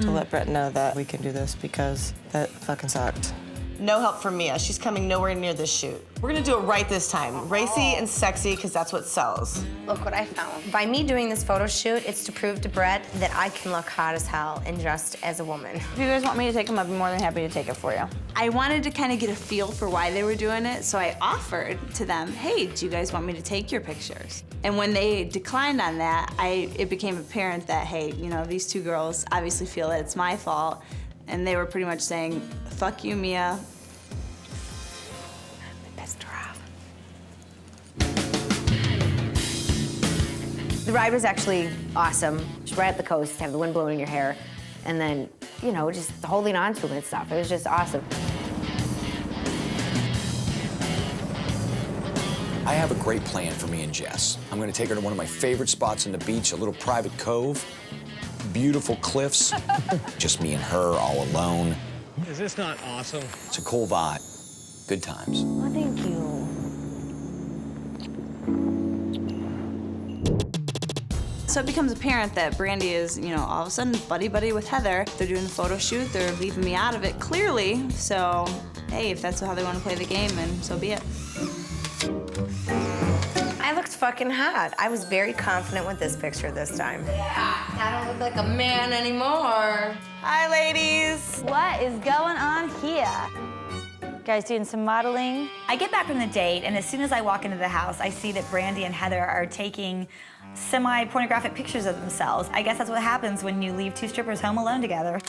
to let Brett know that we can do this because that fucking sucked. No help from Mia. She's coming nowhere near this shoot. We're gonna do it right this time. Racy and sexy, because that's what sells. Look what I found. By me doing this photo shoot, it's to prove to Brett that I can look hot as hell and dressed as a woman. If you guys want me to take them, I'd be more than happy to take it for you. I wanted to kind of get a feel for why they were doing it, so I offered to them, hey, do you guys want me to take your pictures? And when they declined on that, it became apparent that, hey, you know, these two girls obviously feel that it's my fault, and they were pretty much saying, fuck you, Mia. I pissed her off. The ride was actually awesome. Just right up the coast, have the wind blowing in your hair, and then, you know, just holding on to it and stuff. It was just awesome. I have a great plan for me and Jess. I'm gonna take her to one of my favorite spots on the beach, a little private cove, beautiful cliffs, just me and her all alone. Is this not awesome? It's a cool vibe, good times. Oh, thank you. So it becomes apparent that Brandy is, you know, all of a sudden buddy-buddy with Heather. They're doing the photo shoot, they're leaving me out of it clearly. So, hey, if that's how they want to play the game, then so be it. I looked fucking hot. I was very confident with this picture this time. Yeah, I don't look like a man anymore. Hi, ladies. What is going on here? Guys doing some modeling? I get back from the date, and as soon as I walk into the house, I see that Brandy and Heather are taking semi-pornographic pictures of themselves. I guess that's what happens when you leave two strippers home alone together.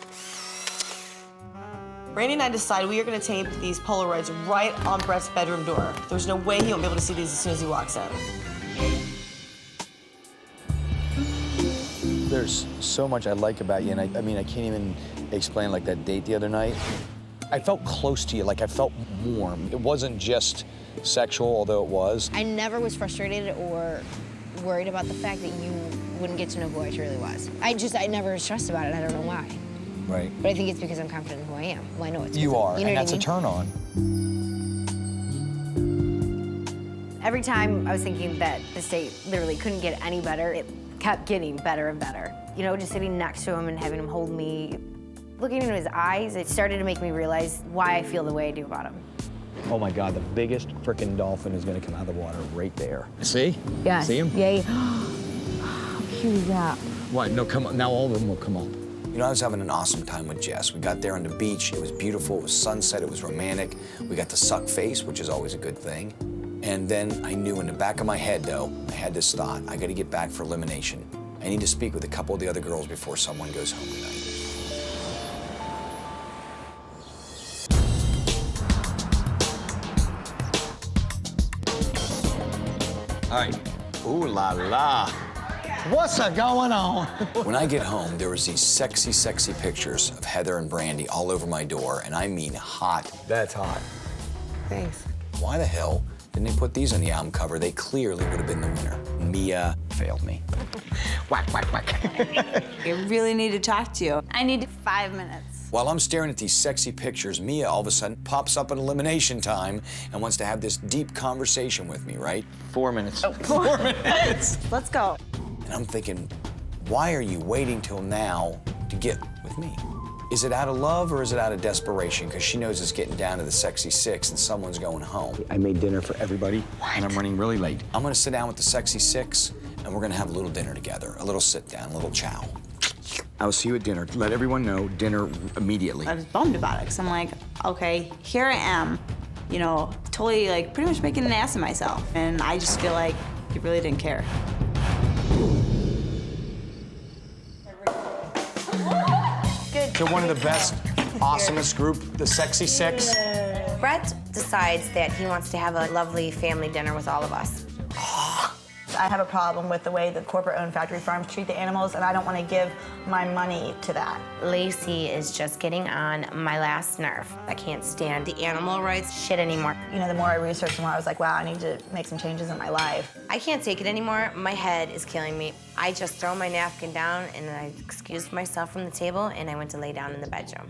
Brandy and I decided we are gonna tape these Polaroids right on Brett's bedroom door. There's no way he won't be able to see these as soon as he walks in. There's so much I like about you, and I mean, I can't even explain, like that date the other night. I felt close to you, like I felt warm. It wasn't just sexual, although it was. I never was frustrated or worried about the fact that you wouldn't get to know who I truly was. I never stressed about it. I don't know why. Right. But I think it's because I'm confident in who I am. Well, I know it's You are, you know and what that's I mean? a turn on. Every time I was thinking that this date literally couldn't get any better, it kept getting better and better. You know, just sitting next to him and having him hold me, looking into his eyes, it started to make me realize why I feel the way I do about him. Oh my God, the biggest frickin' dolphin is gonna come out of the water right there. See? Yes. See him? Yay. How cute is that? What? No, come on. Now all of them will come on. You know, I was having an awesome time with Jess. We got there on the beach. It was beautiful. It was sunset. It was romantic. We got to suck face, which is always a good thing. And then I knew in the back of my head, though, I had this thought. I got to get back for elimination. I need to speak with a couple of the other girls before someone goes home tonight. All right. Ooh la la. What's going on? When I get home, there was these sexy, sexy pictures of Heather and Brandy all over my door, and I mean hot. That's hot. Thanks. Why the hell didn't they put these on the album cover? They clearly would have been the winner. Mia failed me. Whack, whack, whack. I really need to talk to you. I need 5 minutes. While I'm staring at these sexy pictures, Mia all of a sudden pops up at elimination time and wants to have this deep conversation with me, right? 4 minutes. Oh, 4 minutes. Let's go. And I'm thinking, why are you waiting till now to get with me? Is it out of love or is it out of desperation? Because she knows it's getting down to the sexy 6 and someone's going home. I made dinner for everybody, and I'm running really late. I'm gonna sit down with the sexy 6, and we're gonna have a little dinner together, a little sit down, a little chow. I'll see you at dinner. Let everyone know, dinner immediately. I was bummed about it, because I'm like, okay, here I am, you know, totally, like, pretty much making an ass of myself. And I just feel like you really didn't care. They're one of the best, awesomest group, the Sexy 6. Brett decides that he wants to have a lovely family dinner with all of us. I have a problem with the way that corporate-owned factory farms treat the animals, and I don't want to give my money to that. Lacey is just getting on my last nerve. I can't stand the animal rights shit anymore. You know, the more I researched, the more I was like, wow, I need to make some changes in my life. I can't take it anymore. My head is killing me. I just throw my napkin down and I excused myself from the table and I went to lay down in the bedroom.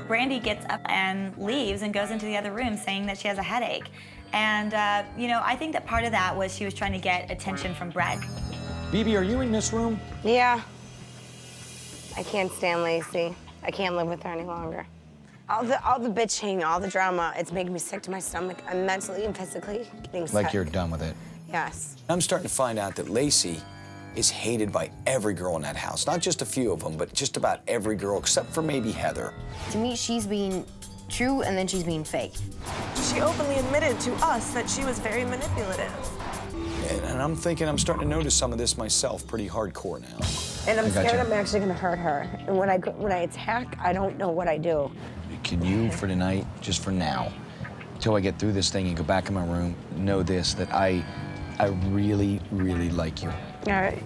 Brandy gets up and leaves and goes into the other room saying that she has a headache. And, you know, I think that part of that was she was trying to get attention from Brett. BB, are you in this room? Yeah. I can't stand Lacey. I can't live with her any longer. All the bitching, all the drama, it's making me sick to my stomach. I'm mentally and physically getting sick. Like you're done with it. Yes. I'm starting to find out that Lacey is hated by every girl in that house. Not just a few of them, but just about every girl, except for maybe Heather. To me, she's being true and then she's being fake. She openly admitted to us that she was very manipulative. And I'm thinking I'm starting to notice some of this myself pretty hardcore now. And I'm scared I'm actually gonna hurt her. And when I attack, I don't know what I do. Can you, for tonight, just for now, until I get through this thing and go back in my room, know this, that I really, really like you. All right.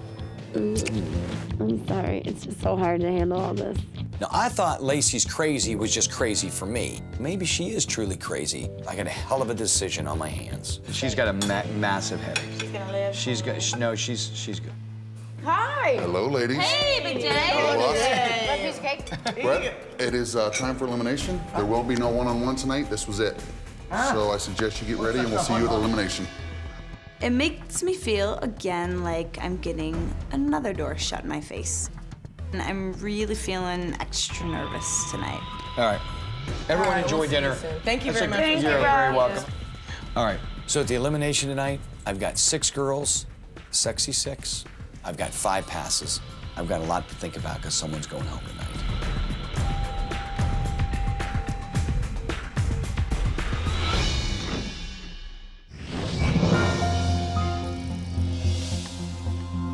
I'm sorry. It's just so hard to handle all this. Now, I thought Lacey's crazy was just crazy for me. Maybe she is truly crazy. I got a hell of a decision on my hands. She's got a massive headache. She's gonna live. She's good. No, she's good. Hi. Hello, ladies. Hey, Big J. Hello, boss. Love piece of cake. Brett, it is time for elimination. There will be no one-on-one tonight. This was it. So I suggest you get ready, and we'll see you at elimination. It makes me feel, again, like I'm getting another door shut in my face. And I'm really feeling extra nervous tonight. All right. Everyone enjoy dinner. Thank you very much. You're very welcome. All right. So at the elimination tonight, I've got 6 girls, sexy 6. I've got 5 passes. I've got a lot to think about because someone's going home tonight.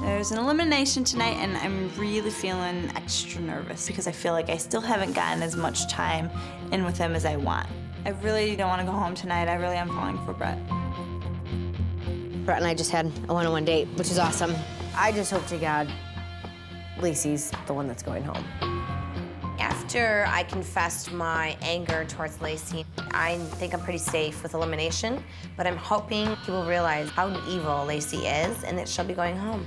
There's an elimination tonight, and I'm really feeling extra nervous because I feel like I still haven't gotten as much time in with him as I want. I really don't want to go home tonight. I really am falling for Brett. Brett and I just had a one-on-one date, which is awesome. I just hope to God Lacey's the one that's going home. After I confessed my anger towards Lacey, I think I'm pretty safe with elimination, but I'm hoping he will realize how evil Lacey is and that she'll be going home.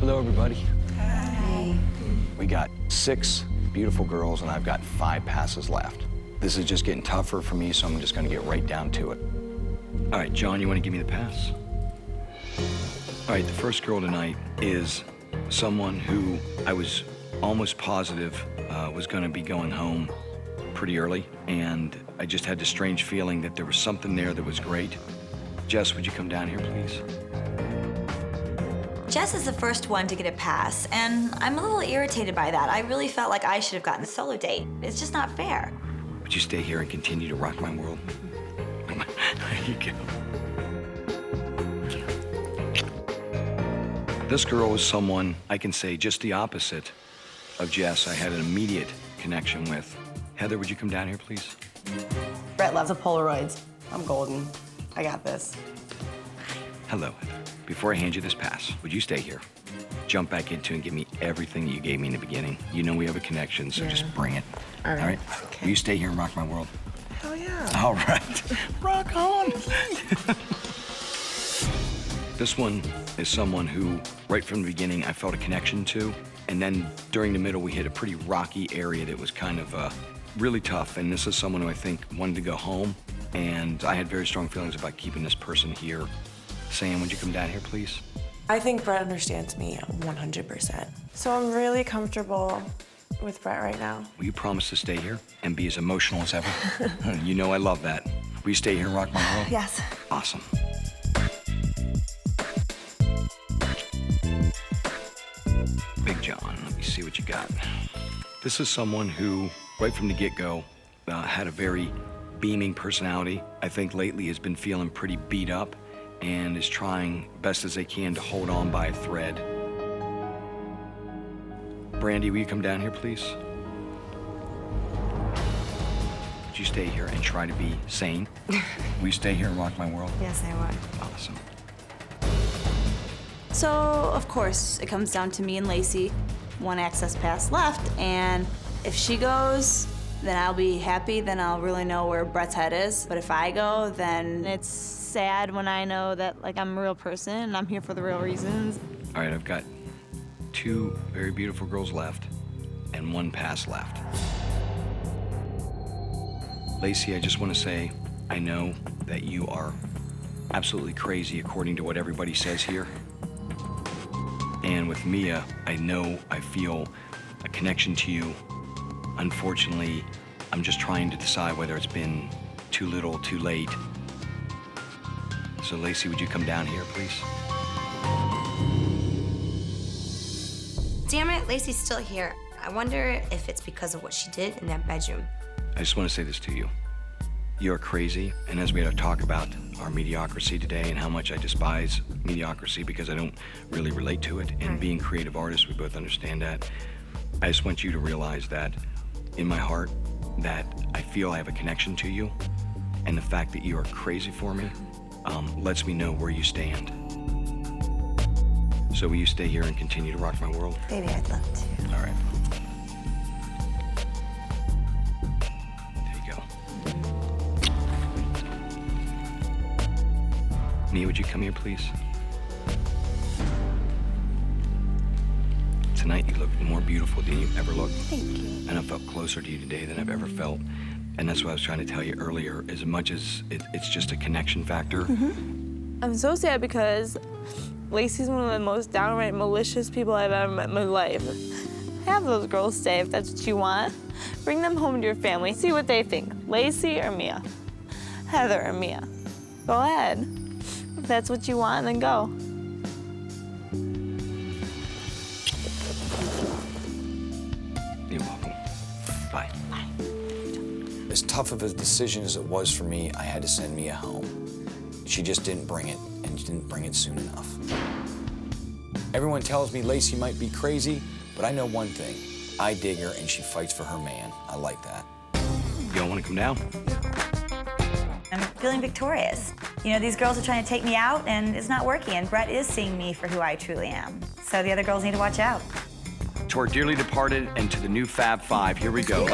Hello, everybody. Hi. We got 6 beautiful girls, and I've got 5 passes left. This is just getting tougher for me, so I'm just gonna get right down to it. All right, John, you wanna give me the pass? All right, the first girl tonight is someone who I was almost positive was gonna be going home pretty early, and I just had this strange feeling that there was something there that was great. Jess, would you come down here, please? Jess is the first one to get a pass, and I'm a little irritated by that. I really felt like I should have gotten a solo date. It's just not fair. Would you stay here and continue to rock my world? There you go. This girl is someone I can say just the opposite of Jess. I had an immediate connection with. Heather, would you come down here, please? Brett loves the Polaroids. I'm golden. I got this. Hello, Heather. Before I hand you this pass, would you stay here? Jump back into and give me everything you gave me in the beginning. You know we have a connection, so just bring it. All right. Okay. Will you stay here and rock my world? Hell yeah. All right. Rock on. This one is someone who, right from the beginning, I felt a connection to. And then during the middle, we hit a pretty rocky area that was kind of really tough. And this is someone who I think wanted to go home. And I had very strong feelings about keeping this person here. Sam, would you come down here, please? I think Brett understands me 100%. So I'm really comfortable with Brett right now. Will you promise to stay here and be as emotional as ever? You know I love that. Will you stay here and rock my world? Yes. Awesome. Big John, let me see what you got. This is someone who, right from the get-go, had a very beaming personality. I think lately has been feeling pretty beat up and is trying best as they can to hold on by a thread. Brandy, will you come down here, please? Would you stay here and try to be sane? Will you stay here and rock my world? Yes, I would. Awesome. So, of course, it comes down to me and Lacey. 1 access pass left, and if she goes, then I'll be happy, then I'll really know where Brett's head is. But if I go, then it's sad when I know that, like, I'm a real person and I'm here for the real reasons. All right, I've got 2 very beautiful girls left and 1 pass left. Lacey, I just want to say, I know that you are absolutely crazy according to what everybody says here. And with Mia, I know I feel a connection to you. Unfortunately, I'm just trying to decide whether it's been too little, too late. So Lacey, would you come down here, please? Damn it, Lacey's still here. I wonder if it's because of what she did in that bedroom. I just want to say this to you. You're crazy, and as we had a talk about our mediocrity today and how much I despise mediocrity because I don't really relate to it, and being creative artists, we both understand that. I just want you to realize that in my heart, that I feel I have a connection to you, and the fact that you are crazy for me lets me know where you stand. So will you stay here and continue to rock my world? Baby, I'd love to. All right. Mia, would you come here, please? Tonight, you look more beautiful than you've ever looked. Thank you. And I felt closer to you today than I've ever felt. And that's what I was trying to tell you earlier. As much as it's just a connection factor. I'm so sad because Lacey's one of the most downright malicious people I've ever met in my life. Have those girls stay if that's what you want. Bring them home to your family. See what they think. Lacey or Mia? Heather or Mia? Go ahead. If that's what you want, then go. You're welcome. Bye. Bye. As tough of a decision as it was for me, I had to send Mia home. She just didn't bring it, and she didn't bring it soon enough. Everyone tells me Lacey might be crazy, but I know one thing. I dig her, and she fights for her man. I like that. You all want to come down? I'm feeling victorious. You know, these girls are trying to take me out, and it's not working, and Brett is seeing me for who I truly am. So the other girls need to watch out. To our dearly departed and to the new Fab Five, here we go.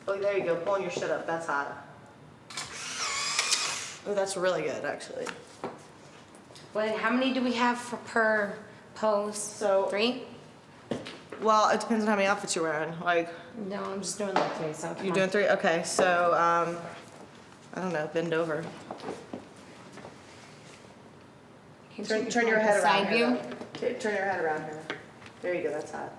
Oh, there you go, pulling your shit up, that's hot. Oh, that's really good, actually. What? How many do we have per pose? So 3? Well, it depends on how many outfits you're wearing. Like, no, I'm just doing like 3. So you're doing 3? Okay, so I don't know, bend over. Turn your head around. Side view. Okay, turn your head around here. There you go, that's hot.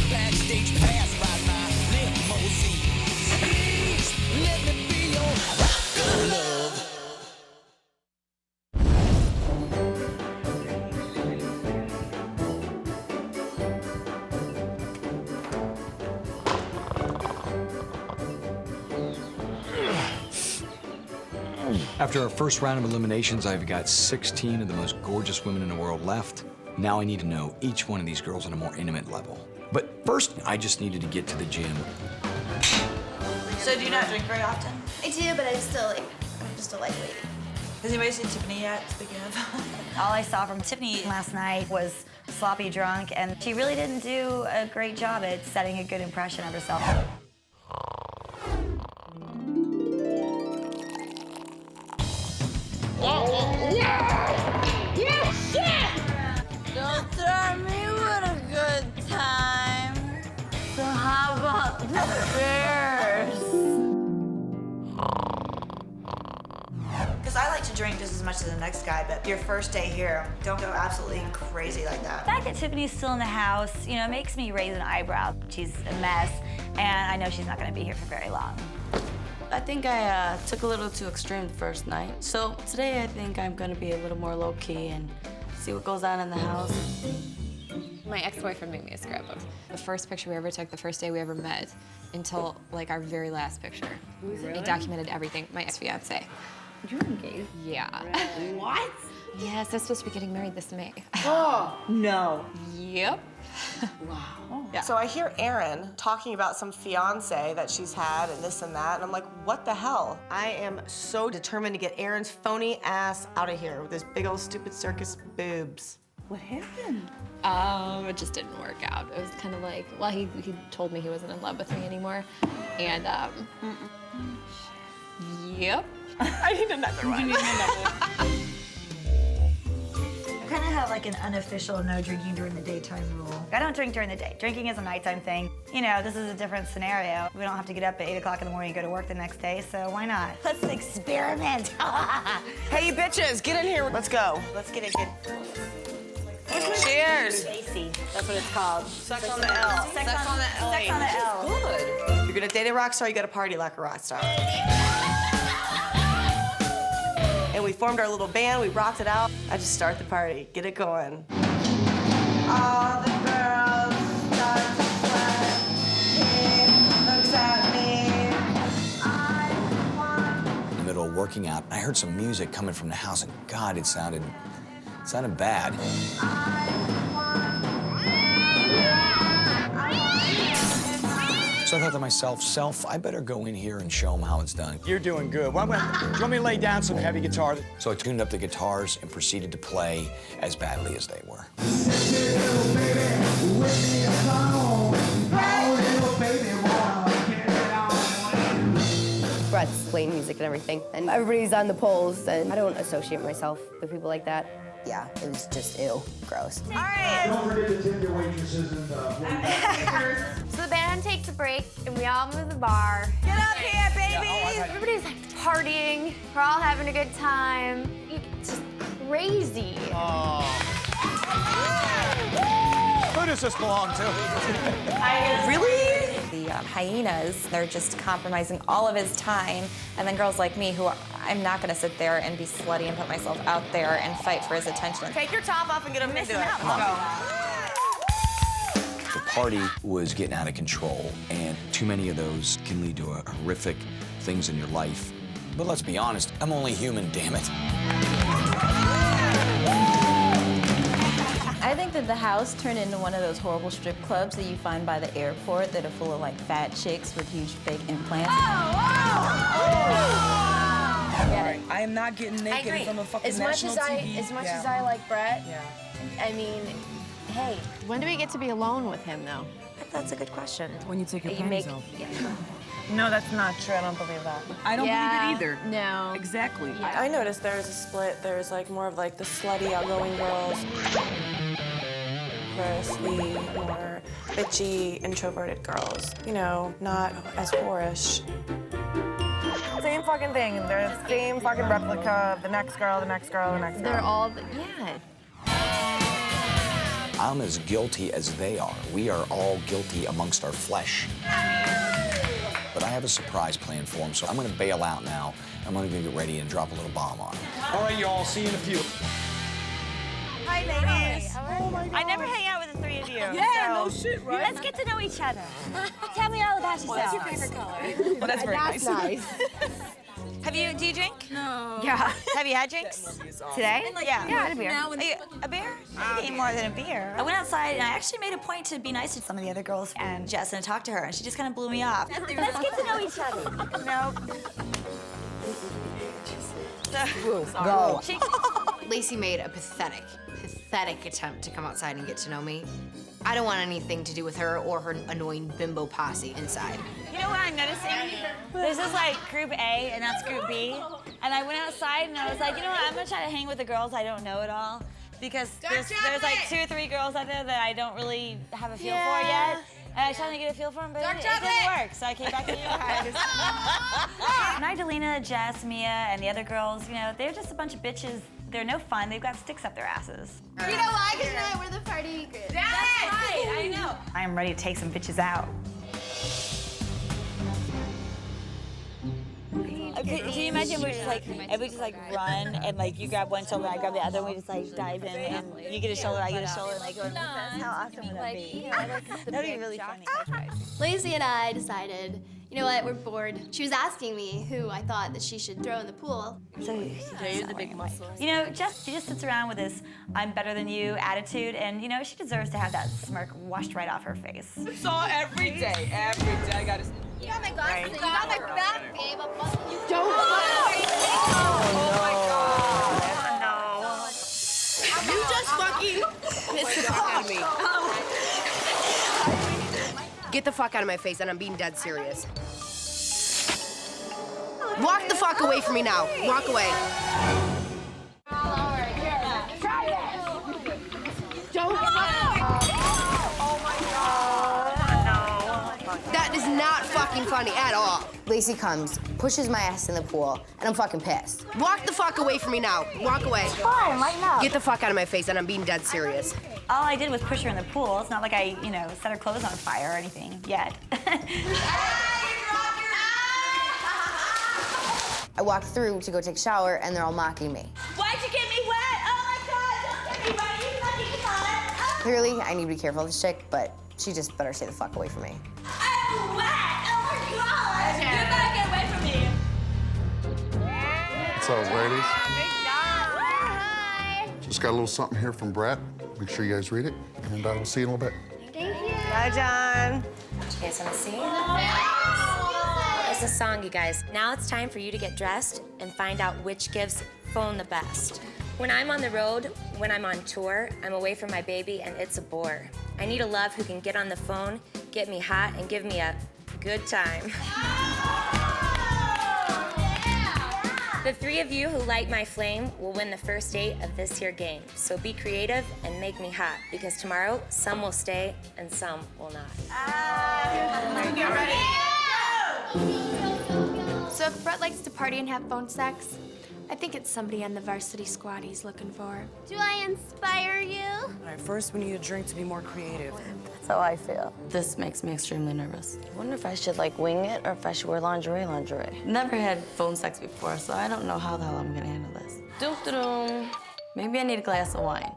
Backstage pass right by limousine. Please let me be your rock of love. After our first round of eliminations, I've got 16 of the most gorgeous women in the world left. Now I need to know each one of these girls on a more intimate level. But first, I just needed to get to the gym. So do you not drink very often? I do, but I'm just a lightweight. Has anybody seen Tiffany yet, speaking of? All I saw from Tiffany last night was sloppy drunk, and she really didn't do a great job at setting a good impression of herself. Yeah, shit! Don't throw me with a good time. So how about the bears? Because I like to drink just as much as the next guy, but your first day here, don't go absolutely crazy like that. The fact that Tiffany's still in the house, you know, makes me raise an eyebrow. She's a mess, and I know she's not gonna be here for very long. I think I took a little too extreme the first night. So today I think I'm gonna be a little more low-key and see what goes on in the house. My ex-boyfriend made me a scrapbook. The first picture we ever took, the first day we ever met, until like our very last picture. Really? It documented everything. My ex-fiance. You're engaged? Yeah. What? Yes, they're supposed to be getting married this May. Oh, no. Yep. Wow. Yeah. So I hear Erin talking about some fiance that she's had and this and that, and I'm like, what the hell? I am so determined to get Erin's phony ass out of here with this big old stupid circus boobs. What happened? It just didn't work out. It was kind of like, well, he told me he wasn't in love with me anymore, and Yep. I need another one. You need another. I kind of have like an unofficial no drinking during the daytime rule. I don't drink during the day. Drinking is a nighttime thing. You know, this is a different scenario. We don't have to get up at 8 o'clock in the morning and go to work the next day, so why not? Let's experiment. Hey, you bitches, get in here. Let's go. Let's get it good. Cheers. Stacy, that's what it's called. Sex on the L. Sex on the L. Sex on the L. Good. If you're gonna date a rock star, you gotta party like a rock star. And we formed our little band, we rocked it out. I just start the party, get it going. All the girls start to sweat. He looks at me. In the middle of working out, I heard some music coming from the house, and God, it sounded bad. So I thought to myself, Self, I better go in here and show them how it's done. You're doing good. Do you want me to lay down some heavy guitar? So I tuned up the guitars and proceeded to play as badly as they were. Brett's playing music and everything, and everybody's on the poles, and I don't associate myself with people like that. Yeah, it was just ew, gross. All right. Don't forget to tip your waitresses and So the band takes a break, and we all move the bar. Get up here, babies! Everybody's like partying. We're all having a good time. It's just crazy. Who does this belong to? Really? The hyenas, they're just compromising all of his time. And then girls like me, who I'm not gonna sit there and be slutty and put myself out there and fight for his attention. Take your top off and get him into it. Let's go. The party was getting out of control, and too many of those can lead to horrific things in your life. But let's be honest, I'm only human, damn it. I think that the house turned into one of those horrible strip clubs that you find by the airport that are full of like fat chicks with huge fake implants. Yeah. I am not getting naked in front of fucking national TV. As much as I like Brett, I mean, hey, when do we get to be alone with him, though? That's a good question. When you take your panties off. No, that's not true. I don't believe that. I don't believe it either. No. Exactly. I noticed there's a split. There's like more of like the slutty, outgoing girls versus the more bitchy, introverted girls. You know, not as whorish. Same fucking thing. They're the same fucking replica of the next girl, the next girl, the next girl. They're all, yeah. I'm as guilty as they are. We are all guilty amongst our flesh. But I have a surprise plan for them, so I'm gonna bail out now. I'm gonna get ready and drop a little bomb on them. All right, y'all, see you in a few. Hi, ladies. I never hang out with the three of you. Yeah, no shit, right? Let's get to know each other. Tell me all about yourself. What's your favorite color? Well, that's very nice. Do you drink? No. Yeah. Have you had drinks today? Yeah. Yeah, I had a beer. A beer? I need more than a beer. I went outside and I actually made a point to be nice to some of the other girls and Jess and talk to her, and she just kind of blew me off. Let's get to know each other. No. Go. Lacey made a pathetic attempt to come outside and get to know me. I don't want anything to do with her or her annoying bimbo posse inside. You know what I'm noticing? This is like group A and that's group B. And I went outside and I was like, you know what? I'm gonna try to hang with the girls I don't know at all. Because there's like 2 or 3 girls out there that I don't really have a feel for yet. And I was trying to get a feel for them, but it didn't work. So I came back to you guys. Magdalena, Jess, Mia, and the other girls, you know, they're just a bunch of bitches. They're no fun. They've got sticks up their asses. You know why? Because tonight we're the party group. That's right. I know. I am ready to take some bitches out. Can you imagine we're just like, and we just like run and like you grab one shoulder, I grab the other, and we just like dive in and you get a shoulder, I get a shoulder, and like go. How awesome would that be? That'd be really funny. Lacey and I decided, you know what, we're bored. She was asking me who I thought that she should throw in the pool. So you're the big muscle. You know, she just sits around with this "I'm better than you" attitude, and you know she deserves to have that smirk washed right off her face. It's all every day. Every day I gotta. You got my glasses and you got my back, babe. I'm busting you. Don't. Oh my God. No. You just fucking pissed the fuck out of me. Get the fuck out of my face, and I'm being dead serious. Walk the fuck away from me now. Walk away. That is not fucking funny at all. Lacey comes, pushes my ass in the pool, and I'm fucking pissed. Walk the fuck away from me now. Walk away. Fine, lighten up. Get the fuck out of my face, and I'm being dead serious. All I did was push her in the pool. It's not like I, set her clothes on fire or anything yet. I walk through to go take a shower, and they're all mocking me. Why'd you get me wet? Oh my God, don't get me wet, you fucking cunt. Clearly, I need to be careful of this chick, but she just better stay the fuck away from me. I'm wet, oh my God. You better get away from me. What's up, ladies? Just got a little something here from Brett. Make sure you guys read it, and we'll see you in a little bit. Thank you. Bye, John. You guys wanna see? It's a song, you guys. Now it's time for you to get dressed and find out which gives phone the best. When I'm on the road, when I'm on tour, I'm away from my baby and it's a bore. I need a love who can get on the phone, get me hot, and give me a good time. The three of you who light my flame will win the first date of this here game. So be creative and make me hot, because tomorrow some will stay and some will not. Get ready. So if Brett likes to party and have phone sex, I think it's somebody on the varsity squad he's looking for. Do I inspire you? All right, first we need a drink to be more creative. That's how I feel. This makes me extremely nervous. I wonder if I should wing it or if I should wear lingerie. Never had phone sex before, so I don't know how the hell I'm gonna handle this. Doom-da-doom. Maybe I need a glass of wine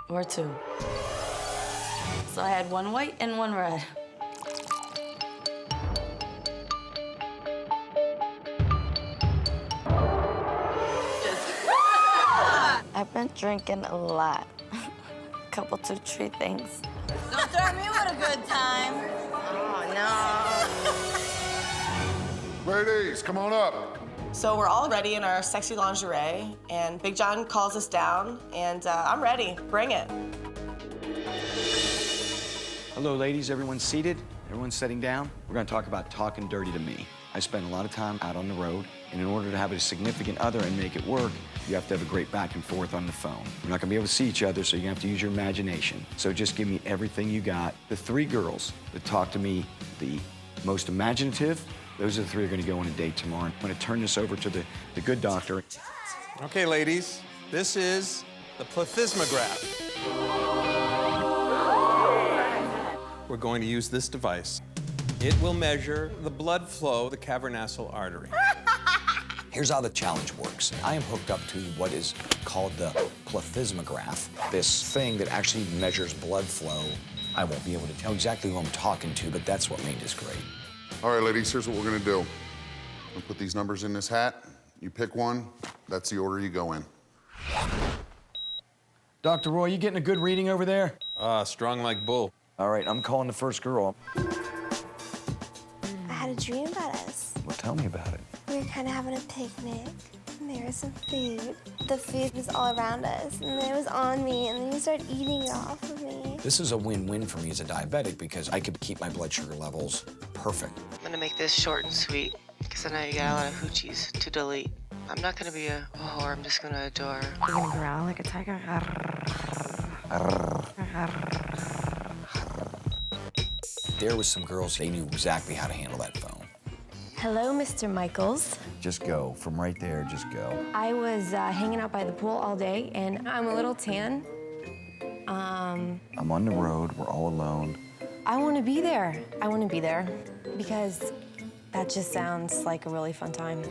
or two. So I had one white and one red. I've been drinking a lot. Couple, 2, 3 things. Don't threaten me with a good time. Oh, no. Ladies, come on up. So we're all ready in our sexy lingerie, and Big John calls us down, and I'm ready. Bring it. Hello, ladies. Everyone seated? Everyone sitting down? We're gonna talk about talking dirty to me. I spend a lot of time out on the road, and in order to have a significant other and make it work, you have to have a great back and forth on the phone. You're not gonna be able to see each other, so you have to use your imagination. So just give me everything you got. The 3 girls that talk to me the most imaginative, those are the 3 who are gonna go on a date tomorrow. I'm gonna turn this over to the good doctor. Okay, ladies, this is the plethysmograph. We're going to use this device. It will measure the blood flow of the cavernous artery. Here's how the challenge works. I am hooked up to what is called the plethysmograph, this thing that actually measures blood flow. I won't be able to tell exactly who I'm talking to, but that's what made this great. All right, ladies, here's what we're gonna do. We'll put these numbers in this hat. You pick one, that's the order you go in. Dr. Roy, you getting a good reading over there? Strong like bull. All right, I'm calling the first girl. I had a dream about us. Well, tell me about it. We were kind of having a picnic, and there was some food. The food was all around us, and then it was on me, and then you started eating it off of me. This is a win-win for me as a diabetic because I could keep my blood sugar levels perfect. I'm gonna make this short and sweet, because I know you got a lot of hoochies to delete. I'm not gonna be a whore, I'm just gonna adore. You're gonna growl like a tiger? There was some girls, they knew exactly how to handle that phone. Hello, Mr. Michaels. Just go, from right there, just go. I was hanging out by the pool all day, and I'm a little tan. I'm on the road, we're all alone. I want to be there. I want to be there because that just sounds like a really fun time.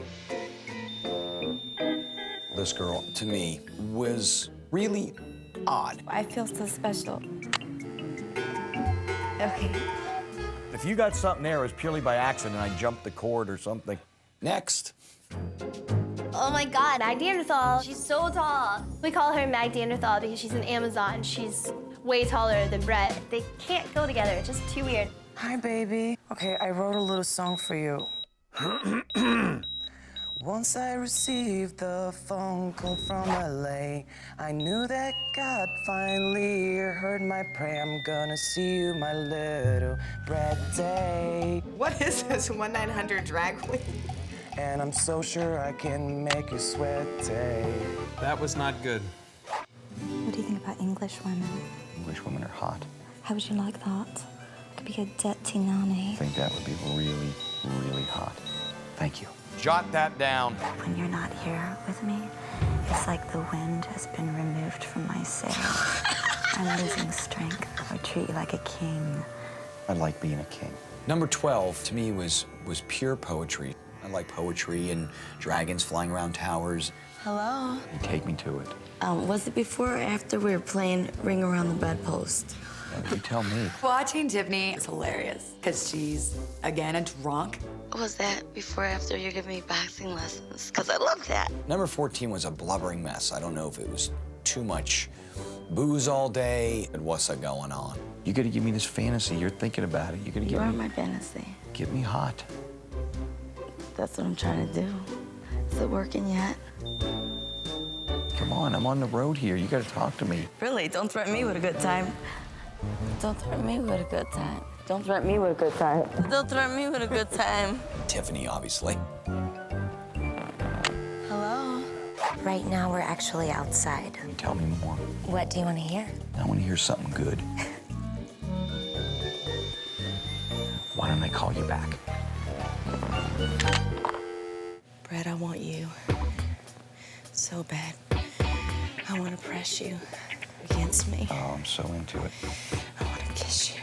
This girl, to me, was really odd. I feel so special. Okay. If you got something there, it was purely by accident. I jumped the cord or something. Next. Oh my God, Mag Neanderthal. She's so tall. We call her Mag Neanderthal because she's an Amazon. She's way taller than Brett. They can't go together. It's just too weird. Hi, baby. Okay, I wrote a little song for you. Once I received the phone call from LA, I knew that God finally heard my prayer. I'm gonna see you, my little Brett Day. What is this 1-900 drag queen? And I'm so sure I can make you sweaty. That was not good. What do you think about English women? English women are hot. How would you like that? Could be a dirty nanny. I think that would be really, really hot. Thank you. Jot that down. When you're not here with me, it's like the wind has been removed from my sails. I'm losing strength. I treat you like a king. I like being a king. Number 12 to me was pure poetry. I like poetry and dragons flying around towers. Hello? You take me to it. Was it before or after we were playing Ring Around the Bedpost? You tell me. Watching Tiffany is hilarious because she's, again, a drunk. Was that before or after you're giving me boxing lessons? Because I love that. Number 14 was a blubbering mess. I don't know if it was too much booze all day. What's going on? You gotta give me this fantasy. You're thinking about it. You gotta You give are me. my fantasy. Get me hot. That's what I'm trying to do. Is it working yet? Come on, I'm on the road here. You gotta talk to me. Really? Don't threaten me with a good time. Don't threaten me with a good time. Don't threaten me with a good time. Don't threaten me with a good time. Tiffany, obviously. Hello? Right now, we're actually outside. Tell me more. What do you want to hear? I want to hear something good. Why don't I call you back? Brett, I want you so bad. I want to press you against me. Oh, I'm so into it. I want to kiss you.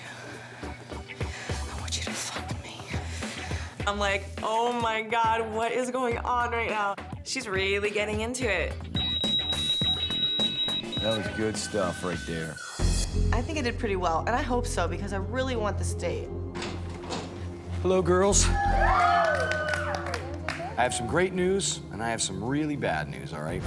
I want you to fuck me. I'm like, oh my God, what is going on right now? She's really getting into it. That was good stuff right there. I think I did pretty well, and I hope so because I really want this date. Hello, girls. I have some great news, and I have some really bad news, all right?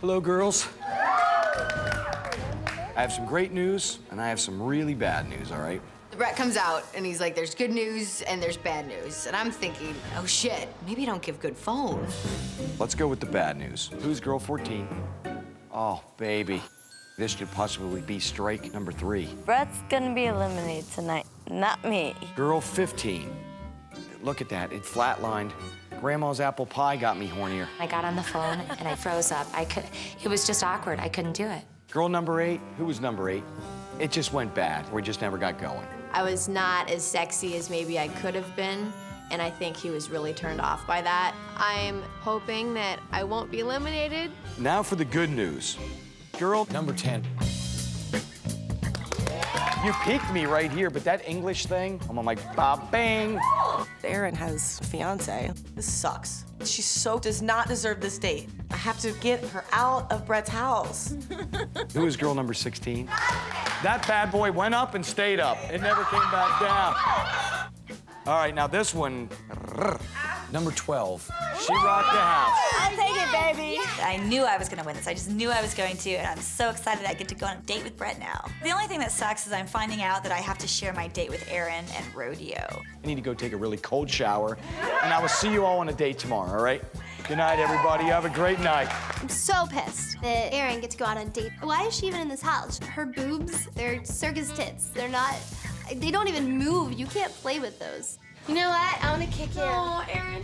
Hello, girls. I have some great news, and I have some really bad news, all right? Brett comes out and he's like, there's good news and there's bad news. And I'm thinking, oh shit, maybe I don't give good phone. Let's go with the bad news. Who's girl 14? Oh, baby. This could possibly be strike number 3. Brett's gonna be eliminated tonight, not me. Girl 15. Look at that, it flatlined. Grandma's apple pie got me hornier. I got on the phone and I froze up. It was just awkward. I couldn't do it. Girl number 8, who was number 8? It just went bad. We just never got going. I was not as sexy as maybe I could have been, and I think he was really turned off by that. I'm hoping that I won't be eliminated. Now for the good news. Girl number 10. You peeked me right here, but that English thing, I'm like, ba-bang. Aaron has a fiance. This sucks. She so does not deserve this date. I have to get her out of Brett's house. Who is girl number 16? That bad boy went up and stayed up. It never came back down. All right, now this one. Number 12. She rocked the house. I'll take it, baby. I knew I was gonna win this. I just knew I was going to, and I'm so excited I get to go on a date with Brett now. The only thing that sucks is I'm finding out that I have to share my date with Aaron and Rodeo. I need to go take a really cold shower, and I will see you all on a date tomorrow, all right? Good night, everybody. Have a great night. I'm so pissed that Erin gets to go on a date. Why is she even in this house? Her boobs, they're circus tits. They don't even move. You can't play with those. You know what? I want to kick you. Oh, Erin.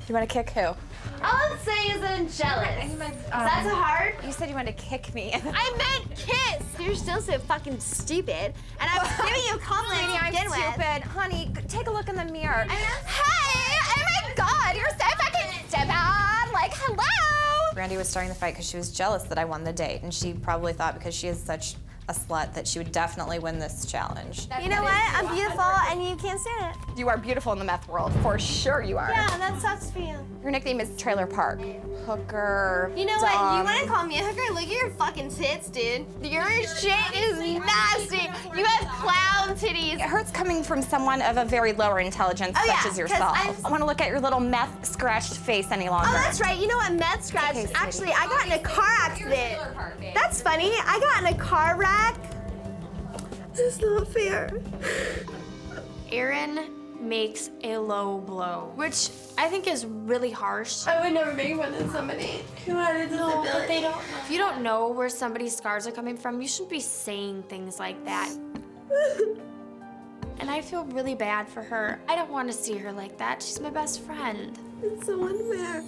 You want to kick who? All I'm saying is that I'm jealous. Is that too hard? You said you wanted to kick me. I meant kiss. You're still so fucking stupid. And I was giving you a compliment to begin with. Stupid. Honey, take a look in the mirror. Hey! Oh my God! You're so fucking stupid! Like, hello! Brandy was starting the fight because she was jealous that I won the date, and she probably thought because she is such a slut that she would definitely win this challenge. You know what? I'm beautiful and you can't stand it. You are beautiful in the meth world, for sure you are. Yeah, that sucks for you. Your nickname is Trailer Park. Hooker. You know what? You want to call me a hooker? Look at your fucking tits, dude. Your shit is nasty. You have clown titties. It hurts coming from someone of a very lower intelligence such as yourself. I don't want to look at your little meth scratched face any longer. Oh, that's right. You know what? Meth scratch. Okay, actually, I got in a car accident. That's funny. I got in a car wreck. This is not fair. Erin makes a low blow, which I think is really harsh. I would never make fun of somebody who had a disability. No, but they don't. If you don't know where somebody's scars are coming from, you shouldn't be saying things like that. And I feel really bad for her. I don't want to see her like that. She's my best friend. It's so unfair.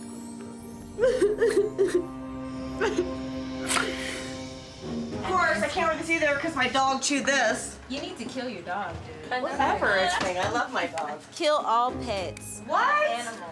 Of course, I can't wait to see there because my dog chewed this. You need to kill your dog, dude. Whatever, it's fine. I love my dog. Kill all pets. What?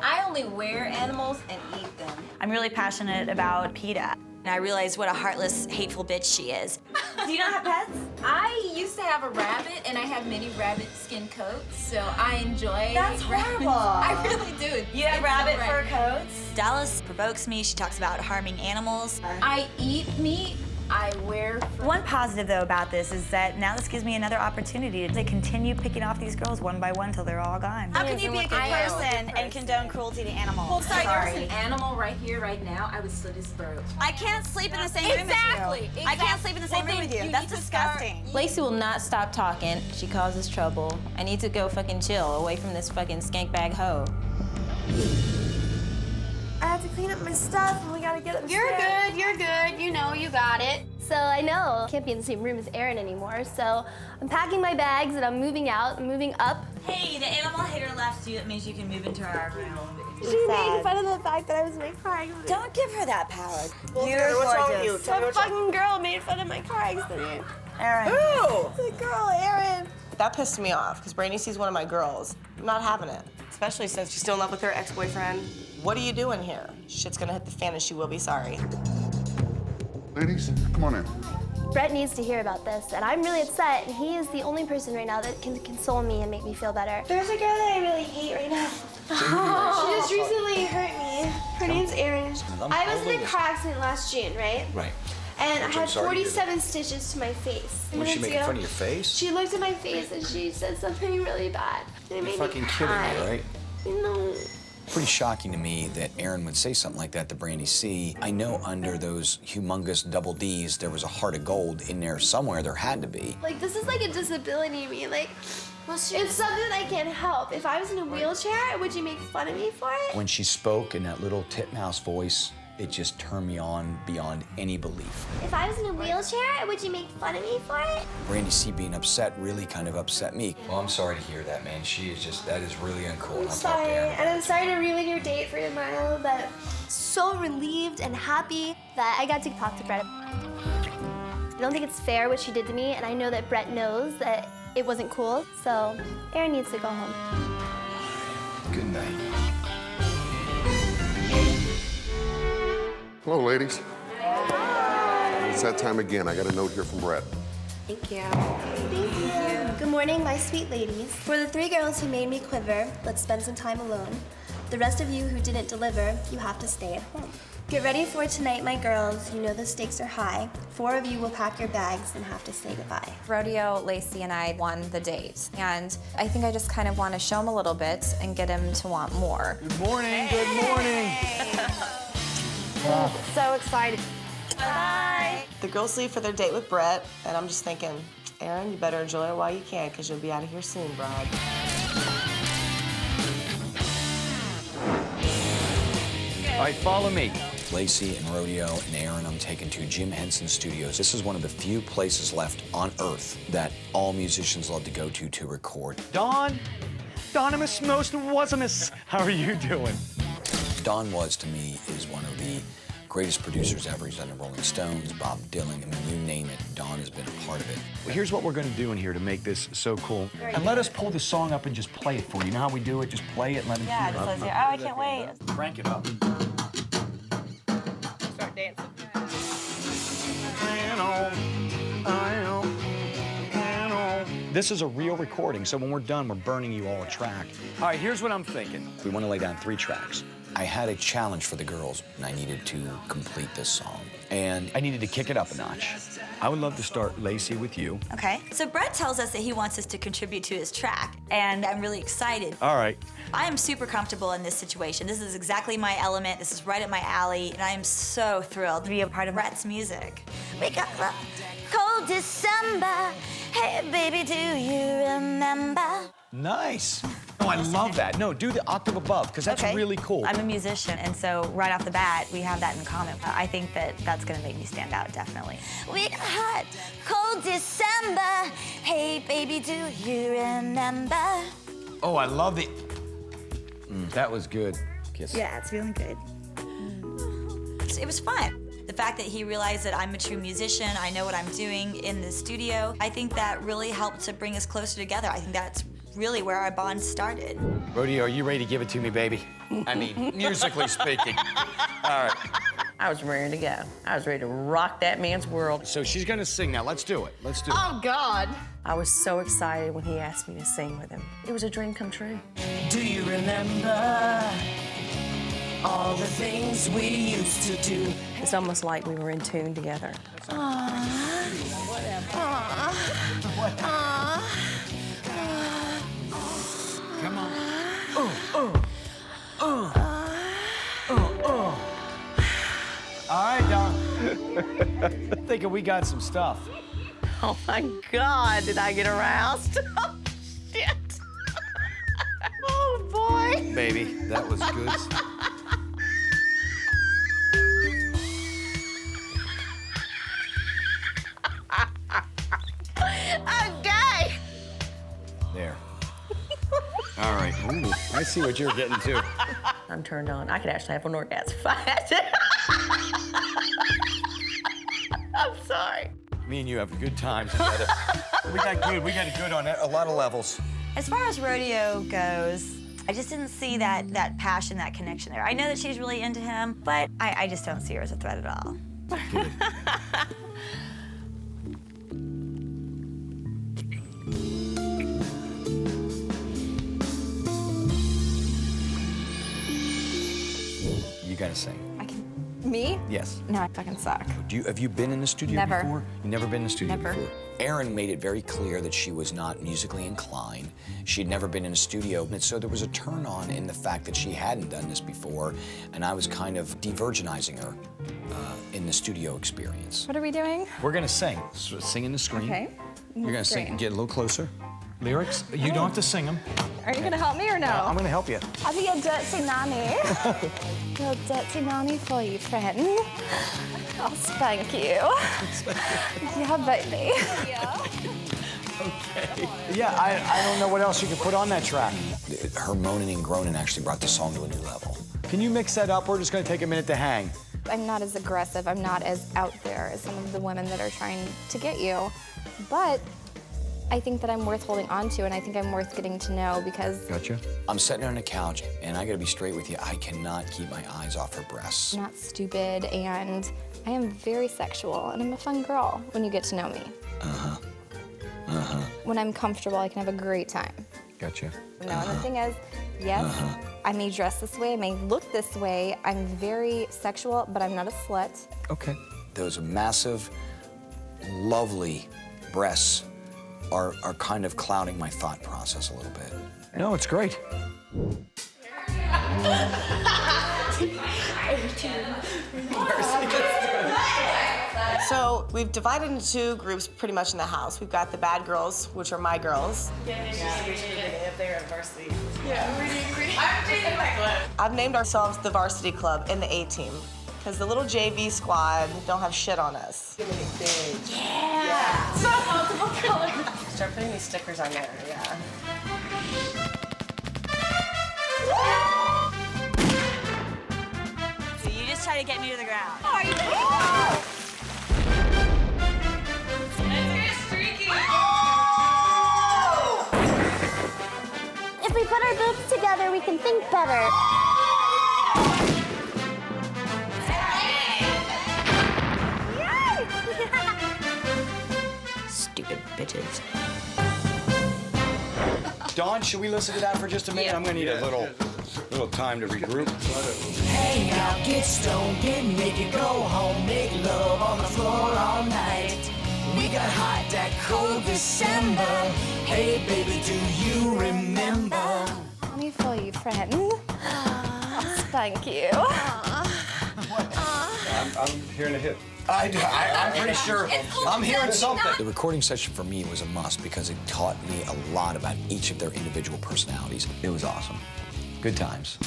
I only wear animals and eat them. I'm really passionate about PETA. And I realized what a heartless, hateful bitch she is. Do you not have pets? I used to have a rabbit, and I have many rabbit skin coats, so I enjoy. That's horrible. I really do. You have rabbit fur coats? Dallas provokes me. She talks about harming animals. I eat meat. I wear fur. One positive, though, about this is that now this gives me another opportunity to continue picking off these girls one by one till they're all gone. How can you be a good person and condone cruelty to animals? Well, sorry, there was an animal right here, right now. I would slit his throat. I can't sleep in the same room as you. I can't sleep in the same room with you. That's disgusting. Lacey will not stop talking. She causes trouble. I need to go fucking chill away from this fucking skank bag hoe. I have to clean up my stuff and we gotta get upstairs. You're good. You know, you got it. So I know I can't be in the same room as Aaron anymore. So I'm packing my bags and I'm moving out. I'm moving up. Hey, the animal hater left you. That means you can move into our room. She made fun of the fact that I was in my car accident. Don't give her that power. You're what's wrong with you? Some fucking girl made fun of my car accident. Aaron. Who? The girl, Aaron. That pissed me off because Brandy sees one of my girls. I'm not having it. Especially since she's still in love with her ex-boyfriend. What are you doing here? Shit's gonna hit the fan and she will be sorry. Ladies, come on in. Brett needs to hear about this, and I'm really upset, and he is the only person right now that can console me and make me feel better. There's a girl that I really hate right now. She just recently hurt me. Her name's Erin. I was in a car accident last June, right? Right. And I had sorry to hear 47 stitches to my face. Was she making fun of your face? She looked at my face and she said something really bad. And it You're made fucking me kidding cry. me, right? No. Pretty shocking to me that Aaron would say something like that to Brandy C. I know under those humongous double Ds, there was a heart of gold in there somewhere. There had to be. Like, this is like a disability to me. Like, it's something I can't help. If I was in a wheelchair, would you make fun of me for it? When she spoke in that little titmouse voice, it just turned me on beyond any belief. If I was in a wheelchair, would you make fun of me for it? Brandy C being upset really kind of upset me. Well, I'm sorry to hear that, man. She is just, that is really uncool. I'm sorry, and I'm sorry to ruin your date for tomorrow, but so relieved and happy that I got to talk to Brett. I don't think it's fair what she did to me, and I know that Brett knows that it wasn't cool, so Aaron needs to go home. Good night. Hello, ladies. It's that time again. I got a note here from Brett. Thank you. Thank you. Good morning, my sweet ladies. For the 3 girls who made me quiver, let's spend some time alone. The rest of you who didn't deliver, you have to stay at home. Get ready for tonight, my girls. You know the stakes are high. 4 of you will pack your bags and have to say goodbye. Rodeo, Lacey, and I won the date. And I think I just kind of want to show him a little bit and get him to want more. Good morning, good morning. So excited. Bye. The girls leave for their date with Brett, and I'm just thinking, Aaron, you better enjoy it while you can, because you'll be out of here soon, bride. All right, follow me. Lacey and Rodeo and Aaron, I'm taking to Jim Henson Studios. This is one of the few places left on Earth that all musicians love to go to record. Don, Donimus Mostawasimus, how are you doing? Don Was, to me, is one of the greatest producers ever. He's done the Rolling Stones, Bob Dylan, I mean, you name it, Don has been a part of it. Well, here's what we're gonna do in here to make this so cool. And let us pull the song up and just play it for you. You know how we do it? Just play it and let him Yeah, hear just it. let's hear. Oh, I can't wait. Crank it up. Start dancing. This is a real recording, so when we're done, we're burning you all a track. All right, here's what I'm thinking. We want to lay down 3 tracks. I had a challenge for the girls, and I needed to complete this song. And I needed to kick it up a notch. I would love to start, Lacey, with you. Okay, so Brett tells us that he wants us to contribute to his track, and I'm really excited. All right. I am super comfortable in this situation. This is exactly my element. This is right up my alley, and I am so thrilled to be a part of Brett's music. We got the cold December. Hey, baby, do you remember? Nice. Oh, I love that. No, do the octave above, because that's really cool. I'm a musician, and so right off the bat, we have that in common. I think that that's gonna make me stand out, definitely. We got hot, cold December. Hey, baby, do you remember? Oh, I love the... that was good. Kiss. Yeah, it's feeling good. It was fun. The fact that he realized that I'm a true musician, I know what I'm doing in the studio, I think that really helped to bring us closer together. I think that's really where our bond started. Rodeo, are you ready to give it to me, baby? I mean, musically speaking. All right. I was ready to go. I was ready to rock that man's world. So she's gonna sing now. Let's do it. Let's do it. Oh, God. I was so excited when he asked me to sing with him. It was a dream come true. Do you remember all the things we used to do? It's almost like we were in tune together. Come on. All right, Don. Thinking we got some stuff. Oh, my God, did I get aroused? Oh, shit. Oh, boy. Baby, that was good. I'm gay. There. All right. Ooh, I see what you're getting to. I'm turned on. I could actually have an orgasm if I had to. I'm sorry. Me and you have a good time together. We got good on a lot of levels. As far as Rodeo goes, I just didn't see that passion, that connection there. I know that she's really into him, but I just don't see her as a threat at all. Good. You gotta sing. Me? Yes. No, I fucking suck. Have you been in the studio Never. before? You've never been in the studio Never. before? Erin made it very clear that she was not musically inclined. She'd never been in a studio, and so there was a turn on in the fact that she hadn't done this before, and I was kind of de-virginizing her in the studio experience. What are we doing? We're gonna sing. So sing in the screen. Okay. You're gonna sing. Get a little closer. Lyrics. You don't have to sing them. Are you gonna help me or no? I'm gonna help you. I'll be a dirty nanny. Little dirty nanny for you, friend. I'll spank you. Yeah, baby. Yeah. Okay. Yeah, I don't know what else you could put on that track. Her moaning and groaning actually brought the song to a new level. Can you mix that up? We're just gonna take a minute to hang. I'm not as aggressive. I'm not as out there as some of the women that are trying to get you. But I think that I'm worth holding on to, and I think I'm worth getting to know because... Gotcha. I'm sitting on the couch, and I gotta be straight with you. I cannot keep my eyes off her breasts. I'm not stupid, and I am very sexual, and I'm a fun girl when you get to know me. Uh-huh. Uh-huh. When I'm comfortable, I can have a great time. Gotcha. You know, and the thing is, yes, I may dress this way, I may look this way. I'm very sexual, but I'm not a slut. Okay. Those massive, lovely breasts are kind of clouding my thought process a little bit. No, it's great. So we've divided into two groups pretty much in the house. We've got the bad girls, which are my girls. If they're in varsity. I've named ourselves the Varsity Club and the A-Team because the little JV squad don't have shit on us. Yeah. So multiple colors. Start putting these stickers on there, yeah. So you just try to get me to the ground. Oh, are you If we put our boobs together, we can think better. Stupid bitches. Dawn, should we listen to that for just a minute? I'm gonna need a little time to regroup. Hang out, get stoned, get naked, go home, make love on the floor all night. We got hot that cold December. Hey, baby, do you remember? Let me feel you, friend. I'll spank you. I'm hearing a hit. I'm pretty sure I'm hearing something. The recording session for me was a must because it taught me a lot about each of their individual personalities. It was awesome. Good times.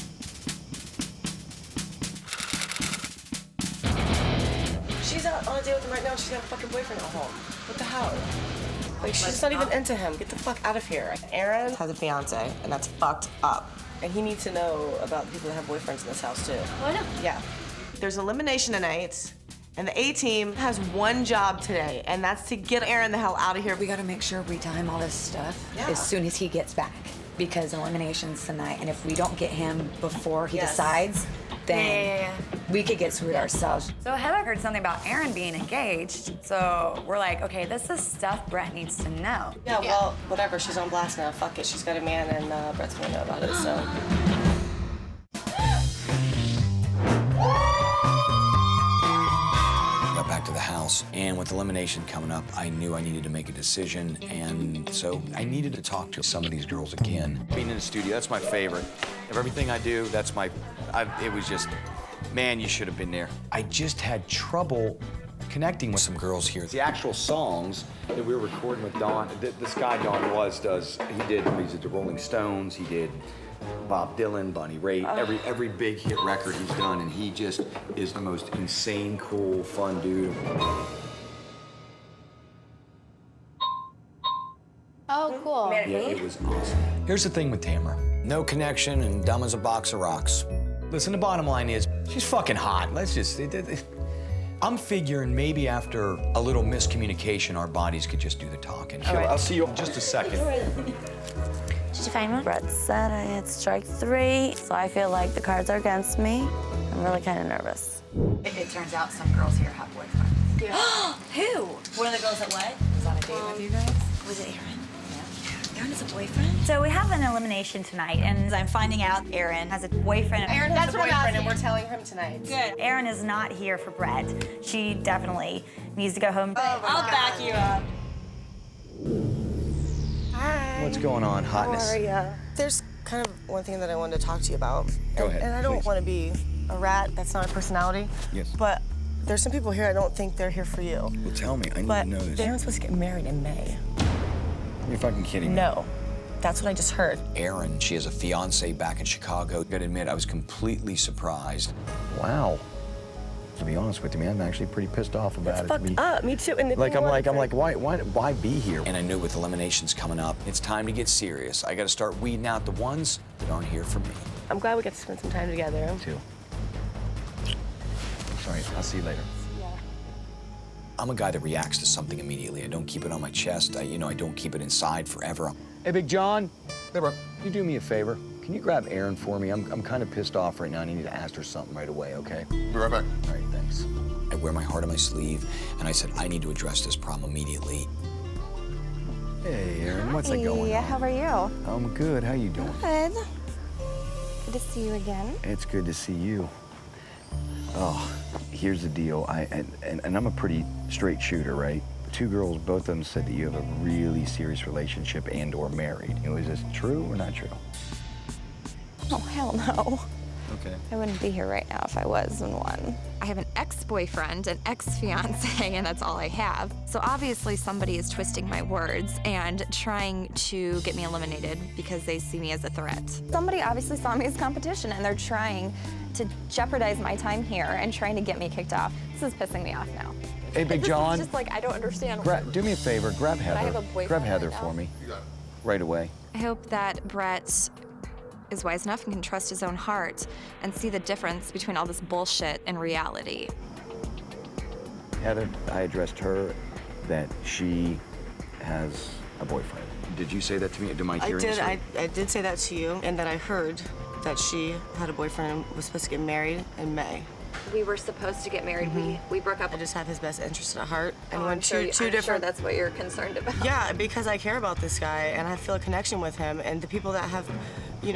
She's out on a date with him right now. She's got a fucking boyfriend at home. What the hell? Like, she's not even into him. Get the fuck out of here. Aaron has a fiance, and that's fucked up. And he needs to know about the people that have boyfriends in this house, too. Why not? Yeah. There's elimination tonight, and the A-team has one job today, and that's to get Aaron the hell out of here. We gotta make sure we time all this stuff as soon as he gets back, because elimination's tonight, and if we don't get him before he decides, then we could get screwed ourselves. So Heather heard something about Aaron being engaged, so we're like, okay, this is stuff Brett needs to know. Yeah, well, whatever. She's on blast now. Fuck it. She's got a man, and Brett's gonna know about it, so. Got back to the house, and with elimination coming up, I knew I needed to make a decision, and so I needed to talk to some of these girls again. Being in the studio, that's my favorite. Of everything I do, that's it was just, man, you should have been there. I just had trouble connecting with some girls here. The actual songs that we were recording with Don, this guy Don he's at the Rolling Stones, he did Bob Dylan, Bonnie Raitt, every big hit record he's done, and he just is the most insane, cool, fun dude. Oh, cool. Yeah, it was awesome. Here's the thing with Tamara. No connection and dumb as a box of rocks. Listen, the bottom line is, she's fucking hot. I'm figuring maybe after a little miscommunication, our bodies could just do the talking. I'll see you in just a second. Did you find one? Brett said I had strike 3, so I feel like the cards are against me. I'm really kind of nervous. It turns out some girls here have boyfriends. Yeah. Who? One of the girls that what? Was on a date with you guys? Was it Aaron? Aaron has a boyfriend? So we have an elimination tonight, and I'm finding out Aaron has a boyfriend. Aaron has a boyfriend, and we're telling him tonight. Good. Aaron is not here for Brett. She definitely needs to go home. I'll back you up. Hi. What's going on, hotness? How are ya? There's kind of one thing that I wanted to talk to you about. Go ahead, And I don't want to be a rat. That's not a personality. Yes. But there's some people here I don't think they're here for you. Well, tell me. I need But to know this. Aaron's supposed to get married in May. You're fucking kidding me. No. That's what I just heard. Erin, she has a fiance back in Chicago. I gotta admit, I was completely surprised. Wow. To be honest with you, man, I'm actually pretty pissed off about it. Fucked up. Me too. And I'm like, why be here? And I knew with eliminations coming up, it's time to get serious. I gotta start weeding out the ones that aren't here for me. I'm glad we got to spend some time together. Me too. Sorry, I'll see you later. I'm a guy that reacts to something immediately. I don't keep it on my chest. I don't keep it inside forever. Hey, Big John. Hey, bro. Can you do me a favor? Can you grab Erin for me? I'm kind of pissed off right now. I need to ask her something right away, okay? Be right back. All right, thanks. I wear my heart on my sleeve, and I said, I need to address this problem immediately. Hey, Erin, what's that going on? Yeah, how are you? I'm good. How you doing? Good. Good to see you again. It's good to see you. Oh, here's the deal. And I'm a pretty straight shooter, right? 2 girls, both of them said that you have a really serious relationship and/or married. Is this true or not true? Oh, hell no. Okay. I wouldn't be here right now if I was in one. I have an ex-boyfriend, an ex-fiance, and that's all I have. So obviously somebody is twisting my words and trying to get me eliminated because they see me as a threat. Somebody obviously saw me as competition, and they're trying to jeopardize my time here and trying to get me kicked off. This is pissing me off now. Hey, Big John. It's just like, I don't understand. Do me a favor. Grab Heather. I have a boyfriend Grab Heather right now. for me. Right away. I hope that Brett is wise enough and can trust his own heart and see the difference between all this bullshit and reality. Heather, I addressed her that she has a boyfriend. Did you say that to me? Am I hearing this right? I did say that to you, and that I heard that she had a boyfriend and was supposed to get married in May. We were supposed to get married. We broke up. I just have his best interest at heart. And when I'm sure that's what you're concerned about. Yeah, because I care about this guy and I feel a connection with him, and the people that have,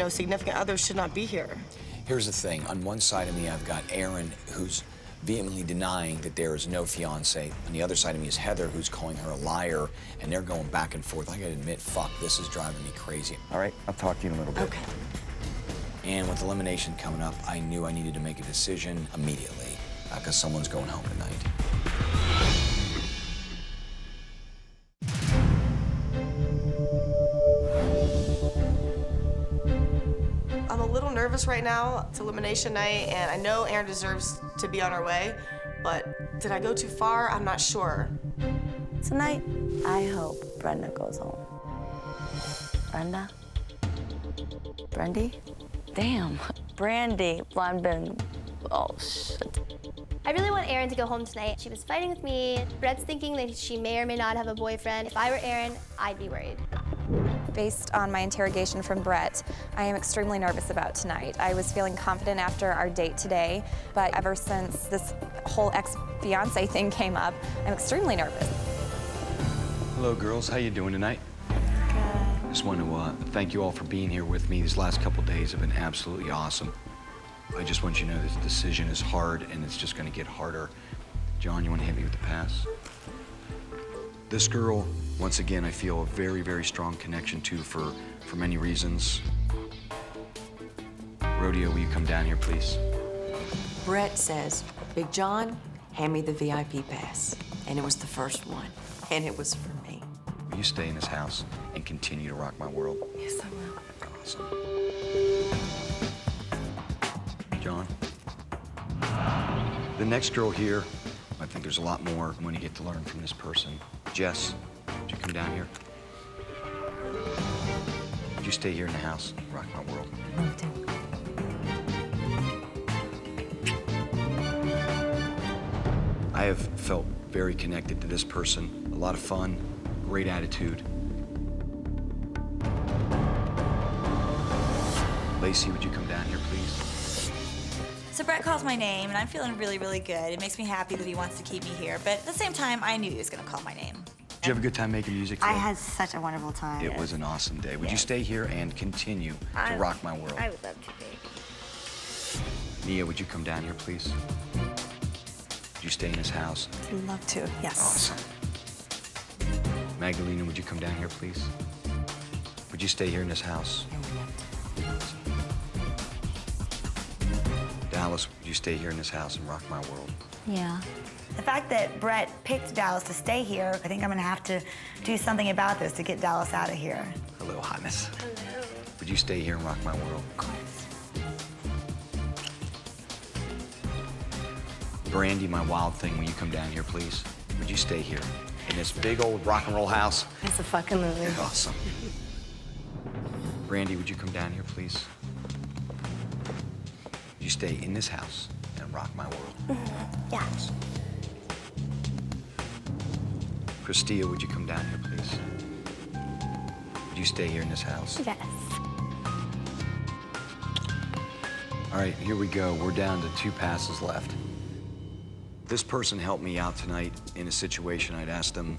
significant others should not be here. Here's the thing. On one side of me, I've got Erin, who's vehemently denying that there is no fiance. On the other side of me is Heather, who's calling her a liar, and they're going back and forth. I gotta admit, fuck, this is driving me crazy. All right, I'll talk to you in a little bit. Okay. And with elimination coming up, I knew I needed to make a decision immediately, because someone's going home tonight. nervous right now. It's elimination night, and I know Erin deserves to be on her way, but did I go too far? I'm not sure. Tonight, I hope Brenda goes home. Brenda? Brandy? Damn. Brandy. Blonde Ben. Oh, shit. I really want Erin to go home tonight. She was fighting with me. Brett's thinking that she may or may not have a boyfriend. If I were Erin, I'd be worried. Based on my interrogation from Brett, I am extremely nervous about tonight. I was feeling confident after our date today, but ever since this whole ex-fiance thing came up, I'm extremely nervous. Hello, girls. How you doing tonight? Just want to thank you all for being here with me. These last couple days have been absolutely awesome. I just want you to know this decision is hard, and it's just going to get harder. John, you want to hit me with the pass? This girl, once again, I feel a very, very strong connection to for many reasons. Rodeo, will you come down here, please? Brett says, Big John, hand me the VIP pass. And it was the first one. And it was for me. Will you stay in this house and continue to rock my world? Yes, I will. Awesome. John? The next girl here, I think there's a lot more I'm going to get to learn from this person. Jess, would you come down here? Would you stay here in the house, rock my world? I have felt very connected to this person. A lot of fun, great attitude. Lacey, would you come down here, please? So Brett calls my name, and I'm feeling really, really good. It makes me happy that he wants to keep me here, but at the same time, I knew he was gonna call my name. Did you have a good time making music today? I had such a wonderful time. It was an awesome day. Would you stay here and continue to rock my world? I would love to be. Nia, would you come down here, please? Would you stay in this house? I'd love to, yes. Awesome. Magdalena, would you come down here, please? Would you stay here in this house? Dallas, would you stay here in this house and rock my world? Yeah. The fact that Brett picked Dallas to stay here, I think I'm gonna have to do something about this to get Dallas out of here. Hello, hotness. Hello. Would you stay here and rock my world? Of course. Brandy, my wild thing, will you come down here, please? Would you stay here in this big old rock and roll house? It's a fucking movie. Awesome. Brandy, would you come down here, please? Would you stay in this house and rock my world? Yeah. Christia, would you come down here, please? Would you stay here in this house? Yes. All right, here we go. We're down to 2 passes left. This person helped me out tonight in a situation. I'd asked them,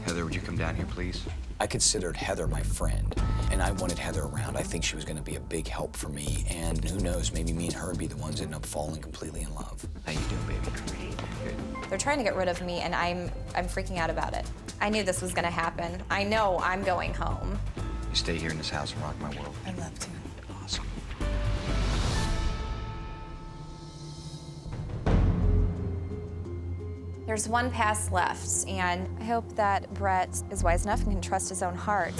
Heather, would you come down here, please? I considered Heather my friend, and I wanted Heather around. I think she was gonna be a big help for me, and who knows, maybe me and her would be the ones that end up falling completely in love. How you doing, baby? Good. They're trying to get rid of me, and I'm freaking out about it. I knew this was gonna happen. I know I'm going home. You stay here in this house and rock my world. I'd love to. Awesome. There's 1 pass left, and I hope that Brett is wise enough and can trust his own heart.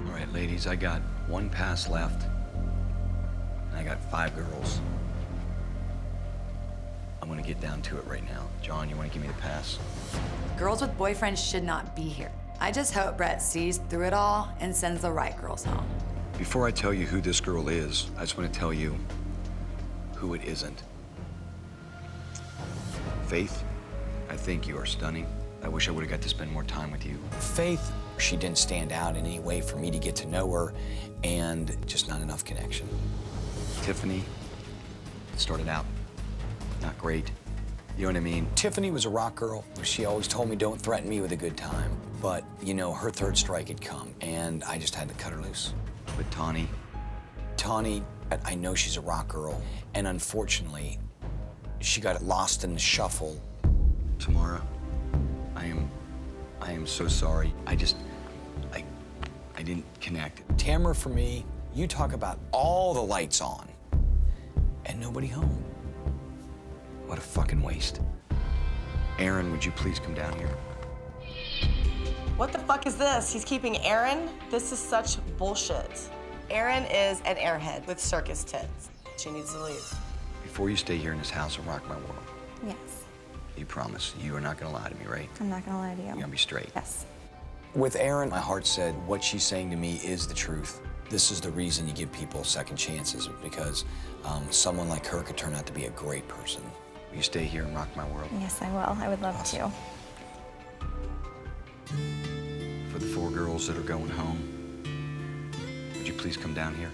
All right, ladies, I got 1 pass left, and I got 5 girls. I'm gonna get down to it right now. John, you wanna give me the pass? Girls with boyfriends should not be here. I just hope Brett sees through it all and sends the right girls home. Before I tell you who this girl is, I just want to tell you who it isn't. Faith, I think you are stunning. I wish I would have got to spend more time with you. Faith, she didn't stand out in any way for me to get to know her, and just not enough connection. Tiffany started out not great. You know what I mean? Tiffany was a rock girl. She always told me, don't threaten me with a good time. But, you know, her 3rd strike had come, and I just had to cut her loose. But Tawny, I know she's a rock girl, and unfortunately, she got lost in the shuffle. Tamara, I am so sorry. I didn't connect. Tamara, for me, you talk about all the lights on, and nobody home. What a fucking waste. Aaron, would you please come down here? What the fuck is this? He's keeping Aaron? This is such bullshit. Aaron is an airhead with circus tits. She needs to leave. Before you stay here in this house and rock my world, Yes. you promise you are not gonna lie to me, right? I'm not gonna lie to you. You're gonna be straight. Yes. With Aaron, my heart said what she's saying to me is the truth. This is the reason you give people second chances, because someone like her could turn out to be a great person. Will you stay here and rock my world? Yes, I will. I would love to. For the 4 girls that are going home, would you please come down here?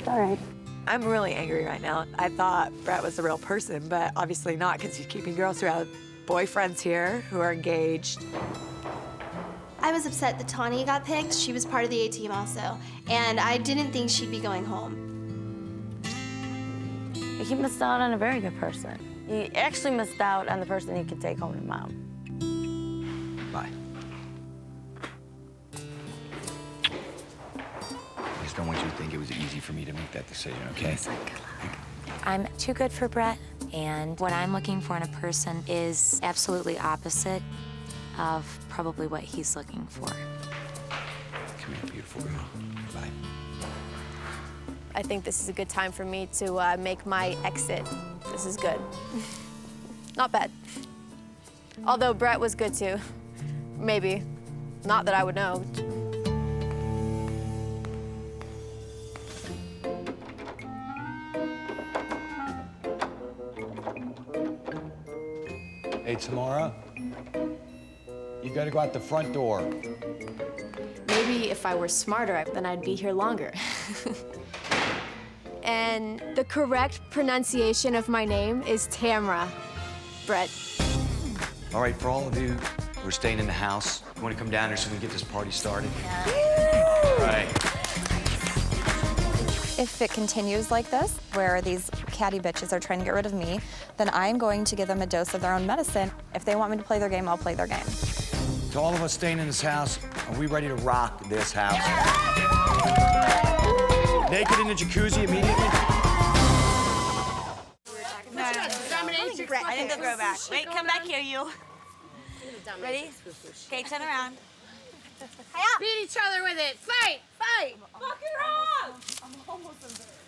All right. I'm really angry right now. I thought Brett was a real person, but obviously not, because he's keeping girls who have boyfriends here who are engaged. I was upset that Tawny got picked. She was part of the A-team also. And I didn't think she'd be going home. He missed out on a very good person. He actually missed out on the person he could take home to Mom. Bye. I just don't want you to think it was easy for me to make that decision, okay? I'm too good for Brett, and what I'm looking for in a person is absolutely opposite of probably what he's looking for. Come here, beautiful girl. Bye. I think this is a good time for me to make my exit. This is good. Not bad. Although Brett was good too. Maybe. Not that I would know. Hey, Tamara, you gotta go out the front door. Maybe if I were smarter, then I'd be here longer. And the correct pronunciation of my name is Tamra. Brett. All right, for all of you who are staying in the house, you wanna come down here so we can get this party started? Right. If it continues like this, where these catty bitches are trying to get rid of me, then I'm going to give them a dose of their own medicine. If they want me to play their game, I'll play their game. To all of us staying in this house, are we ready to rock this house? Naked in the jacuzzi immediately? I think they'll go back. Wait, come back here, you. Ready? Okay, turn around. Beat each other with it. Fight! Fight! Fuck her up! I'm almost embarrassed.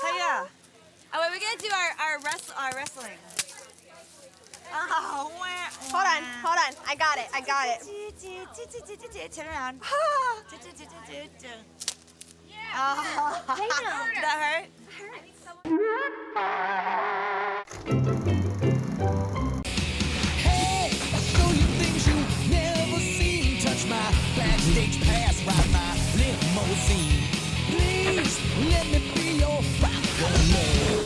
Hiya. Oh, wait, we're gonna do our wrestling. Oh, Hold on. I got it. Turn around. Oh. Did that hurt? Hey, I'll show you things you've never seen. Touch my backstage pass, ride my limousine. Please let me be your rock and roll.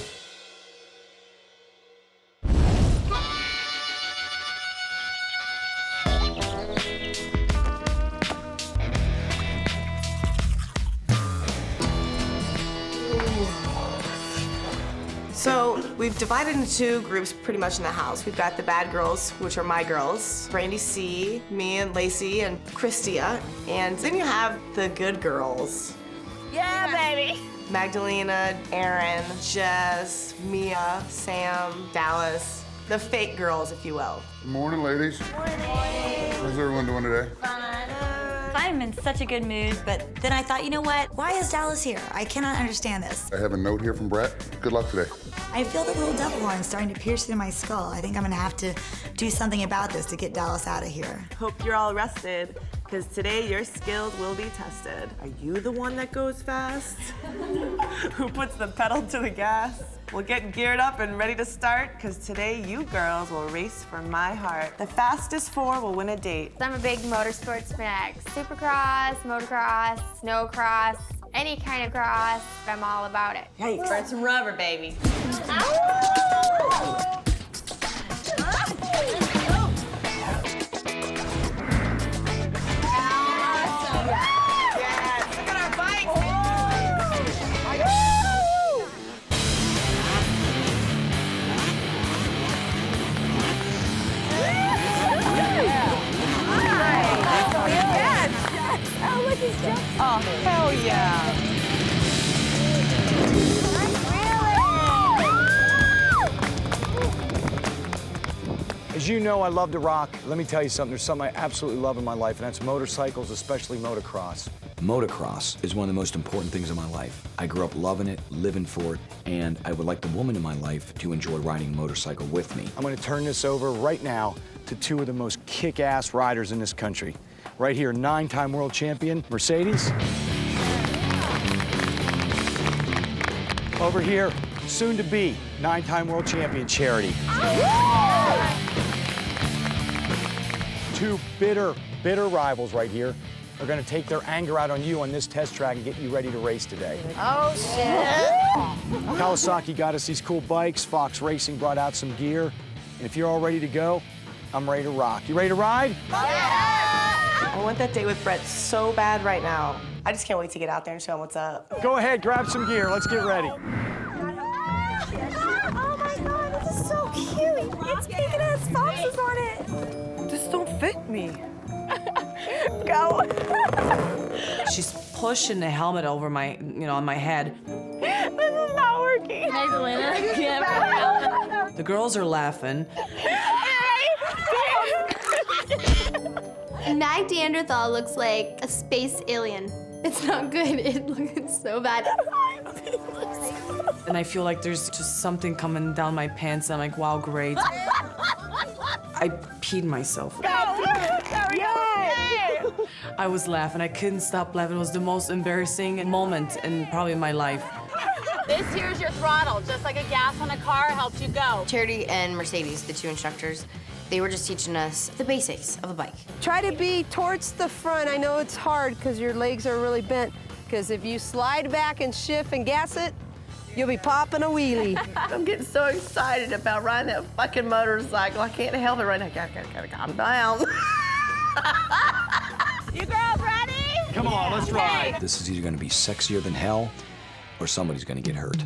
So we've divided into 2 groups pretty much in the house. We've got the bad girls, which are my girls, Brandy C, me and Lacey and Christia. And then you have the good girls. Yeah, baby. Magdalena, Erin, Jess, Mia, Sam, Dallas. The fake girls, if you will. Good morning, ladies. Morning. How's everyone doing today? I'm in such a good mood, but then I thought, you know what? Why is Dallas here? I cannot understand this. I have a note here from Brett. Good luck today. I feel the little devil horn starting to pierce through my skull. I think I'm gonna have to do something about this to get Dallas out of here. Hope you're all rested, because today your skills will be tested. Are you the one that goes fast? Who puts the pedal to the gas? We'll get geared up and ready to start, because today you girls will race for my heart. The fastest 4 will win a date. I'm a big motorsports fanatic. Supercross, motocross, snowcross, any kind of cross, I'm all about it. Yikes. Burn some rubber, baby. Oh, hell yeah. you know, I love to rock. Let me tell you something. There's something I absolutely love in my life, and that's motorcycles, especially motocross. Motocross is one of the most important things in my life. I grew up loving it, living for it, and I would like the woman in my life to enjoy riding a motorcycle with me. I'm gonna turn this over right now to two of the most kick-ass riders in this country. Right here, 9-time world champion, Mercedes. Over here, soon to be 9-time world champion, Charity. Two bitter rivals right here are gonna take their anger out on you on this test track and get you ready to race today. Oh, shit. Kawasaki got us these cool bikes. Fox Racing brought out some gear. And if you're all ready to go, I'm ready to rock. You ready to ride? I want that date with Brett so bad right now. I just can't wait to get out there and show him what's up. Go ahead, grab some gear. Let's get ready. Oh my God, this is so cute. It's pink and has foxes on it. This don't fit me. Go. She's pushing the helmet over my, on my head. This is not working. Magdalena, the girls are laughing. Neanderthal looks like a space alien. It's not good. It looks so bad. And I feel like there's just something coming down my pants. And I'm like, wow, great. I peed myself. I was laughing. I couldn't stop laughing. It was the most embarrassing moment in probably my life. This here's your throttle. Just like a gas on a car helps you go. Charity and Mercedes, the two instructors, they were just teaching us the basics of a bike. Try to be towards the front. I know it's hard because your legs are really bent. Because if you slide back and shift and gas it, you'll be popping a wheelie. I'm getting so excited about riding that fucking motorcycle. I can't help it right now. Gotta calm down. You girls ready? Come on, let's ride. This is either gonna be sexier than hell, or somebody's gonna get hurt.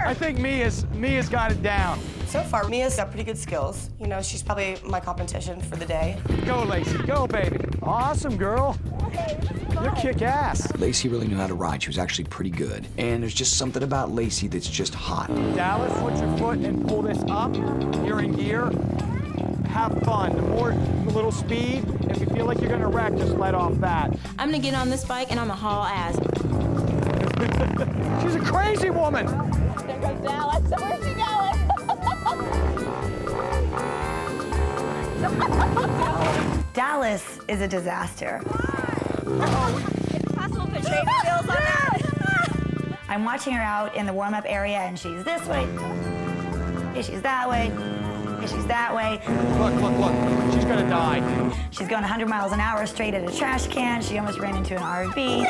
I think Mia's got it down. So far, Mia's got pretty good skills. You know, she's probably my competition for the day. Go, Lacey, go, baby. Awesome, girl. You're kick-ass. Lacey really knew how to ride. She was actually pretty good. And there's just something about Lacey that's just hot. Dallas, put your foot and pull this up. You're in gear. Have fun. The little speed. If you feel like you're gonna wreck, just let off that. I'm gonna get on this bike and I'm gonna haul ass. She's a crazy woman. There goes Dallas. Where's she going? Dallas is a disaster. It's possible to trade skills on that. I'm watching her out in the warm-up area, and she's this way, and she's that way, and she's that way. Look. She's gonna die. She's going 100 miles an hour straight at a trash can. She almost ran into an RV.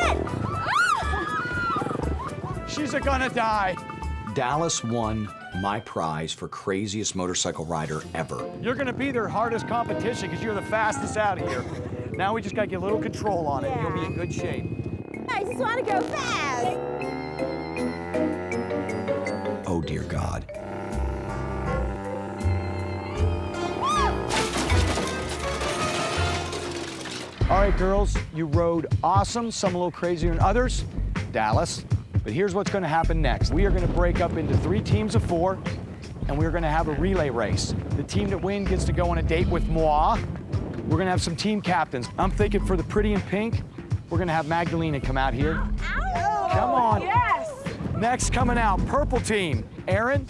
She's gonna die. Dallas won my prize for craziest motorcycle rider ever. You're gonna be their hardest competition because you're the fastest out of here. Now we just gotta get a little control on it. And you'll be in good shape. I just want to go fast. Oh, dear God. All right, girls, you rode awesome, some a little crazier than others. Dallas. But here's what's gonna happen next. We are gonna break up into 3 teams of 4, and we're gonna have a relay race. The team that wins gets to go on a date with moi. We're gonna have some team captains. I'm thinking for the pretty in pink, we're gonna have Magdalena come out here. Come on. Yes. Next coming out, purple team. Aaron,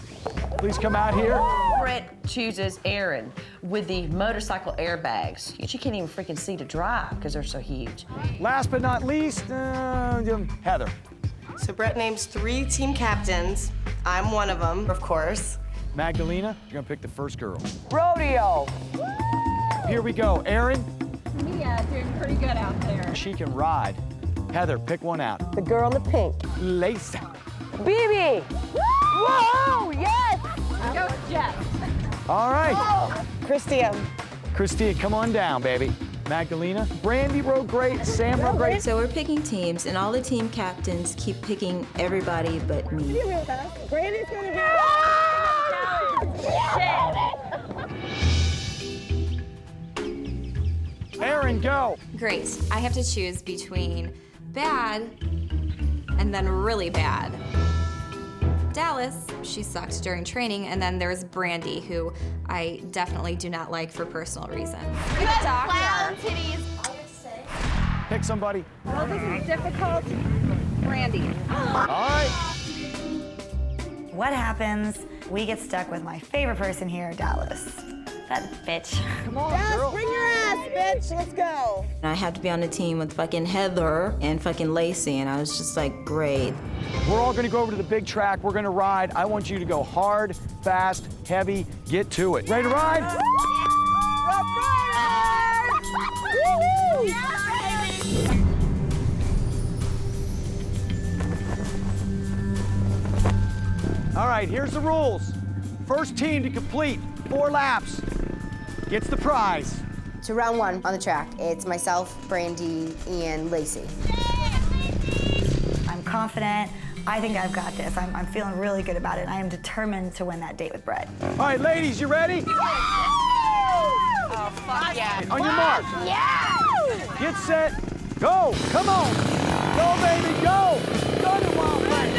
please come out here. Brett chooses Erin with the motorcycle airbags. She can't even freaking see to drive because they're so huge. Last but not least, Heather. So Brett names 3 team captains. I'm one of them, of course. Magdalena, you're gonna pick the first girl. Rodeo. Here we go. Aaron. Mia doing pretty good out there. She can ride. Heather, pick one out. The girl in the pink. Lacey. BB. Whoa, yes. Go, Jeff. All right. Christia, come on down, baby. Magdalena. Brandy rode great. Sam rode great. So we're picking teams, and all the team captains keep picking everybody but me. Brandy's gonna be. Aaron, go. Great. I have to choose between bad and then really bad. Dallas, she sucked during training, and then there's Brandy, who I definitely do not like for personal reasons. You have clown titties. Pick somebody. Well, this is difficult. Brandy. All right. What happens? We get stuck with my favorite person here, Dallas. That bitch. Come on, Dallas, girl. bring your ass, bitch. Let's go. I had to be on the team with fucking Heather and fucking Lacey, and I was just like, great. We're all gonna go over to the big track. We're gonna ride. I want you to go hard, fast, heavy. Get to it. Ready to ride? All right, here's the rules. First team to complete 4 laps gets the prize. So round 1 on the track, it's myself, Brandy, and Lacey. I'm confident. I think I've got this. I'm feeling really good about it. I am determined to win that date with Brett. All right, ladies, you ready? Oh, fuck yeah. On your mark. Yeah! Get set, go. Come on. Go, baby, go. Go to Wild Brett.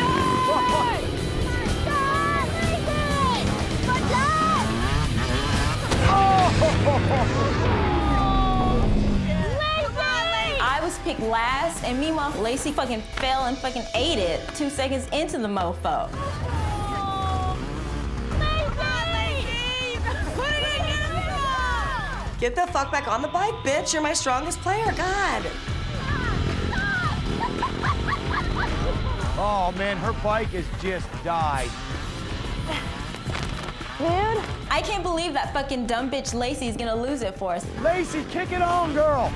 I was picked last, and meanwhile, Lacey fucking fell and fucking ate it 2 seconds into the mofo. Get the fuck back on the bike, bitch. You're my strongest player, God. Oh, man, her bike has just died. Dude, I can't believe that fucking dumb bitch Lacey's gonna lose it for us. Lacey, kick it on, girl.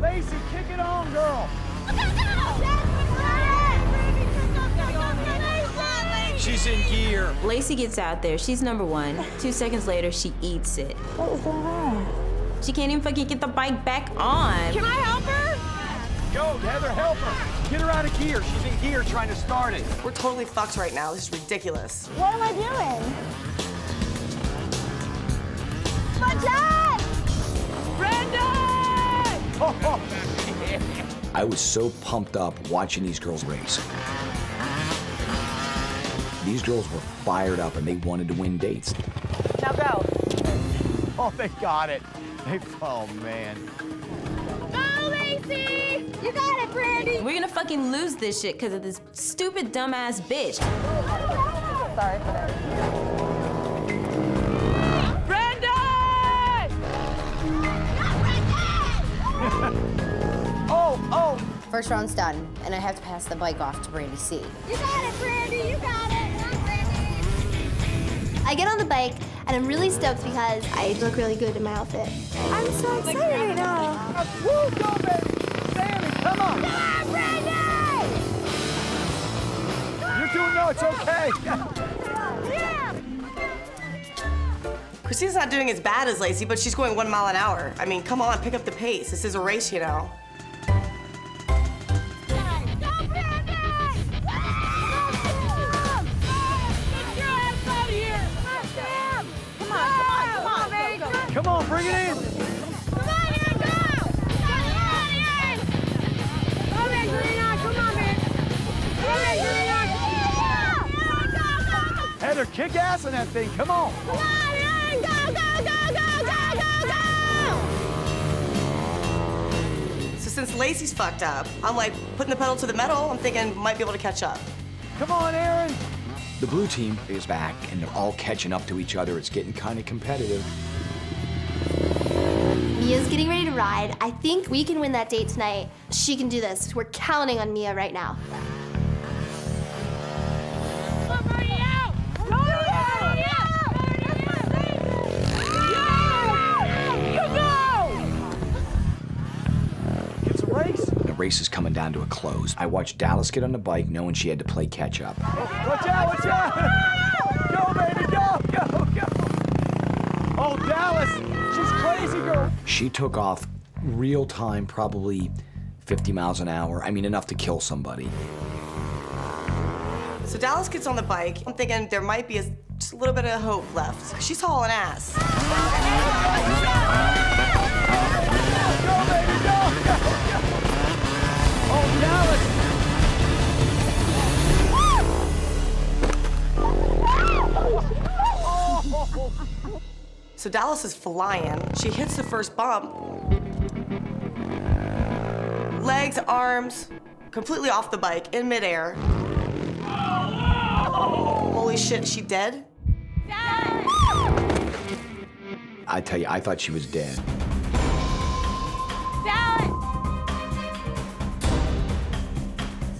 Lacey, kick it on, girl. She's in gear. Lacey gets out there, she's number 1. 2 seconds later, she eats it. What is going on? She can't even fucking get the bike back on. Can I help her? Go, Heather, help her. Get her out of gear. She's in gear trying to start it. We're totally fucked right now. This is ridiculous. What am I doing? I was so pumped up watching these girls race. These girls were fired up and they wanted to win dates. Now go. Oh, they got it. Oh, man. Go, Lacey! You got it, Brandy! We're gonna fucking lose this shit because of this stupid dumbass bitch. Sorry for that. Oh! First round's done, and I have to pass the bike off to Brandy C. You got it, Brandy! You got it! I get on the bike, and I'm really stoked because I look really good in my outfit. I'm so excited right now. Woo, go, baby! Sammy, come on! Come on, Brandy! You're doing no, it's okay. Yeah! Christina's not doing as bad as Lacey, but she's going 1 mile an hour. I mean, come on, pick up the pace. This is a race, you know. Come on, bring it in. Come on, Aaron, go! Come on, Aaron! Come on, Greenon, come on, man! Come on, Greenon! Go! Heather, kick ass in that thing. Come on. Come on, Aaron! Go! So since Lacey's fucked up, I'm like putting the pedal to the metal. I'm thinking might be able to catch up. Come on, Aaron. The blue team is back, and they're all catching up to each other. It's getting kind of competitive. Mia's getting ready to ride. I think we can win that date tonight. She can do this. We're counting on Mia right now. It's a race. The race is coming down to a close. I watched Dallas get on the bike knowing she had to play catch up. Watch out, watch out! Go, baby, go! Oh, Dallas, she's crazy, girl. She took off real time, probably 50 miles an hour. I mean, enough to kill somebody. So Dallas gets on the bike. I'm thinking there might be just a little bit of hope left. She's hauling ass. Go, baby, go! Oh, Dallas! So Dallas is flying. She hits the first bump. Legs, arms, completely off the bike, in midair. Holy shit, is she dead? I tell you, I thought she was dead. Is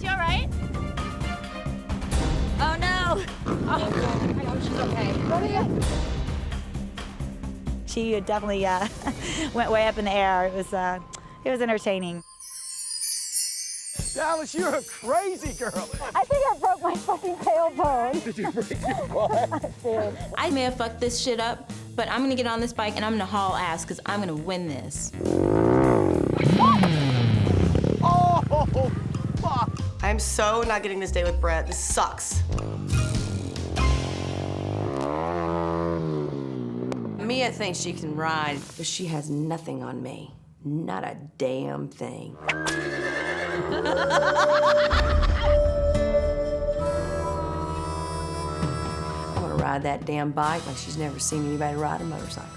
she all right? Oh no! Oh, I hope she's okay. She definitely went way up in the air. It was entertaining. Dallas, you're a crazy girl. I think I broke my fucking tailbone. Did you break your butt? I did. I may have fucked this shit up, but I'm gonna get on this bike and I'm gonna haul ass because I'm gonna win this. Oh, fuck. I'm so not getting this date with Brett. This sucks. Mia thinks she can ride, but she has nothing on me. Not a damn thing. I'm gonna ride that damn bike like she's never seen anybody ride a motorcycle.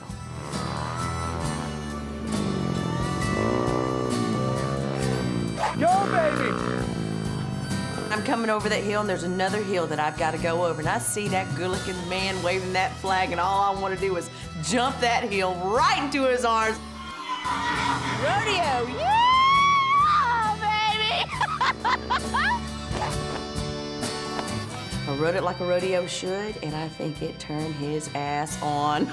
Go, baby! I'm coming over that hill, and there's another hill that I've got to go over, and I see that good-looking man waving that flag, and all I want to do is jump that hill right into his arms. Rodeo, yeah, baby! I rode it like a rodeo should, and I think it turned his ass on.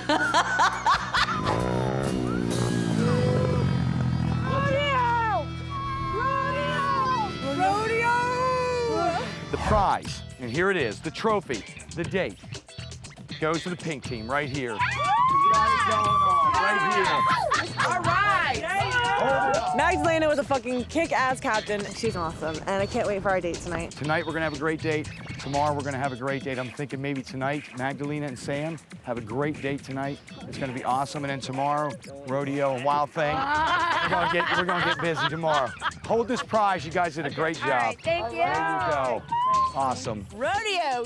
The prize, and here it is, the trophy, the date, goes to the pink team right here. Right here. All right! Magdalena was a fucking kick-ass captain. She's awesome, and I can't wait for our date tonight. Tonight we're gonna have a great date. Tomorrow we're gonna have a great date. I'm thinking maybe tonight, Magdalena and Sam have a great date tonight. It's gonna be awesome. And then tomorrow, rodeo and wild thing. We're gonna get busy tomorrow. Hold this prize. You guys did a great job. All right, thank you. There you go. Awesome. Rodeo, yeah,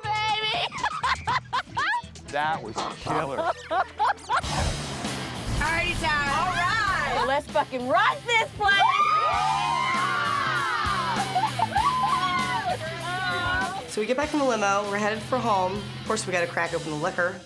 baby! That was killer. Party time. All right. Let's fucking rock this place. So we get back in the limo, we're headed for home. Of course, we gotta crack open the liquor.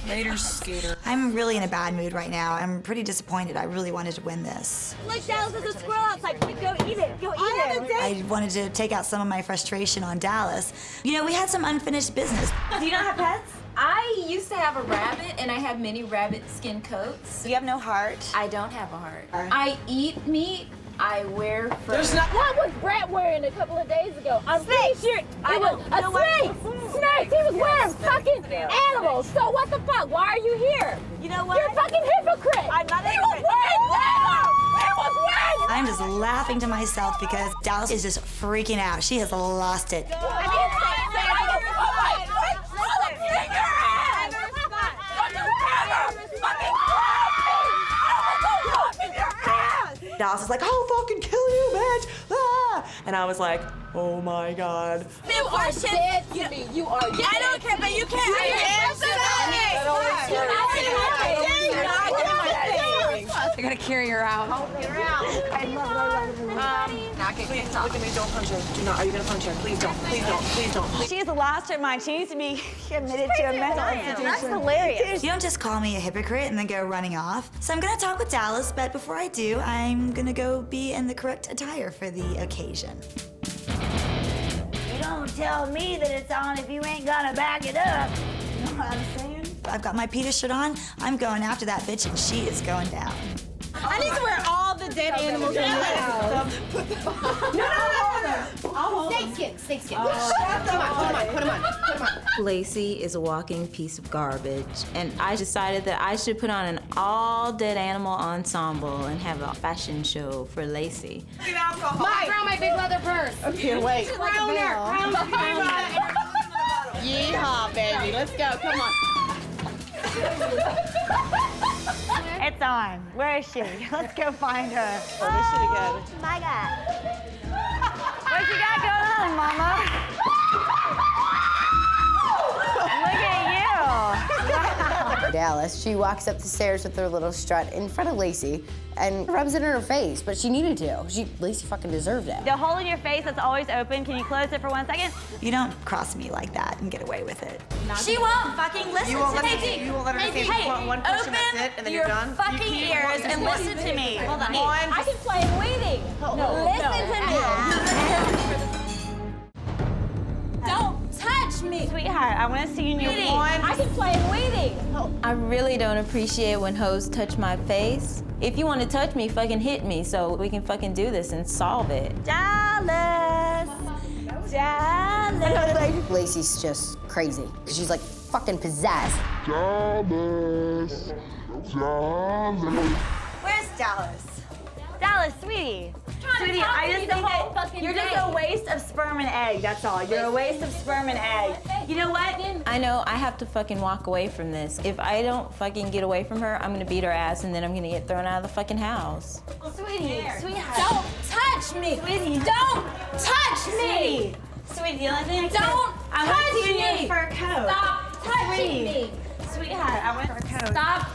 Later, Skater. I'm really in a bad mood right now. I'm pretty disappointed. I really wanted to win this. Look, Dallas, there's a squirrel outside. Quick, go eat it. Go eat it. I wanted to take out some of my frustration on Dallas. You know, we had some unfinished business. Do you not have pets? I used to have a rabbit, and I have many rabbit skin coats. You have no heart? I don't have a heart. I eat meat. I wear fur. What was Brett wearing a couple of days ago? I'm pretty sure it was a snake. Snakes. He was wearing fucking animals. So what the fuck? Why are you here? You know what? You're a fucking hypocrite. I'm not a hypocrite. He was wearing I'm just laughing to myself because Dallas is just freaking out. She has lost it. Dallas is like, I'll fucking kill you, bitch! Ah! And I was like, oh my God. You are dead to me. You are dead. I don't care, but you can't. They're gonna carry her out. Get her out. I love please, look at me, don't punch her. Do not, are you gonna punch her? Please don't, please don't, please don't. She has lost her mind. She needs to be admitted to a mental institution. That's hilarious. You don't just call me a hypocrite and then go running off. So I'm gonna talk with Dallas, but before I do, I'm gonna go be in the correct attire for the occasion. You don't tell me that it's on if you ain't gonna back it up. You know what I'm saying? I've got my PETA shirt on. I'm going after that bitch, and she is going down. I need to wear all the dead animals in the house. No. Snake skin. Come on, put them on. Lacey is a walking piece of garbage, and I decided that I should put on an all-dead animal ensemble and have a fashion show for Lacey. My big leather purse. Okay, wait. Crown her. Yeehaw, baby. Let's go. Come on. It's on. Where is she? Let's go find her. Oh, this should be good. My God. What you got going on, Mama? Look at you. Dallas. She walks up the stairs with her little strut in front of Lacey and rubs it in her face, but she needed to. Lacey fucking deserved it. The hole in your face that's always open, can you close it for 1 second? You don't cross me like that and get away with it. She won't fucking listen You won't to let me. me. You won't let her say one question. That's it, and then you're done. Open your fucking ears and listen to me. Hold on. I can play waiting. Listen to me. Don't touch me. Sweetheart, I want to see you in your I can play waiting. I really don't appreciate when hoes touch my face. If you want to touch me, fucking hit me so we can fucking do this and solve it. Dallas. Dallas. Lacey's just crazy. She's like fucking possessed. Dallas. Dallas. Where's Dallas? Dallas, sweetie. Sweetie, I just think that you're just a waste of sperm and egg, that's all. You're a waste of sperm and egg. You know what? I know I have to fucking walk away from this. If I don't fucking get away from her, I'm gonna beat her ass and then I'm gonna get thrown out of the fucking house. Sweetie, sweetheart. Don't touch me. Sweetie, don't touch me. Sweetie, the only thing I don't I want to see you in your fur coat. Stop touching me. Sweetheart, I want fur coat. Stop.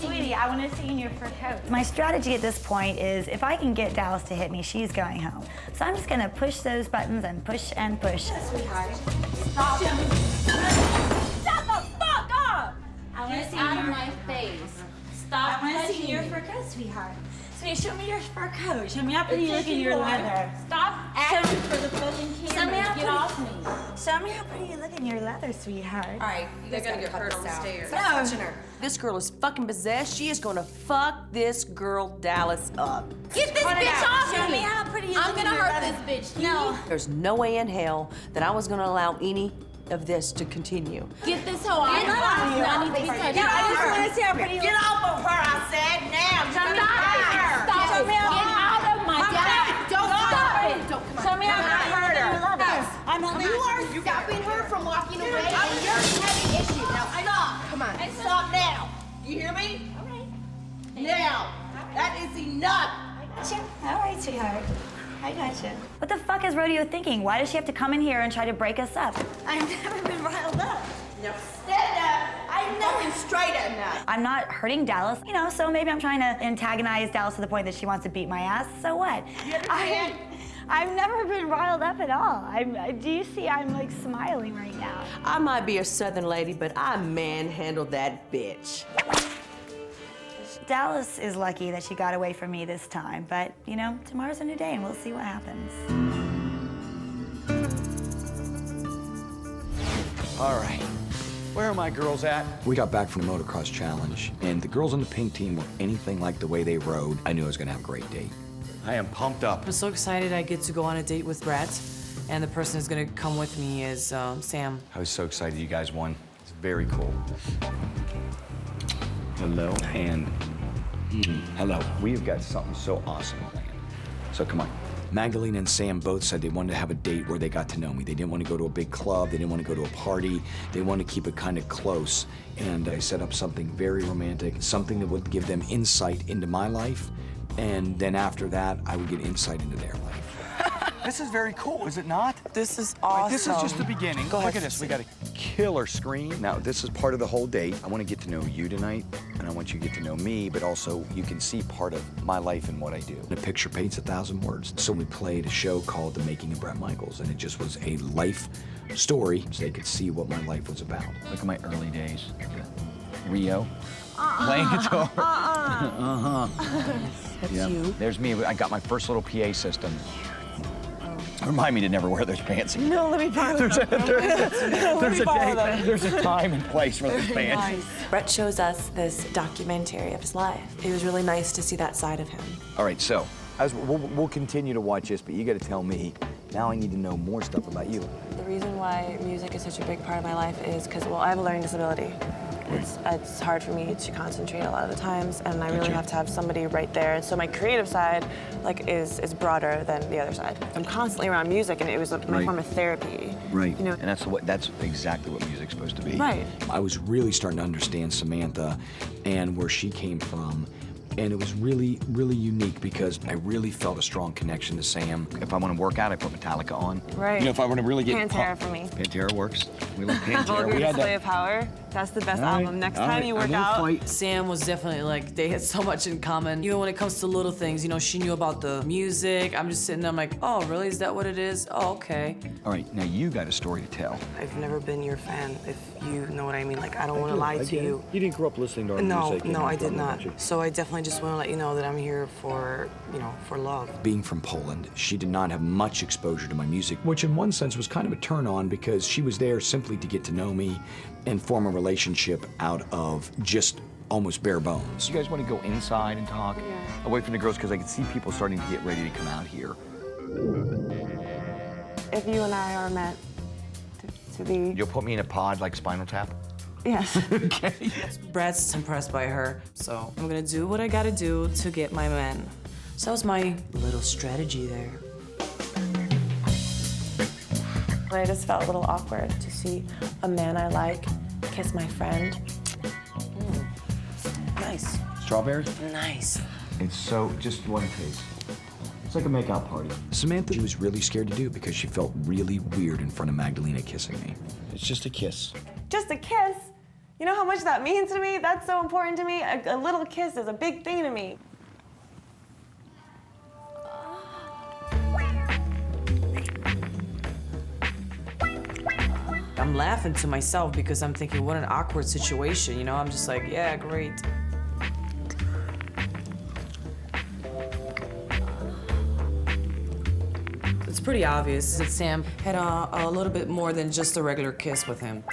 Sweetie, I want to see you in your fur coat. My strategy at this point is if I can get Dallas to hit me, she's going home. So I'm just going to push those buttons and push and push. Sweetheart. Stop. Shut the fuck up. I want to see out of my face. Stop. I want to see your fur coat, sweetheart. Sweetie, show me your fur coat. Show me how pretty you look in your leather. Stop acting for the fucking camera. Get off me. Show me how pretty you look in your leather, sweetheart. All right, they're gonna get hurt on the stairs. No. Stop touching her. This girl is fucking possessed. She is gonna fuck this girl Dallas up. Get this bitch off Show me. me how pretty you I'm look in gonna your hurt leather. this bitch. No. There's no way in hell that I was gonna allow any of this to continue. Get this hoe off me. I need to be touched. I just want to see how pretty you look. Get off of her, I said. Now. Stop. Show me how Get out of my dad. Don't stop it. Show me how I hurt her. I'm only. You are stopping her from walking away, and you're having issues. Now stop. Come on. Stop now. You hear me? All right. Now. That is enough. I got you. All right, sweetheart. I got you. What the fuck is Rodeo thinking? Why does she have to come in here and try to break us up? I've never been riled up. Now stand up. I'm fucking straight at now. I'm not hurting Dallas, you know, so maybe I'm trying to antagonize Dallas to the point that she wants to beat my ass. So what? I've never been riled up at all. Do you see I'm like smiling right now? I might be a southern lady, but I manhandled that bitch. Dallas is lucky that she got away from me this time, but you know, tomorrow's a new day and we'll see what happens. All right. Where are my girls at? We got back from the motocross challenge, and the girls on the pink team were anything like the way they rode. I knew I was gonna have a great date. I am pumped up. I'm so excited I get to go on a date with Brett, and the person who's gonna come with me is Sam. I was so excited you guys won. It's very cool. Hello, and hello. We've got something so awesome planned. So come on. Magdalene and Sam both said they wanted to have a date where they got to know me. They didn't want to go to a big club. They didn't want to go to a party. They wanted to keep it kind of close. And I set up something very romantic, something that would give them insight into my life. And then after that, I would get insight into their life. This is very cool, is it not? This is awesome. This is just the beginning. Go ahead. Look at this. We got a killer screen. Now, this is part of the whole date. I want to get to know you tonight, and I want you to get to know me, but also you can see part of my life and what I do. A picture paints 1,000 words. So we played a show called The Making of Bret Michaels, and it just was a life story so they could see what my life was about. Look at my early days. Rio. Playing guitar. That's Yeah. you. There's me. I got my first little PA system. Remind me to never wear those pants again. No, let me borrow them. There's a time and place for those pants. Nice. Brett shows us this documentary of his life. It was really nice to see that side of him. All right, so we'll continue to watch this, but you got to tell me. Now I need to know more stuff about you. The reason why music is such a big part of my life is because, well, I have a learning disability. It's hard for me to concentrate a lot of the times, and I really have to have somebody right there. So my creative side, like, is broader than the other side. I'm constantly around music, and it was my form of therapy. Right. You know, And that's exactly what music's supposed to be. Right. I was really starting to understand Samantha and where she came from. And it was really, really unique because I really felt a strong connection to Sam. If I want to work out, I put Metallica on. Right. You know, if I want to really get Pantera for me. Pantera works. We love Pantera. Vulgar We had Display that. of Power. That's the best All right, album. Next all time right, you I work won't out. fight. Sam was definitely like, they had so much in common. You know, when it comes to little things, you know, she knew about the music. I'm just sitting there, I'm like, oh, really? Is that what it is? Oh, okay. All right, now you got a story to tell. I've never been your fan, if you know what I mean. Like, I don't want to lie to you. You didn't grow up listening to our music. No, I did not. So I definitely just want to let you know that I'm here for, you know, for love. Being from Poland, she did not have much exposure to my music, which in one sense was kind of a turn on because she was there simply to get to know me and form a relationship out of just almost bare bones. You guys want to go inside and talk? Yeah. Away from the girls, because I can see people starting to get ready to come out here. If you and I are meant to be... You'll put me in a pod like Spinal Tap? Yes. Okay. Brad's impressed by her, so I'm gonna do what I gotta do to get my man. So that was my little strategy there. I just felt a little awkward to see a man I like kiss my friend. Nice. Strawberry? Nice. It's so, just one taste. It's like a make-out party. Samantha, she was really scared to do it because she felt really weird in front of Magdalena kissing me. It's just a kiss. Just a kiss? You know how much that means to me? That's so important to me. A little kiss is a big thing to me. I'm laughing to myself because I'm thinking, what an awkward situation, you know? I'm just like, yeah, great. It's pretty obvious that Sam had a little bit more than just a regular kiss with him.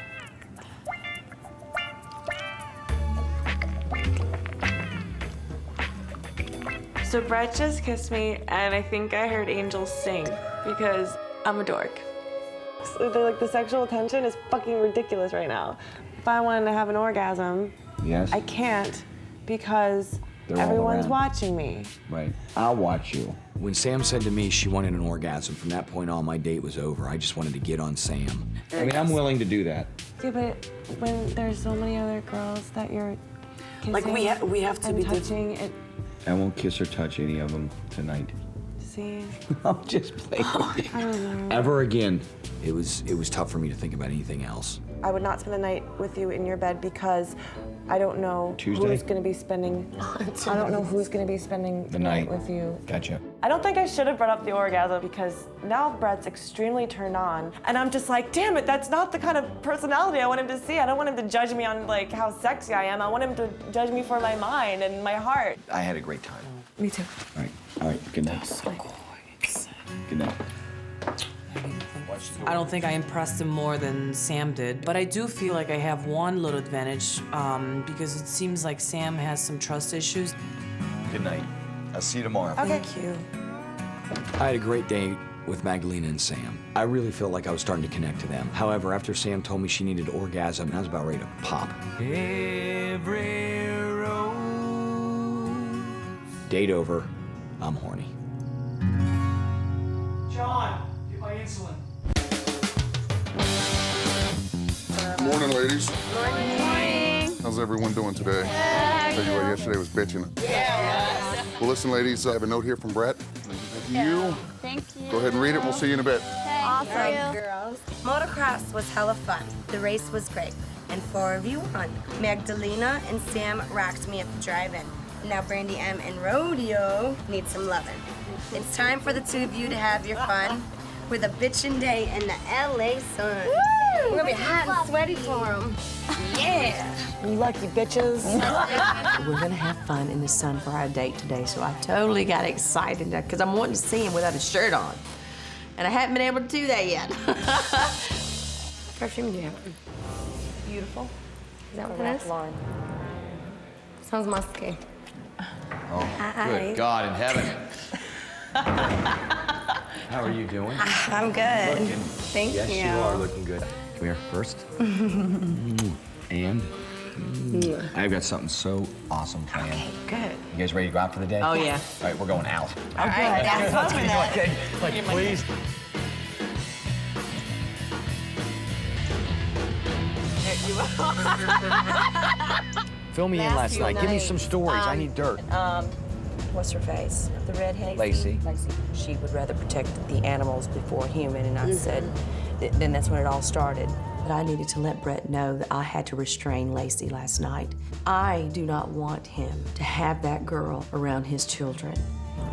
So Brett just kissed me, and I think I heard angels sing because I'm a dork. So like the sexual tension is fucking ridiculous right now. If I wanted to have an orgasm, Yes? I can't because They're all everyone's around. watching me. Right. I'll watch you. When Sam said to me she wanted an orgasm, from that point on, my date was over. I just wanted to get on Sam. I mean, I'm willing to do that. Yeah, but when there's so many other girls that you're kissing Like, we have to and be touching, it. I won't kiss or touch any of them tonight. See, I'm just playing with you. I don't know. Ever again. It was tough for me to think about anything else. I would not spend the night with you in your bed because I don't know Tuesday? who's going to be spending. I don't know who's going to be spending The night. with you. Gotcha. I don't think I should have brought up the orgasm because now Brett's extremely turned on, and I'm just like, damn it, that's not the kind of personality I want him to see. I don't want him to judge me on like how sexy I am. I want him to judge me for my mind and my heart. I had a great time. Me too. All right, good night. Good night. I don't think I impressed him more than Sam did, but I do feel like I have one little advantage because it seems like Sam has some trust issues. Good night. I'll see you tomorrow. Okay. Thank you. I had a great day with Magdalena and Sam. I really felt like I was starting to connect to them. However, after Sam told me she needed orgasm, I was about ready to pop. Every rose. Date over. I'm horny. John, get my insulin. Morning, ladies. Morning. How's everyone doing today? Tell you what, yesterday was bitching. Yeah. Well, listen, ladies, I have a note here from Brett. You. Thank you. Go ahead and read it. We'll see you in a bit. Awesome. Girls. Motocross was hella fun. The race was great. And 4 of you won. Magdalena and Sam rocked me at the drive-in. Now Brandy M and Rodeo need some lovin'. It's time for the 2 of you to have your fun with a bitchin' day in the LA sun. We're gonna be hot and sweaty for them. Yeah. You lucky bitches. We're gonna have fun in the sun for our date today, so I totally got excited because I'm wanting to see him without a shirt on. And I haven't been able to do that yet. Perfume do you have? Beautiful. Is that what that is? Sounds musky. Oh, good God in heaven. How are you doing? I'm good. Looking. Thank yes, you. Yes, you are looking good. Come here first. And I've got something so awesome planned. Okay, good. You guys ready to go out for the day? Oh, yeah. All right, we're going out. All right, that's Let's over get then. like, please. Fill me in last night. Give me some stories. I need dirt. What's her face? The redhead? Lacey. She would rather protect the animals before human, and I said, then that's when it all started. But I needed to let Brett know that I had to restrain Lacey last night. I do not want him to have that girl around his children.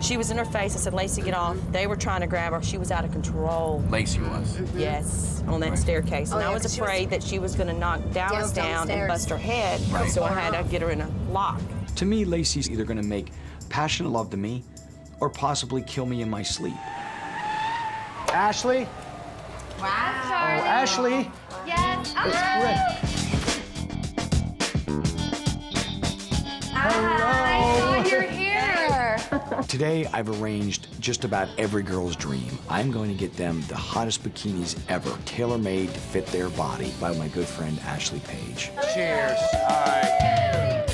She was in her face. I said, Lacey, get off. They were trying to grab her. She was out of control. Lacey was. Yes, on that staircase. And I was afraid that she was going to knock Dallas down and bust her head. Right. So I had to get her in a lock. To me, Lacey's either gonna make passionate love to me or possibly kill me in my sleep. Ashley? Wow. Oh, Ashley? Yes. Hello. You're here. Today, I've arranged just about every girl's dream. I'm going to get them the hottest bikinis ever, tailor-made to fit their body by my good friend, Ashley Page. Cheers. All right.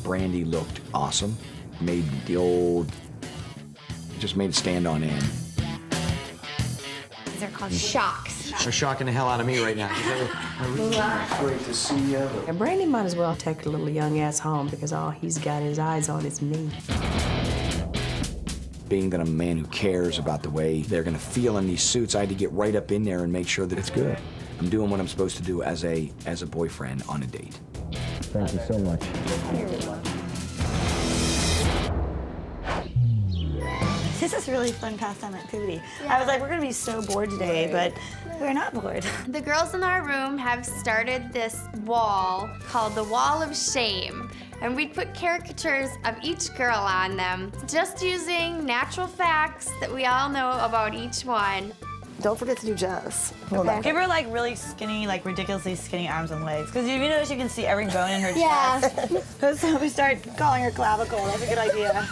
Brandy looked awesome. Made the old, just made it stand on end. These are called shocks. They're shocking the hell out of me right now. Great to see you. And Brandy might as well take her little young ass home because all he's got his eyes on is me. Being that I'm a man who cares about the way they're gonna feel in these suits, I had to get right up in there and make sure that it's good. I'm doing what I'm supposed to do as a boyfriend on a date. Thank you so much. This is really fun pastime activity. I was like, we're gonna be so bored today, but we're not bored. The girls in our room have started this wall called the Wall of Shame. And we'd put caricatures of each girl on them, just using natural facts that we all know about each one. Don't forget to do jazz. Okay. Give her like really skinny, like ridiculously skinny arms and legs. Because you notice you can see every bone in her chest. So we start calling her clavicle. That's a good idea.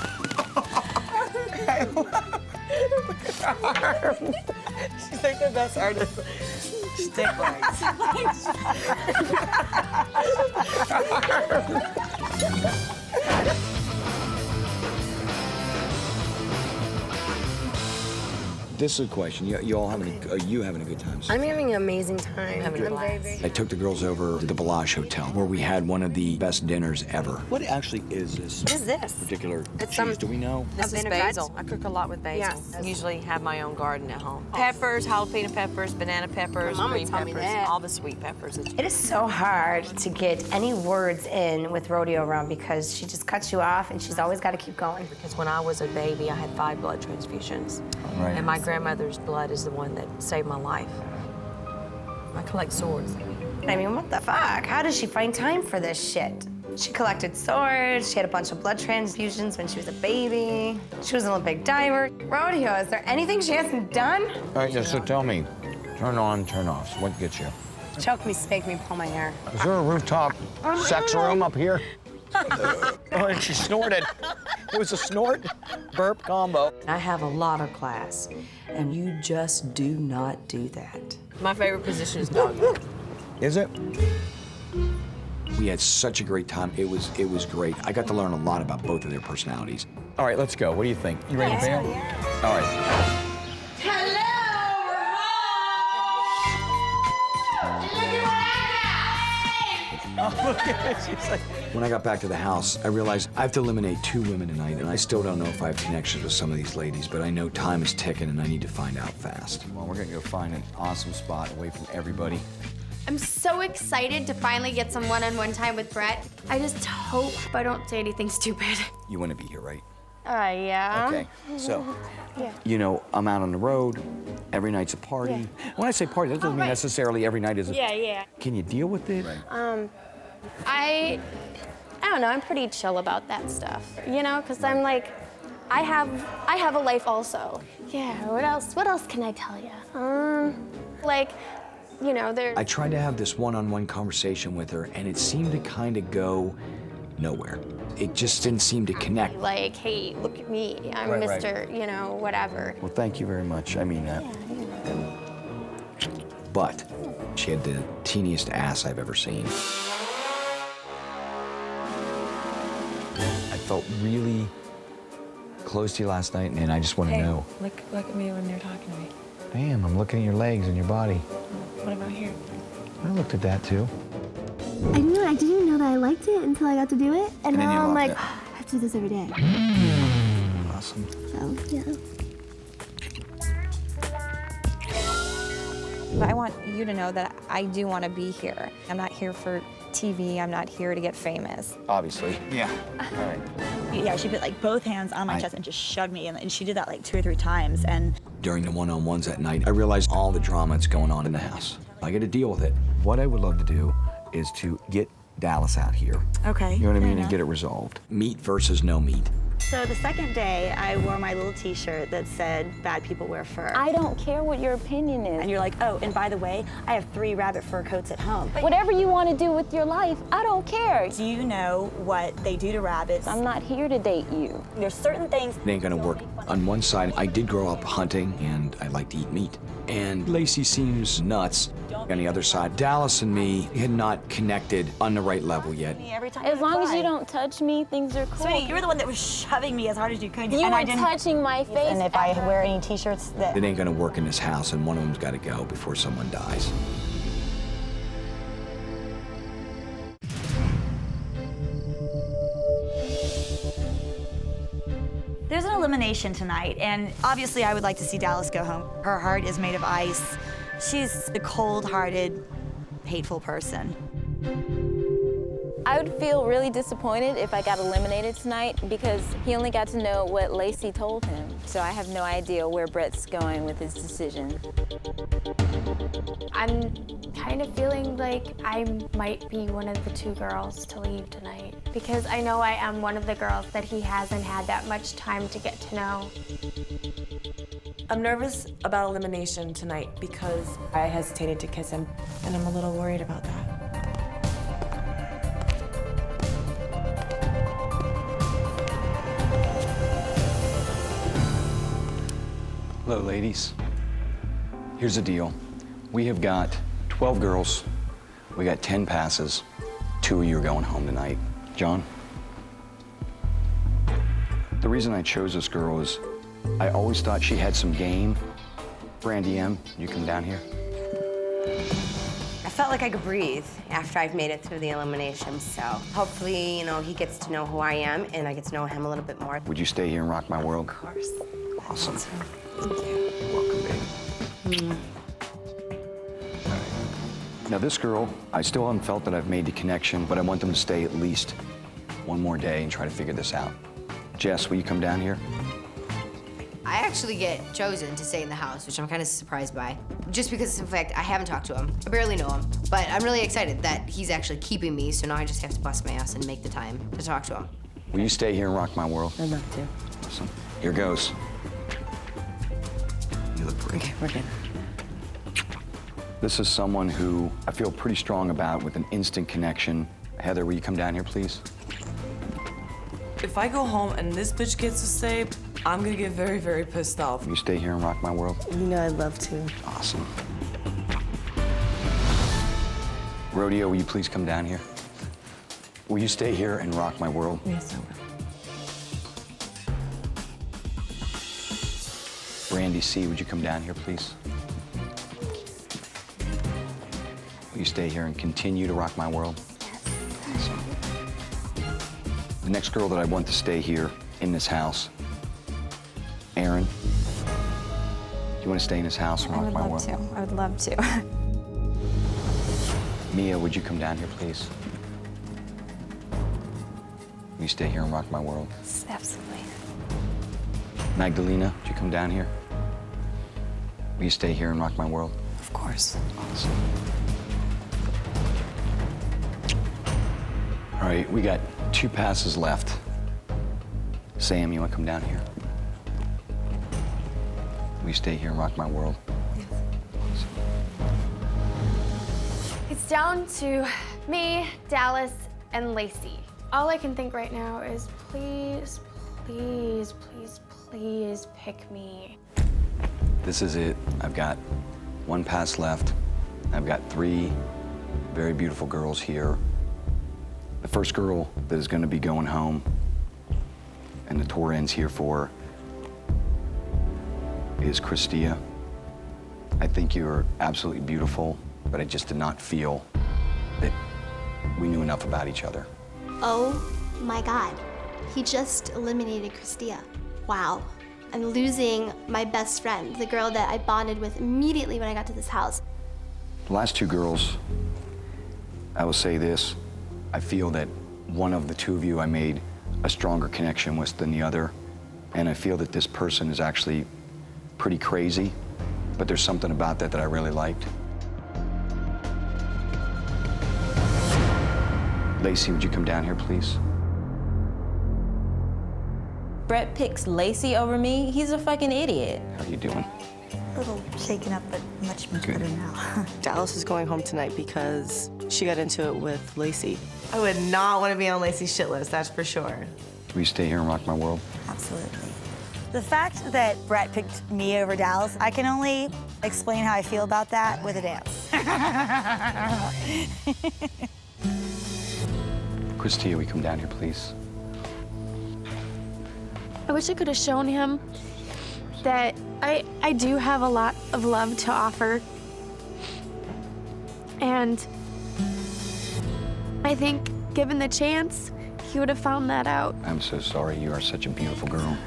She's like the best artist. Stick legs. This is a question. You all having are you having a good time? I'm having an amazing time. I'm having a very, very I took the girls over to the Bellage Hotel, where we had one of the best dinners ever. What actually is this? What is this? Particular It's cheese? Do we know? This is basil. I cook a lot with basil. Yes. I usually have my own garden at home. Peppers, jalapeno peppers, banana peppers, Mama green told me peppers, that. all the sweet peppers. It is so hard to get any words in with Rodeo Rum because she just cuts you off and she's always got to keep going. Because when I was a baby, I had 5 blood transfusions. Right. And my grandmother's blood is the one that saved my life. I collect swords. I mean, what the fuck? How does she find time for this shit? She collected swords, she had a bunch of blood transfusions when she was a baby. She was an Olympic diver. Rodeo, is there anything she hasn't done? All right, so tell me, turn on, turn off. What gets you? Choke me, spank me, pull my hair. Is there a rooftop sex room up here? Oh, and she snorted. It was a snort burp combo. I have a lot of class, and you just do not do that. My favorite position is doggy. Is it? We had such a great time. It was great. I got to learn a lot about both of their personalities. All right, let's go. What do you think? You ready to band? Yeah. All right. Look at it. She's like... When I got back to the house, I realized I have to eliminate 2 women tonight, and I still don't know if I have connections with some of these ladies, but I know time is ticking, and I need to find out fast. Well, we're gonna go find an awesome spot away from everybody. I'm so excited to finally get some one-on-one time with Brett. I just hope I don't say anything stupid. You want to be here, right? Yeah. Okay, so, Yeah. you know, I'm out on the road. Every night's a party. Yeah. When I say party, that doesn't mean necessarily every night is a... Yeah. Can you deal with it? I don't know, I'm pretty chill about that stuff, you know, because I'm like, I have a life also. Yeah, what else can I tell you? Like, you know, I tried to have this one-on-one conversation with her, and it seemed to kind of go nowhere. It just didn't seem to connect. like, hey, look at me, I'm Right, Mr., you know, whatever. Well, thank you very much. I mean that. But she had the teeniest ass I've ever seen. I felt really close to you last night, and I just want to know. Look at me when you're talking to me. Damn, I'm looking at your legs and your body. What about here? I looked at that too. I didn't even know that I liked it until I got to do it. And then you now I'm loved like, it. I have to do this every day. Awesome. So, yeah. But I want you to know that I do want to be here. I'm not here for TV. I'm not here to get famous. Obviously. Yeah. All right. Yeah, she put like both hands on my chest and just shoved me, and she did that like 2 or 3 times. And During the one-on-ones at night, I realized all the drama that's going on in the house. I got to deal with it. What I would love to do is to get Dallas out here. okay, You know what I fair mean? And enough. get it resolved. Meat versus no meat. So the second day, I wore my little T-shirt that said "Bad people wear fur." I don't care what your opinion is. And you're like, oh, and by the way, I have 3 rabbit fur coats at home. Whatever you want to do with your life, I don't care. Do you know what they do to rabbits? I'm not here to date you. There's certain things. It ain't gonna work. On one side, I did grow up hunting and I like to eat meat. And Lacey seems nuts. On the other side, Dallas and me had not connected on the right level yet. Every time As I long as cry. you don't touch me, things are cool. Sweetie, you were the one that was shoving me as hard as you could. You and were I didn't... touching my face. And if I wear any T-shirts that... It ain't gonna work in this house, and one of them's gotta go before someone dies. There's an elimination tonight, and obviously I would like to see Dallas go home. Her heart is made of ice. She's a cold-hearted, hateful person. I would feel really disappointed if I got eliminated tonight because he only got to know what Lacey told him. So I have no idea where Brett's going with his decision. I'm kind of feeling like I might be one of the 2 girls to leave tonight because I know I am one of the girls that he hasn't had that much time to get to know. I'm nervous about elimination tonight because I hesitated to kiss him, and I'm a little worried about that. Hello, ladies. Here's the deal. We have got 12 girls. We got 10 passes. 2 of you are going home tonight. John? The reason I chose this girl is I always thought she had some game. Brandy M, you come down here. I felt like I could breathe after I've made it through the elimination, so hopefully, he gets to know who I am and I get to know him a little bit more. Would you stay here and rock my world? Of course. Awesome. Thank you. You're welcome, babe. Now this girl, I still haven't felt that I've made the connection, but I want them to stay at least one more day and try to figure this out. Jess, will you come down here? I actually get chosen to stay in the house, which I'm kind of surprised by. Just because, in fact, I haven't talked to him. I barely know him. But I'm really excited that he's actually keeping me, so now I just have to bust my ass and make the time to talk to him. Will you stay here and rock my world? I'd love to. Awesome. Here goes. You look great. Okay, we're good. This is someone who I feel pretty strong about with an instant connection. Heather, will you come down here, please? If I go home and this bitch gets to stay, I'm gonna get very, very pissed off. Will you stay here and rock my world? I'd love to. Awesome. Rodeo, will you please come down here? Will you stay here and rock my world? Yes, I will. Brandy C, would you come down here, please? Will you stay here and continue to rock my world? Yes. Awesome. The next girl that I want to stay here in this house, Erin. Do you want to stay in this house and rock my world? I would love to. Mia, would you come down here, please? Will you stay here and rock my world? Absolutely. Magdalena, would you come down here? Will you stay here and rock my world? Of course. Awesome. All right, we got 2 passes left. Sam, you want to come down here? Will you stay here and rock my world? It's down to me, Dallas, and Lacey. All I can think right now is please, please, please, please pick me. This is it. I've got 1 pass left. I've got 3 very beautiful girls here. The first girl that is going to be going home, and the tour ends here for, is Christia. I think you're absolutely beautiful, but I just did not feel that we knew enough about each other. Oh my God. He just eliminated Christia. Wow. I'm losing my best friend, the girl that I bonded with immediately when I got to this house. The last two girls, I will say this, I feel that one of the two of you I made a stronger connection with than the other, and I feel that this person is actually pretty crazy, but there's something about that I really liked. Lacey, would you come down here, please? Brett picks Lacey over me. He's a fucking idiot. How you doing? A little shaken up, but much better now. Dallas is going home tonight because she got into it with Lacey. I would not want to be on Lacey's shit list, that's for sure. Will you stay here and rock my world? Absolutely. The fact that Brett picked me over Dallas, I can only explain how I feel about that with a dance. Christia, will you come down here, please? I wish I could have shown him that I do have a lot of love to offer. And I think, given the chance, he would have found that out. I'm so sorry. You are such a beautiful girl.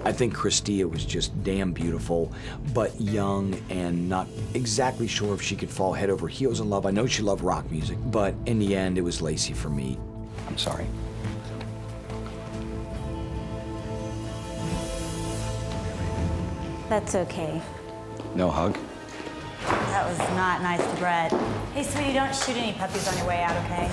I think Christia was just damn beautiful, but young and not exactly sure if she could fall head over heels in love. I know she loved rock music, but in the end, it was Lacey for me. I'm sorry. That's okay. No hug? That was not nice to Brett. Hey, sweetie, don't shoot any puppies on your way out, okay?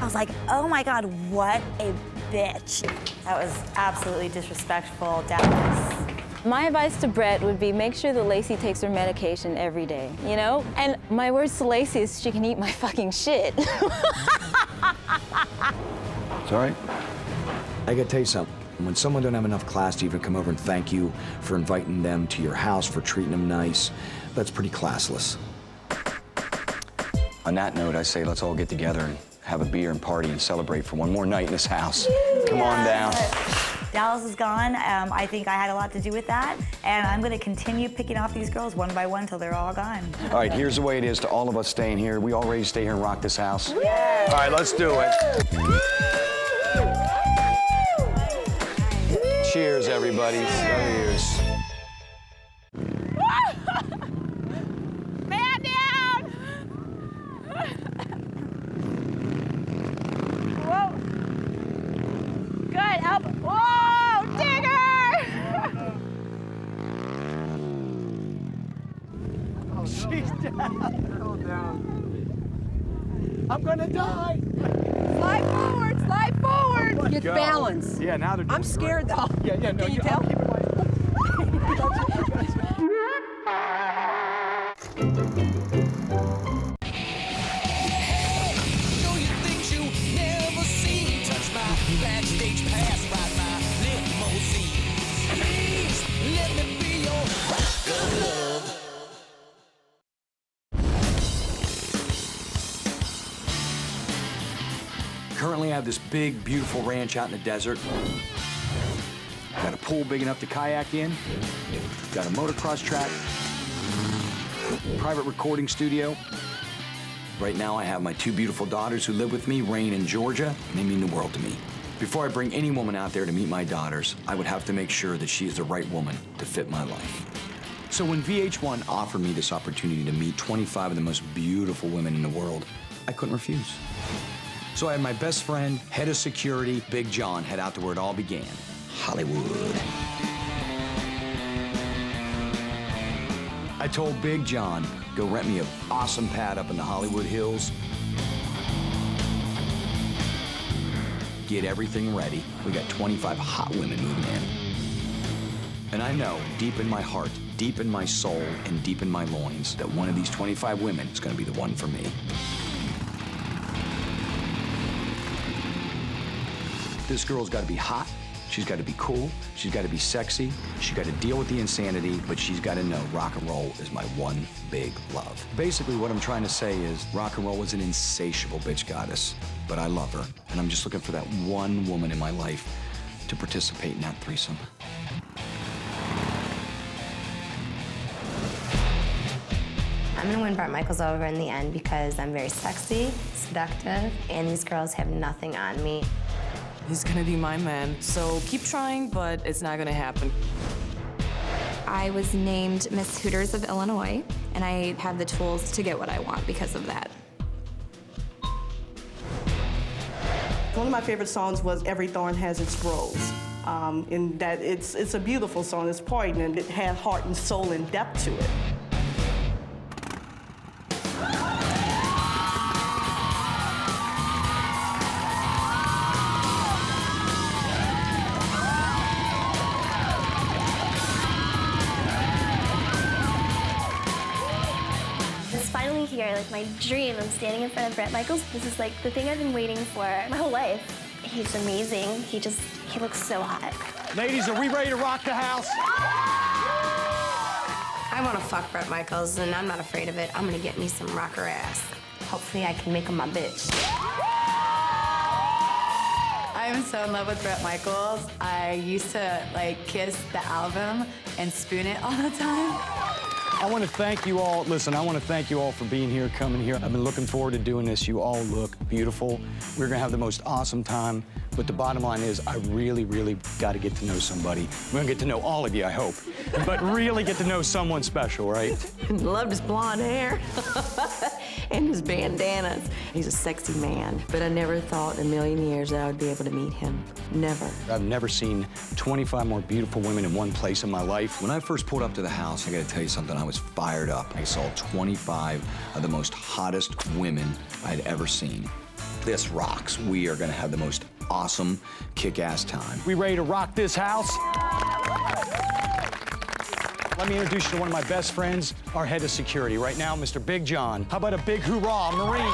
I was like, oh my God, what a bitch. That was absolutely disrespectful, Dallas. My advice to Brett would be make sure that Lacey takes her medication every day, you know? And my words to Lacey is she can eat my fucking shit. It's all right. I gotta tell you something. When someone don't have enough class to even come over and thank you for inviting them to your house, for treating them nice, that's pretty classless. On that note, I say let's all get together and have a beer and party and celebrate for one more night in this house. Come on down. Dallas is gone. I think I had a lot to do with that, and I'm gonna continue picking off these girls one by one until they're all gone. All right, here's the way it is to all of us staying here. We all ready to stay here and rock this house? Yeah. All right, let's do it. Cheers, everybody. Cheers. Man down! Whoa. Good, up. Whoa, Digger! Oh, she's down. Oh, down. I'm gonna die. Slide forward, slide forward. Oh, Get God. balance. Yeah, now they're doing I'm scared great. though. Yeah, no, Can you tell? Backstage pass right my limousine. Please let me be your rock of love. Currently, I have this big, beautiful ranch out in the desert. Got a pool big enough to kayak in. Got a motocross track. Private recording studio. Right now, I have my two beautiful daughters who live with me, Rain and Georgia, and they mean the world to me. Before I bring any woman out there to meet my daughters, I would have to make sure that she is the right woman to fit my life. So when VH1 offered me this opportunity to meet 25 of the most beautiful women in the world, I couldn't refuse. So I had my best friend, head of security, Big John, head out to where it all began, Hollywood. I told Big John, go rent me an awesome pad up in the Hollywood Hills. Get everything ready. We got 25 hot women moving in. And I know, deep in my heart, deep in my soul, and deep in my loins, that one of these 25 women is gonna be the one for me. This girl's gotta be hot, she's gotta be cool, she's gotta be sexy, she's gotta deal with the insanity, but she's gotta know rock and roll is my one big love. Basically, what I'm trying to say is rock and roll is an insatiable bitch goddess, but I love her, and I'm just looking for that one woman in my life to participate in that threesome. I'm gonna win Bret Michaels over in the end because I'm very sexy, seductive, and these girls have nothing on me. He's gonna be my man, so keep trying, but it's not gonna happen. I was named Miss Hooters of Illinois, and I have the tools to get what I want because of that. One of my favorite songs was Every Thorn Has Its Rose. In that it's a beautiful song, it's poignant, it had heart and soul and depth to it. It's finally here, like my dream. I'm standing in front of Bret Michaels. This is like the thing I've been waiting for my whole life. He's amazing. He looks so hot. Ladies, are we ready to rock the house? I wanna fuck Bret Michaels, and I'm not afraid of it. I'm gonna get me some rocker ass. Hopefully I can make him my bitch. I am so in love with Bret Michaels. I used to kiss the album and spoon it all the time. I want to thank you all. Listen, I want to thank you all for being here, coming here. I've been looking forward to doing this. You all look beautiful. We're going to have the most awesome time. But the bottom line is I really, really got to get to know somebody. We're going to get to know all of you, I hope. But really get to know someone special, right? Loved his blonde hair and his bandanas. He's a sexy man, but I never thought in a million years that I would be able to meet him. Never. I've never seen 25 more beautiful women in one place in my life. When I first pulled up to the house, I gotta tell you something, I was fired up. I saw 25 of the most hottest women I'd ever seen. This rocks. We are gonna have the most awesome, kick-ass time. We ready to rock this house? Let me introduce you to one of my best friends, our head of security. Right now, Mr. Big John. How about a big hoorah, Marine?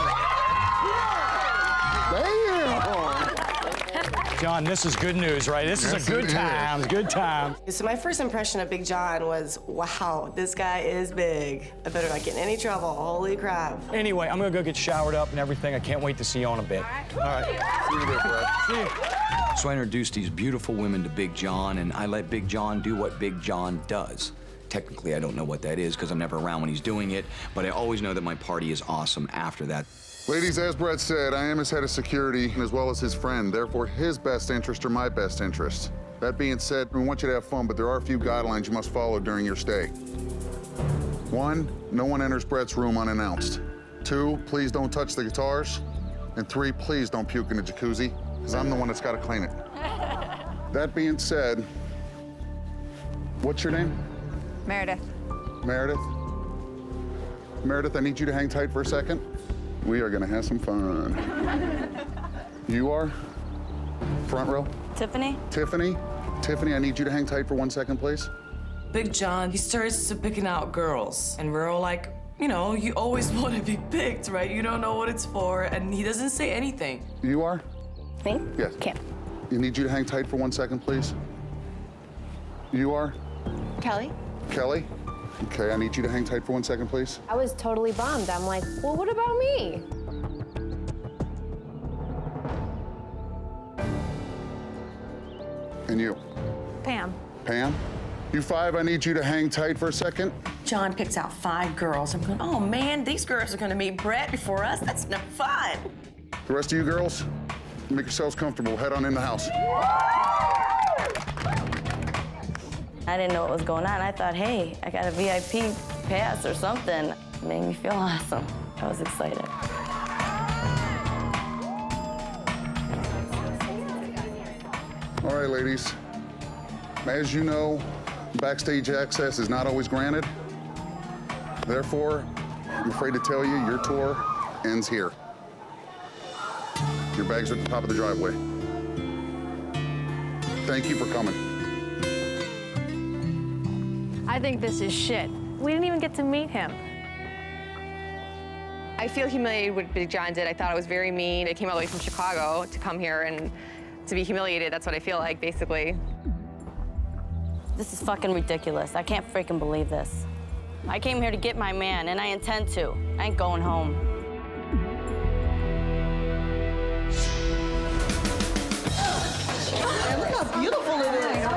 John, this is good news, right? This is a good time, good time. So my first impression of Big John was, wow, this guy is big. I better not get in any trouble, holy crap. Anyway, I'm gonna go get showered up and everything. I can't wait to see you in a bit. All right. See you there, Bret. See you. So I introduced these beautiful women to Big John, and I let Big John do what Big John does. Technically, I don't know what that is because I'm never around when he's doing it, but I always know that my party is awesome after that. Ladies, as Bret said, I am his head of security as well as his friend. Therefore, his best interest are my best interest. That being said, we want you to have fun, but there are a few guidelines you must follow during your stay. 1, no one enters Bret's room unannounced. 2, please don't touch the guitars. And 3, please don't puke in the jacuzzi, because I'm the one that's got to clean it. That being said, what's your name? Meredith. Meredith? Meredith, I need you to hang tight for a second. We are gonna have some fun. You are? Front row? Tiffany? Tiffany? Tiffany, I need you to hang tight for 1 second, please. Big John, he starts to picking out girls, and we're all like, you know, you always want to be picked, right? You don't know what it's for, and he doesn't say anything. You are? Me? Yes. Kim. I need you to hang tight for 1 second, please. You are? Kelly? Kelly? Okay, I need you to hang tight for 1 second, please. I was totally bummed. I'm like, well, what about me? And you? Pam. Pam? You 5, I need you to hang tight for a second. John picks out 5 girls. I'm going, oh man, these girls are gonna meet Bret before us. That's no fun. The rest of you girls, make yourselves comfortable. Head on in the house. I didn't know what was going on. I thought, hey, I got a VIP pass or something. It made me feel awesome. I was excited. All right, ladies. As you know, backstage access is not always granted. Therefore, I'm afraid to tell you, your tour ends here. Your bags are at the top of the driveway. Thank you for coming. I think this is shit. We didn't even get to meet him. I feel humiliated what Big John did. I thought it was very mean. It came all the way from Chicago to come here and to be humiliated. That's what I feel like, basically. This is fucking ridiculous. I can't freaking believe this. I came here to get my man, and I intend to. I ain't going home. Man, look how beautiful it is.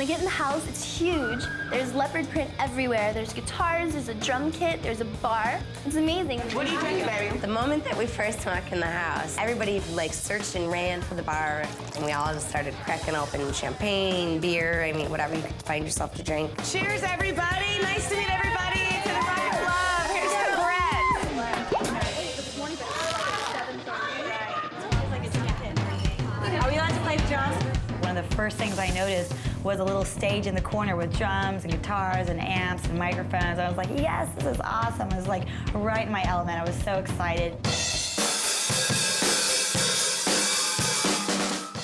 I get in the house, it's huge. There's leopard print everywhere. There's guitars, there's a drum kit, there's a bar. It's amazing. What are you drinking, baby? The moment that we first walked in the house, everybody like searched and ran for the bar, and we all just started cracking open champagne, beer, I mean, whatever you could find yourself to drink. Cheers, everybody. Nice to meet everybody. To the Rock of Love. Here's to Are we allowed to play drums? One of the first things I noticed was a little stage in the corner with drums and guitars and amps and microphones. I was like, yes, this is awesome. I was like right in my element. I was so excited.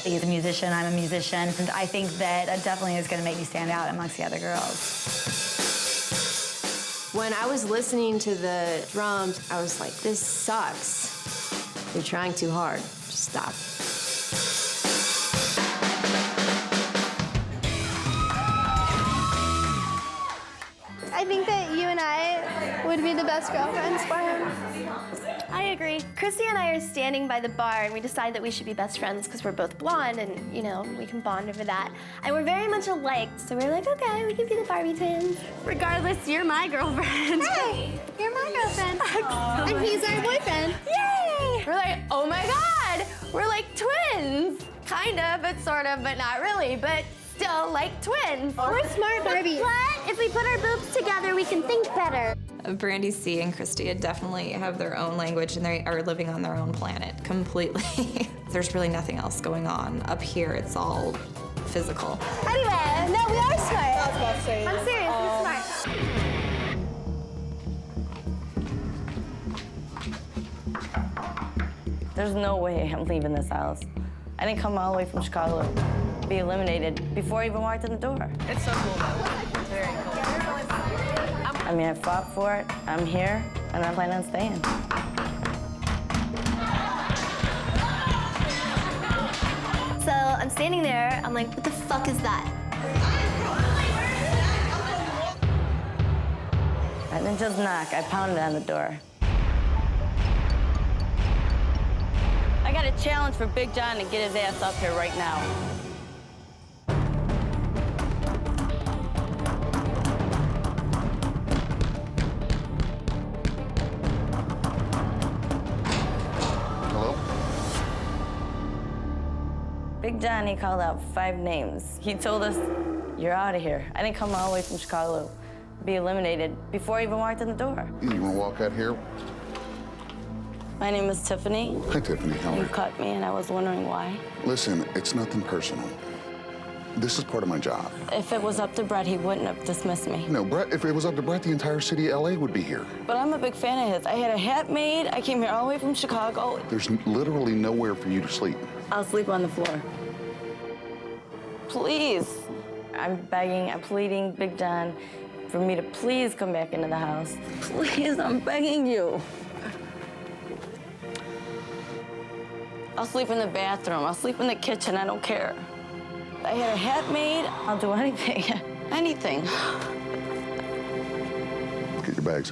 He's a musician, I'm a musician, and I think that definitely is going to make me stand out amongst the other girls. When I was listening to the drums, I was like, this sucks. You're trying too hard. Just stop. I think that you and I would be the best girlfriends for him. I agree. Christy and I are standing by the bar, and we decide that we should be best friends because we're both blonde, and, you know, we can bond over that. And we're very much alike, so we're like, okay, we can be the Barbie twins. Regardless, you're my girlfriend. Hey, you're my girlfriend. And he's our boyfriend. Yay! We're like, oh my God, we're like twins. Kind of, but sort of, but not really, but still like twins. We're smart Barbies. But if we put our boobs together, we can think better. Brandy C and Christy definitely have their own language, and they are living on their own planet completely. There's really nothing else going on. Up here, it's all physical. Anyway, no, we are smart. I was about to say. I'm serious, we're smart. There's no way I'm leaving this house. I didn't come all the way from Chicago to be eliminated before I even walked in the door. It's so cool, though. Very cool. I mean, I fought for it, I'm here, and I'm planning on staying. So I'm standing there, I'm like, what the fuck is that? I didn't just knock, I pounded on the door. I got a challenge for Big John to get his ass up here right now. Big John, he called out 5 names. He told us, you're out of here. I didn't come all the way from Chicago to be eliminated before I even walked in the door. You want to walk out here? My name is Tiffany. Hi, Tiffany. How are You you? cut me, and I was wondering why. Listen, it's nothing personal. This is part of my job. If it was up to Brett, he wouldn't have dismissed me. No, Brett, if it was up to Brett, the entire city of LA would be here. But I'm a big fan of his. I had a hat made. I came here all the way from Chicago. There's literally nowhere for you to sleep. I'll sleep on the floor. Please. I'm begging, I'm pleading Big John for me to please come back into the house. Please, I'm begging you. I'll sleep in the bathroom. I'll sleep in the kitchen. I don't care. I had a hat made. I'll do anything. Anything. Get your bags.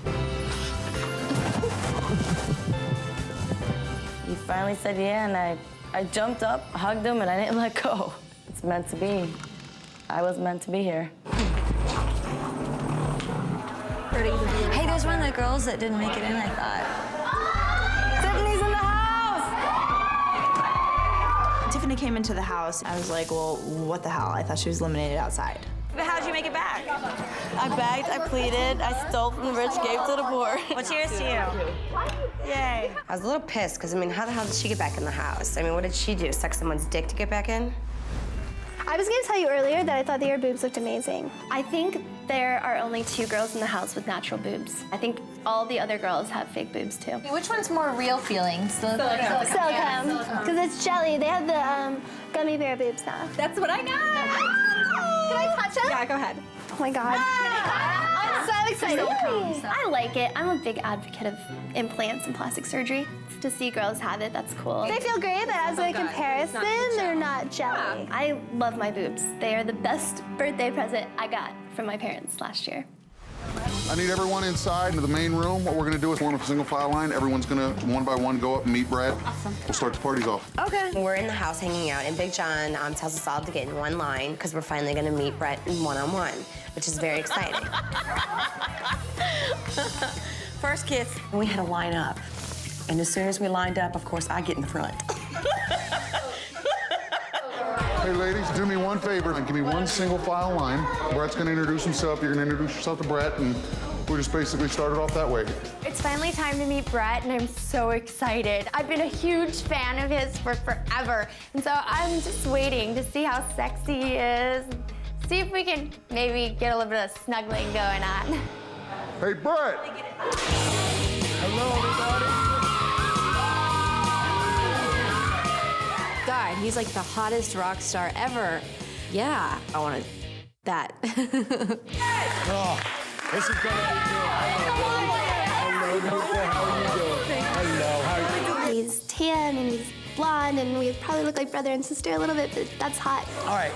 He finally said yeah, and I jumped up, hugged him, and I didn't let go. It's meant to be. I was meant to be here. Hey, there's one of the girls that didn't make it in, I thought. Tiffany's in the house! Tiffany came into the house. I was like, well, what the hell? I thought she was eliminated outside. But how'd you make it back? I begged, I pleaded, I stole from the rich, gave to the poor. Well, cheers to you. Yay. I was a little pissed, because, I mean, how the hell did she get back in the house? I mean, what did she do, suck someone's dick to get back in? I was gonna tell you earlier that I thought that your boobs looked amazing. I think there are only 2 girls in the house with natural boobs. I think all the other girls have fake boobs too. Which one's more real feeling? Silicone. Silicone, because it's jelly. They have the gummy bear boobs now. That's what I got. Can I touch them? Yeah, go ahead. Oh my God. I'm so excited. I like it. I'm a big advocate of implants and plastic surgery. To see girls have it, that's cool. They feel great, but as a comparison, they're not jelly. I love my boobs. They are the best birthday present I got from my parents last year. I need everyone inside into the main room. What we're gonna do is form a single file line. Everyone's gonna, one by one, go up and meet Brett. Awesome. We'll start the parties off. Okay. We're in the house hanging out, and Big John tells us all to get in one line because we're finally gonna meet Brett in one-on-one, which is very exciting. First kiss, we had to line up. And as soon as we lined up, of course, I get in the front. Hey, ladies, do me one favor and give me one single file line. Brett's gonna introduce himself. You're gonna introduce yourself to Brett, and we'll just basically start it off that way. It's finally time to meet Brett, and I'm so excited. I've been a huge fan of his for forever, and so I'm just waiting to see how sexy he is. See if we can maybe get a little bit of snuggling going on. Hey, Brett! Hello, everybody. God, he's like the hottest rock star ever. Yeah, I wanted that. Oh, this is gonna be good. Hello, how are you doing? Hello, how are you? He's tan and he's blonde, and we probably look like brother and sister a little bit, but that's hot. All right,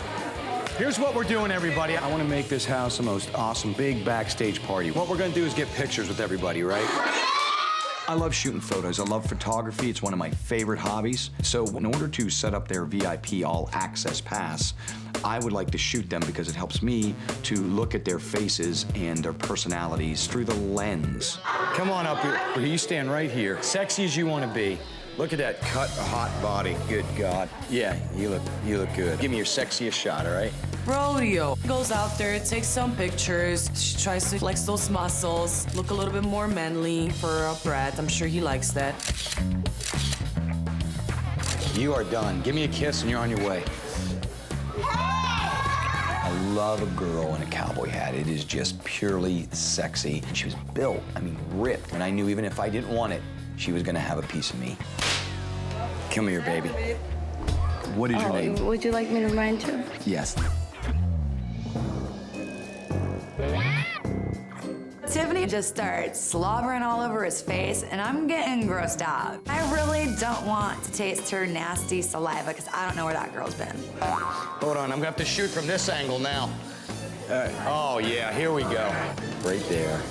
here's what we're doing, everybody. I want to make this house the most awesome big backstage party. What we're gonna do is get pictures with everybody, right? I love shooting photos. I love photography. It's one of my favorite hobbies. So in order to set up their VIP all access pass, I would like to shoot them because it helps me to look at their faces and their personalities through the lens. Come on up here. You stand right here. Sexy as you want to be. Look at that cut, hot body. Good God. Yeah, you look good. Give me your sexiest shot, all right? Rodeo. Goes out there, takes some pictures. She tries to flex those muscles, look a little bit more manly for Brett. I'm sure he likes that. You are done. Give me a kiss and you're on your way. I love a girl in a cowboy hat. It is just purely sexy. She was built, I mean, ripped. And I knew even if I didn't want it, she was gonna have a piece of me. Come here, baby. What is your name? Would you like me to remind you? Yes. Tiffany just starts slobbering all over his face, and I'm getting grossed out. I really don't want to taste her nasty saliva, because I don't know where that girl's been. Hold on, I'm gonna have to shoot from this angle now. Oh yeah, here we go. Right there.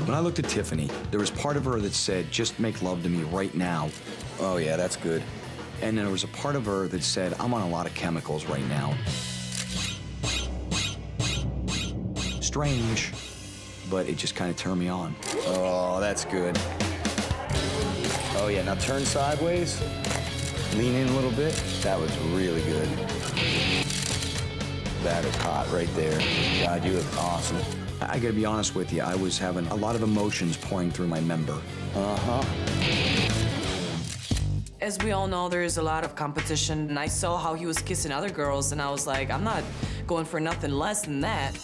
When I looked at Tiffany, there was part of her that said, just make love to me right now. Oh yeah, that's good. And then there was a part of her that said, I'm on a lot of chemicals right now. Strange, but it just kind of turned me on. Oh, that's good. Oh yeah, now turn sideways. Lean in a little bit. That was really good. That is hot right there. God, you look awesome. I gotta be honest with you, I was having a lot of emotions pouring through my member. Uh-huh. As we all know, there's a lot of competition, and I saw how he was kissing other girls, and I was like, I'm not going for nothing less than that.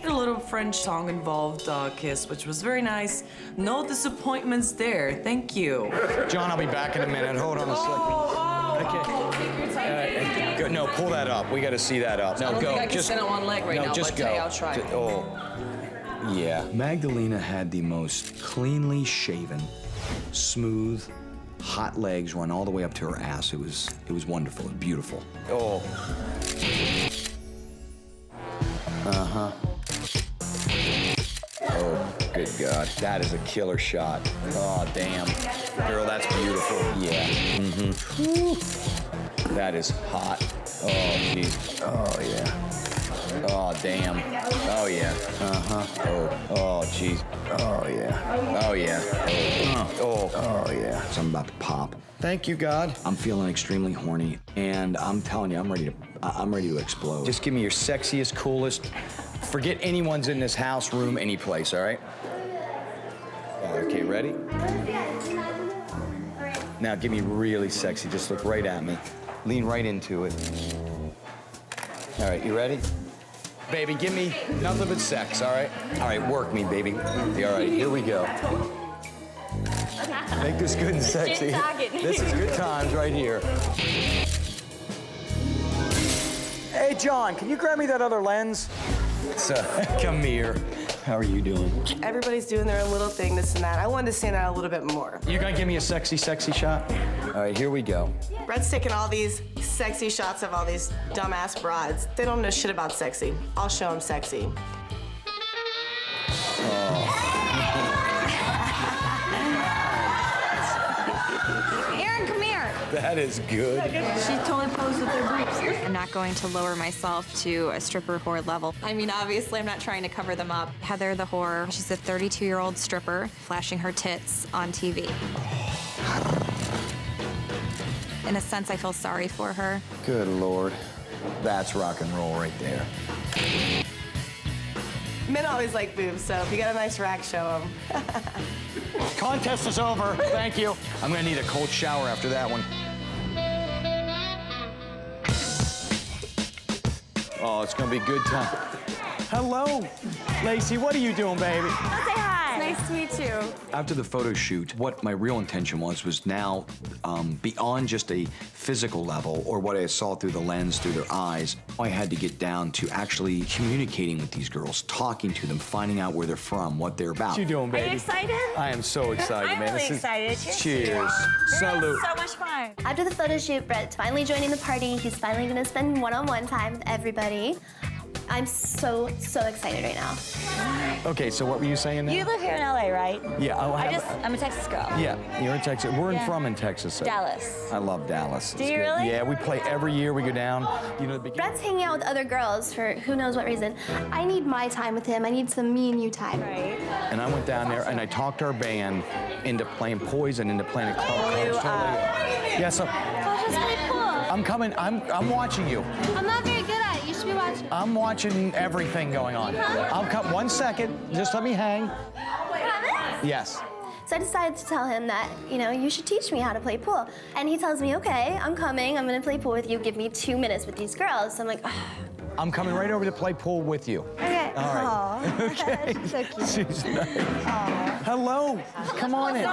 A little French song involved kiss, which was very nice. No disappointments there. Thank you. John, I'll be back in a minute. Hold on a second. Go, no, pull that up. We got to see that up. No, I don't go. think I can just stand on one leg right no, now, just but go. hey, I'll try. Yeah. Magdalena had the most cleanly shaven, smooth, hot legs run all the way up to her ass. It was wonderful and beautiful. Oh. Uh-huh. Oh, good God. That is a killer shot. Oh, damn. Girl, that's beautiful. Yeah. Mm-hmm. That is hot. Oh, jeez. Oh, yeah. Oh, damn. Oh, yeah. Uh-huh. Oh, jeez. Oh, yeah. Oh, yeah. Oh, yeah. So I'm about to pop. Thank you, God. I'm feeling extremely horny, and I'm telling you, I'm ready to explode. Just give me your sexiest, coolest. Forget anyone's in this house, room, any place, all right? Okay, ready? Now give me really sexy. Just look right at me. Lean right into it. All right, you ready? Baby, give me nothing but sex, all right? All right, work me, baby. All right, here we go. Make this good and sexy. This is good times right here. Hey, John, can you grab me that other lens? Come here. How are you doing? Everybody's doing their own little thing, this and that. I wanted to stand out a little bit more. You gonna give me a sexy, sexy shot? All right, here we go. Brett's taking all these sexy shots of all these dumbass broads. They don't know shit about sexy. I'll show them sexy. Aaron, come here. That is good. She totally posed with her boobs. I'm not going to lower myself to a stripper whore level. I mean, obviously, I'm not trying to cover them up. Heather the whore, she's a 32-year-old stripper flashing her tits on TV. In a sense, I feel sorry for her. Good Lord. That's rock and roll right there. Men always like boobs, so if you got a nice rack, show them. Contest is over. Thank you. I'm gonna need a cold shower after that one. Oh, it's gonna be a good time. Hello, Lacey. What are you doing, baby? Say hi. It's nice to meet you. After the photo shoot, what my real intention was now beyond just a physical level or what I saw through the lens, through their eyes. I had to get down to actually communicating with these girls, talking to them, finding out where they're from, what they're about. What you doing, baby? Are you excited? I am so excited, I'm man. really excited. Cheers. Salute. So much fun. After the photo shoot, Brett's finally joining the party. He's finally gonna spend one-on-one time with everybody. I'm so excited right now. Okay, so what were you saying now? You live here in LA, right? Yeah, I'm a Texas girl. Yeah, you're in Texas. We're Yeah. from in Texas. So. Dallas. I love Dallas. Do It's you good. really? Yeah, we play every year. We go down. You know, the beginning. Brett's hanging out with other girls for who knows what reason. I need my time with him. I need some me and you time. Right. And I went down there and I talked our band into playing Poison, into playing a club. Yeah, so I'm coming. I'm watching you. I'm not very good at it. You should be watching. I'm watching everything going on. I'll come 1 second. Just let me hang. Yes. So I decided to tell him that, you should teach me how to play pool. And he tells me, okay, I'm coming. I'm gonna play pool with you. Give me 2 minutes with these girls. So I'm like, ugh. I'm coming right over to play pool with you. Okay. All right. Okay. So cute. She's nice. Hello. Come on in.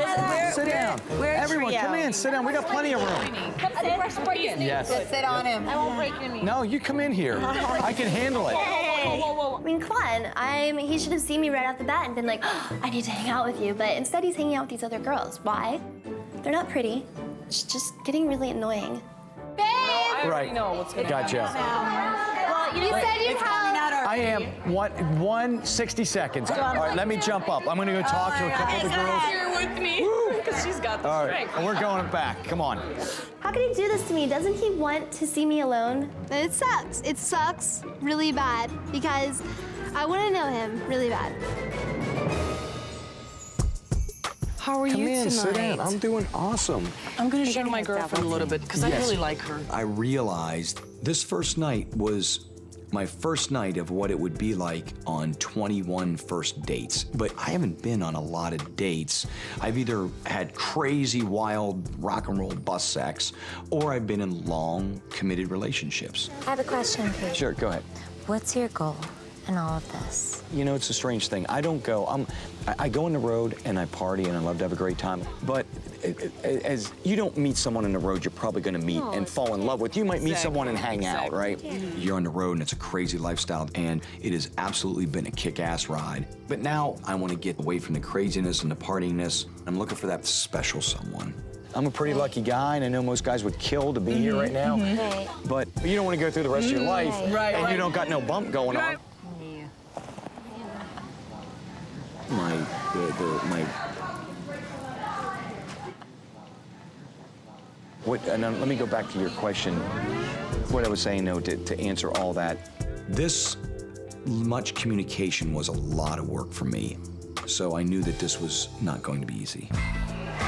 Sit down. Everyone, come in. Sit down. We got plenty of room. Come sit. We're breaking. Yes. Sit on him. I won't break your knee. No, you come in here. I can handle it. I mean, come on. He should have seen me right off the bat and been like, oh, I need to hang out with you. But instead, he's hanging out with these other girls. Why? They're not pretty. It's just getting really annoying. Babe! I already know what's going to happen. Gotcha. Well, you said you have. I am 160 seconds. All right, let me jump up. I'm going to go talk to a couple of the girls. Here with me, because she's got the All right, strength. and we're going back. Come on. How could he do this to me? Doesn't he want to see me alone? It sucks. It sucks really bad because I want to know him really bad. How are Come you in, tonight? sit down. I'm doing awesome. I'm gonna show my girlfriend a little bit because I Yes. really like her. I realized this first night was my first night of what it would be like on 21 first dates. But I haven't been on a lot of dates. I've either had crazy, wild rock and roll bus sex, or I've been in long, committed relationships. I have a question for you. Sure, go ahead. What's your goal in all of this? You know, it's a strange thing. I don't go, I go on the road and I party and I love to have a great time. But as you don't meet someone on the road you're probably gonna meet and fall in love with. You might meet someone and hang out, right? You're on the road and it's a crazy lifestyle, and it has absolutely been a kick-ass ride. But now I want to get away from the craziness and the partyiness. I'm looking for that special someone. I'm a pretty lucky guy, and I know most guys would kill to be here right now. Right. But you don't want to go through the rest of your life, Right. and you don't got no bump going on. Let me go back to your question. What I was saying, though, to answer all that. This much communication was a lot of work for me, so I knew that this was not going to be easy.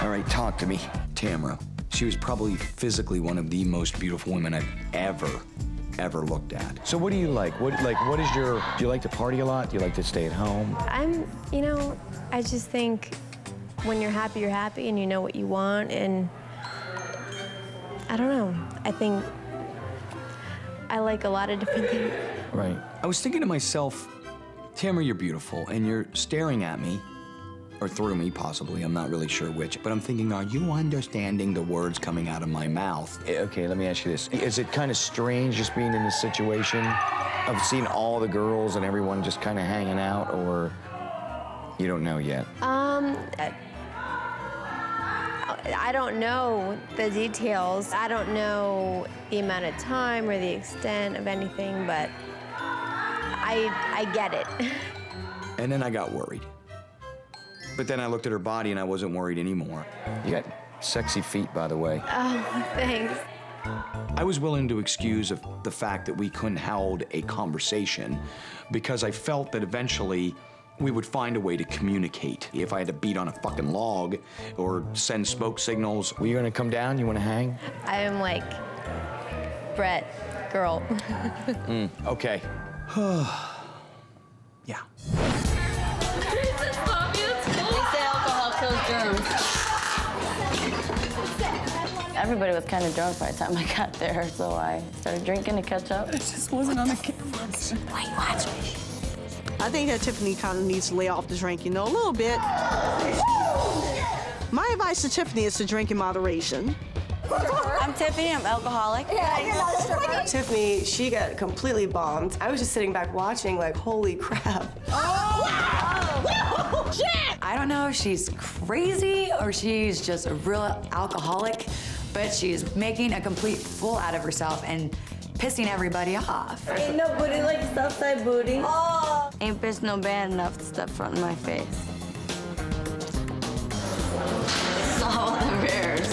All right, talk to me. Tamara. She was probably physically one of the most beautiful women I've ever looked at. So what do you like? What is your, do you like to party a lot? Do you like to stay at home? I just think when you're happy and you know what you want, and I don't know. I think I like a lot of different things. Right. I was thinking to myself, Tamara, you're beautiful, and you're staring at me, or through me, possibly. I'm not really sure which. But I'm thinking, are you understanding the words coming out of my mouth? Okay, let me ask you this. Is it kind of strange just being in this situation of seeing all the girls and everyone just kind of hanging out, or you don't know yet? I don't know the details. I don't know the amount of time or the extent of anything, but I get it. And then I got worried. But then I looked at her body and I wasn't worried anymore. You got sexy feet, by the way. Oh, thanks. I was willing to excuse the fact that we couldn't hold a conversation because I felt that eventually we would find a way to communicate. If I had to beat on a fucking log or send smoke signals. Were you gonna come down? You wanna hang? I am like, Brett, girl. Okay. Yeah. Everybody was kind of drunk by the time I got there, so I started drinking to catch up. It just wasn't on the camera. Wait, watch me. I think that Tiffany kind of needs to lay off the drinking, a little bit. My advice to Tiffany is to drink in moderation. I'm Tiffany, I'm alcoholic. Tiffany, she got completely bombed. I was just sitting back watching like, holy crap. I don't know if she's crazy or she's just a real alcoholic, but she's making a complete fool out of herself and pissing everybody off. Ain't no booty like Southside booty. Oh. Ain't bitch no bad enough to step front in my face. Salt and bears.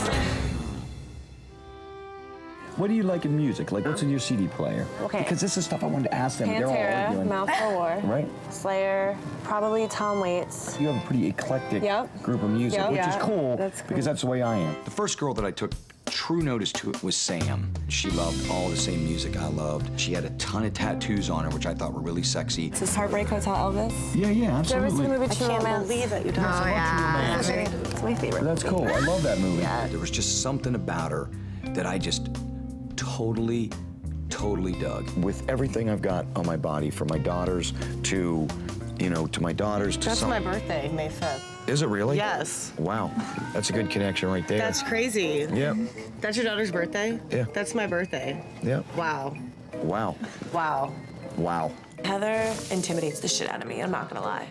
What do you like in music? Like, what's in your CD player? Okay. Because this is stuff I wanted to ask them. They're all arguing. Mouth for War. Right. Slayer, probably Tom Waits. You have a pretty eclectic group of music, which is cool, because that's the way I am. The first girl that I took true notice to was Sam. She loved all the same music I loved. She had a ton of tattoos on her, which I thought were really sexy. Is this Heartbreak Hotel Elvis? Yeah, absolutely. Did you ever see the movie True Romance? I can't believe that you don't Oh, yeah. It's my favorite. That's cool. I love that movie. There was just something about her that I just totally dug. With everything I've got on my body, from my daughters to, to my daughters to That's my birthday, May 5th. Is it really? Yes. Wow. That's a good connection right there. That's crazy. Yep. That's your daughter's birthday? Yeah. That's my birthday. Yep. Wow. Wow. Wow. Wow. Heather intimidates the shit out of me, I'm not gonna lie.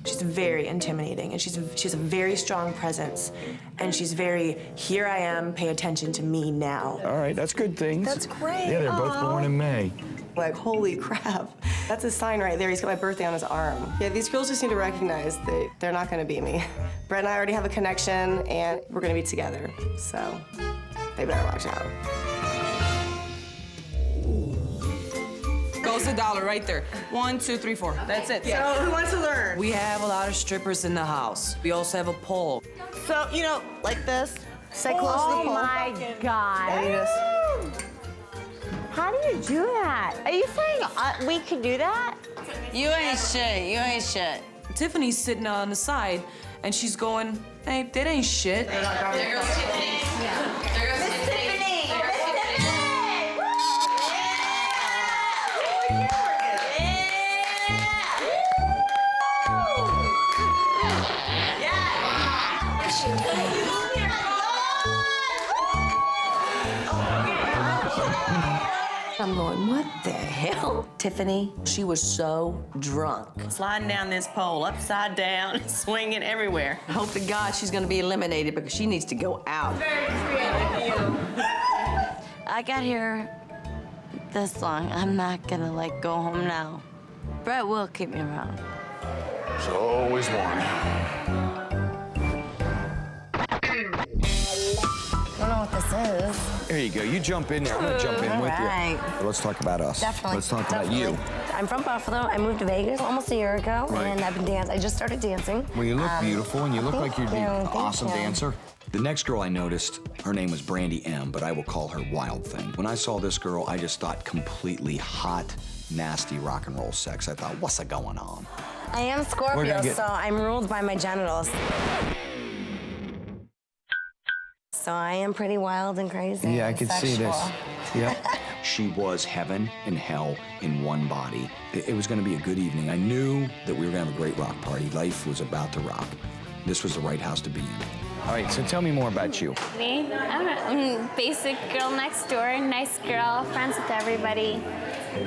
She's very intimidating, and she has a very strong presence, and she's very, here I am, pay attention to me now. All right, that's good things. That's great. Yeah, they're both born in May. Like, holy crap. That's a sign right there. He's got my birthday on his arm. Yeah, these girls just need to recognize that they're not gonna beat me. Brett and I already have a connection, and we're gonna be together, so they better watch out. Goes the dollar right there. 1, 2, 3, 4. That's it. So who wants to learn? We have a lot of strippers in the house. We also have a pole. So, like this. Stay close to the pole. Oh my God. And you just... How do you do that? Are you saying we could do that? You ain't shit, you ain't shit. Tiffany's sitting on the side, and she's going, hey, that ain't shit. There goes Tiffany. Yeah. There goes Tiffany. I'm going, what the hell? Tiffany, she was so drunk. Sliding down this pole, upside down, swinging everywhere. I hope to God she's gonna be eliminated because she needs to go out. I got here this long. I'm not gonna go home now. Brett will keep me around. There's always one. I don't know what this is. There you go. You jump in there. I'm gonna jump in with you. But let's talk about us. Definitely. Let's talk about you. I'm from Buffalo. I moved to Vegas almost a year ago, Right. and I've been dancing. I just started dancing. Well, you look beautiful, and you look like you'd be an Thank awesome you. dancer. The next girl I noticed, her name was Brandy M, but I will call her Wild Thing. When I saw this girl, I just thought completely hot, nasty rock and roll sex. I thought, what's going on? I am Scorpio, so I'm ruled by my genitals. So I am pretty wild and crazy. Yeah, I and could see this. sexual. Yep. She was heaven and hell in one body. It was gonna be a good evening. I knew that we were gonna have a great rock party. Life was about to rock. This was the right house to be in. All right, so tell me more about you. Me? I'm a basic girl next door, nice girl, friends with everybody.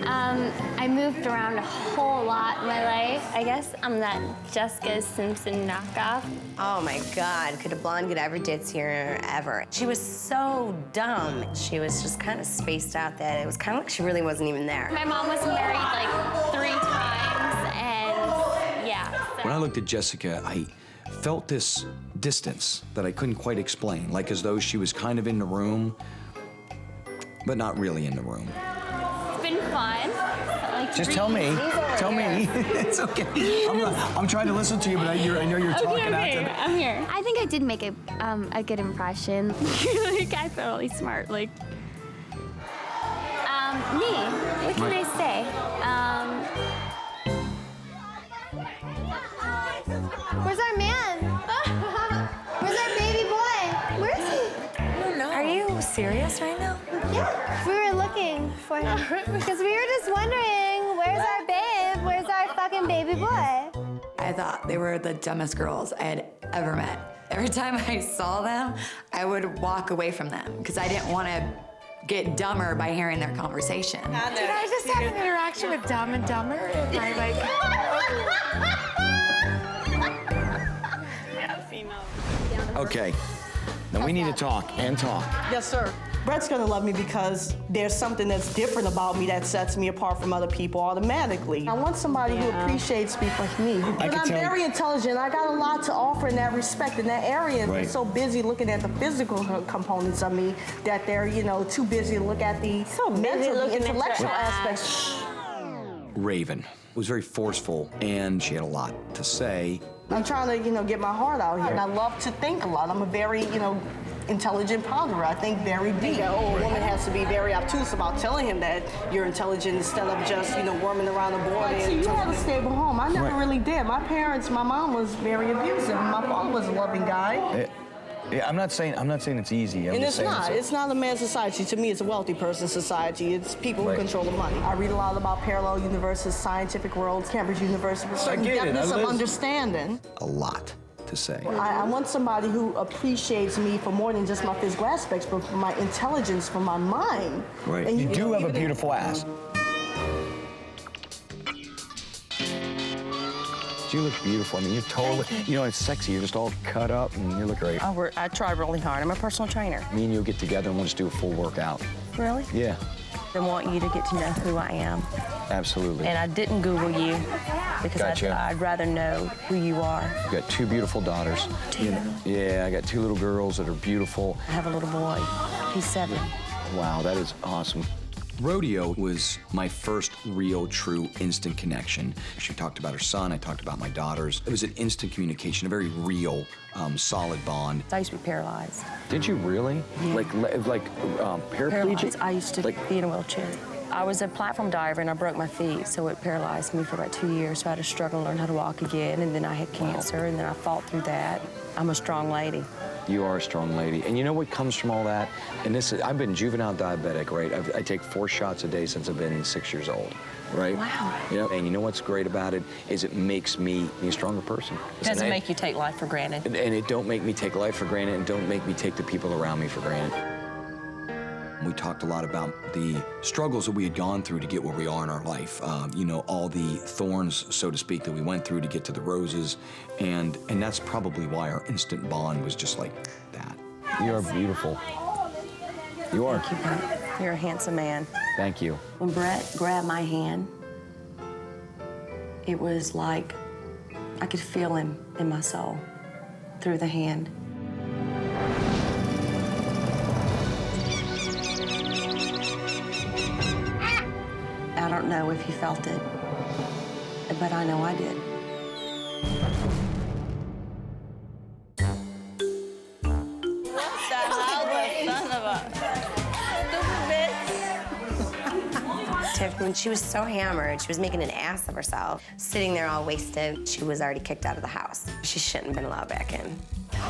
I moved around a whole lot in my life. I guess I'm that Jessica Simpson knockoff. Oh my God, could a blonde get ever ditz here ever? She was so dumb. She was just kind of spaced out that it was kind of like she really wasn't even there. My mom was married like 3 times, and yeah. So. When I looked at Jessica, I felt this distance that I couldn't quite explain, like as though she was kind of in the room, but not really in the room. It's been fun. Like, Just tell me. Tell me. It's okay. I'm trying to listen to you, but I know you're talking out to me. I'm here. I think I did make a good impression. Like, I felt really smart. Like, me. What can I say? Where's our man? Where's our baby boy? Where is he? I don't know. Are you serious right now? Yeah, we were looking for him because we were just wondering, where's our babe? Where's our fucking baby boy? I thought they were the dumbest girls I had ever met. Every time I saw them, I would walk away from them because I didn't want to get dumber by hearing their conversation. Did I just have an interaction with Dumb and Dumber? Am I like... Okay, now we need to talk and talk. Yes, sir. Brett's gonna love me because there's something that's different about me that sets me apart from other people automatically. I want somebody who appreciates me for me. But I'm very intelligent. I got a lot to offer in that respect, in that area. Right. They're so busy looking at the physical components of me that they're, too busy to look at the mental, the intellectual aspects. Raven was very forceful, and she had a lot to say. I'm trying to, get my heart out here. And I love to think a lot. I'm a very, intelligent ponderer. I think very deep. A woman has to be very obtuse about telling him that you're intelligent instead of just, worming around the board. So you had a stable home. I never really did. My mom was very abusive. My father was a loving guy. Yeah, I'm not saying it's easy. And it's not. It's not a man's society. To me, it's a wealthy person's society. It's people who control the money. I read a lot about parallel universes, scientific worlds, Cambridge University, with certain depthness of understanding. A lot to say. I want somebody who appreciates me for more than just my physical aspects, but for my intelligence, for my mind. Right. And you do have a beautiful ass. You look beautiful. I mean, you're totally, it's sexy. You're just all cut up and you look great. I try really hard. I'm a personal trainer. Me and you'll get together and we'll just do a full workout. Really? Yeah. I want you to get to know who I am. Absolutely. And I didn't Google you because I'd rather know who you are. You've got 2 beautiful daughters. 2? Yeah, I got 2 little girls that are beautiful. I have a little boy. He's 7. Wow, that is awesome. Rodeo was my first real, true, instant connection. She talked about her son, I talked about my daughters. It was an instant communication, a very real, solid bond. I used to be paralyzed. Did you really? Yeah. Like paraplegic? Paralyzed. I used to be in a wheelchair. I was a platform diver and I broke my feet, so it paralyzed me for about 2 years. So I had to struggle to learn how to walk again, and then I had cancer, and then I fought through that. I'm a strong lady. You are a strong lady. And you know what comes from all that? And I've been juvenile diabetic, right? I take 4 shots a day since I've been 6 years old, right? Wow. And you know what's great about it is it makes me a stronger person. It doesn't make you take life for granted. And it don't make me take life for granted, and don't make me take the people around me for granted. We talked a lot about the struggles that we had gone through to get where we are in our life. All the thorns, so to speak, that we went through to get to the roses. And that's probably why our instant bond was just like that. You are beautiful. You are. Thank you, Brett. You're a handsome man. Thank you. When Brett grabbed my hand, it was like I could feel him in my soul through the hand. I don't know if he felt it, but I know I did. Tiff, when she was so hammered, she was making an ass of herself, sitting there all wasted. She was already kicked out of the house. She shouldn't have been allowed back in.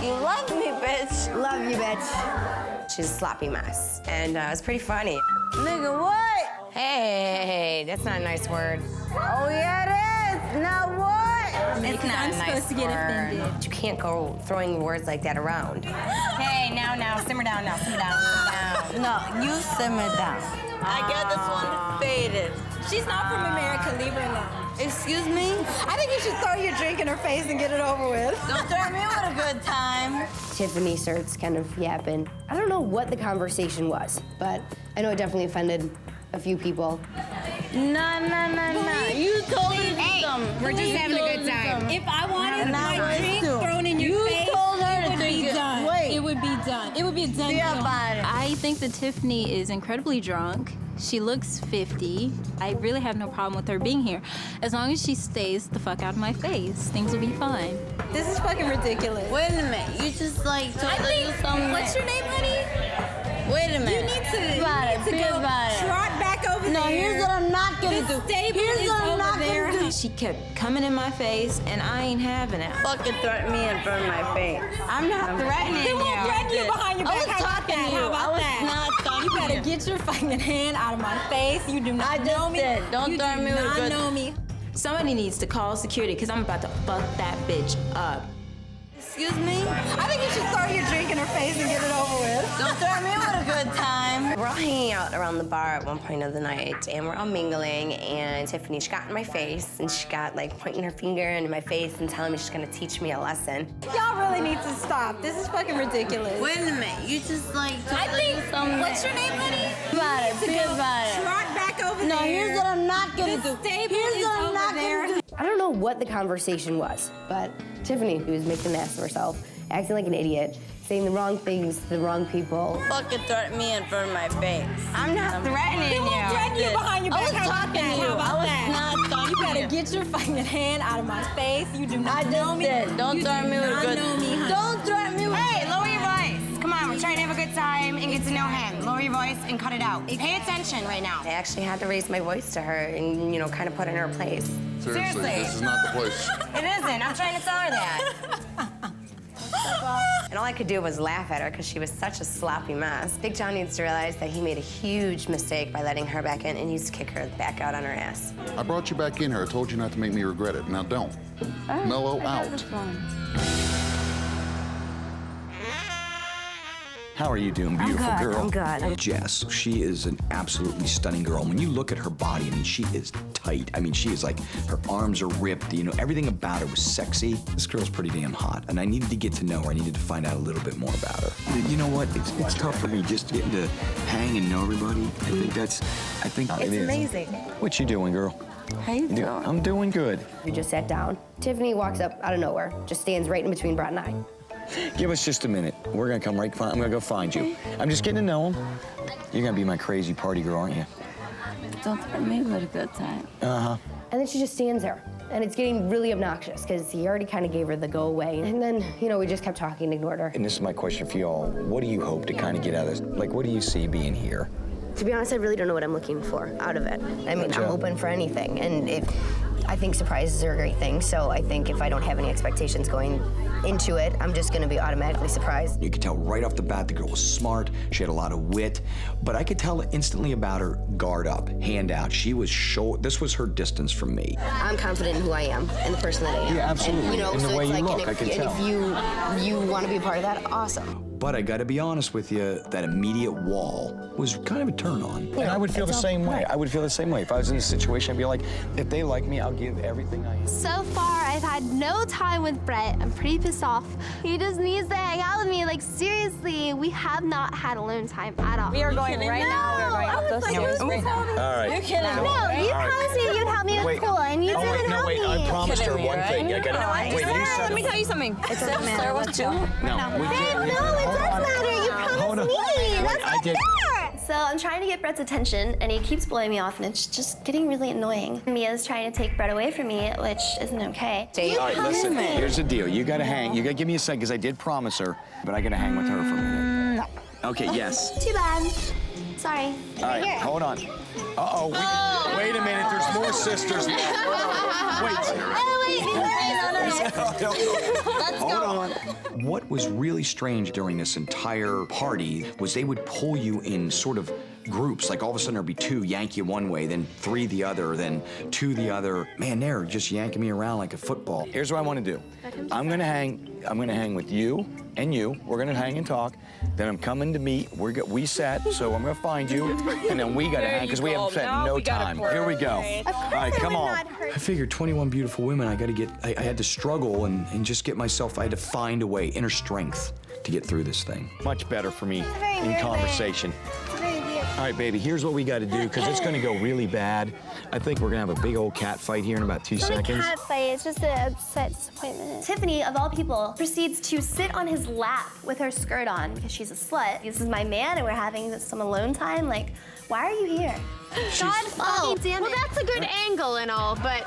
You love me, bitch. Love you, bitch. She's a sloppy mess, and it was pretty funny. Nigga, what? Hey, that's not a nice word. Oh, yeah, it is. Now what? It's not I'm a nice supposed to get word. offended. You can't go throwing words like that around. Hey, now, simmer down now, simmer down, simmer down. No, you simmer down. I get this one faded. She's not from America. Leave her alone. Excuse me? I think you should throw your drink in her face and get it over with. Don't throw me with a good time. Tiffany starts kind of yapping. I don't know what the conversation was, but I know it definitely offended a few people. No. You told her Hey, we're just having a good time. If I wanted my drink thrown in your face, it would be done. It would be done. It would be a done deal. I think that Tiffany is incredibly drunk. She looks 50. I really have no problem with her being here. As long as she stays the fuck out of my face, things will be fine. This is fucking ridiculous. Wait a minute. You just like told her to do something. What's your name, honey? Wait a minute. You need to go trot back over there. No, here's what I'm not gonna do. Here's what I'm not gonna do. She kept coming in my face, and I ain't having it. Fucking threaten me in front of my face. I'm not threatening you. They won't threaten you behind your back. How about that? How about that? You better get your fucking hand out of my face. You do not know me. Don't threaten me with a good. know me. Somebody needs to call security, because I'm about to fuck that bitch up. Excuse me? I think you should throw your drink in her face and get it over with. Don't threaten me with a good time. We're all hanging out around the bar at one point of the night, and we're all mingling, and Tiffany, she got in my face, and she got like pointing her finger into my face and telling me she's gonna teach me a lesson. Y'all really need to stop. This is fucking ridiculous. Wait a minute. You just like told her to do something. What's your name, honey? About it. Be about it. Trot back over No, there. here's what I'm not gonna do. Here's what I'm not gonna do. I don't know what the conversation was, but Tiffany, who was making an ass of herself, acting like an idiot, saying the wrong things to the wrong people. Fucking threaten me in front of my face. I'm not threatening They won't threaten you behind your back. I was talking to you. How about that? Not talking You better to you. get your fucking hand out of my face. You do not I know just me. did. Don't You threaten do me with a not good. know me, honey. Don't threaten me with. Hey, lower your voice. Come on, we're trying to have a good time and get to know him. Lower your voice and cut it out. Pay attention right now. I actually had to raise my voice to her and, you know, kind of put her in her place. Seriously, this is not the place. It isn't. I'm trying to tell her that. And all I could do was laugh at her because she was such a sloppy mess. Big John needs to realize that he made a huge mistake by letting her back in and needs to kick her back out on her ass. I brought you back in here. I told you not to make me regret it. Now don't. Mellow out. How are you doing, beautiful good, girl? I'm good. Jess, she is an absolutely stunning girl. When you look at her body, I mean, she is tight. I mean, she is like, her arms are ripped. You know, everything about her was sexy. This girl's pretty damn hot, and I needed to get to know her. I needed to find out a little bit more about her. You know what? It's tough for me just getting to hang and know everybody. It's it is. amazing. What you doing, girl? How you doing? I'm doing good. We just sat down. Tiffany walks up out of nowhere, just stands right in between Brett and I. Give us just a minute. We're gonna come right. I'm gonna go find you. I'm just getting to know him. You're gonna be my crazy party girl, aren't you? Don't threaten me with a good time. Uh-huh. And then she just stands there. And it's getting really obnoxious because he already kind of gave her the go away. And then, you know, we just kept talking and ignored her. And this is my question for y'all. What do you hope to kind of get out of this? Like, what do you see being here? To be honest, I really don't know what I'm looking for out of it. I mean, Gotcha. I'm open for anything. And I think surprises are a great thing. So I think if I don't have any expectations going into it, I'm just going to be automatically surprised. You could tell right off the bat the girl was smart. She had a lot of wit. But I could tell instantly about her, guard up, hand out. She was this was her distance from me. I'm confident in who I am and the person that I am. Yeah, absolutely. And, you know, And the so way it's you like, look, and I can tell. if you want to be a part of that, awesome. But I gotta be honest with you, that immediate wall was kind of a turn on. And I would feel the same way. I would feel the same way. If I was in this situation, I'd be like, if they like me, I'll give everything I am. So far, I've had no time with Brett. I'm pretty pissed off. He just needs to hang out with me. Like, seriously, we have not had alone time at all. We are going right now. We are going up those stairs right now. All right. You're kidding me. No, you promised me you'd help me with school, and you didn't help me. I promised her one thing. I gotta, wait, you said Let me tell you something. It doesn't matter. Let's go. No, we can't. No, it does matter. You promised me. That's I not did. fair. So I'm trying to get Brett's attention, and he keeps blowing me off, and it's just getting really annoying. Mia's trying to take Brett away from me, which isn't okay. All right, listen, here's the deal. You gotta hang. You gotta give me a second, because I did promise her, but I gotta hang with her for a minute. No. Okay, yes. Too bad. Sorry. All right, hold on. Uh-oh, wait a minute, there's more sisters. Hold on. What was really strange during this entire party was they would pull you in sort of groups. Like all of a sudden there'd be 2 yank you one way, then 3 the other, then 2 the other. Man, they're just yanking me around like a football. Here's what I want to do. I'm gonna hang with you and you. We're gonna hang and talk. Then I'm coming to meet. We set, so I'm gonna find you, and then we gotta hang because we haven't spent no time. Here we go. All right, come on. I figured 21 beautiful women. I had to struggle and just get myself. I had to find a way, inner strength, to get through this thing. Much better for me in conversation. All right, baby, here's what we got to do, because it's going to go really bad. I think we're going to have a big old cat fight here in about 2 seconds. It's not a cat fight, it's just an upset disappointment. Tiffany, of all people, proceeds to sit on his lap with her skirt on because she's a slut. This is my man and we're having some alone time. Like, why are you here? God fucking damn it. Well, that's a good angle and all, but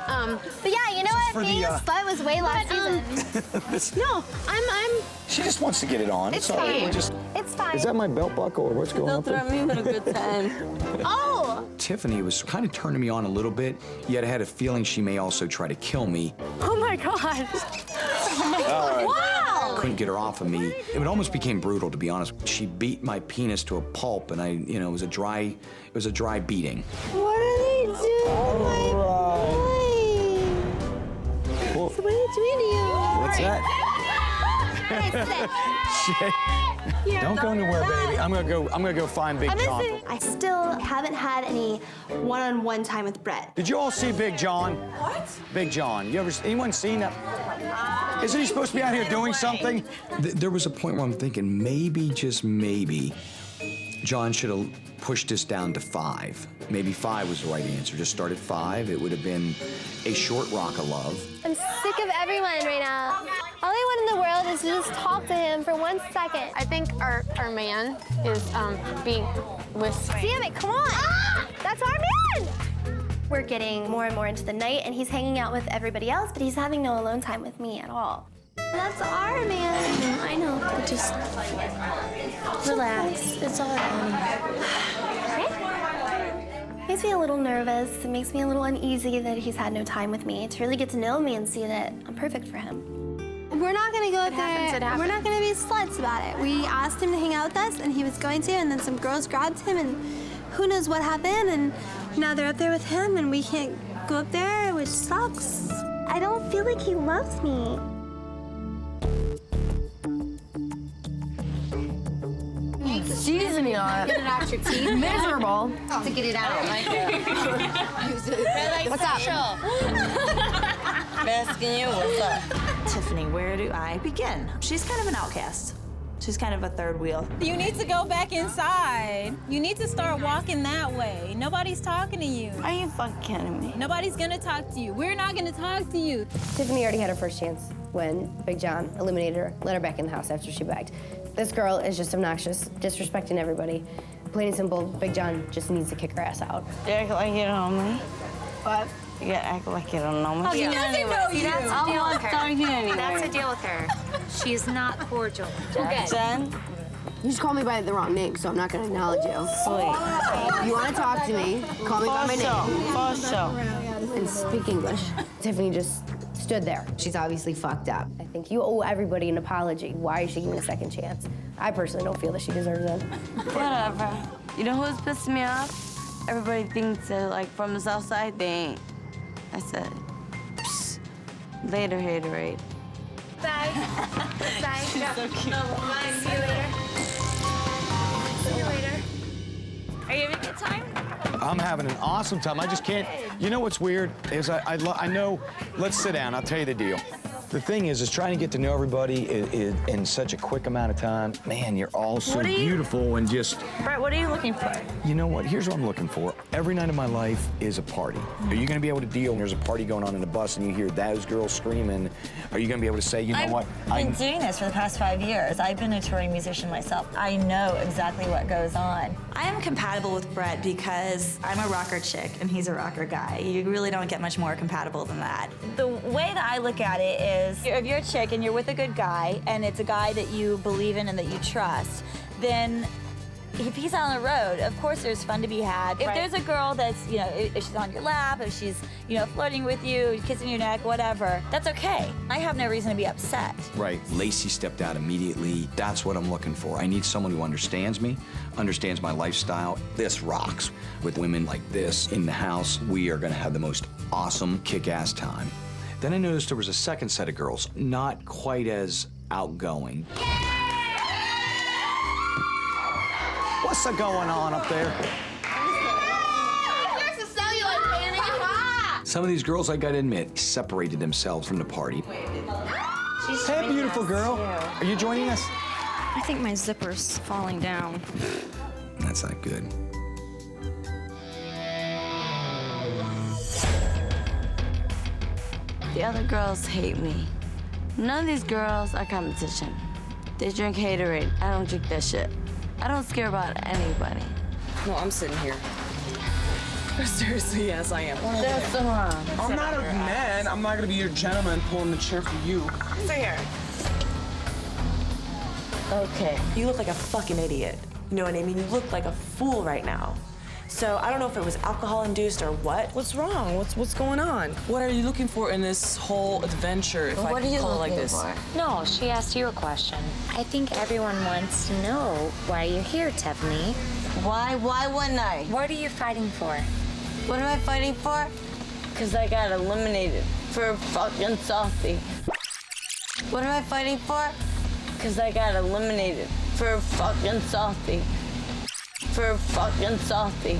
yeah, you know what? Being a slut was way last season. No, I'm. She just wants to get it on. It's all right. fine. It's fine. Is that my belt buckle or what's going on? Don't throw me with a good time. Oh! Tiffany was kind of turning me on a little bit, yet I had a feeling she may also try to kill me. Oh my God. Wow! Couldn't get her off of me. It almost became brutal, to be honest. She beat my penis to a pulp, and it was a dry beating. What are they doing? Well, So what are they doing to you? what's that? Shit. Don't go anywhere, baby. I'm gonna go find Big John. I still haven't had any one-on-one time with Brett. Did you all see Big John? What? Big John. Anyone seen that? Isn't he supposed to be out here doing something? There was a point where I'm thinking maybe, just maybe, John should have pushed this down to 5. Maybe 5 was the right answer. Just start at 5. It would have been a short rock of love. I'm sick of everyone right now. All I want in the world is to just talk to him for 1 second. I think our man is being with. Damn it, come on! Ah! That's our man! We're getting more and more into the night, and he's hanging out with everybody else, but he's having no alone time with me at all. That's our man. I know, but just relax. It's all right. Makes me a little nervous. It makes me a little uneasy that he's had no time with me to really get to know me and see that I'm perfect for him. We're not gonna go up there. We're not gonna be sluts about it. We asked him to hang out with us, and he was going to, and then some girls grabbed him, and who knows what happened, and now they're up there with him, and we can't go up there, which sucks. I don't feel like he loves me. Seasoning on it. Get it out your teeth. Miserable. To get it out. What's up? I'm asking you, what's up? Tiffany, where do I begin? She's kind of an outcast. She's kind of a third wheel. You need to go back inside. You need to start walking that way. Nobody's talking to you. Are you fucking kidding me? Nobody's gonna talk to you. We're not gonna talk to you. Tiffany already had her first chance when Big John eliminated her, let her back in the house after she begged. This girl is just obnoxious, disrespecting everybody. Plain and simple, Big John just needs to kick her ass out. You act like you don't know me. What? You gotta act like you don't know me. Oh, he doesn't know you. That's the deal with her. Anyway. That's the deal with her. She's not cordial. Okay. Jen? You just called me by the wrong name, so I'm not gonna acknowledge you. Sweet. You wanna talk to me, call me by my name. For sure. And speak English. Tiffany just stood there. She's obviously fucked up. I think you owe everybody an apology. Why is she giving a second chance? I personally don't feel that she deserves it. Whatever. You know who's pissing me off? Everybody thinks that, like, from the south side, they ain't. I said, psst. Later, haterade. Bye. Bye. She's so cute. See you later. See you later. Are you having a good time? I'm having an awesome time. I just can't. You know what's weird is I know. Let's sit down. I'll tell you the deal. The thing is trying to get to know everybody in such a quick amount of time. Man, you're all so beautiful and just. Brett, what are you looking for? You know what? Here's what I'm looking for. Every night of my life is a party. Are you going to be able to deal when there's a party going on in the bus and you hear those girls screaming? Are you going to be able to say, you know what? I've been doing this for the past 5 years. I've been a touring musician myself. I know exactly what goes on. I am compatible with Brett because I'm a rocker chick and he's a rocker guy. You really don't get much more compatible than that. The way that I look at it is, if you're a chick and you're with a good guy and it's a guy that you believe in and that you trust, then If he's on the road, of course there's fun to be had. If there's a girl that's, you know, if she's on your lap, if she's, you know, flirting with you, kissing your neck, whatever, that's okay. I have no reason to be upset. Right. Lacey stepped out immediately. That's what I'm looking for. I need someone who understands me, understands my lifestyle. This rocks. With women like this in the house, we are gonna have the most awesome, kick-ass time. Then I noticed there was a second set of girls, not quite as outgoing. What's going on up there? Here's the cellulite panty. Some of these girls, I gotta admit, separated themselves from the party. Hey, beautiful girl. Are you joining us? I think my zipper's falling down. That's not good. The other girls hate me. None of these girls are competition. They drink haterade. I don't drink that shit. I don't care about anybody. No, I'm sitting here. Seriously, yes, I am. That's wrong. I'm not a man. I'm not gonna be your gentleman pulling the chair for you. Sit here. Okay. You look like a fucking idiot. You know what I mean? You look like a fool right now. So I don't know if it was alcohol-induced or what. What's wrong? What's going on? What are you looking for in this whole adventure, if What I are you can call it looking like this? for? No, she asked you a question. I think everyone wants to know why you're here, Tiffany. Why wouldn't I? What are you fighting for? What am I fighting for? Because I got eliminated for fucking salty. What am I fighting for? Because I got eliminated for fucking salty. For fucking salty.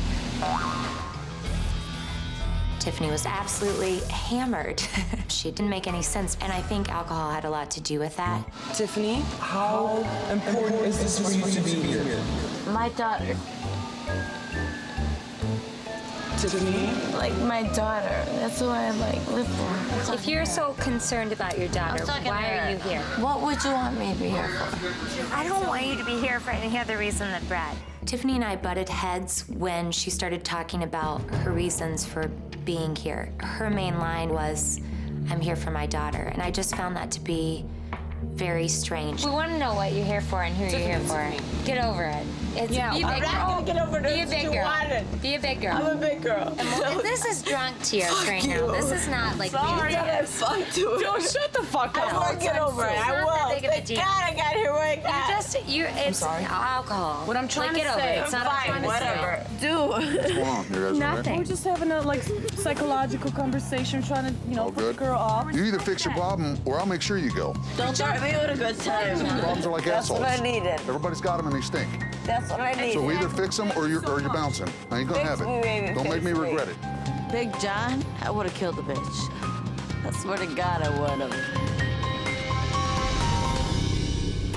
Tiffany was absolutely hammered. She didn't make any sense, and I think alcohol had a lot to do with that. Tiffany, how important is this for you to be here? My daughter. Tiffany? Like my daughter. That's who I live for. If you're so concerned about your daughter, why are you here? What would you want me to be here for? I don't want you to be here for any other reason than Brad. Tiffany and I butted heads when she started talking about her reasons for being here. Her main line was, I'm here for my daughter, and I just found that to be very strange. We want to know what you're here for and who you're here for. Get over it. Be a big girl. I'm not gonna get over this. Be a big girl. Be a big girl. I'm a big girl. This is drunk tears right now. This is not like Sorry, music. fuck to it. Don't shut the fuck up. I will get over it. I will. Thank God I got here where I got. It's alcohol. What I'm trying get to over say, it. It's not fine, whatever. What's going on? You guys all right? Nothing. We're just having a psychological conversation, trying to, All put good? the girl off. You either fix your problem or I'll make sure you go. Don't start me with a good time. Problems are like That's assholes. what I needed. Everybody's got them and they stink. That's what I needed. So we either fix them or you're bouncing. I ain't gonna Fix have it. me, baby, Don't make fix me me. regret it. Big John, I would have killed the bitch. I swear to God, I would have.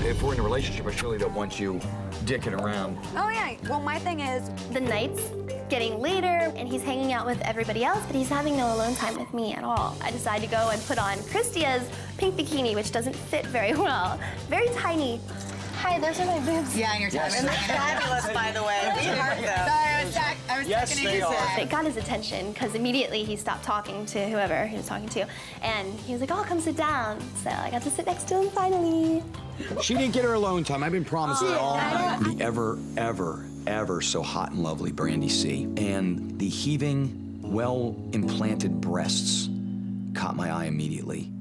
If we're in a relationship, I surely don't want you dicking around. Oh yeah. Well, my thing is the night's getting later and he's hanging out with everybody else, but he's having no alone time with me at all. I decided to go and put on Christia's pink bikini, which doesn't fit very well. Very tiny. Hi, those are my boobs. Yeah, and your time. And they're fabulous, by the way. We heard them. I was Yes, they are. It got his attention because immediately he stopped talking to whoever he was talking to, and he was like, "Oh, come sit down." So I got to sit next to him finally. She didn't get her alone time. I've been promising it all night. The ever so hot and lovely Brandy C. And the heaving, well-implanted breasts caught my eye immediately.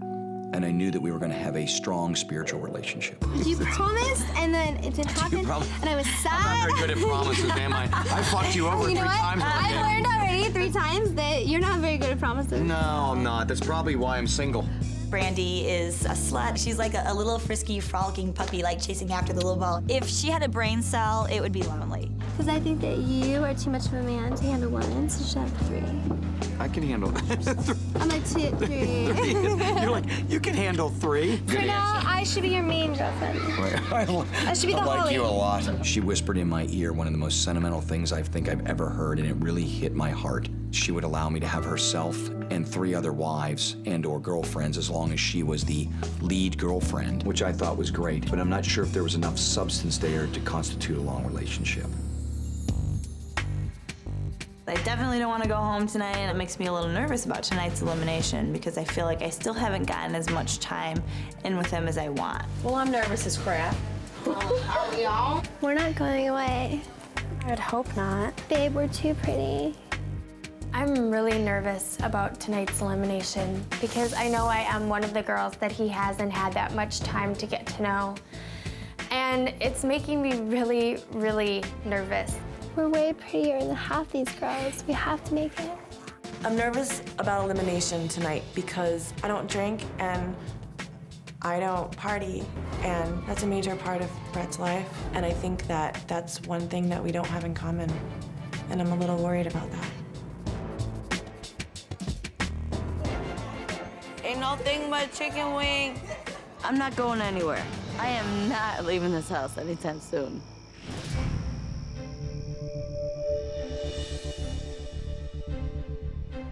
And I knew that we were going to have a strong spiritual relationship. You promised, and then it didn't happen, and I was sad. I'm not very good at promises, am I? I fucked you over You know 3 what? times already. I've learned already 3 times that you're not very good at promises. No, I'm not. That's probably why I'm single. Brandy is a slut. She's like a little frisky, frolicking puppy, like chasing after the little ball. If she had a brain cell, it would be lonely. Because I think that you are too much of a man to handle 1, so you should have 3. I can handle I'm like 2, 3. You're like, you can handle 3. For now, I should be your main girlfriend. I should be the I like Holly. you a lot. She whispered in my ear one of the most sentimental things I think I've ever heard, and it really hit my heart. She would allow me to have herself and 3 other wives and/or girlfriends as long as she was the lead girlfriend, which I thought was great. But I'm not sure if there was enough substance there to constitute a long relationship. I definitely don't want to go home tonight, and it makes me a little nervous about tonight's elimination because I feel like I still haven't gotten as much time in with him as I want. Well, I'm nervous as crap. Are we all? We're not going away. I would hope not. Babe, we're too pretty. I'm really nervous about tonight's elimination because I know I am one of the girls that he hasn't had that much time to get to know. And it's making me really, really nervous. We're way prettier than half these girls. We have to make it. I'm nervous about elimination tonight because I don't drink and I don't party, and that's a major part of Brett's life. And I think that that's one thing that we don't have in common, and I'm a little worried about that. Ain't no thing but chicken wing. I'm not going anywhere. I am not leaving this house anytime soon.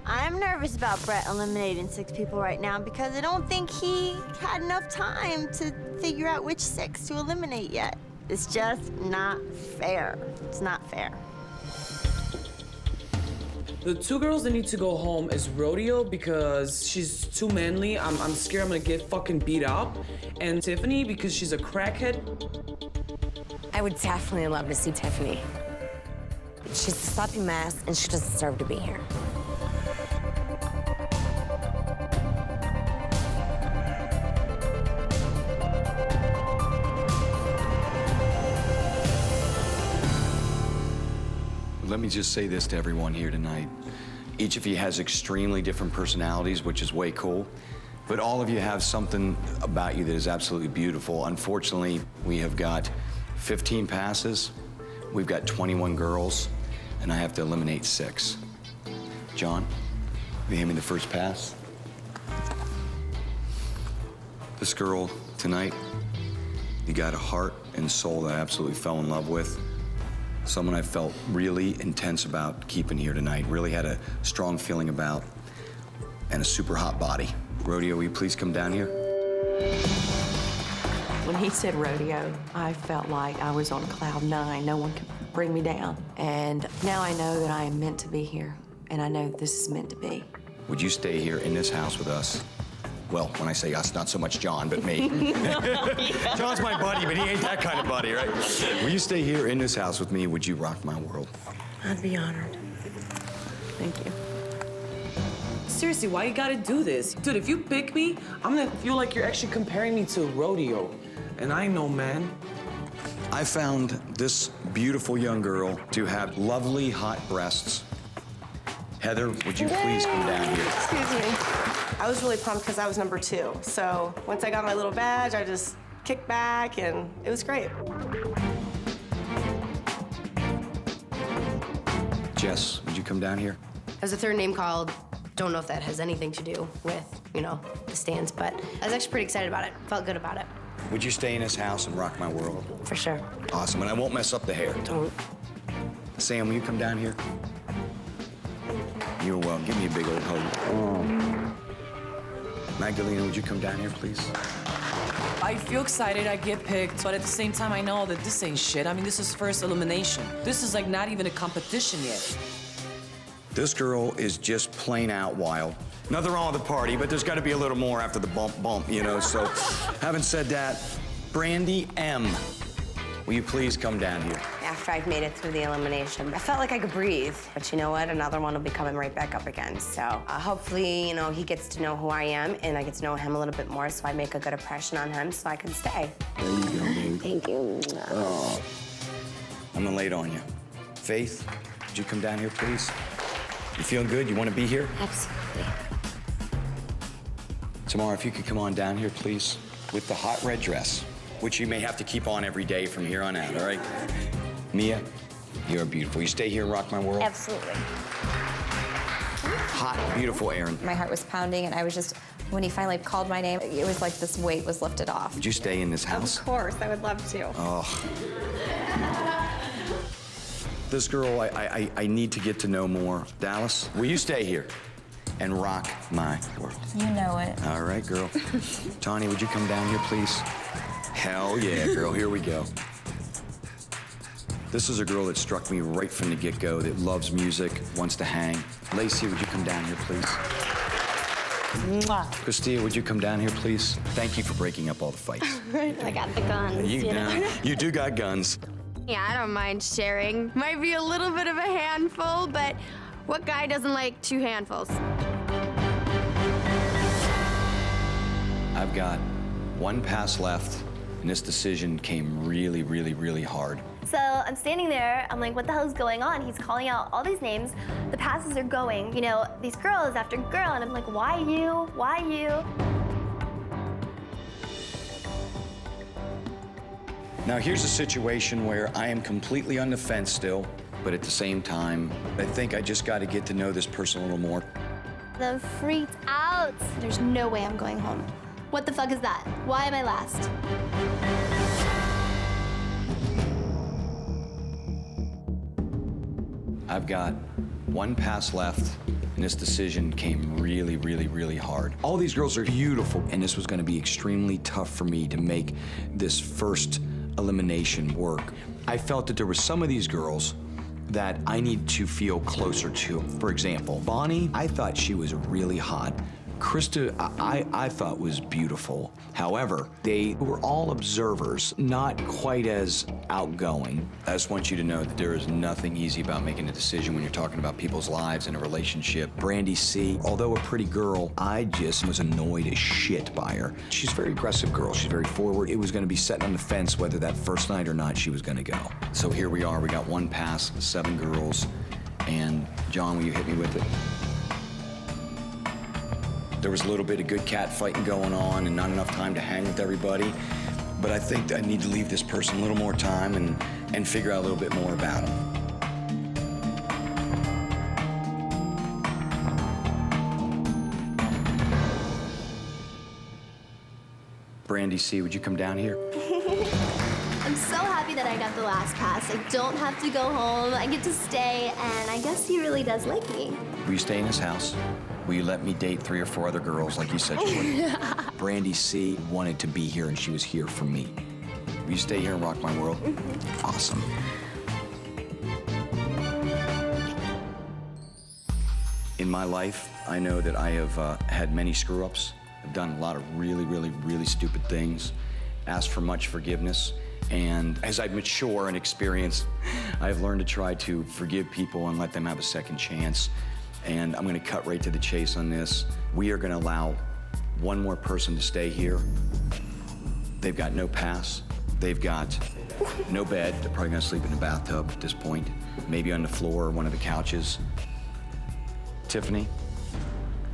I'm nervous about Brett eliminating 6 people right now because I don't think he had enough time to figure out which 6 to eliminate yet. It's just not fair. It's not fair. The 2 girls that need to go home is Rodeo because she's too manly. I'm scared I'm gonna get fucking beat up. And Tiffany because she's a crackhead. I would definitely love to see Tiffany. She's a sloppy mess, and she doesn't deserve to be here. Let me just say this to everyone here tonight. Each of you has extremely different personalities, which is way cool. But all of you have something about you that is absolutely beautiful. Unfortunately, we have got 15 passes, we've got 21 girls, and I have to eliminate 6. John, you hand me the first pass. This girl tonight, you got a heart and soul that I absolutely fell in love with. Someone I felt really intense about keeping here tonight, really had a strong feeling about, and a super hot body. Rodeo, will you please come down here? When he said rodeo, I felt like I was on cloud 9. No one could bring me down. And now I know that I am meant to be here, and I know this is meant to be. Would you stay here in this house with us? Well, when I say us, not so much John, but me. John's my buddy, but he ain't that kind of buddy, right? Will you stay here in this house with me? Would you rock my world? I'd be honored. Thank you. Seriously, why you gotta do this? Dude, if you pick me, I'm gonna feel like you're actually comparing me to Rodeo. And I know, man. I found this beautiful young girl to have lovely, hot breasts. Heather, would you please come down here? Excuse me. I was really pumped because I was number 2. So once I got my little badge, I just kicked back and it was great. Jess, would you come down here? There's a third name called. Don't know if that has anything to do with, the stands, but I was actually pretty excited about it. Felt good about it. Would you stay in this house and rock my world? For sure. Awesome, and I won't mess up the hair. Don't. Sam, will you come down here? You're welcome. Give me a big old hug. Magdalena, would you come down here, please? I feel excited I get picked, but at the same time, I know that this ain't shit. I mean, this is first elimination. This is like not even a competition yet. This girl is just plain out wild. Nothing wrong with the party, but there's got to be a little more after the bump, So, having said that, Brandy M, will you please come down here? After I've made it through the elimination, I felt like I could breathe. But you know what? Another one will be coming right back up again. So hopefully, he gets to know who I am, and I get to know him a little bit more, so I make a good impression on him, so I can stay. There you go, babe. Thank you. Oh. I'm gonna lay it on you. Faith, would you come down here, please? You feeling good? You want to be here? Absolutely. Tamara, if you could come on down here, please, with the hot red dress, which you may have to keep on every day from here on out, all right? Mia, you're beautiful. You stay here and rock my world? Absolutely. Hot, beautiful Erin. My heart was pounding, and I was just, when he finally called my name, it was like this weight was lifted off. Would you stay in this house? Of course, I would love to. Oh. This girl, I need to get to know more. Dallas, will you stay here and rock my world? You know it. All right, girl. Tanya, would you come down here, please? Hell yeah, girl, here we go. This is a girl that struck me right from the get-go, that loves music, wants to hang. Lacey, would you come down here, please? Mwah. Christia, would you come down here, please? Thank you for breaking up all the fights. I got the guns. You do got guns. Yeah, I don't mind sharing. Might be a little bit of a handful, but what guy doesn't like 2 handfuls? I've got 1 pass left, and this decision came really, really, really hard. So I'm standing there, I'm like, what the hell's going on? He's calling out all these names, the passes are going, you know, these girls after girl, and I'm like, why you? Why you? Now here's a situation where I am completely on the fence still, but at the same time, I think I just got to get to know this person a little more. I'm freaked out. There's no way I'm going home. What the fuck is that? Why am I last? I've got 1 pass left, and this decision came really, really, really hard. All these girls are beautiful, and this was gonna be extremely tough for me to make this first elimination work. I felt that there were some of these girls that I need to feel closer to. For example, Bonnie, I thought she was really hot. Krista, I thought was beautiful. However, they were all observers, not quite as outgoing. I just want you to know that there is nothing easy about making a decision when you're talking about people's lives in a relationship. Brandy C, although a pretty girl, I just was annoyed as shit by her. She's a very aggressive girl. She's very forward. It was gonna be sitting on the fence whether that first night or not she was gonna go. So here we are. We got 1 pass, 7 girls. And John, will you hit me with it? There was a little bit of good cat fighting going on and not enough time to hang with everybody. But I think I need to leave this person a little more time and figure out a little bit more about him. Brandy C, would you come down here? I'm so happy that I got the last pass. I don't have to go home. I get to stay, and I guess he really does like me. Will you stay in his house? Will you let me date 3 or 4 other girls like you said you would? Brandy C wanted to be here, and she was here for me. Will you stay here and rock my world? Awesome. In my life, I know that I have had many screw-ups. I've done a lot of really, really, really stupid things, asked for much forgiveness, and as I mature and experience, I've learned to try to forgive people and let them have a second chance. And I'm gonna cut right to the chase on this. We are gonna allow 1 more person to stay here. They've got no pass. They've got no bed. They're probably gonna sleep in the bathtub at this point, maybe on the floor or one of the couches. Tiffany,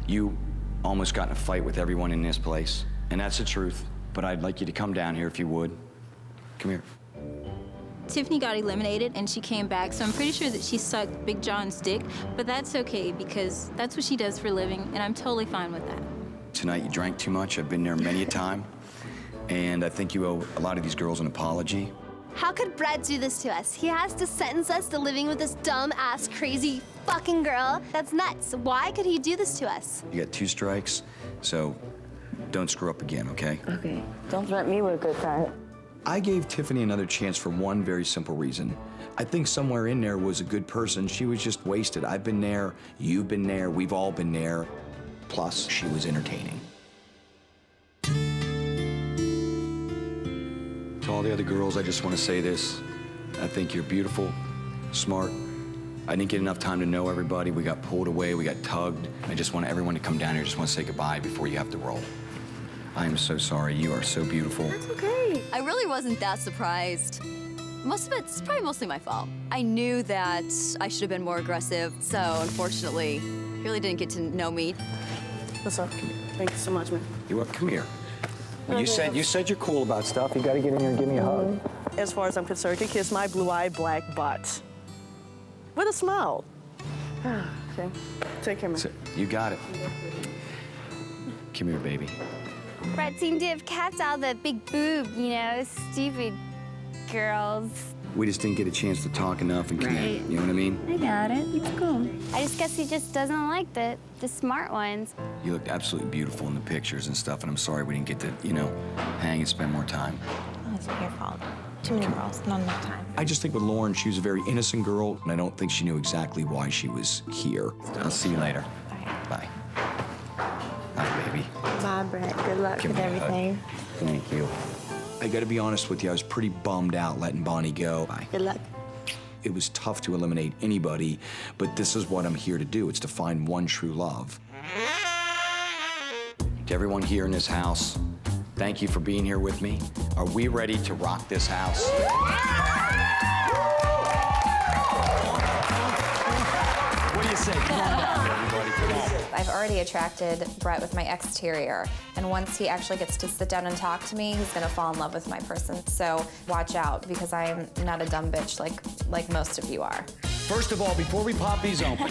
you almost got in a fight with everyone in this place, and that's the truth, but I'd like you to come down here if you would. Come here. Tiffany got eliminated and she came back, so I'm pretty sure that she sucked Big John's dick, but that's okay because that's what she does for a living, and I'm totally fine with that. Tonight you drank too much. I've been there many a time, and I think you owe a lot of these girls an apology. How could Brett do this to us? He has to sentence us to living with this dumb-ass, crazy fucking girl. That's nuts. Why could he do this to us? You got 2 strikes, so don't screw up again, okay? Okay. Don't threaten me with a good time. I gave Tiffany another chance for one very simple reason. I think somewhere in there was a good person. She was just wasted. I've been there, you've been there, we've all been there. Plus, she was entertaining. To all the other girls, I just want to say this. I think you're beautiful, smart. I didn't get enough time to know everybody. We got pulled away, we got tugged. I just want everyone to come down here. I just want to say goodbye before you have to roll. I am so sorry. You are so beautiful. That's okay. I really wasn't that surprised. Most of it's probably mostly my fault. I knew that I should have been more aggressive, so unfortunately, you really didn't get to know me. What's up? Thank you so much, man. You what? Come here. You said you're cool about stuff. You got to get in here and give me a hug. As far as I'm concerned, you can kiss my blue-eyed black butt. With a smile. Okay. Take care, man. You got it. Come here, baby. Brett seemed to have kept all the big boob, you know, stupid girls. We just didn't get a chance to talk enough and connect. You know what I mean? I got it. It's cool. I just guess he just doesn't like the smart ones. You looked absolutely beautiful in the pictures and stuff, and I'm sorry we didn't get to, you know, hang and spend more time. Oh, it's not your fault. Too many girls, not enough time. I just think with Lauren, she was a very innocent girl, and I don't think she knew exactly why she was here. I'll see you later. Bye. Bye. job, Brett. Good luck Give with me a hug. everything. Thank you. I gotta be honest with you, I was pretty bummed out letting Bonnie go. Good luck. It was tough to eliminate anybody, but this is what I'm here to do. It's to find one true love. To everyone here in this house, thank you for being here with me. Are we ready to rock this house? What do you say? Come on down, everybody. Come on. I've already attracted Brett with my exterior, and once he actually gets to sit down and talk to me, he's gonna fall in love with my person. So watch out, because I'm not a dumb bitch like most of you are. First of all, before we pop these open,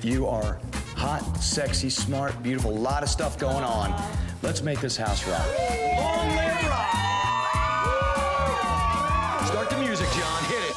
you are hot, sexy, smart, beautiful, a lot of stuff going on. Let's make this house rock. Long live rock! Start the music, John, hit it.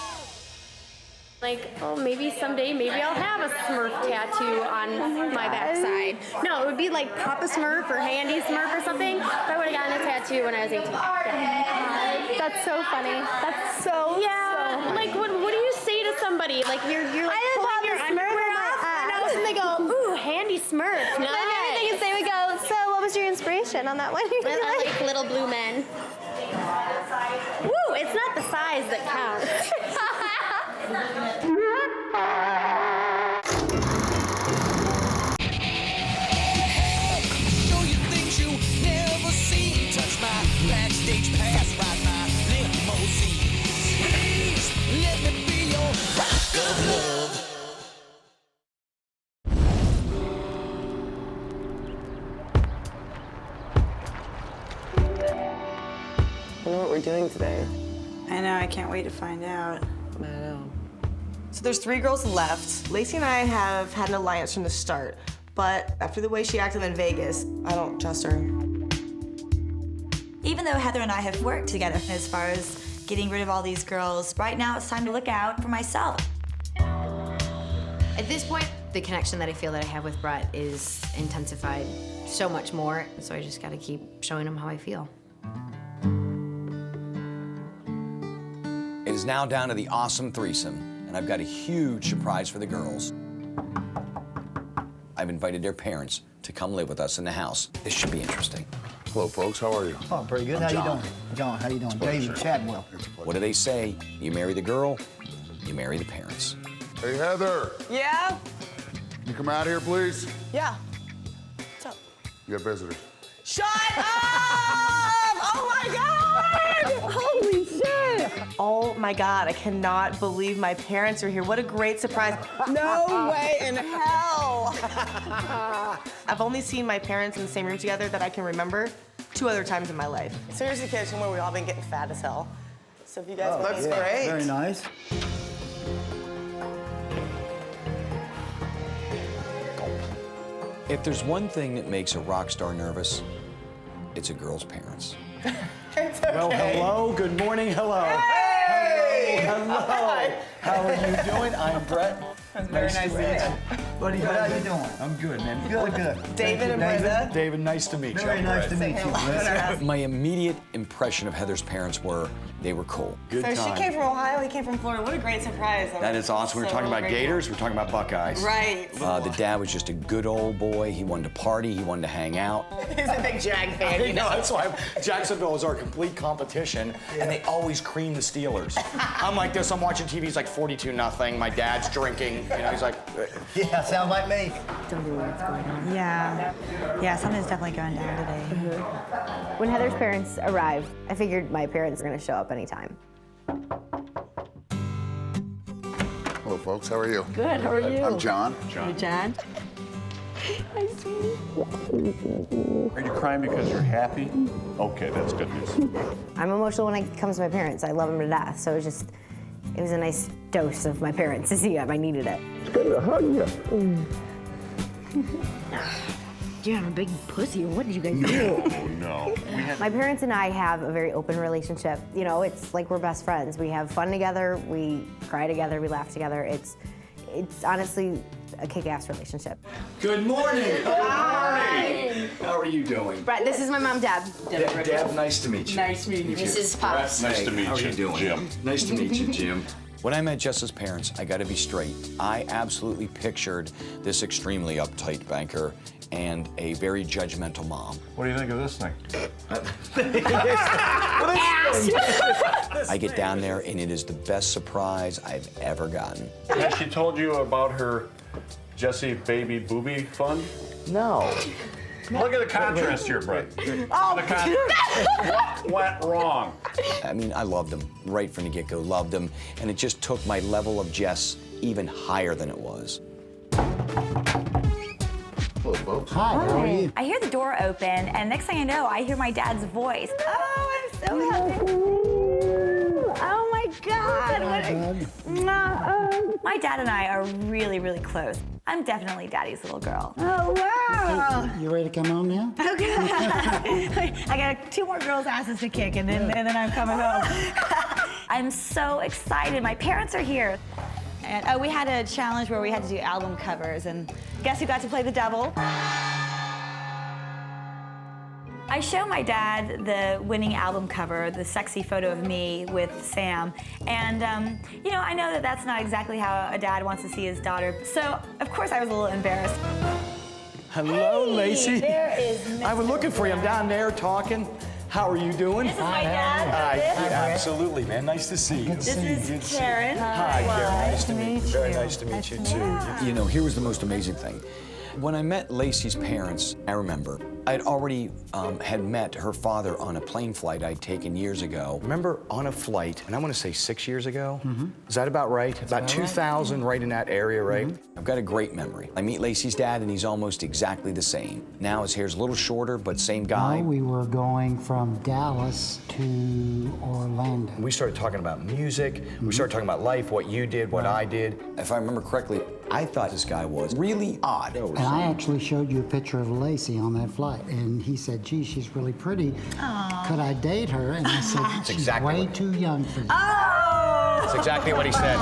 Like, oh, maybe someday, maybe I'll have a Smurf tattoo on my backside. No, it would be like Papa Smurf or Handy Smurf or something. If I would have gotten a tattoo when I was 18. Yeah. That's so funny. That's so funny. Like, what do you say to somebody? Like, you're like pulling your underwear off, and they go, ooh, Handy Smurf. Nice. Then everything you say would go, so what was your inspiration on that one? I like little blue men. Woo, it's not the size that counts. Backstage pass, ride my limousine. Please let me be your rock of love. I know what we're doing today. I know, I can't wait to find out. I know. So there's 3 girls left. Lacey and I have had an alliance from the start, but after the way she acted in Vegas, I don't trust her. Even though Heather and I have worked together as far as getting rid of all these girls, right now it's time to look out for myself. At this point, the connection that I feel that I have with Brett is intensified so much more. So I just gotta keep showing him how I feel. It is now down to the awesome threesome, and I've got a huge surprise for the girls. I've invited their parents to come live with us in the house. This should be interesting. Hello, folks. How are you? Oh, pretty good. I'm How John. you doing? John, how you doing? David Chadwell. What do they say? You marry the girl, you marry the parents. Hey, Heather. Yeah? Can you come out here, please? Yeah. What's up? You got visitors. Shut up! Oh my God! Holy shit! Oh my God, I cannot believe my parents are here. What a great surprise. No way in hell! I've only seen my parents in the same room together that I can remember 2 other times in my life. Seriously, kitchen where we've all been getting fat as hell. So if you guys want That's great. Very nice. If there's one thing that makes a rock star nervous, it's a girl's parents. Well, hello. Good morning. Hello. Hey! Hello. How are you doing? I'm Brett. Very nice to meet you. Buddy, how you doing? I'm good, man. Good. David and Brenda. David, nice to meet you. Very nice to meet you. My immediate impression of Heather's parents were they were cool. Good So she came from Ohio, he came from Florida. What a great surprise. That is awesome. We're talking about grateful. Gators, we're talking about Buckeyes. Right. The dad was just a good old boy. He wanted to party, he wanted to hang out. He's a big Jag fan, I you know, know. that's why Jacksonville is our complete competition, and they always cream the Steelers. I'm like this, I'm watching TV, he's like 42-0, my dad's drinking, you know, he's like... Yeah, sound like me. Yeah, something's definitely going down today. When Heather's parents arrived, I figured my parents were gonna show up anytime. Hello, folks. How are you? Good, how are you? I'm John. Hey, John. Are you crying because you're happy? Okay, that's good news. I'm emotional when it comes to my parents. I love them to death, so it was a nice dose of my parents to see them. I needed it. It's good to hug you. Yeah, I'm a big pussy, or what did you guys do? Oh, no. My parents and I have a very open relationship. You know, it's like we're best friends. We have fun together, we cry together, we laugh together. It's honestly a kick-ass relationship. Good morning! Hi! How are you doing? Brett, this is my mom, Deb. Deb, nice to meet you. Nice meeting you. This is Pops. Nice to meet How are you, you doing? Jim. Nice to meet you, Jim. When I met Jess's parents, I gotta be straight. I absolutely pictured this extremely uptight banker, and a very judgmental mom. What do you think of this thing? I get down there and it is the best surprise I've ever gotten. Has she told you about her Jessie baby booby fund? No. Look at the contrast here, Brett. Oh. What went wrong? I mean, I loved him right from the get-go, loved him, and it just took my level of Jess even higher than it was. Hello, folks. Hi, how are you? I hear the door open, and next thing I know, I hear my dad's voice. Oh, I'm so happy. Oh my God. My dad and I are really, really close. I'm definitely Daddy's little girl. Oh, wow. You ready to come home now? Okay. I got 2 more girls' asses to kick, and then I'm coming home. I'm so excited. My parents are here. And we had a challenge where we had to do album covers, and guess who got to play the devil? I show my dad the winning album cover, the sexy photo of me with Sam, and you know, I know that that's not exactly how a dad wants to see his daughter, so of course I was a little embarrassed. Hello, Lacey. There is Mr. I was looking for you. I'm down there talking. How are you doing? This is my dad. Hi, absolutely, man. Nice to see you. This is Karen. Hi, Karen. Nice to meet you. Very nice to meet you, too. You know, here was the most amazing thing. When I met Lacey's parents, I remember, I'd already had met her father on a plane flight I'd taken years ago. Remember on a flight, and I want to say 6 years ago? Is that about right? About 2000, right in that area, right? I've got a great memory. I meet Lacey's dad, and he's almost exactly the same. Now his hair's a little shorter, but same guy. No, we were going from Dallas to Orlando. We started talking about music. We started talking about life, what you did, what I did. If I remember correctly, I thought this guy was really odd. And I actually showed you a picture of Lacey on that flight, and he said, gee, she's really pretty. Aww. Could I date her? And I said, she's exactly way too young for you. Oh! That's exactly what he said.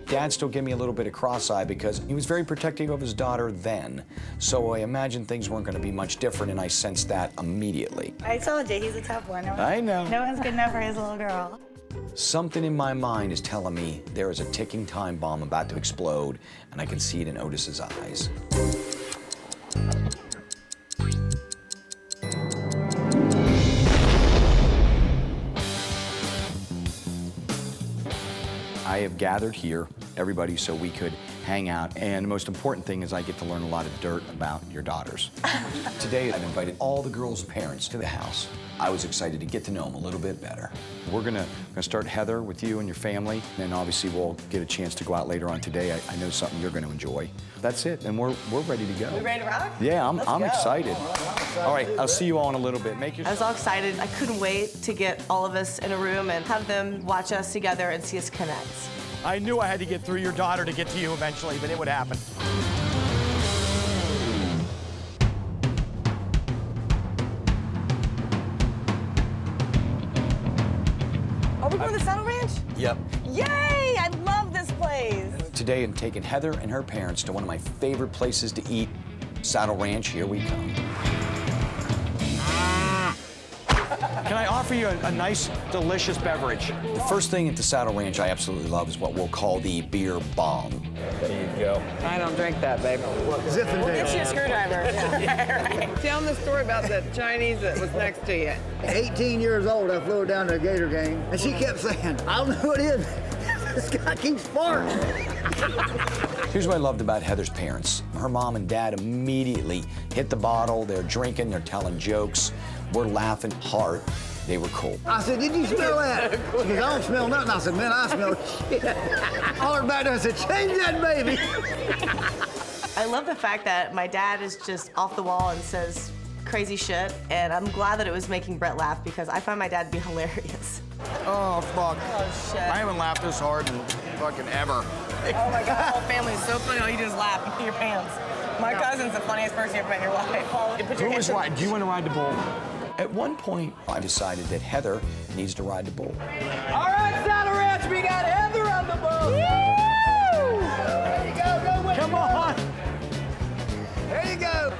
Dad still gave me a little bit of cross-eye because he was very protective of his daughter then. So I imagined things weren't going to be much different, and I sensed that immediately. I told you, he's a tough one. I know. No one's good enough for his little girl. Something in my mind is telling me there is a ticking time bomb about to explode, and I can see it in Otis's eyes. I have gathered here, everybody, so we could hang out, and the most important thing is I get to learn a lot of dirt about your daughters. Today, I've invited all the girls' parents to the house. I was excited to get to know them a little bit better. We're gonna start, Heather, with you and your family, and obviously we'll get a chance to go out later on today. I know something you're gonna enjoy. That's it, and we're ready to go. We ready to rock? Yeah, I'm Let's go. excited. All right, I'll see you all in a little bit. Make your. I was all excited. I couldn't wait to get all of us in a room and have them watch us together and see us connect. I knew I had to get through your daughter to get to you eventually, but it would happen. Are we going to the Saddle Ranch? Yep. Yay! I love this place. Today, I'm taking Heather and her parents to one of my favorite places to eat, Saddle Ranch. Here we come. Can I offer you a nice, delicious beverage? The first thing at the Saddle Ranch I absolutely love is what we'll call the beer bomb. There you go. I don't drink that, babe. We'll get you a screwdriver. Tell them the story about the Chinese that was next to you. 18 years old, I flew her down to a Gator game, and she kept saying, I don't know who it is. This guy keeps farting. Here's what I loved about Heather's parents. Her mom and dad immediately hit the bottle. They're drinking, they're telling jokes. We're laughing hard. They were cool. I said, did you smell that? She goes, I don't smell nothing. I said, man, I smell shit. I hollered back there and said, change that baby. I love the fact that my dad is just off the wall and says crazy shit, and I'm glad that it was making Brett laugh because I find my dad to be hilarious. Oh, fuck. Oh, shit. I haven't laughed this hard in fucking ever. Oh my God, the whole family is so funny. All you do is laugh and pee your pants. My cousin's the funniest person you've ever met in your life. You put your Who hands was in- right? Do you want to ride the bull? At one point, I decided that Heather needs to ride the bull. All right, Saddle Ranch, we got Heather on the boat. There you go, go with Come on. There you go.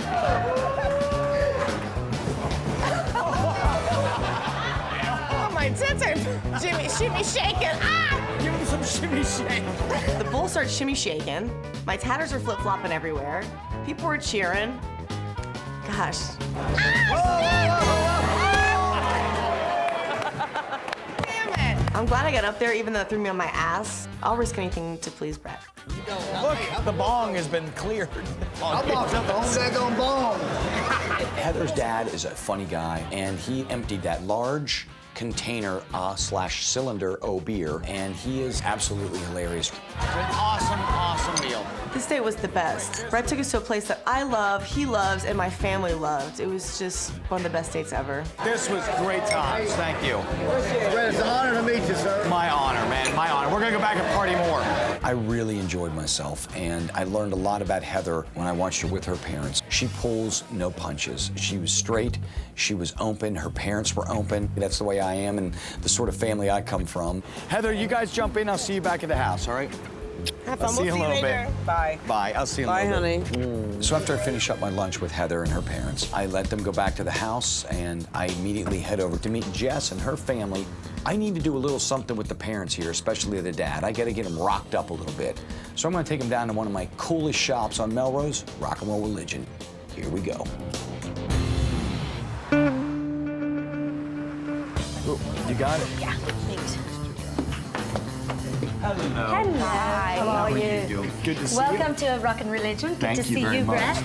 Oh, my tits are shimmy shaking. Ah! Give him some shimmy shake. The bull start shimmy shaking. My tatters are flip-flopping everywhere. People were cheering. Gosh. Damn it. I'm glad I got up there, even though it threw me on my ass. I'll risk anything to please Brett. Look, the bong has been cleared. I boxed up the whole daggone bone. Heather's dad is a funny guy, and he emptied that large container slash cylinder beer, and he is absolutely hilarious. It's an awesome, awesome meal. This date was the best. Brett took us to a place that I love, he loves, and my family loved. It was just one of the best dates ever. This was great times. Thank you. Brett, it's an honor to meet you, sir. My honor, man, my honor. We're gonna go back and party more. I really enjoyed myself, and I learned a lot about Heather when I watched her with her parents. She pulls no punches. She was straight, she was open, her parents were open. That's the way I am and the sort of family I come from. Heather, you guys jump in, I'll see you back at the house, all right? Have fun. I'll see you in a little bit. Bye. Bye, I'll see you in a little bit. Bye, honey. So after I finish up my lunch with Heather and her parents, I let them go back to the house, and I immediately head over to meet Jess and her family. I need to do a little something with the parents here, especially the dad. I gotta get them rocked up a little bit. So I'm gonna take them down to one of my coolest shops on Melrose, Rock and Roll Religion. Here we go. Ooh, you got it? Yeah, thanks. Hello. Hello. Hi. How are you? Doing? Good to see you. Welcome to Rock and Religion. Thank Good to you see very you, much. Brett.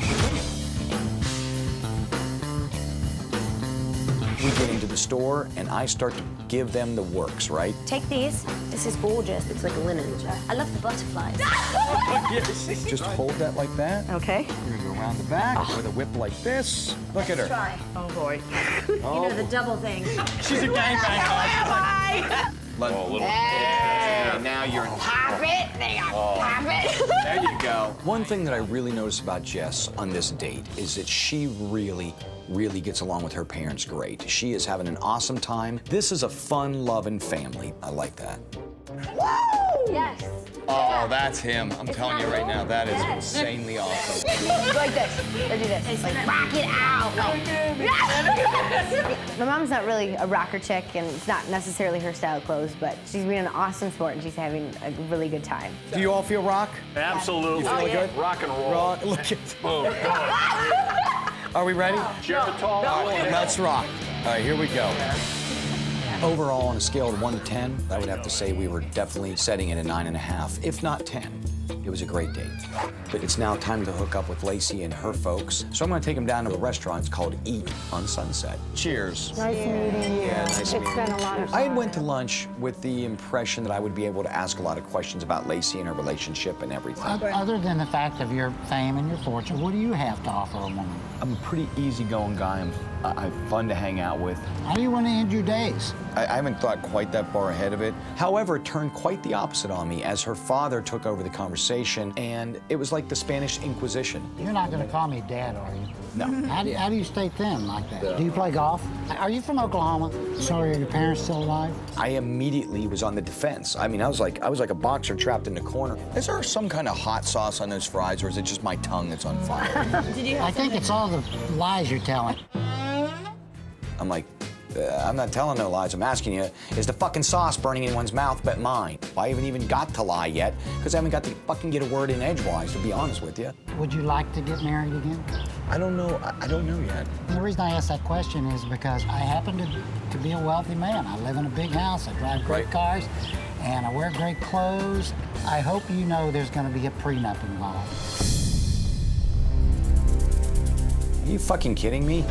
We get into the store, and I start to give them the works, right? Take these. This is gorgeous. It's like linen. I love the butterflies. Just hold that like that. Okay. You're gonna go around the back with a whip like this. Look at her. Try. Oh, boy. You know, the double thing. She's a gangbanger. Yeah, now you're in. Pop it. Pop it. There you go. One thing that I really noticed about Jess on this date is that she really gets along with her parents great. She is having an awesome time. This is a fun, loving family. I like that. Woo! Yes. Oh, that's him. I'm telling you right now, that is insanely awesome. Like this. Let's do this. Like, rock it out. My mom's not really a rocker chick, and it's not necessarily her style of clothes, but she's being an awesome sport, and she's having a really good time. Do you all feel rock? Absolutely. You feeling good? Rock and roll. Look at. Boom. Are we ready? Geritol. Let's rock. All right, here we go. Overall, on a scale of 1 to 10, I would have to say we were definitely setting it at 9.5, if not 10. It was a great date. But it's now time to hook up with Lacey and her folks. So I'm gonna take them down to a restaurant. It's called Eat on Sunset. Cheers. Nice meeting you. Yeah, nice meeting you. It's been a lot of fun. I went to lunch with the impression that I would be able to ask a lot of questions about Lacey and her relationship and everything. Other than the fact of your fame and your fortune, what do you have to offer a woman? I'm a pretty easygoing guy. I'm fun to hang out with. How do you want to end your days? I haven't thought quite that far ahead of it. However, it turned quite the opposite on me as her father took over the conversation, and it was like the Spanish Inquisition. You're not going to call me dad, are you? No. How do you stay thin like that? Do you play golf? Are you from Oklahoma? So are your parents still alive? I immediately was on the defense. I mean, I was like a boxer trapped in the corner. Is there some kind of hot sauce on those fries, or is it just my tongue that's on fire? I think it's all the lies you're telling. I'm like, I'm not telling no lies. I'm asking you, is the fucking sauce burning in anyone's mouth but mine? I haven't even got to lie yet, because I haven't got to fucking get a word in edgewise, to be honest with you. Would you like to get married again? I don't know. I don't know yet. And the reason I ask that question is because I happen to be a wealthy man. I live in a big house. I drive great cars, and I wear great clothes. I hope you know there's going to be a prenup involved. Are you fucking kidding me?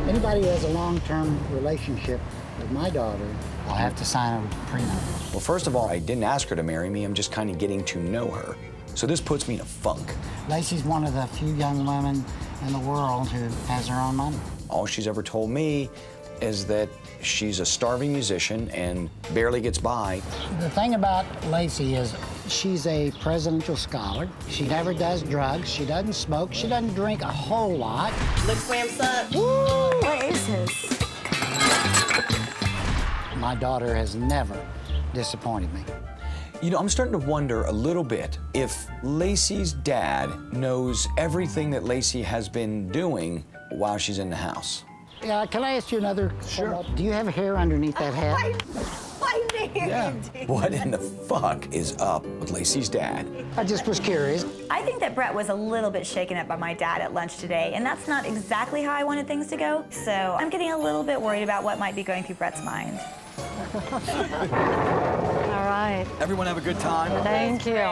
Anybody who has a long-term relationship with my daughter will have to sign a prenup. Well, first of all, I didn't ask her to marry me. I'm just kind of getting to know her. So this puts me in a funk. Lacey's one of the few young women in the world who has her own money. All she's ever told me is that she's a starving musician and barely gets by. The thing about Lacey is she's a presidential scholar. She never does drugs. She doesn't smoke. She doesn't drink a whole lot. Lick slam suck. Woo! What is this? My daughter has never disappointed me. You know, I'm starting to wonder a little bit if Lacey's dad knows everything that Lacey has been doing while she's in the house. Yeah, can I ask you another? Sure. Do you have hair underneath that hat? I named Yeah. What in the fuck is up with Lacey's dad? I just was curious. I think that Brett was a little bit shaken up by my dad at lunch today, and that's not exactly how I wanted things to go. So I'm getting a little bit worried about what might be going through Brett's mind. All right. Everyone have a good time? Thank you.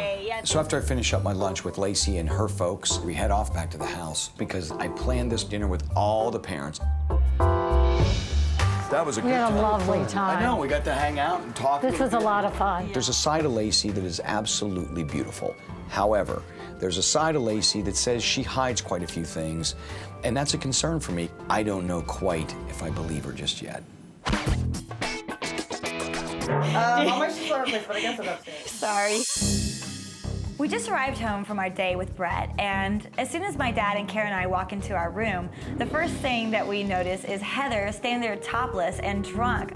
So after I finish up my lunch with Lacey and her folks, we head off back to the house because I planned this dinner with all the parents. That was a good We had time. a lovely time. I know, we got to hang out and talk. This was a lot of fun. There's a side of Lacey that is absolutely beautiful. However, there's a side of Lacey that says she hides quite a few things, and that's a concern for me. I don't know quite if I believe her just yet. I might just learn a place, but I guess I'm upstairs. Sorry. We just arrived home from our day with Brett, and as soon as my dad and Karen and I walk into our room, the first thing that we notice is Heather standing there topless and drunk.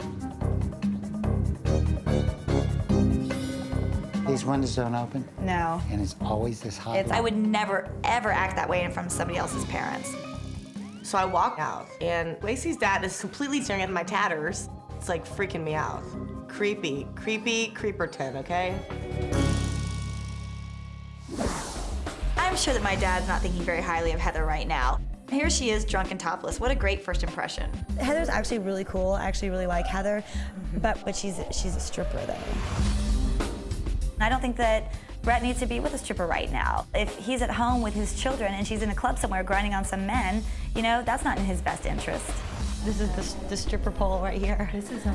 These windows don't open, No. and it's always this hot. I would never, ever act that way in front of somebody else's parents. So I walk out, and Lacey's dad is completely staring at my tatters. It's like freaking me out. Creepy, creepy, creeperton, okay? I'm sure that my dad's not thinking very highly of Heather right now. Here she is, drunk and topless. What a great first impression. Heather's actually really cool. I actually really like Heather, but she's a stripper though. I don't think that Brett needs to be with a stripper right now. If he's at home with his children and she's in a club somewhere grinding on some men, you know, that's not in his best interest. This is the stripper pole right here. This is a...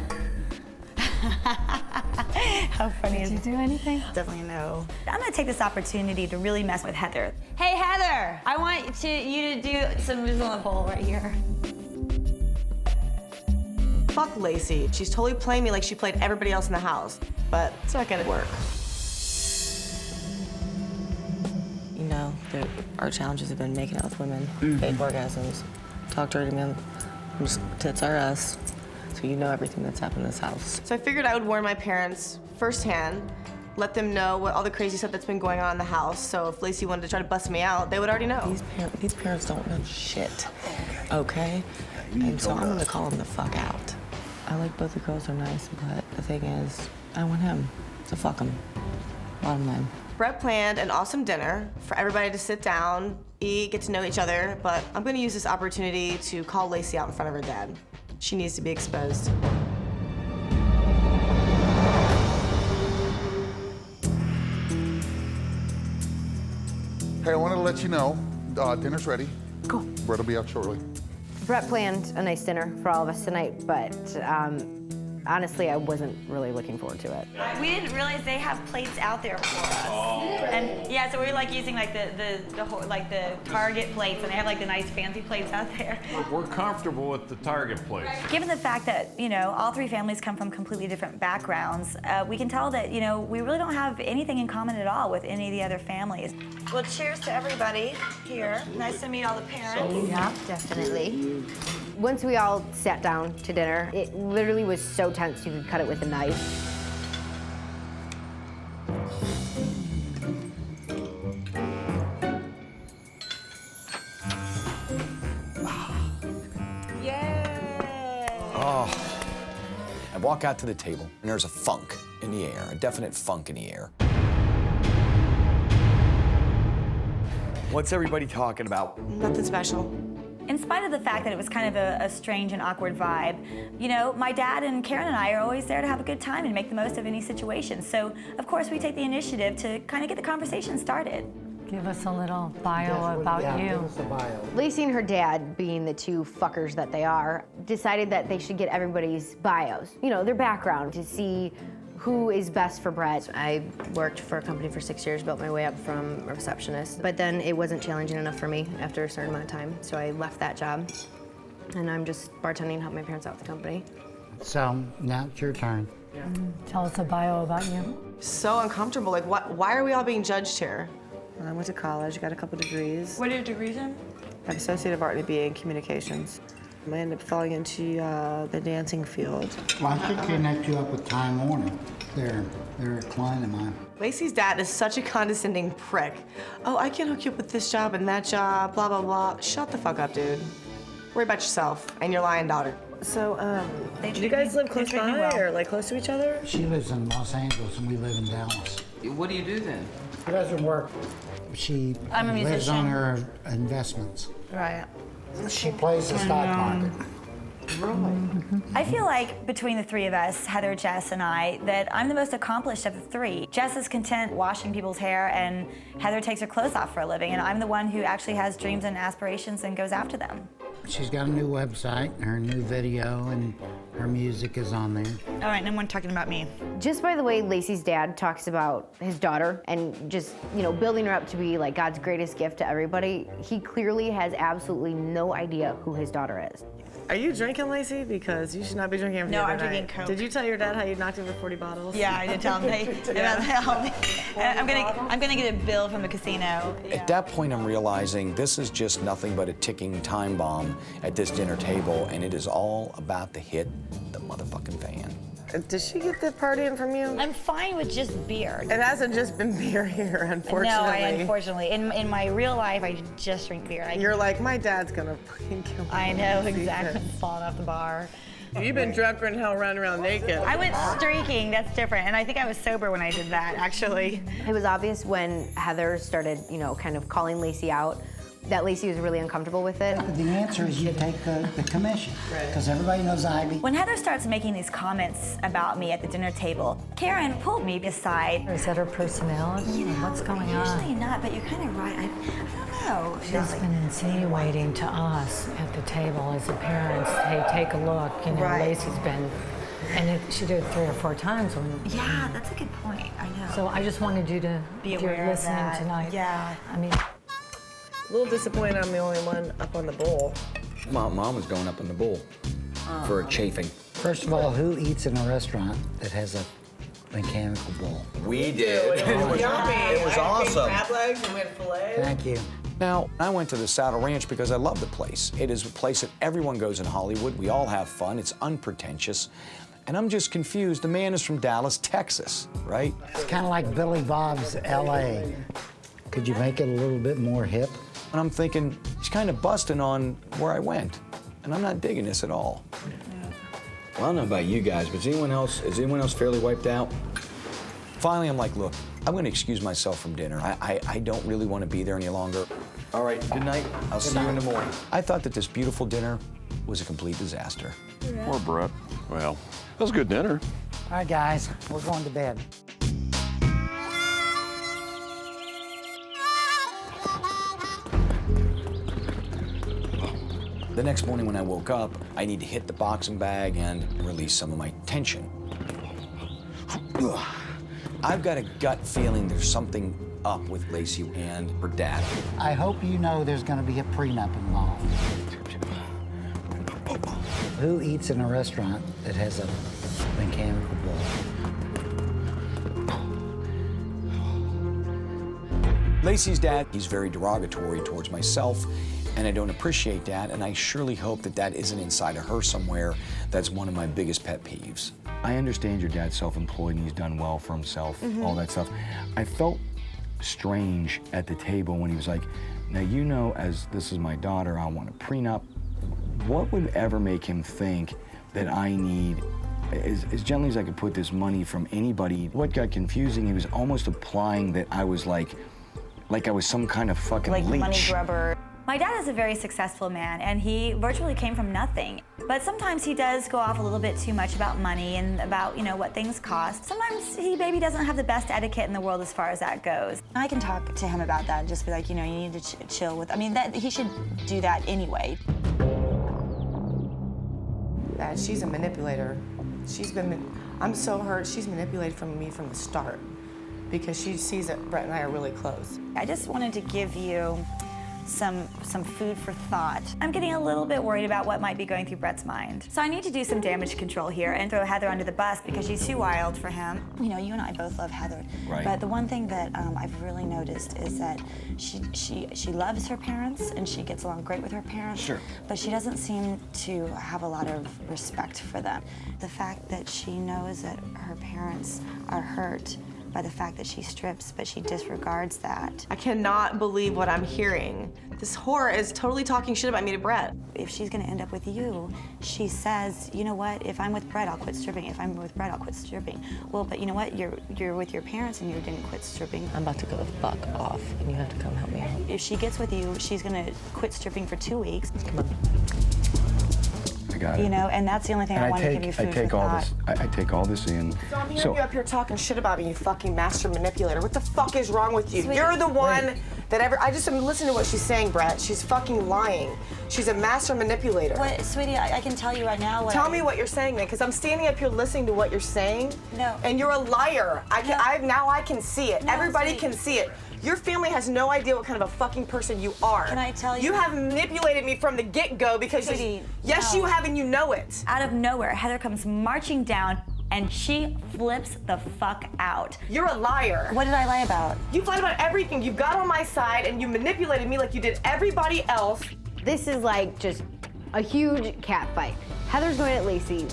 How funny is it? Did you do anything? Definitely no. I'm gonna take this opportunity to really mess with Heather. Hey Heather, I want you to do some moves on the pole right here. Fuck Lacey. She's totally playing me like she played everybody else in the house, but it's not gonna work. You know, our challenges have been making out with women, fake orgasms, talk dirty to men, just tits are us. So you know everything that's happened in this house. So I figured I would warn my parents firsthand, let them know what all the crazy stuff that's been going on in the house. So if Lacey wanted to try to bust me out, they would already know. These parents don't know shit, okay? And so I'm gonna call them the fuck out. I like both the girls are nice, but the thing is, I want him, so fuck him. Bottom line. Brett planned an awesome dinner for everybody to sit down, eat, get to know each other, but I'm gonna use this opportunity to call Lacey out in front of her dad. She needs to be exposed. Hey, I wanted to let you know, dinner's ready. Cool. Brett will be out shortly. Brett planned a nice dinner for all of us tonight, but honestly, I wasn't really looking forward to it. We didn't realize they have plates out there for us. And yeah, so we're like using like the Target plates, and they have like the nice fancy plates out there. We're comfortable with the Target plates. Given the fact that, you know, all three families come from completely different backgrounds, we can tell that, you know, we really don't have anything in common at all with any of the other families. Well, cheers to everybody here. Nice to meet all the parents. Yeah, definitely. Once we all sat down to dinner, it literally was so tense you could cut it with a knife. Oh. I walk out to the table, and there's a funk in the air, a definite funk in the air. What's everybody talking about? Nothing special. In spite of the fact that it was kind of a strange and awkward vibe, you know, my dad and Karen and I are always there to have a good time and make the most of any situation. So, of course, we take the initiative to kind of get the conversation started. Give us a little bio about you. Give us a bio. Lacey and her dad, being the two fuckers that they are, decided that they should get everybody's bios, you know, their background, to see who is best for Brett. I worked for a company for 6 years, built my way up from a receptionist, but then it wasn't challenging enough for me after a certain amount of time, so I left that job, and I'm just bartending and helping my parents out with the company. So now it's your turn. Tell us a bio about you. So uncomfortable. Like, why are we all being judged here? I went to college, got a couple degrees. What are your degrees in? I have Associate of Art and a BA in Communications. I ended up falling into the dancing field. Well, I should connect you up with Time Warner. They're a client of mine. Lacey's dad is such a condescending prick. Oh, I can hook you up with this job and that job, blah, blah, blah. Shut the fuck up, dude. Worry about yourself and your lying daughter. So, do you guys live close by or like close to each other? She lives in Los Angeles and we live in Dallas. What do you do then? She doesn't work. She I'm a lives musician. on her investments. Right. She plays the stock market. I feel like between the three of us, Heather, Jess, and I, that I'm the most accomplished of the three. Jess is content washing people's hair, and Heather takes her clothes off for a living, and I'm the one who actually has dreams and aspirations and goes after them. She's got a new website, her new video, and her music is on there. All right, no one talking about me. Just by the way Lacey's dad talks about his daughter and just, you know, building her up to be like God's greatest gift to everybody, he clearly has absolutely no idea who his daughter is. Are you drinking, Lacey? Because you should not be drinking every No, other I'm drinking night. Coke. Did you tell your dad how you knocked over 40 bottles? Yeah, I did tell him. I'm gonna get a bill from the casino. At that point, I'm realizing this is just nothing but a ticking time bomb at this dinner table, and it is all about to hit the motherfucking fan. Did she get the partying from you? I'm fine with just beer. It hasn't just been beer here, unfortunately. No, unfortunately. In my real life, I just drink beer. You're like, my dad's gonna fucking kill me. I know, exactly. Falling off the bar. You've been drunker than hell running around naked. I went streaking, that's different. And I think I was sober when I did that, actually. It was obvious when Heather started, you know, kind of calling Lacey out, that Lacey was really uncomfortable with it. The answer is you take the commission, because everybody knows Ivy. When Heather starts making these comments about me at the dinner table, Karen pulled me aside. Is that her personality? You know, What's going on? Usually not, but you're kind of right. I don't know. She's been insinuating to us at the table as the parents, hey, take a look. You know, Right. Lacey's been, and she did it 3 or 4 times when. Yeah, that's a good point. I know. So I just wanted you to, Be if aware you're of listening that. tonight. Yeah. I mean. A little disappointed I'm the only one up on the bowl. Mom was going up in the bowl for a chafing. First of all, who eats in a restaurant that has a mechanical bowl? We did. It was yummy. It was awesome. Crab legs and we had filet. Thank you. Now, I went to the Saddle Ranch because I love the place. It is a place that everyone goes in Hollywood. We all have fun. It's unpretentious. And I'm just confused. The man is from Dallas, Texas, right? It's kind of like Billy Bob's L.A. Could you make it a little bit more hip? And I'm thinking, he's kind of busting on where I went. And I'm not digging this at all. Well, I don't know about you guys, but is anyone else fairly wiped out? Finally, I'm like, look, I'm going to excuse myself from dinner. I don't really want to be there any longer. All right, good night. I'll see you in the morning. I thought that this beautiful dinner was a complete disaster. Poor Brett. Well, that was a good dinner. All right, guys, we're going to bed. The next morning when I woke up, I need to hit the boxing bag and release some of my tension. I've got a gut feeling there's something up with Lacey and her dad. I hope you know there's going to be a prenup involved. Who eats in a restaurant that has a mechanical bowl? Lacey's dad, he's very derogatory towards myself, and I don't appreciate that, and I surely hope that that isn't inside of her somewhere. That's one of my biggest pet peeves. I understand your dad's self-employed and he's done well for himself, all that stuff. I felt strange at the table when he was like, now you know, as this is my daughter, I want a prenup. What would ever make him think that I need, as gently as I could put this money from anybody? What got confusing, he was almost implying that I was like I was some kind of fucking Like leech. money grubber. My dad is a very successful man, and he virtually came from nothing. But sometimes he does go off a little bit too much about money and about, you know, what things cost. Sometimes he maybe doesn't have the best etiquette in the world as far as that goes. I can talk to him about that and just be like, you know, you need to chill with, I mean, that he should do that anyway. That she's a manipulator. I'm so hurt. She's manipulated from me from the start because she sees that Brett and I are really close. I just wanted to give you some food for thought. I'm getting a little bit worried about what might be going through Brett's mind. So I need to do some damage control here and throw Heather under the bus because she's too wild for him. You know, you and I both love Heather. Right. But the one thing that I've really noticed is that she loves her parents and she gets along great with her parents. Sure. But she doesn't seem to have a lot of respect for them. The fact that she knows that her parents are hurt by the fact that she strips, but she disregards that. I cannot believe what I'm hearing. This whore is totally talking shit about me to Brett. If she's gonna end up with you, she says, you know what, if I'm with Brett, I'll quit stripping. If I'm with Brett, I'll quit stripping. Well, but you know what, you're with your parents and you didn't quit stripping. I'm about to go the fuck off and you have to come help me out. If she gets with you, she's gonna quit stripping for 2 weeks. Come on. I got it. You know, and that's the only thing I want to give you food I take for all thought. this. I take all this in. So I'm hearing you up here talking shit about me, you fucking master manipulator. What the fuck is wrong with you? Sweetie, You're the one that I just am listening to what she's saying, Brett. She's fucking lying. She's a master manipulator. What, sweetie, I can tell you right now. Tell me what you're saying then, because I'm standing up here listening to what you're saying. No. And you're a liar. Now I can see it. No, Everybody sweetie. can see it. Your family has no idea what kind of a fucking person you are. Can I tell you? You have manipulated me from the get-go because Sweetie, yes, no. you have, and you know it. Out of nowhere, Heather comes marching down and she flips the fuck out. You're a liar. What did I lie about? You've lied about everything. You got on my side and you manipulated me like you did everybody else. This is like just a huge cat fight. Heather's going at Lacey.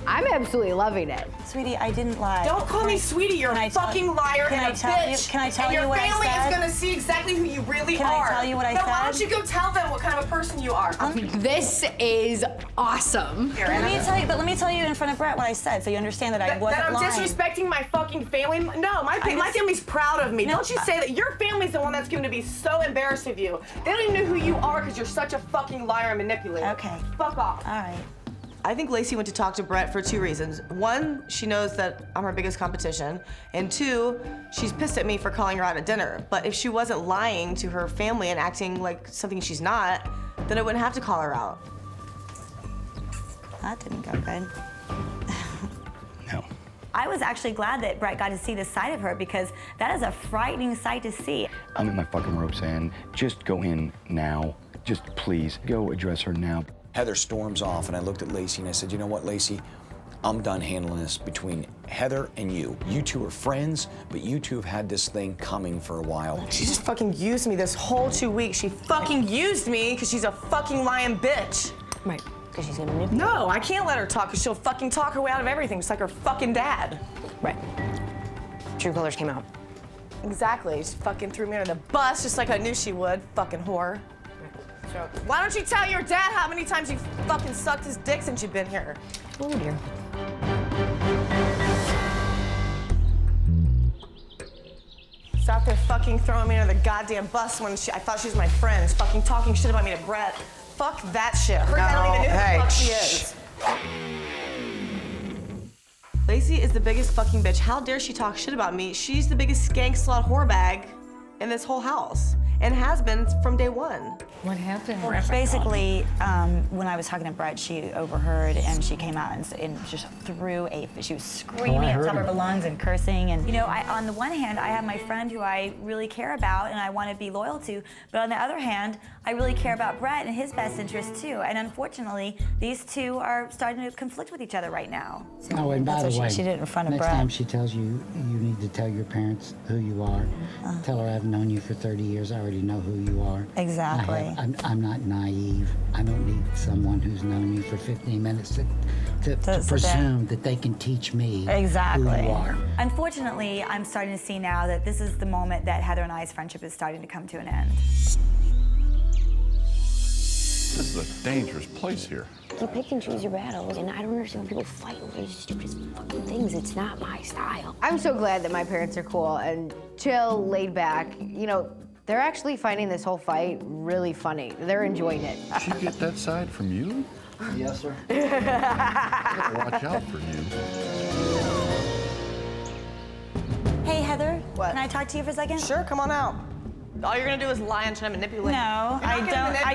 I'm absolutely loving it. Sweetie, I didn't lie. Don't call me sweetie. You're a fucking liar and a bitch. Can I tell you what I said? And your family is gonna see exactly who you really Can are. I tell you what I said? Why don't you go tell them what kind of a person you are? This is awesome. Let me tell you in front of Brett what I said, so you understand that I wasn't that I'm lying. disrespecting my fucking family. No, my family's proud of me. No, Don't you say that. Your family's the one that's going to be so embarrassed of you. They don't even know who you are because you're such a fucking liar and manipulator. Okay. Fuck off. All right. I think Lacey went to talk to Brett for 2 reasons. One, she knows that I'm her biggest competition. And 2, she's pissed at me for calling her out at dinner. But if she wasn't lying to her family and acting like something she's not, then I wouldn't have to call her out. That didn't go good. No. I was actually glad that Brett got to see this side of her because that is a frightening sight to see. I'm in my fucking ropes, Ann. Just go in now. Just please go address her now. Heather storms off, and I looked at Lacey and I said, you know what, Lacey? I'm done handling this between Heather and you. You two are friends, but you two have had this thing coming for a while. She just fucking used me this whole 2 weeks. She fucking used me because she's a fucking lying bitch. Right, because she's gonna manipulate. No, I can't let her talk because she'll fucking talk her way out of everything, just like her fucking dad. Right. True colors came out. Exactly. She fucking threw me under the bus just like I knew she would, fucking whore. Why don't you tell your dad how many times you fucking sucked his dick since you've been here? Oh dear. She's out there fucking throwing me under the goddamn bus when I thought she was my friend. She's fucking talking shit about me to Brett. Fuck that shit. Her dad don't even know who the fuck she is. Lacey is the biggest fucking bitch. How dare she talk shit about me? She's the biggest skank slut whore bag in this whole house. And has been from day one. What happened? Well, basically, when I was talking to Brett, she overheard and she came out and just threw a. She was screaming at the top of her lungs and cursing. And You know, on the one hand, I have my friend who I really care about and I want to be loyal to, but on the other hand, I really care about Brett and his best interests too. And unfortunately, these two are starting to conflict with each other right now. Oh, and by the way, she did it in front of next Brett. time she tells you, you need to tell your parents who you are. Tell her I've known you for 30 years. I already know who you are. Exactly. I'm not naive. I don't need someone who's known you for 15 minutes to presume that they can teach me Exactly. who you are. Unfortunately, I'm starting to see now that this is the moment that Heather and I's friendship is starting to come to an end. This is a dangerous place here. You pick and choose your battles, and I don't understand when people fight over these stupid fucking things. It's not my style. I'm so glad that my parents are cool and chill, laid back. You know, they're actually finding this whole fight really funny. They're enjoying it. Did she get that side from you? Yes, sir. Watch out for you. Hey, Heather. What? Can I talk to you for a second? Sure, come on out. All you're gonna do is lie and try to manipulate. No, I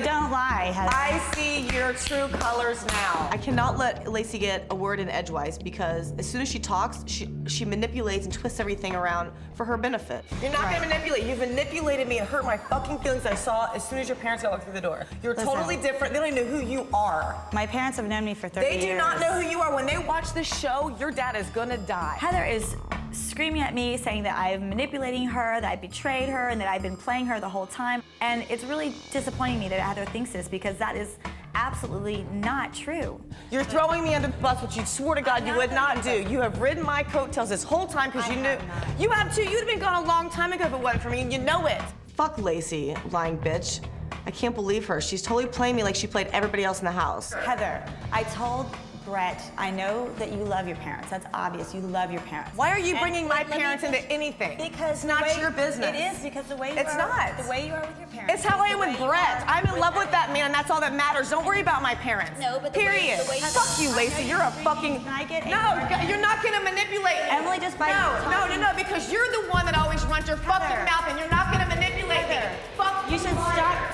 don't lie, Heather. I see your true colors now. I cannot let Lacey get a word in edgewise because as soon as she talks, she manipulates and twists everything around for her benefit. You're not gonna manipulate. You've manipulated me and hurt my fucking feelings I saw as soon as your parents got walked through the door. You're totally different. They don't even know who you are. My parents have known me for 30 years. They do not know who you are. When they watch this show, your dad is gonna die. Heather is screaming at me, saying that I'm manipulating her, that I betrayed her, and that I've been playing her the whole time. And it's really disappointing me that Heather thinks this because that is absolutely not true. You're throwing me under the bus, which you swore to God you would not do. You have ridden my coattails this whole time because you knew. You have too. You'd have been gone a long time ago if it wasn't for me, and you know it. Fuck Lacey, lying bitch. I can't believe her. She's totally playing me like she played everybody else in the house. Heather, I told Brett, I know that you love your parents. That's obvious. You love your parents. Why are you bringing my parents into anything? Because it's not your business. It is because the way you it's are. Not. The way you are with your parents. It's how I am with Brett. I'm in love with that man, and that's all that matters. Don't worry about my parents. No, but period. Fuck you, Lacey. You're a fucking. Can I get No, you're not gonna manipulate me. Emily, just by No, because you're the one that always runs your fucking mouth, and you're not gonna manipulate me. Fuck you. Should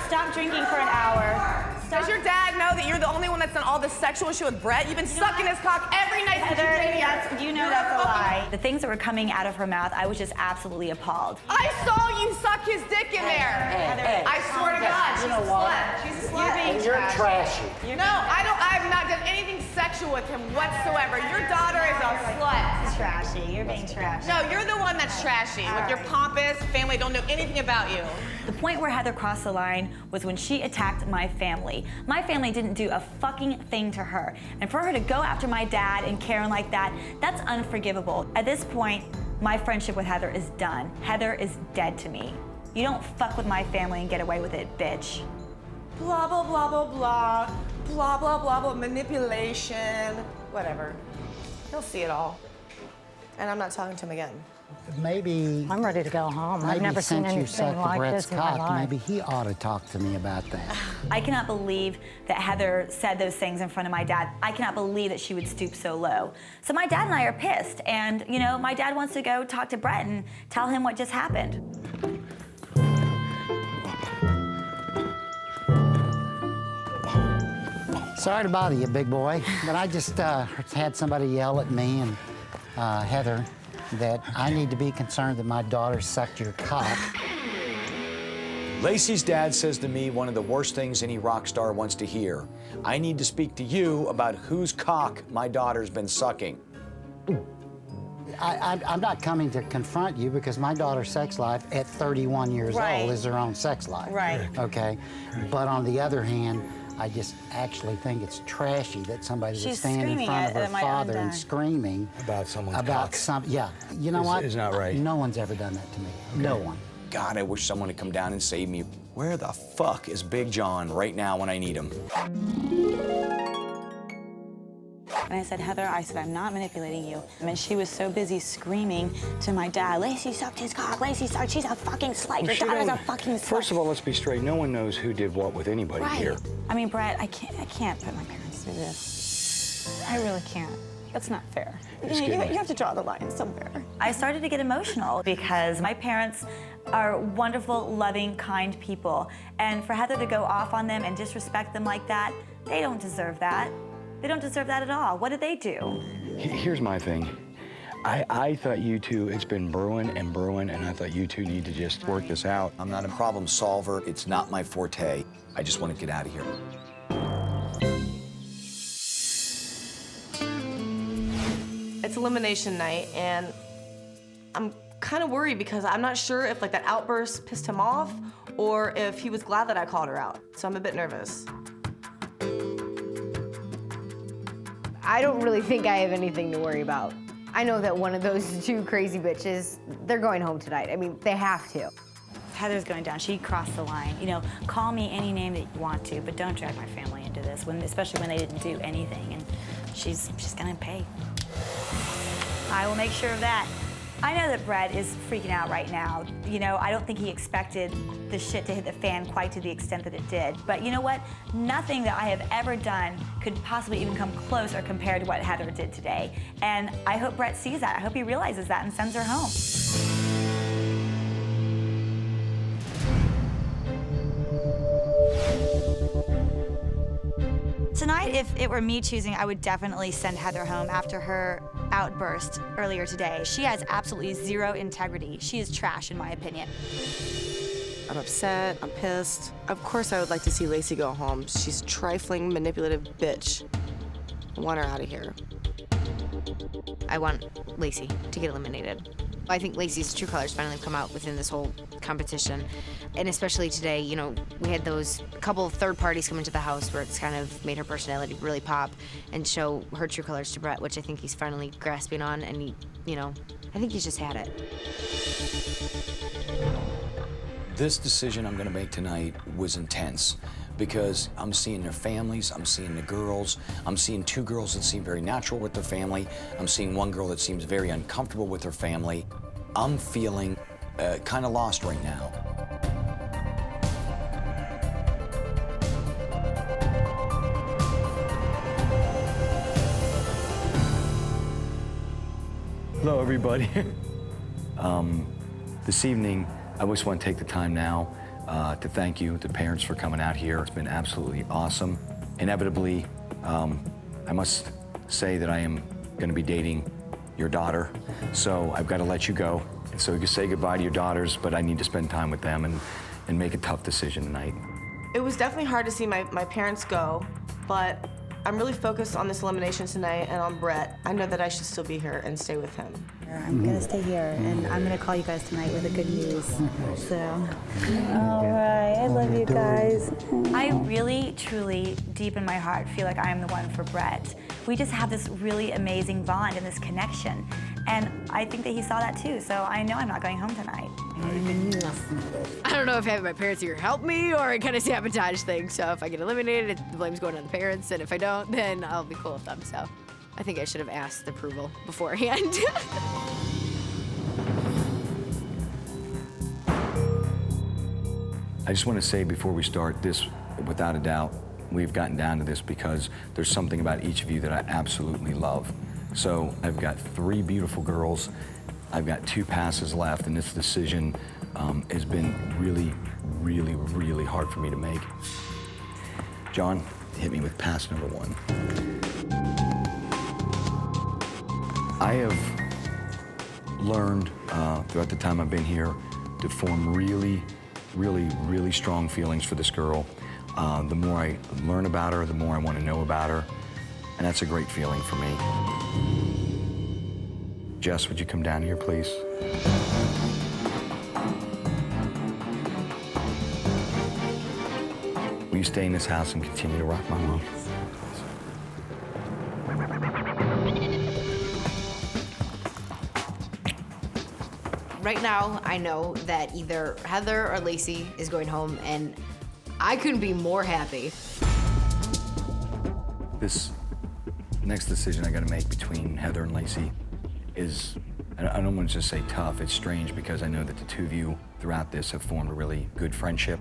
stop drinking for an hour. Does your dad know that you're the only one that's done all this sexual shit with Brett? You've been sucking his cock every night since you came here. You know that's a lie. The things that were coming out of her mouth, I was just absolutely appalled. I saw you suck his dick in there. I swear to God, she's a slut. She's a slut. You're trashy. No, I've not done anything sexual with him whatsoever. Your daughter is a slut. Trashy. You're being trashy. No, you're the one that's trashy. With your pompous family, don't know anything about you. The point where Heather crossed the line was when she attacked my family. My family didn't do a fucking thing to her. And for her to go after my dad and Karen like that, that's unforgivable. At this point, my friendship with Heather is done. Heather is dead to me. You don't fuck with my family and get away with it, bitch. Blah, blah, blah, blah, blah. Blah, blah, blah, blah, manipulation. Whatever. He'll see it all. And I'm not talking to him again. Maybe I'm ready to go home. I've maybe never seen since you anything sucked like Brett's this in my cock, life. maybe he ought to talk to me about that. I cannot believe that Heather said those things in front of my dad. I cannot believe that she would stoop so low. So my dad and I are pissed. And, you know, my dad wants to go talk to Brett and tell him what just happened. Sorry to bother you, big boy, but I just had somebody yell at me and Heather that I need to be concerned that my daughter sucked your cock. Lacey's dad says to me one of the worst things any rock star wants to hear. I need to speak to you about whose cock my daughter's been sucking. I'm not coming to confront you because my daughter's sex life at 31 years old is her own sex life. Right. Okay. But on the other hand, I just actually think it's trashy that somebody would stand in front of her father and screaming about someone's about cock. Yeah. You know what? It's not right. No one's ever done that to me. Okay. No one. God, I wish someone would come down and save me. Where the fuck is Big John right now when I need him? And I said, Heather, I'm not manipulating you. And she was so busy screaming to my dad, Lacey sucked his cock, Lacey sucked, she's a fucking slut, your daughter's a fucking slut. First of all, let's be straight. No one knows who did what with anybody here. I mean, Brett, I can't put my parents through this. I really can't. That's not fair. You have to draw the line somewhere. I started to get emotional because my parents are wonderful, loving, kind people. And for Heather to go off on them and disrespect them like that, they don't deserve that. They don't deserve that at all. What did they do? Here's my thing. I thought you two, it's been brewing, and I thought you two need to just work this out. I'm not a problem solver. It's not my forte. I just want to get out of here. It's elimination night, and I'm kind of worried because I'm not sure if like that outburst pissed him off or if he was glad that I called her out. So I'm a bit nervous. I don't really think I have anything to worry about. I know that one of those two crazy bitches, they're going home tonight. I mean, they have to. Heather's going down. She crossed the line. You know, call me any name that you want to, but don't drag my family into this, especially when they didn't do anything. And she's gonna pay. I will make sure of that. I know that Brett is freaking out right now. You know, I don't think he expected the shit to hit the fan quite to the extent that it did. But you know what? Nothing that I have ever done could possibly even come close or compare to what Heather did today. And I hope Brett sees that. I hope he realizes that and sends her home. Tonight, if it were me choosing, I would definitely send Heather home after her outburst earlier today. She has absolutely zero integrity. She is trash, in my opinion. I'm upset, I'm pissed. Of course I would like to see Lacey go home. She's a trifling, manipulative bitch. I want her out of here. I want Lacey to get eliminated. I think Lacey's true colors finally come out within this whole competition. And especially today, you know, we had those couple of third parties come into the house where it's kind of made her personality really pop and show her true colors to Brett, which I think he's finally grasping on, and he, you know, I think he's just had it. This decision I'm gonna make tonight was intense because I'm seeing their families, I'm seeing the girls, I'm seeing two girls that seem very natural with their family, I'm seeing one girl that seems very uncomfortable with her family. I'm feeling kind of lost right now. Hello, everybody. This evening, I just want to take the time now to thank you, the parents, for coming out here. It's been absolutely awesome. Inevitably, I must say that I am going to be dating your daughter, so I've got to let you go. And so you can say goodbye to your daughters, but I need to spend time with them and make a tough decision tonight. It was definitely hard to see my parents go, but I'm really focused on this elimination tonight and on Brett. I know that I should still be here and stay with him. I'm gonna stay here, and I'm gonna call you guys tonight with the good news. So, all right, I love you guys. I really, truly, deep in my heart, feel like I am the one for Brett. We just have this really amazing bond and this connection, and I think that he saw that too. So I know I'm not going home tonight. I don't know if having my parents here help me or it kind of sabotage things. So if I get eliminated, the blame's going on the parents, and if I don't, then I'll be cool with them. So I think I should have asked approval beforehand. I just want to say before we start this, without a doubt, we've gotten down to this because there's something about each of you that I absolutely love. So I've got 3 beautiful girls. I've got 2 passes left, and this decision has been really, really, really hard for me to make. John, hit me with pass number 1. I have learned throughout the time I've been here to form really, really, really strong feelings for this girl. The more I learn about her, the more I want to know about her, and that's a great feeling for me. Jess, would you come down here, please? Will you stay in this house and continue to rock my mom? Right now, I know that either Heather or Lacey is going home, and I couldn't be more happy. This next decision I gotta make between Heather and Lacey is, I don't want to just say tough, it's strange because I know that the 2 of you throughout this have formed a really good friendship,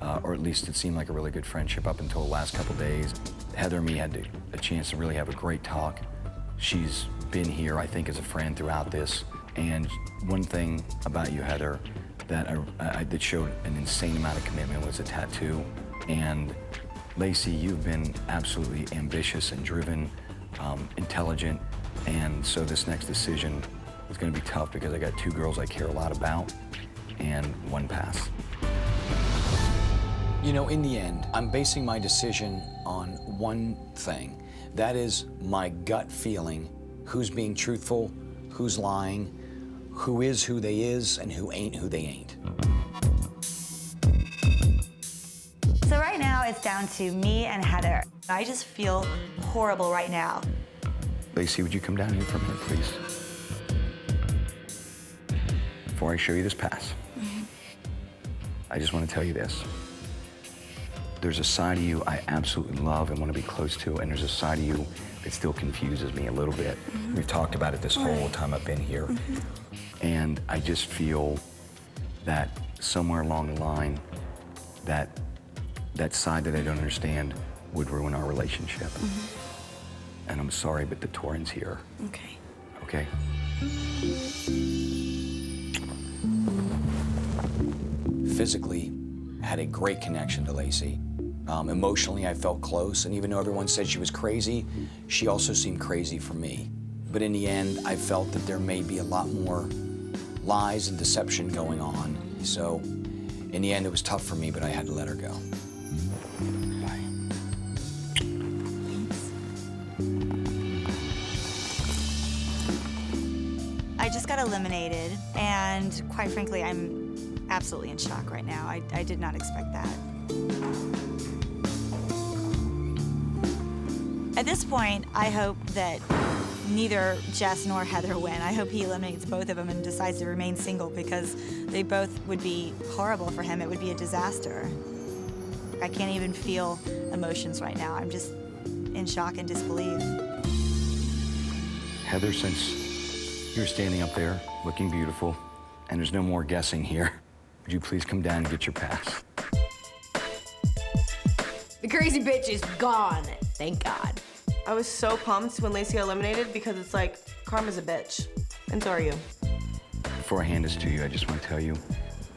or at least it seemed like a really good friendship up until the last couple days. Heather and me had a chance to really have a great talk. She's been here, I think, as a friend throughout this. And one thing about you, Heather, that showed an insane amount of commitment was a tattoo. And Lacey, you've been absolutely ambitious and driven, intelligent. And so this next decision is gonna be tough because I got 2 girls I care a lot about and 1 pass. You know, in the end, I'm basing my decision on one thing. That is my gut feeling, who's being truthful, who's lying, who is who they is, and who ain't who they ain't. So right now it's down to me and Heather. I just feel horrible right now. Lacey, would you come down here for a minute, please? Before I show you this pass, I just want to tell you this. There's a side of you I absolutely love and want to be close to, and there's a side of you that still confuses me a little bit. We've talked about it this whole time I've been here. And I just feel that somewhere along the line, that side that I don't understand would ruin our relationship. And I'm sorry, but the Torrens here. Okay. Okay? Physically, I had a great connection to Lacey. Emotionally, I felt close, and even though everyone said she was crazy, she also seemed crazy for me. But in the end, I felt that there may be a lot more lies and deception going on. So, in the end, it was tough for me, but I had to let her go. I just just got eliminated, and quite frankly, I'm absolutely in shock right now. I did not expect that. At this point, I hope that neither Jess nor Heather win. I hope he eliminates both of them and decides to remain single, because they both would be horrible for him. It would be a disaster. I can't even feel emotions right now. I'm just in shock and disbelief. Heather, since you're standing up there looking beautiful and there's no more guessing here, would you please come down and get your pass? The crazy bitch is gone, thank God. I was so pumped when Lacey got eliminated because it's like, karma's a bitch, and so are you. Before I hand this to you, I just want to tell you,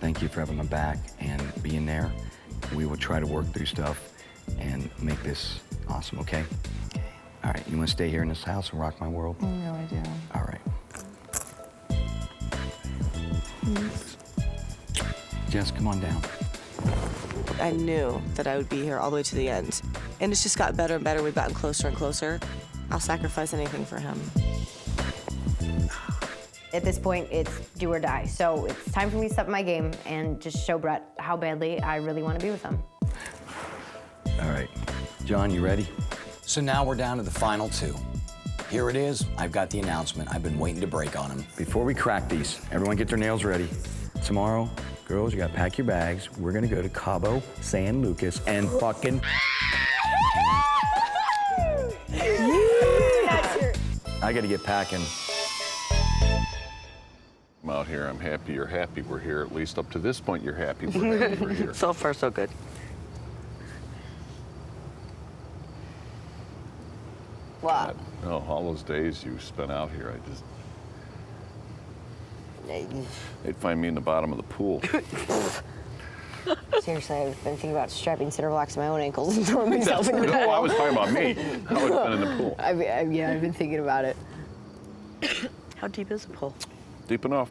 thank you for having my back and being there. We will try to work through stuff and make this awesome, okay? All right, you want to stay here in this house and rock my world? No, I do. All right. Jess, come on down. I knew that I would be here all the way to the end. And it's just gotten better and better. We've gotten closer and closer. I'll sacrifice anything for him. At this point, it's do or die. So it's time for me to step my game and just show Brett how badly I really want to be with him. All right. John, you ready? So now we're down to the final two. Here it is. I've got the announcement. I've been waiting to break on him. Before we crack these, everyone get their nails ready. Tomorrow, girls, you gotta pack your bags. We're gonna go to Cabo San Lucas and fucking... I gotta get packing. I'm out here, I'm happy you're happy we're here. At least up to this point, you're happy we're here. So far, so good. What? Oh, all those days you spent out here, they'd find me in the bottom of the pool. Seriously, I've been thinking about strapping cinder blocks to my own ankles and throwing myself in the pool. No, I was talking about me. I would have been in the pool. Yeah, I've been thinking about it. How deep is the pool? Deep enough.